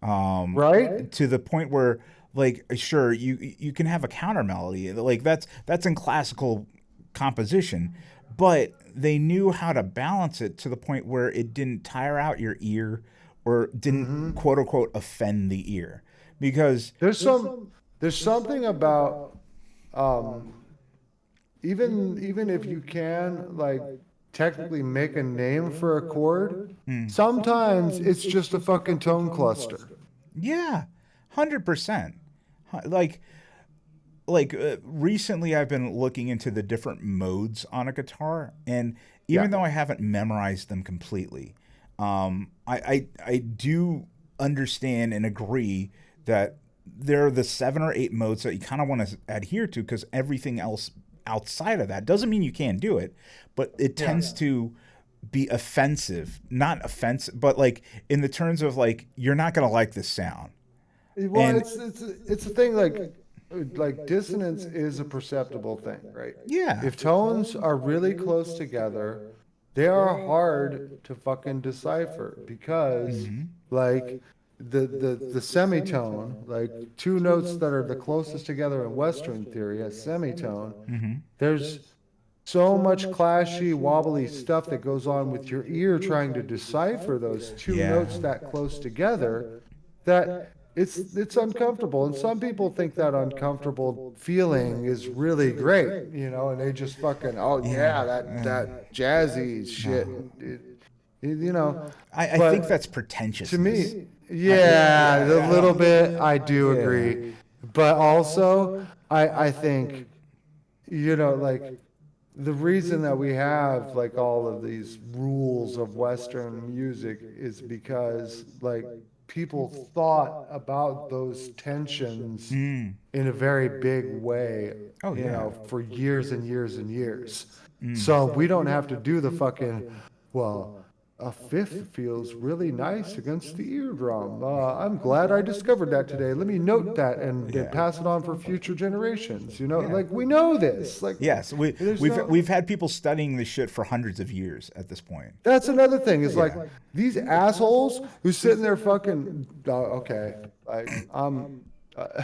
right? To the point where like sure you can have a counter melody like that's in classical composition, but they knew how to balance it to the point where it didn't tire out your ear or didn't quote unquote offend the ear because There's something about um even if you can like technically make a name for a chord, sometimes it's just a fucking tone cluster. Yeah, 100%. Like recently I've been looking into the different modes on a guitar, and Yeah. even though I haven't memorized them completely, I do understand and agree that there are the 7 or 8 modes that you kind of want to adhere to, because everything else outside of that doesn't mean you can't do it, but it tends to be offensive. Not offensive, but like in the terms of like you're not gonna like this sound. Well, And it's a thing like dissonance is a perceptible thing, right? yeah, If tones are really close together, they are hard to fucking decipher because like the semitone, like two notes that are the closest together in Western theory, a semitone, there's so much clashy, wobbly stuff that goes on with your ear trying to decipher those two yeah, notes that close together that it's uncomfortable. And some people think that uncomfortable feeling is really great, you know, and they just fucking, oh yeah, that jazzy shit, you know. I think But that's to pretentiousness. me, yeah, a little bit, I do agree. But also, I think, you know, like the reason that we have like all of these rules of Western music is because like people thought about those tensions in a very big way, Oh you yeah. know, for years and years and years. So we don't have to do the fucking, well, a fifth feels really nice against the eardrum. I'm glad I discovered that today. Let me note that and then Yeah. pass it on for future generations. You know, Yeah. like we know this. Like, Yes, there's we've no. we've had people studying this shit for hundreds of years at this point. That's another thing. Is like Yeah. these assholes who sit in there fucking. Okay, like uh,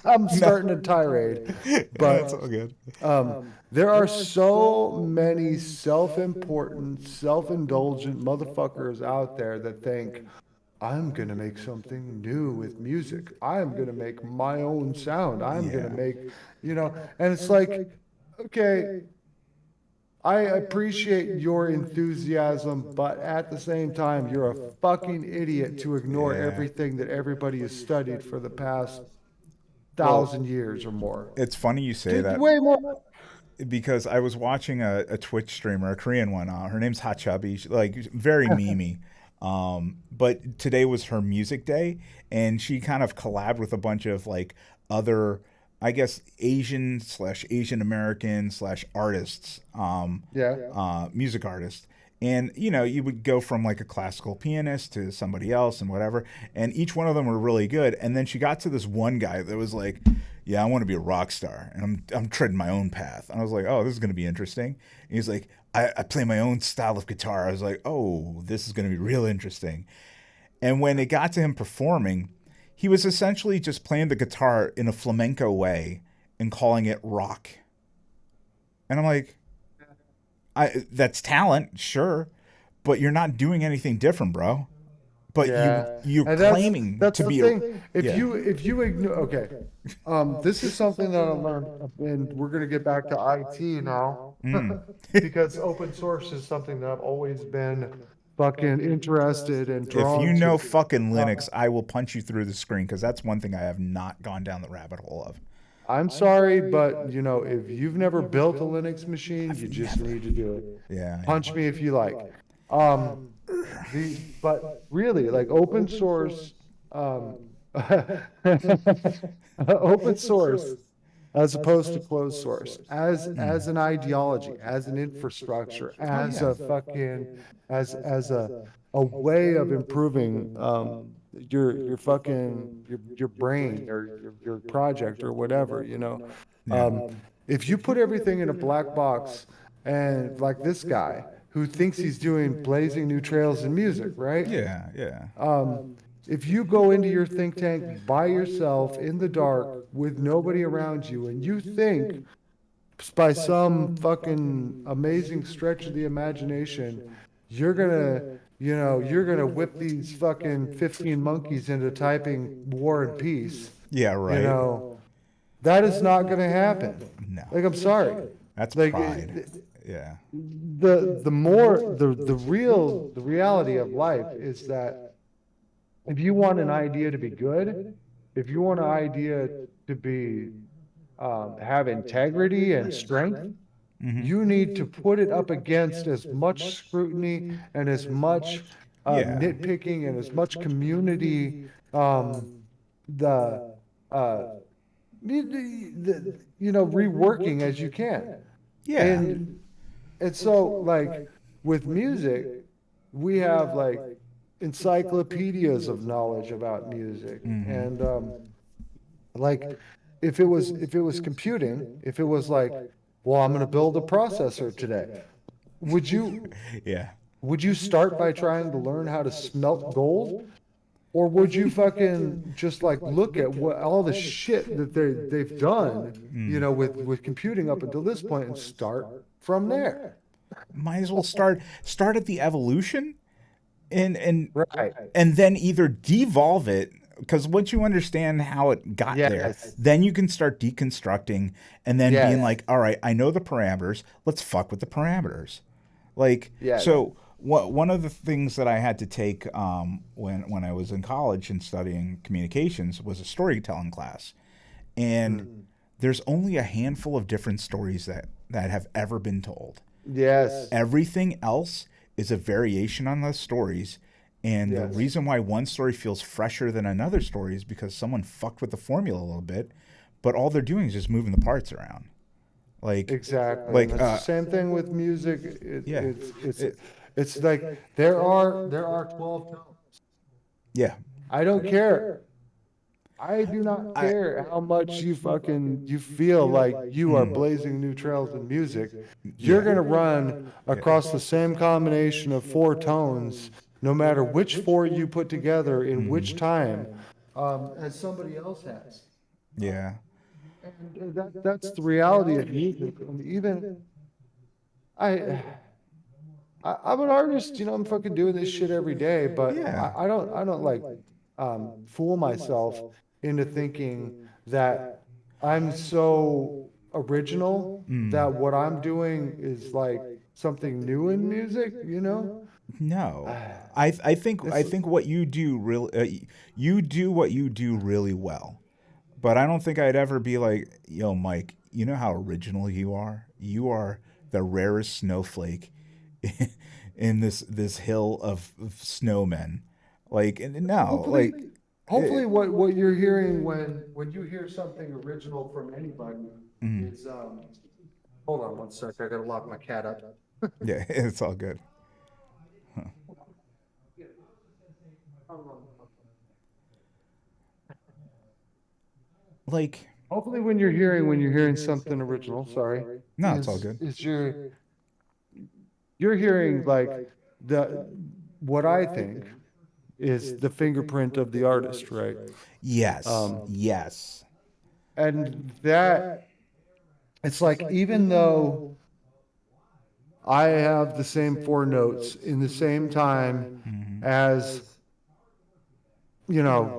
I'm starting a tirade, That's but all good. there are so many self-important, self-indulgent motherfuckers out there that think, I'm going to make something new with music. I'm going to make my own sound. I'm going to Yeah. make, you know, and it's like, okay, I appreciate your enthusiasm, but at the same time, you're a fucking idiot to ignore Yeah. everything that everybody has studied for the past Well, 1,000 years or more. it's funny you say Did that, way more. because I was watching a Twitch streamer, a Korean one. Her name's Hot Chubby, like very memey. But today was her music day, and she kind of collabed with a bunch of like other, I guess, Asian American slash artists, Yeah. music artists. And you know, you would go from like a classical pianist to somebody else and whatever, and each one of them were really good. And then she got to this one guy that was like, "Yeah, I want to be a rock star, and I'm treading my own path." And I was like, "Oh, this is going to be interesting." And he's like, I play my own style of guitar." I was like, "Oh, this is going to be real interesting." And when it got to him performing, he was essentially just playing the guitar in a flamenco way and calling it rock. And I'm like, that's talent, sure, but you're not doing anything different, bro. But Yeah, you're and claiming that's to the be thing. yeah. If you ignore, okay, this is something that I learned, and we're gonna get back to IT now, because open source is something that I've always been fucking interested and If you drawn know to. fucking Uh, Linux, I will punch you through the screen, because that's one thing I have not gone down the rabbit hole of. I'm sorry, but you know, if you've never built a Linux machine, you just need to do it. Yeah, Punch me if you like. Um, but really, like open source, um, open source as opposed to closed source, as an ideology, as an infrastructure, Oh as yeah. a fucking, as a way of improving your fucking your brain or your project or whatever, you know. Yeah. Um, if you put everything in a black box, and like this guy who thinks he's doing blazing new trails in music, right? Yeah, yeah. If you go into your think tank by yourself in the dark with nobody around you, and you think by some fucking amazing stretch of the imagination, you're gonna, you know, you're gonna whip these fucking 15 monkeys into typing war and peace, Yeah, you right. know, That is not going to happen. No. Like, I'm sorry. That's Like, pride. Yeah. The reality of life is that if you want an idea to be good, if you want an idea to be have integrity and strength, you need to put it up against as much scrutiny and as much Yeah. nitpicking and as much community the uh reworking as you can. Yeah. And so, like, with music, we have like encyclopedias of knowledge about music. And like, if it was computing, if it was like, well, I'm gonna build a processor today, would you Yeah. would you start by trying to learn how to smelt gold? Or would you fucking just like look at what all the shit that they've done, with computing up until this point and start from there? Might as well start at the evolution and Right. and then either devolve it, because once you understand how it got there, Yes. then you can start deconstructing and then Yes. being like, all right, I know the parameters, let's fuck with the parameters. Like, Yes. so one of the things that I had to take when I was in college and studying communications was a storytelling class. And there's only a handful of different stories that have ever been told. Yes. Everything else is a variation on those stories. And the Yes. reason why one story feels fresher than another story is because someone fucked with the formula a little bit, but all they're doing is just moving the parts around. Like, Exactly. Like, And it's the same thing with music. Yeah. It's like there are 12 tones. yeah, I don't care. I do not care how much you feel like you are blazing new trails in music. You're gonna run across the same combination of 4 tones, no matter which four you put together in which time, as somebody else has. yeah, And that's the reality of music. And even I'm an artist, I'm fucking doing this shit every day, but Yeah. I don't like fool myself into thinking that I'm so original that what I'm doing is like something new in music. no. I think what you do really, you do what you do really well. But I don't think I'd ever be like, yo, Mike, you know how original you are? You are the rarest snowflake in this hill of snowmen. Like, no, like, Hopefully what you're hearing when you hear something original from anybody is hold on one sec, I gotta lock my cat up. yeah, it's all good. Like, Hopefully when you're hearing something original, sorry. No, it's all good. Is you're hearing like the what I think is the fingerprint of the artist, right? yes, yes, And that it's like even though I have the same 4 notes in the same time as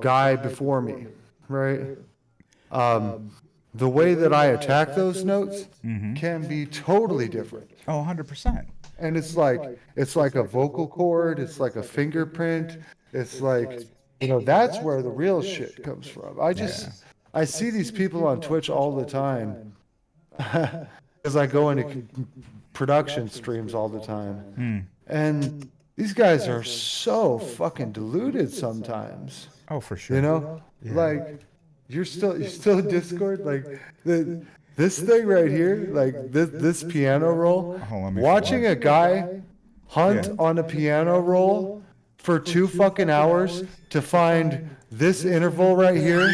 guy before me, right? The way that I attack those notes can be totally different. oh, 100%. And it's like a vocal cord, it's like a fingerprint, it's like, that's where the real shit comes from. I see these people on Twitch all the time because I go into production streams all the time. And these guys are so fucking deluded sometimes. Oh, for sure. Like you're still in Discord, like this thing right here, like this piano roll. Hold on, let me Watching follow. a guy hunt Yeah. on a piano roll for 2 fucking hours to find this interval right here.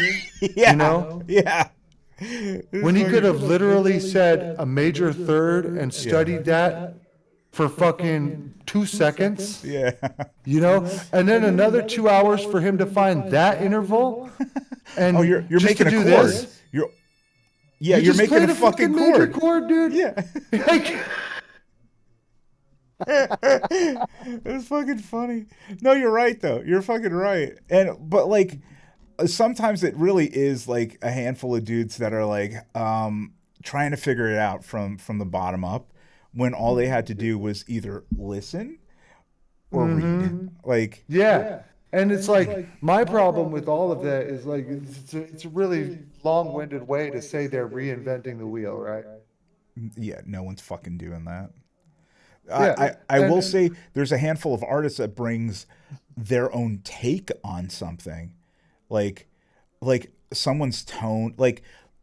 Yeah, yeah. When he could have literally said a major third and studied that for fucking 2 seconds. Yeah. And then another 2 hours for him to find that interval. And Oh, you're just making to a do chord. this, You're you you're just making played a fucking major chord. chord, dude. Yeah. Like, It's fucking funny. No, you're right though. You're fucking right. But like, sometimes it really is like a handful of dudes that are like trying to figure it out from the bottom up, when all they had to do was either listen or read. Like, Yeah. And it's like my problem with all of that is like it's a really long-winded way to say they're reinventing the wheel, right? yeah, no one's fucking doing that. Yeah. I will And say there's a handful of artists that brings their own take on something, like someone's tone. Like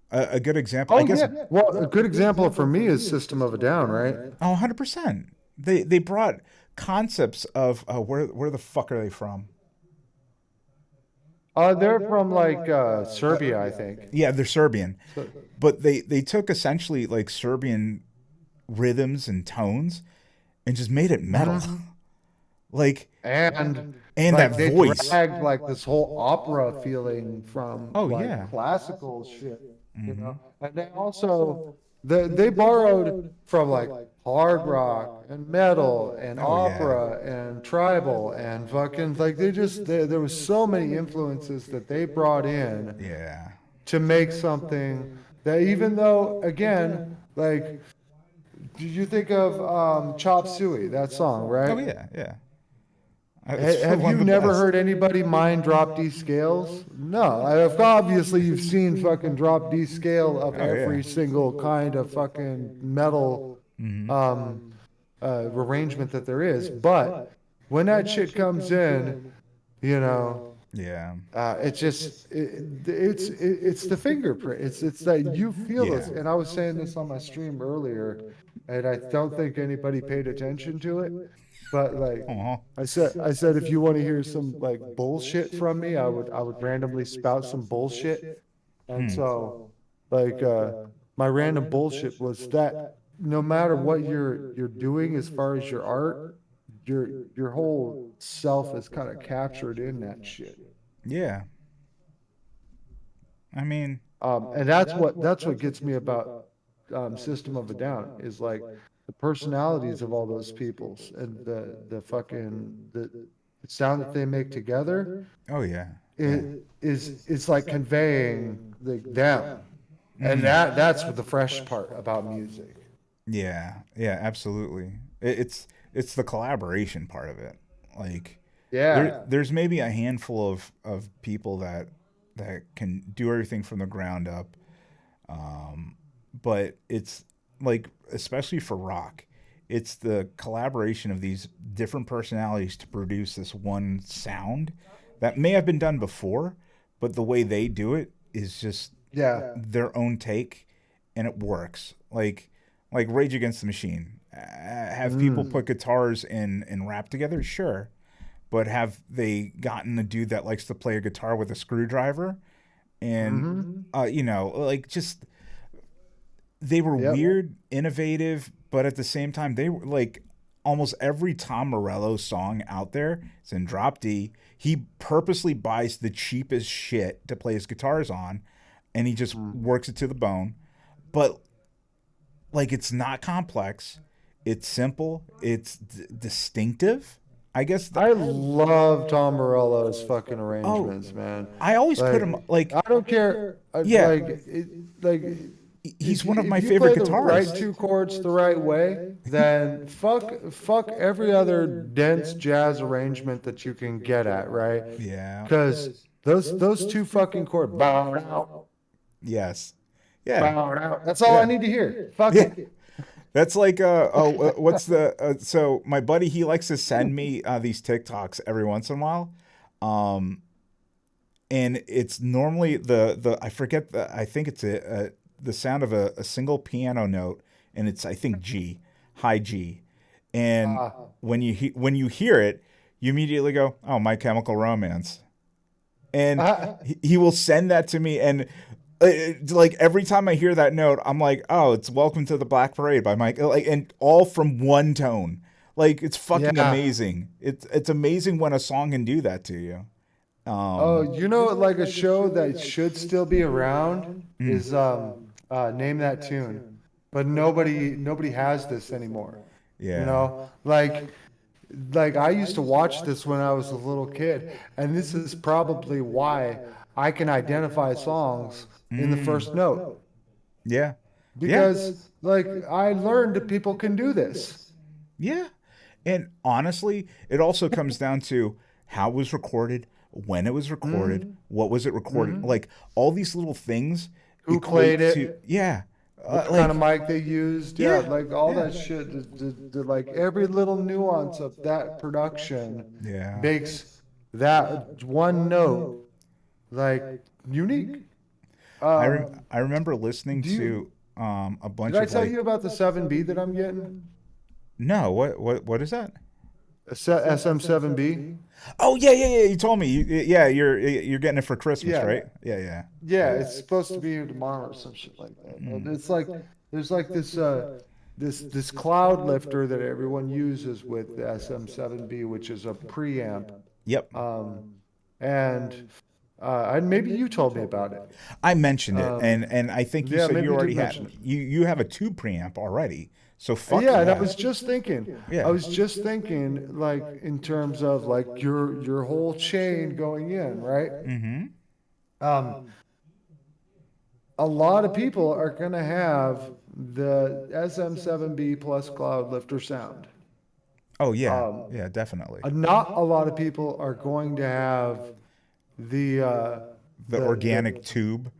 a good example, I oh guess. yeah. Well, a good example for me is System of a Down, right? Oh, 100%. They brought concepts of where the fuck are they from? They're from like Serbia, I think. Yeah, they're Serbian, So, but they took essentially like Serbian rhythms and tones and just made it metal. Like, and and like that they voice. dragged like this whole opera feeling from Oh like yeah. classical shit, you know. And they also they borrowed from like hard rock and metal and Oh yeah. opera and tribal and fucking like there was so many influences that they brought in Yeah. to make something that, even though again, like, did you think of Chop Suey, that song, Oh right? yeah. Yeah. It's Have one you of the never best. heard anybody mind drop D scales? No. Obviously you've seen fucking drop D scale of Oh yeah. every single kind of fucking metal um arrangement that there is. But when that shit comes in, you know, Yeah. it's the fingerprint. It's that you feel Yeah. this. And I was saying this on my stream earlier, and I don't think anybody paid attention to it. But like Aw. I said if you want to hear some like bullshit from me, I would randomly spout some bullshit. And so like my random bullshit was that no matter what you're doing as far as your art, your whole self is kind of captured in that shit. Yeah. I mean, And that's what gets me about System of a Down is like the personalities of all those peoples and the fucking the sound that they make together oh yeah. Yeah. is it's like conveying them, and that's what the fresh part about music. Yeah. Yeah, absolutely. It's the collaboration part of it. Like, Yeah. there's maybe a handful of people that can do everything from the ground up. But it's like, especially for rock, it's the collaboration of these different personalities to produce this one sound that may have been done before, but the way they do it is just Yeah. their own take, and it works. Like Rage Against the Machine. Have people put guitars and rap together? Sure. But have they gotten a dude that likes to play a guitar with a screwdriver? And, like, just, they were Yep. weird, innovative, but at the same time, they were like, almost every Tom Morello song out there is in drop D. He purposely buys the cheapest shit to play his guitars on, and he just works it to the bone. But like, it's not complex. It's simple. It's distinctive. I guess. I love Tom Morello's fucking Oh, arrangements, man. I always put Like, him like, I don't care. Yeah. Like he's if one of my if you favorite play the right guitarists. two chords the right way, then fuck every other dense jazz arrangement that you can get at, right? Yeah. Because those two fucking chords, bow out, Yes. Yeah. bow out. That's all I need to hear. Fuck Yeah. it. That's like what's the so my buddy, he likes to send me these TikToks every once in a while, and it's normally the I forget I think it's the sound of a single piano note, and it's, I think, high G, and when you hear it, you immediately go, oh, My Chemical Romance, and he will send that to me, and like every time I hear that note, I'm like, oh, it's Welcome to the Black Parade by Mike, like, and all from one tone. Like, it's fucking Yeah. amazing. It's amazing when a song can do that to you. Oh, like a show that should still be around is Name That Tune, but nobody has this anymore. Yeah. Like I used to watch this when I was a little kid, and this is probably why I can identify songs in the first note Yeah. Yeah. because, like, I learned that people can do this. Yeah. And honestly, it also comes down to how it was recorded, when it was recorded, what was it recorded, like all these little things Who equate played to, it? yeah. What kind Like, of mic they used? Yeah, yeah. like all Yeah. that shit. Like every little nuance of that production Yeah. makes that one note like unique. I remember listening Do you? to a Did bunch I of tell like, you about the 7B that I'm getting? no, what is that? SM7B. Oh yeah, yeah, yeah. You told me. Yeah, you're getting it for Christmas, Yeah, right? Yeah, yeah. yeah. It's supposed to be here tomorrow or some shit like that. And it's like there's like this cloud lifter that everyone uses with the SM7B, which is a preamp. Yep. And maybe you told me about it. I mentioned it, and I think you Yeah, said maybe you you did already mention have it. you have a tube preamp already. So fuck Yeah, and I yeah. was just thinking, Yeah. I was just thinking, like in terms of like your whole chain going in, right? Mm-hmm. Um, a lot of people are gonna have the SM7B plus Cloud Lifter sound. Oh yeah, Um, yeah, definitely. Not a lot of people are going to have the The organic tube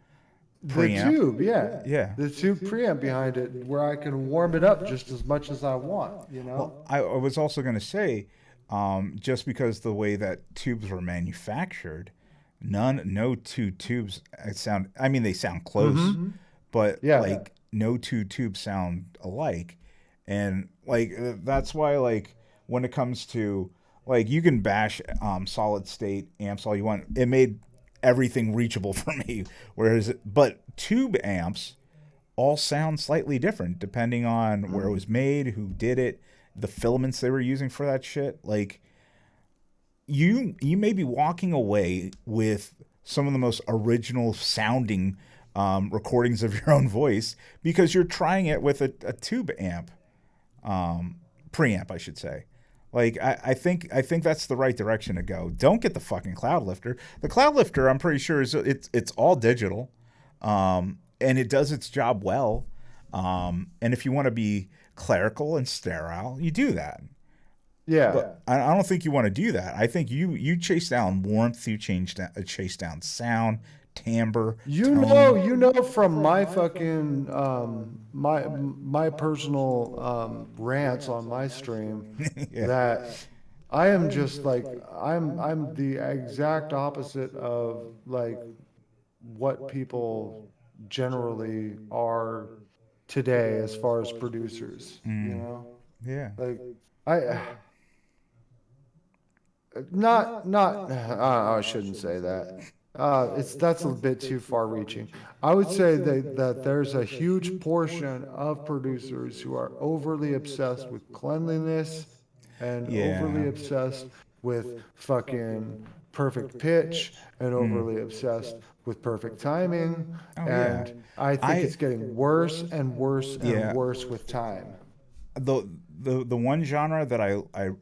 the preamp. tube, yeah, Yeah. the tube preamp behind it, where I can warm it up just as much as I want. You know? Well, I was also going to say, just because the way that tubes were manufactured, no two tubes sound. I mean, they sound close, but Yeah. like no two tubes sound alike, and like that's why like when it comes to like you can bash solid state amps all you want. It made everything reachable for me. Whereas, but tube amps all sound slightly different depending on where it was made, who did it, the filaments they were using for that shit. Like you may be walking away with some of the most original sounding recordings of your own voice because you're trying it with a tube amp, preamp, I should say. Like I think that's the right direction to go. Don't get the fucking cloud lifter. The cloud lifter, I'm pretty sure it's all digital, and it does its job well. And if you want to be clerical and sterile, you do that. Yeah. But I don't think you want to do that. I think you chase down warmth, you chase down sound, timbre, You know from my fucking my personal rants on my stream Yeah. that I am just like I'm the exact opposite of like what people generally are today as far as producers, you know? Yeah. Like I not I shouldn't say that. That's a bit too far reaching. I would say that there's a huge portion of producers who are overly obsessed with cleanliness and overly Yeah. obsessed with fucking perfect pitch and overly obsessed with perfect timing. Oh yeah. And I think I it's getting worse and worse and yeah. worse with time. the the one genre that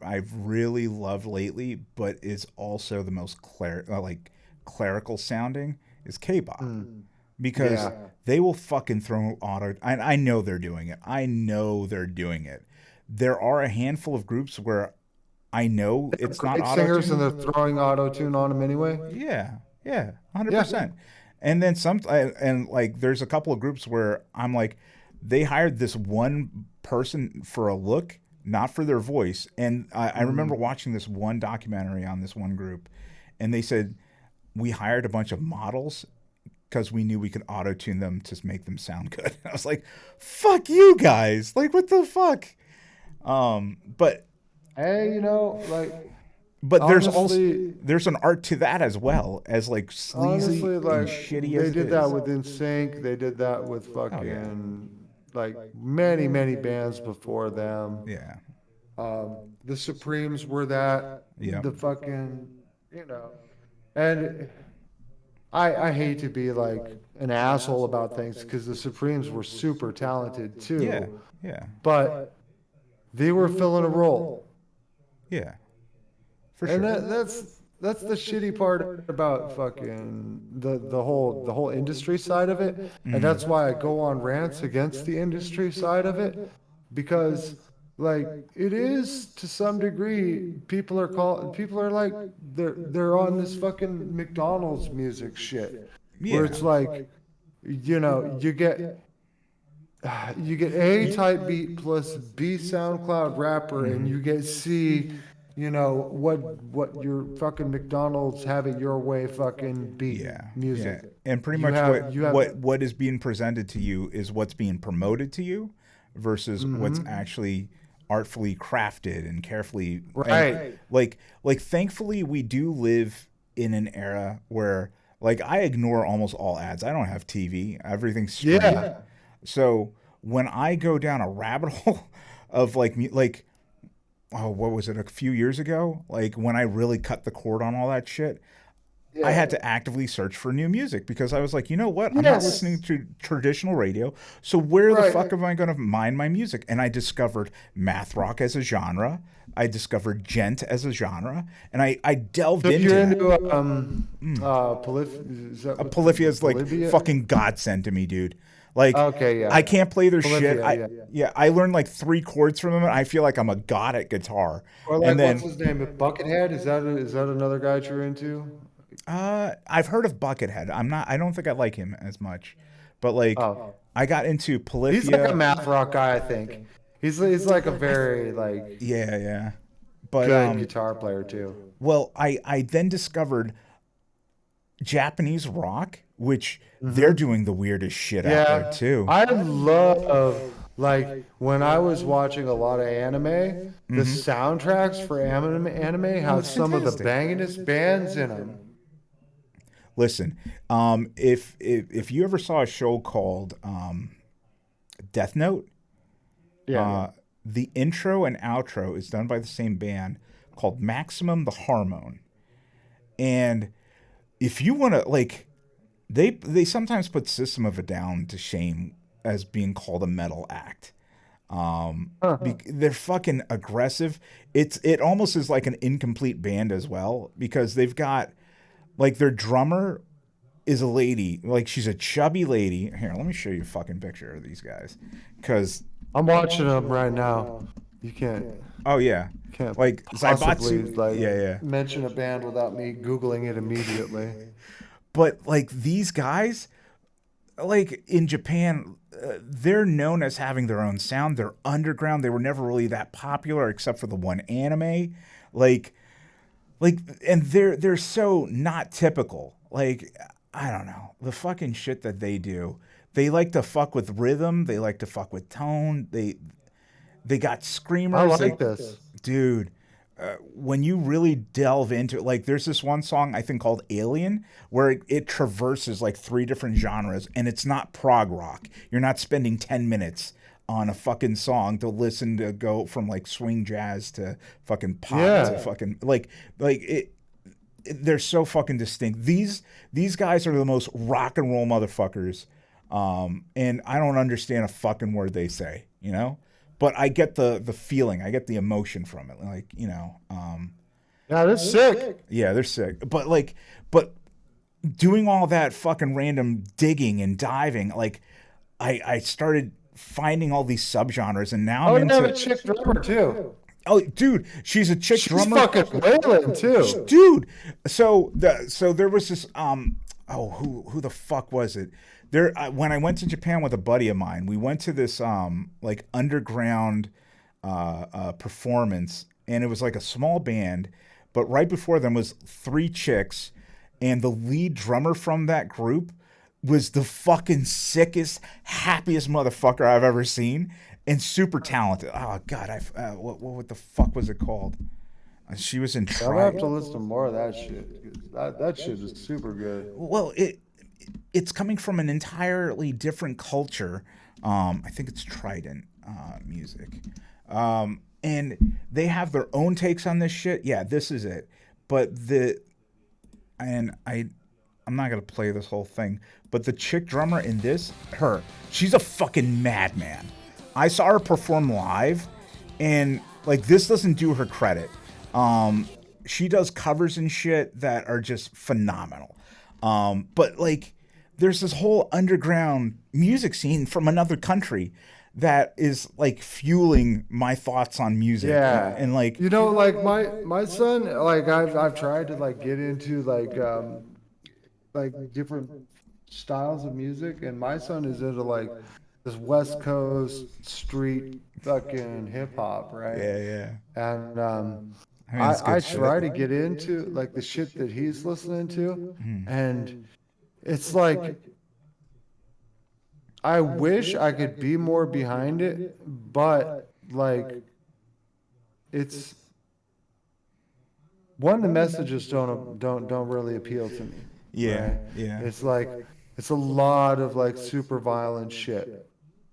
I've really loved lately, but is also the most clerical sounding is K-pop, because Yeah. they will fucking throw auto. I know they're doing it. I know they're doing it. There are a handful of groups where I know it's not Great auto singers and tune. they're throwing auto tune on them anyway. Yeah, yeah, 100%. Yeah. And then and like there's a couple of groups where I'm like, they hired this one person for a look, not for their voice. And I remember watching this one documentary on this one group, and they said we hired a bunch of models because we knew we could auto tune them to make them sound good. I was like, fuck you guys, like what the fuck. But Hey, you know, like there's also honestly, there's an art to that as well as like sleazy honestly, like and shitty they as did it that is. with NSYNC. They did that with Oh yeah, fucking like many bands before them. yeah, The Supremes were that. yeah. The fucking, you know, and I hate to be like an asshole about things because the Supremes were super talented too. Yeah, yeah, But they were filling a role. yeah, for And sure. that's the shitty part about fucking the whole industry side of it, and that's why I go on rants against the industry side of it, because like it is to some degree people are like they're on this fucking McDonald's music shit where Yeah. it's like you get A type beat plus B SoundCloud rapper, and you get C, what your fucking McDonald's have it your way fucking beat Yeah, music. yeah, and pretty You much have you have what is being presented to you is what's being promoted to you, versus what's actually artfully crafted and carefully. Right. And like thankfully we do live in an era where like I ignore almost all ads. I don't have TV. Everything's streamed. Yeah. So when I go down a rabbit hole of like oh, what was it, a few years ago? Like when I really cut the cord on all that shit, I had to actively search for new music because I was like, you know what? I'm not Yes. listening to traditional radio. So where the Right. fuck am I going to mine my music? And I discovered math rock as a genre. I discovered gent as a genre, and I delved So into you're that. into is that what- Polyphia is like Polyphia? fucking godsend to me, dude. Like, Okay, yeah. I can't play their Polyphia, shit. I learned like 3 chords from them, and I feel like I'm a god at guitar. Or like and then what's his name? Buckethead? Is that another guy you're into? I've heard of Buckethead. I don't think I like him as much, but like Oh. I got into Polyphia. He's like a math rock guy, I think. He's like a very like Yeah. But good guitar player too. well, I then discovered Japanese rock, which they're doing the weirdest shit out there too. I love like when I was watching a lot of anime, the soundtracks for anime have it's some of the fantastic. bangingest bands in them. Listen, if you ever saw a show called Death Note, the intro and outro is done by the same band called Maximum the Hormone. And if you want to, like, they sometimes put System of a Down to shame as being called a metal act. They're fucking aggressive. It almost is like an incomplete band as well, because they've got, like, their drummer is a lady. Like, she's a chubby lady. Here, let me show you a fucking picture of these guys. Because, I'm watching them right now. You can't oh, yeah. Like, possibly Zaibatsu. like Yeah. mention a band without me Googling it immediately. But, like, these guys, like, in Japan, they're known as having their own sound. They're underground. They were never really that popular except for the one anime. Like, and they're so not typical. Like, I don't know. The fucking shit that they do. They like to fuck with rhythm. They like to fuck with tone. They got screamers. I like like this. Dude, when you really delve into it, like there's this one song I think called Alien where it traverses like 3 different genres, and it's not prog rock. You're not spending 10 minutes on a fucking song to listen to go from like swing jazz to fucking pop to fucking like it. They're so fucking distinct. These guys are the most rock and roll motherfuckers, and I don't understand a fucking word they say, you know. But I get the feeling, I get the emotion from it, like, you know. Yeah, that's sick. Yeah, they're sick. But doing all that fucking random digging and diving, like, I started finding all these subgenres, and now I'm Oh, into. have a chick drummer too. Oh, dude, she's a chick She's drummer. fucking wailing too. Dude. So there was this who the fuck was it? There when I went to Japan with a buddy of mine, we went to this like underground performance, and it was like a small band, but right before them was 3 chicks, and the lead drummer from that group was the fucking sickest, happiest motherfucker I've ever seen, and super talented. Oh god, what the fuck was it called? She was in I'm gonna Tri. have to listen to more of that shit. That shit is super good. Well, it's coming from an entirely different culture. I think it's Trident music, and they have their own takes on this shit. Yeah, this is it. But I'm not gonna play this whole thing. But the chick drummer in this, she's a fucking madman. I saw her perform live, and like this doesn't do her credit. she does covers and shit that are just phenomenal. But like, there's this whole underground music scene from another country that is like fueling my thoughts on music. Yeah, And like, you know, like my son, like I've tried to like get into like different styles of music, and my son is into like this West Coast street fucking hip hop, right? yeah, yeah. And I mean, it's good I shit. try to get into like the shit that he's listening to, and it's like I wish I could be more behind it, but like it's one, the messages don't really appeal to me. Yeah, Right? yeah. It's like it's a lot of like super violent shit,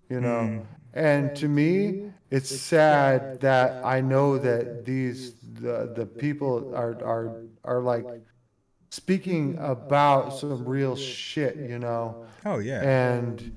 you know. And to me, it's sad that I know that the people are like speaking about some real shit, you know. Oh yeah. And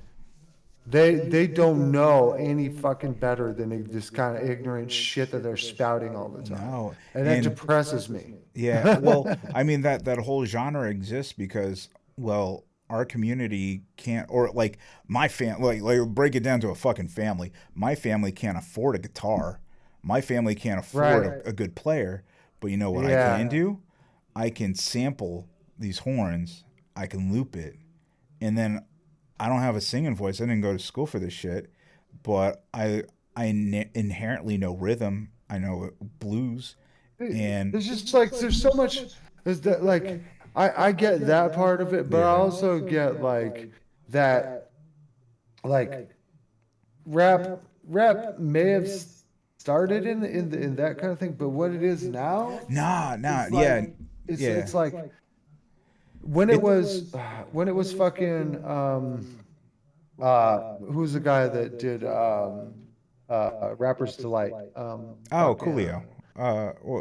they don't know any fucking better than this kind of ignorant shit that they're spouting all the time. No, And that depresses me. yeah. Well, I mean that whole genre exists because, well, our community can't, or like my family, like break it down to a fucking family. My family can't afford a guitar. My family can't afford Right. a good player. But you know what I Yeah. can do? I can sample these horns. I can loop it, and then I don't have a singing voice. I didn't go to school for this shit, but I inherently know rhythm. I know blues, and There's just like there's so much is that like I get that part of it, but I Yeah. also get like that like rap may have started in that kind of thing, but what it is now, nah, it's yeah, like yeah. it's like It- when it was fucking who's the guy that did Rapper's Delight? Oh, Fucking Coolio.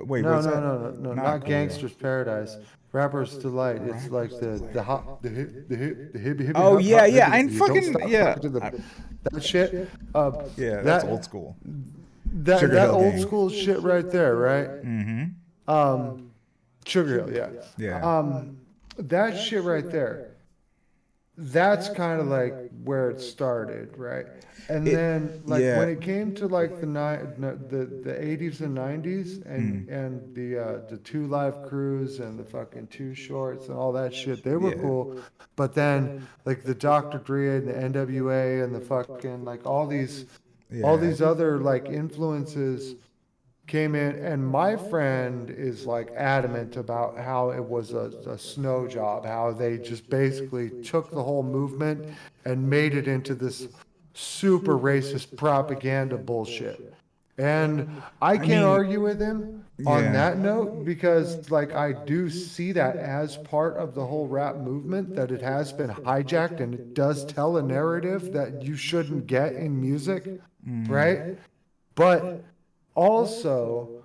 Wait, no, what's no, that? no, no, no, Not not Coolio. Gangster's Paradise. Rapper's Delight. It's like the hop, the hippie hippie Oh hop, yeah, hop, yeah. hippie, I'm you don't fucking stop yeah. rocking to the that shit. Yeah, that's that old school. that Sugar that Hill old Gang. school shit right there, right? Mm-hmm. Sugar Hill, yeah. Yeah. That shit right there. That's kind of like where it started, right? And then like yeah. when it came to like the 80s and 90s and the two live crews and the fucking two shorts and all that shit, they were Yeah. cool. But then like the Dr. Dre and the NWA and the fucking like all these Yeah. other like influences came in, and my friend is like adamant about how it was a snow job, how they just basically took the whole movement and made it into this super racist propaganda bullshit. And I can't mean, argue with him on yeah. that note because like I do see that as part of the whole rap movement, that it has been hijacked and it does tell a narrative that you shouldn't get in music, right? But also,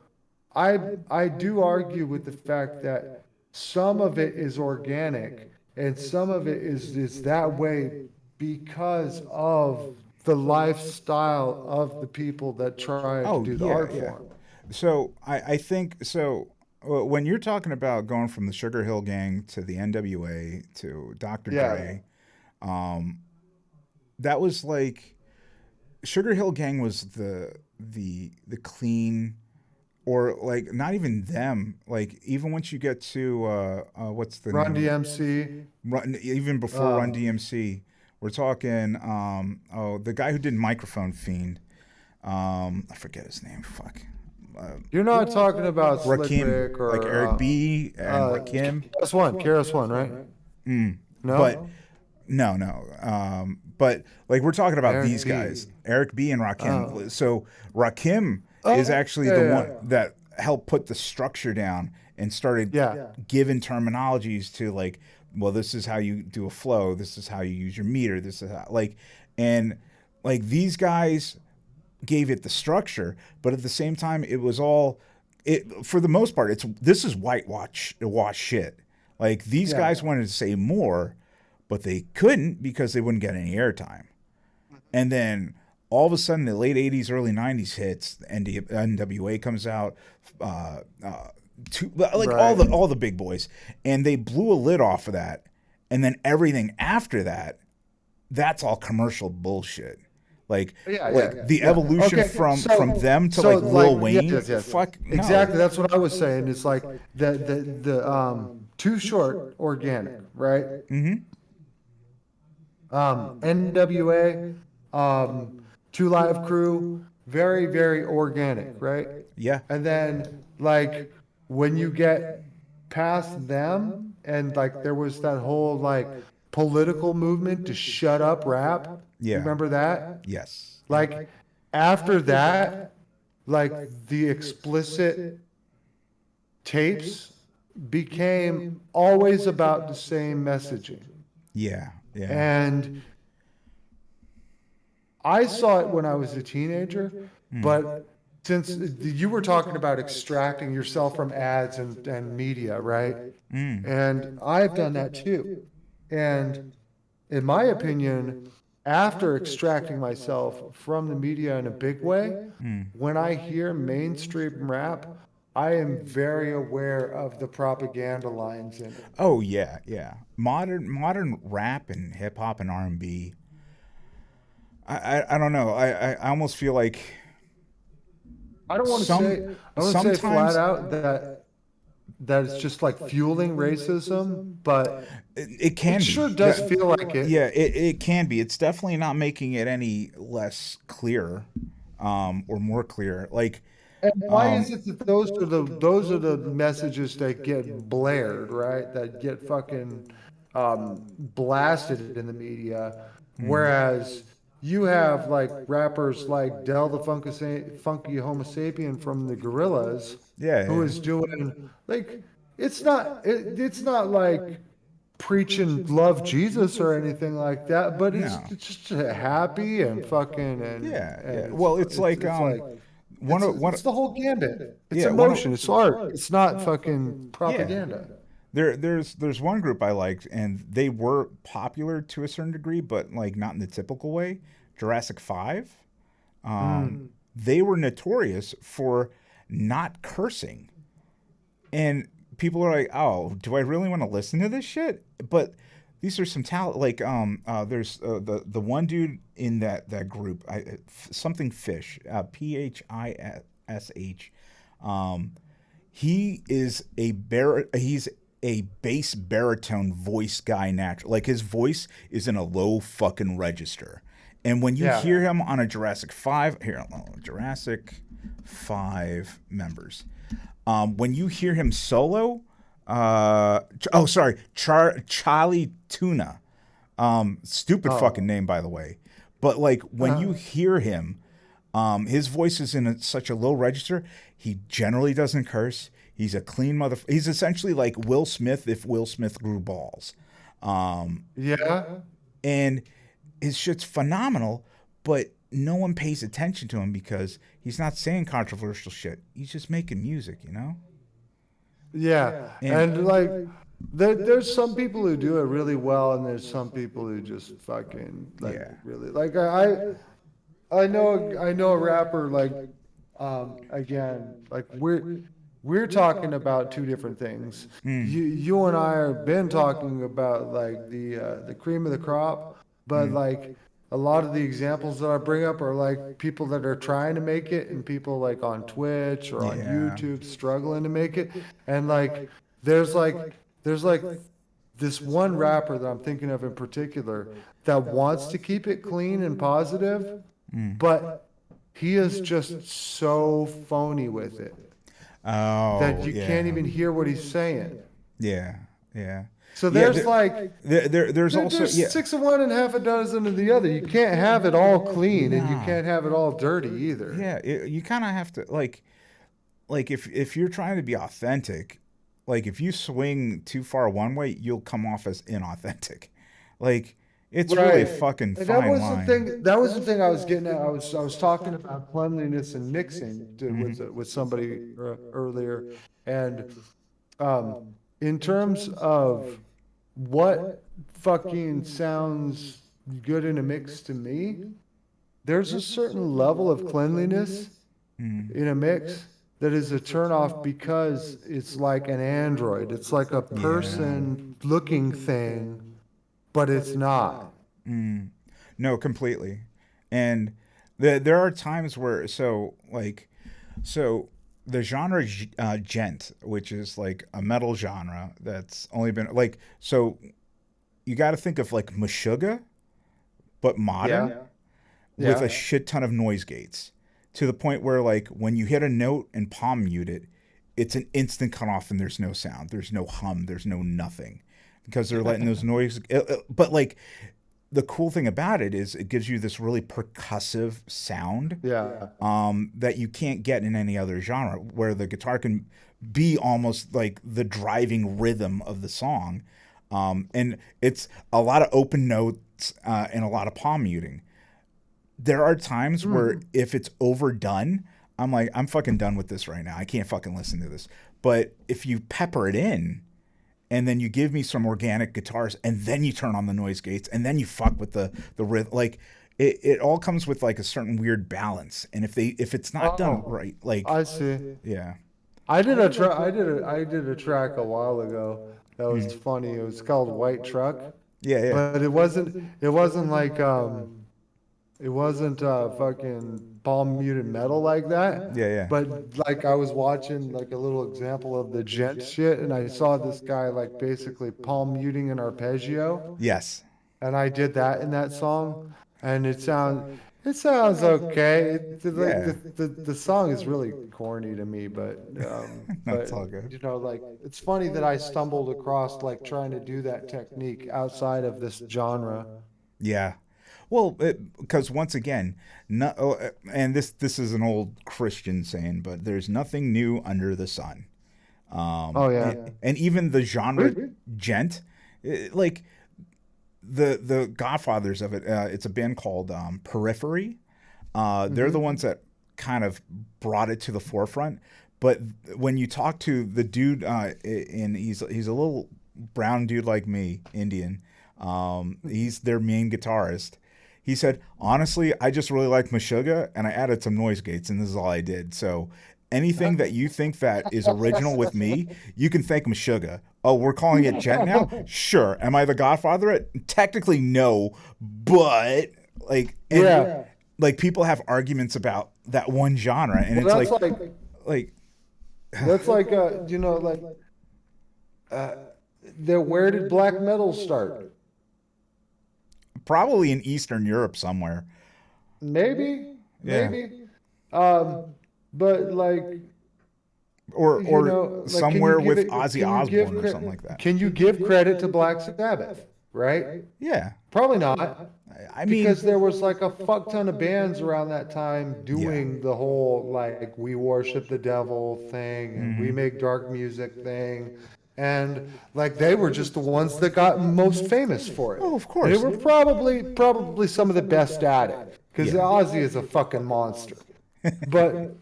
I do argue with the fact that some of it is organic and some of it is that way because of the lifestyle of the people that try to Oh do the yeah, art yeah. form. So I think so. When you're talking about going from the Sugar Hill Gang to the NWA to Dr. Yeah. Dre, that was like Sugar Hill Gang was the clean, or like not even them. Like even once you get to what's the Run name? DMC. Even before Run DMC, we're talking the guy who did Microphone Fiend. I forget his name. Fuck. You're not talking about Slick Rakim, Rick or like Eric B and Rakim. KRS-One, right? No, But no. But like we're talking about Eric these B. guys, Eric B and Rakim. So Rakim is actually yeah, the yeah. one that helped put the structure down and started Yeah. giving terminologies to like, well, this is how you do a flow. This is how you use your meter. This is how and these guys gave it the structure, but at the same time, it was all for the most part. This is wash shit. Like these Yeah. guys wanted to say more, but they couldn't because they wouldn't get any airtime. And then all of a sudden, the late '80s, early '90s hits. NWA comes out. like all the big boys, and they blew a lid off of that, and then everything after that, that's all commercial bullshit. Like, the evolution Okay, from them to like Lil Wayne. Fuck no. Exactly, that's what I was saying. It's like the Too Short organic, right? NWA, Two Live Crew, very, very organic, right? Yeah. And then, like, when you get past them, and like there was that whole like political movement to shut up rap. Yeah. You remember that? Yes. Like, after that, like the explicit tapes became always about the same messaging. Yeah. Yeah. And I saw it when I was a teenager, but since you were talking about extracting yourself from ads and media, right? And I've done that too. And in my opinion, after extracting myself from the media in a big way, when I hear mainstream rap, I am very aware of the propaganda lines in it. Oh yeah, yeah. Modern rap and hip hop and R&B. I don't know. I almost feel like I don't want to say flat out that it's just like fueling racism, but it can it be. sure does feel like it. Yeah, it can be. It's definitely not making it any less clear, or more clear. Like, And why is it that those are the messages that get blared, right? That get fucking blasted in the media, whereas you have like rappers like Del the Funky Homo Sapien from the Gorillas, Yeah, who yeah. is doing like it's not like preaching love Jesus or anything like that, but No. it's just happy and fucking Yeah, yeah. and Well, it's like it's the whole gambit. It's Yeah, one of- emotion. It's art. It's not fucking propaganda. There's one group I liked, and they were popular to a certain degree, but like not in the typical way. Jurassic 5. They were notorious for not cursing, and people are like, "Oh, do I really want to listen to this shit?" But these are some talent. Like, there's the one dude in that group, something Fish, Phish. He is he's a bass baritone voice guy natural. Like, his voice is in a low fucking register. And when you hear him on a Jurassic 5, Jurassic 5 members. When you hear him solo, Charlie Tuna. Stupid fucking name, by the way. But like, when you hear him, his voice is in such a low register. He generally doesn't curse. He's a clean He's essentially like Will Smith if Will Smith grew balls. Yeah. And his shit's phenomenal, but no one pays attention to him because he's not saying controversial shit. He's just making music, you know? Yeah. And like there's some people who do it really well, and there's some people who just fucking like really like I know a rapper like again, like we're talking about two different things. You and I have been talking about like the cream of the crop, but like a lot of the examples that I bring up are like people that are trying to make it, and people like on Twitch or on YouTube struggling to make it. And like there's this one rapper that I'm thinking of in particular that wants to keep it clean and positive, but he is just so phony with it that you can't even hear what he's saying. Yeah, yeah. So there's there's also six of one and half a dozen of the other. You can't have it all clean, and you can't have it all dirty either. Yeah, you kind of have to like if you're trying to be authentic, like if you swing too far one way, you'll come off as inauthentic. Like, it's really a fucking fine line. That was the thing I was getting at. I was talking about cleanliness and mixing with somebody earlier, and in terms of what fucking sounds good in a mix to me, there's a certain level of cleanliness in a mix that is a turnoff because it's like an android. It's like a Yeah. person looking thing, but it's not. No, completely. And there are times where, so the genre gent, which is like a metal genre that's only been like, so you got to think of like Meshuggah, but modern Yeah. with a Yeah. shit ton of noise gates to the point where like when you hit a note and palm mute it, it's an instant cutoff and there's no sound, there's no hum, there's no nothing because they're letting those noise. But like the cool thing about it is it gives you this really percussive sound Yeah. that you can't get in any other genre, where the guitar can be almost like the driving rhythm of the song. And it's a lot of open notes and a lot of palm muting. There are times where if it's overdone, I'm like, I'm fucking done with this right now. I can't fucking listen to this. But if you pepper it in, and then you give me some organic guitars, and then you turn on the noise gates, and then you fuck with the rhythm. Like it all comes with like a certain weird balance. And if it's not done Oh, right, like I see. yeah, I did a track a while ago that was funny. It was called White Truck, yeah, yeah, but it wasn't like it wasn't fucking palm muted metal like that. yeah, yeah. But like I was watching like a little example of the gent shit, and I saw this guy like basically palm muting an arpeggio, Yes, and I did that in that song, and it sounds okay. Like yeah. the song is really corny to me, No, it's but all good. you know, like it's funny that I stumbled across like trying to do that technique outside of this genre. Yeah. Well, because once again, no, and this is an old Christian saying, but there's nothing new under the sun. Oh yeah. And even the genre We- gent, like the godfathers of it, it's a band called Periphery. They're the ones that kind of brought it to the forefront. But when you talk to the dude, and he's a little brown dude like me, Indian. He's their main guitarist. He said, honestly, I just really like Meshuggah, and I added some noise gates, and this is all I did. So anything that you think that is original with me, you can thank Meshuggah. Oh, we're calling it gent now? Sure. Am I the godfather of it? Technically, no. But like, and Yeah. like people have arguments about that one genre, and Well, it's that's like that's like you know, like uh, where did black metal start? probably in Eastern Europe somewhere. Maybe, Yeah. maybe. But like, you Or know, like, somewhere with Ozzy Osbourne or something like that. can you give credit to Black Sabbath? Right? Yeah. Probably not, I mean, because there was like a fuck ton of bands around that time yeah. doing the whole like we worship the devil thing and we make dark music thing. And like they were just the ones that got most famous for it. Oh, of And course. they were probably some of the best at it. Because Yeah. Ozzy is a fucking monster. But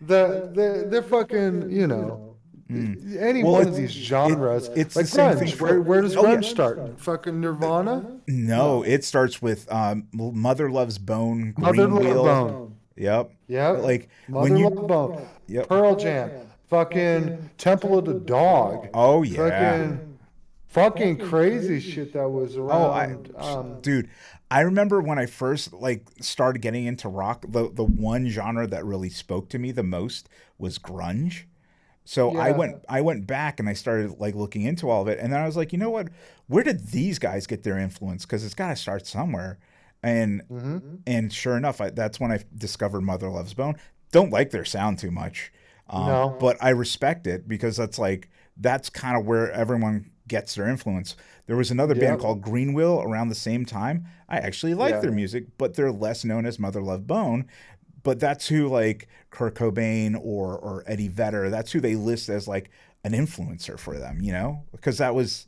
they're fucking, you know, any Well, one of these genres, it's like the same thing grunge. for- Where does oh, yeah. grunge start? Fucking Nirvana? No, it starts with Mother Loves Bone, Mother Green Love Wheel. Bone. Yep. Yep. Like Mother when you. Love Bone. Yep. Pearl Jam. Fucking Temple of the Dog. Oh yeah. Fucking crazy shit that was Oh, around. dude, I remember when I first like started getting into rock. The one genre that really spoke to me the most was grunge. So Yeah. I went back and I started like looking into all of it, and then I was like, you know what? Where did these guys get their influence? Because it's got to start somewhere. And and sure enough, that's when I discovered Mother Loves Bone. Don't like their sound too much, No. but I respect it because that's kind of where everyone gets their influence. There was another band Yep. called Green Wheel around the same time. I actually like Yeah. their music, but they're less known as Mother Love Bone. But that's who like Kurt Cobain or Eddie Vedder. That's who they list as like an influencer for them, you know, because that was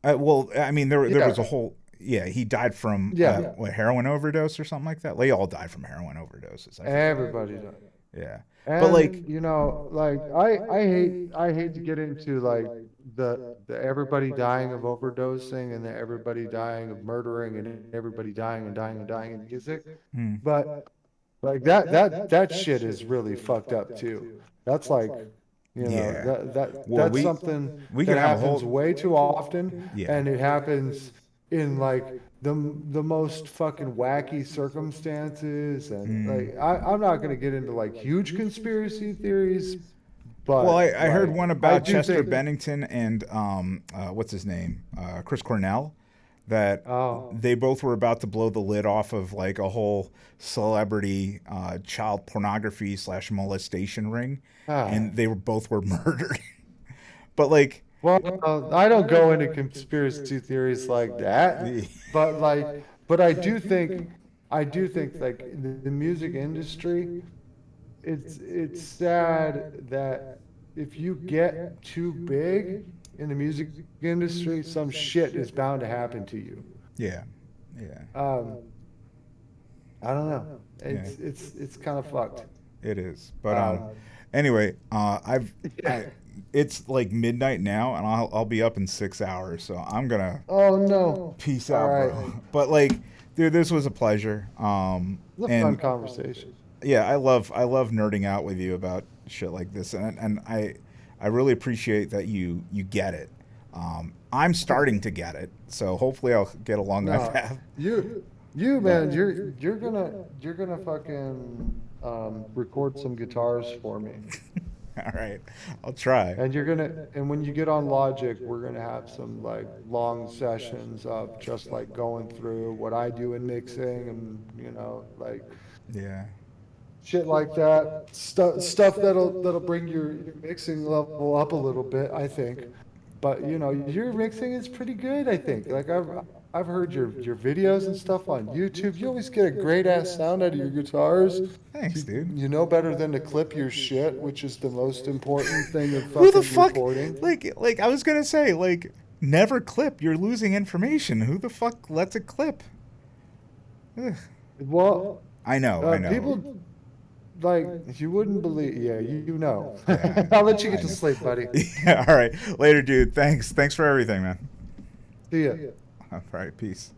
well, I mean, there was a Yeah. whole yeah. He died from Yeah. what, heroin overdose or something like that. They all died from heroin overdoses. I forget. Everybody does. Yeah, And but like you know, like I hate to get into like the everybody dying of overdosing and the everybody dying of murdering and everybody dying and dying and dying in music. hmm, But Like that shit is really fucked up too. That's like, Yeah. Well, that's something we that could have a happens whole way too often, yeah. and it happens in like the most fucking wacky circumstances. And like, I'm not gonna get into like huge conspiracy theories, Well, but I heard like one I about do Chester think, Bennington and what's his name, Chris Cornell, that oh, they both were about to blow the lid off of like a whole celebrity child pornography / molestation ring, ah. and they were both were murdered. But like, Well, I don't go into conspiracy theories like that, the, but like, but I do think like the music industry, it's sad that if you get too big in the music industry, some shit is bound to happen to you. yeah, yeah, Um, I don't know. yeah, It's kind of fucked. it is. But Um, anyway, I, yeah. it's like midnight now, and I'll be up in 6 hours, so I'm gonna Oh no. peace All out, right. bro. But like, dude, this was a pleasure. It's a fun And conversation. yeah, I love nerding out with you about shit like this, and I really appreciate that you get it. I'm starting to get it, so hopefully I'll get along that No, path. you But man, you're gonna fucking record some guitars for me, all right, I'll try. and when you get on Logic, we're gonna have some like long sessions of just like going through what I do in mixing, and like Yeah, shit like that, stuff that'll bring your mixing level up a little bit, I think. But your mixing is pretty good, I think. Like I've heard your videos and stuff on YouTube. You always get a great ass sound out of your guitars. thanks, You, dude. you know better than to clip your shit, which is the most important thing of Who the fucking fuck? recording. Like I was gonna say, like never clip. You're losing information. Who the fuck lets it clip? Ugh. Well, I know, I know. people like you wouldn't believe. Yeah, you know. Yeah, I'll let you I get to know. sleep, buddy. Yeah, all right. Later, dude. Thanks for everything, man. See ya. All right, peace.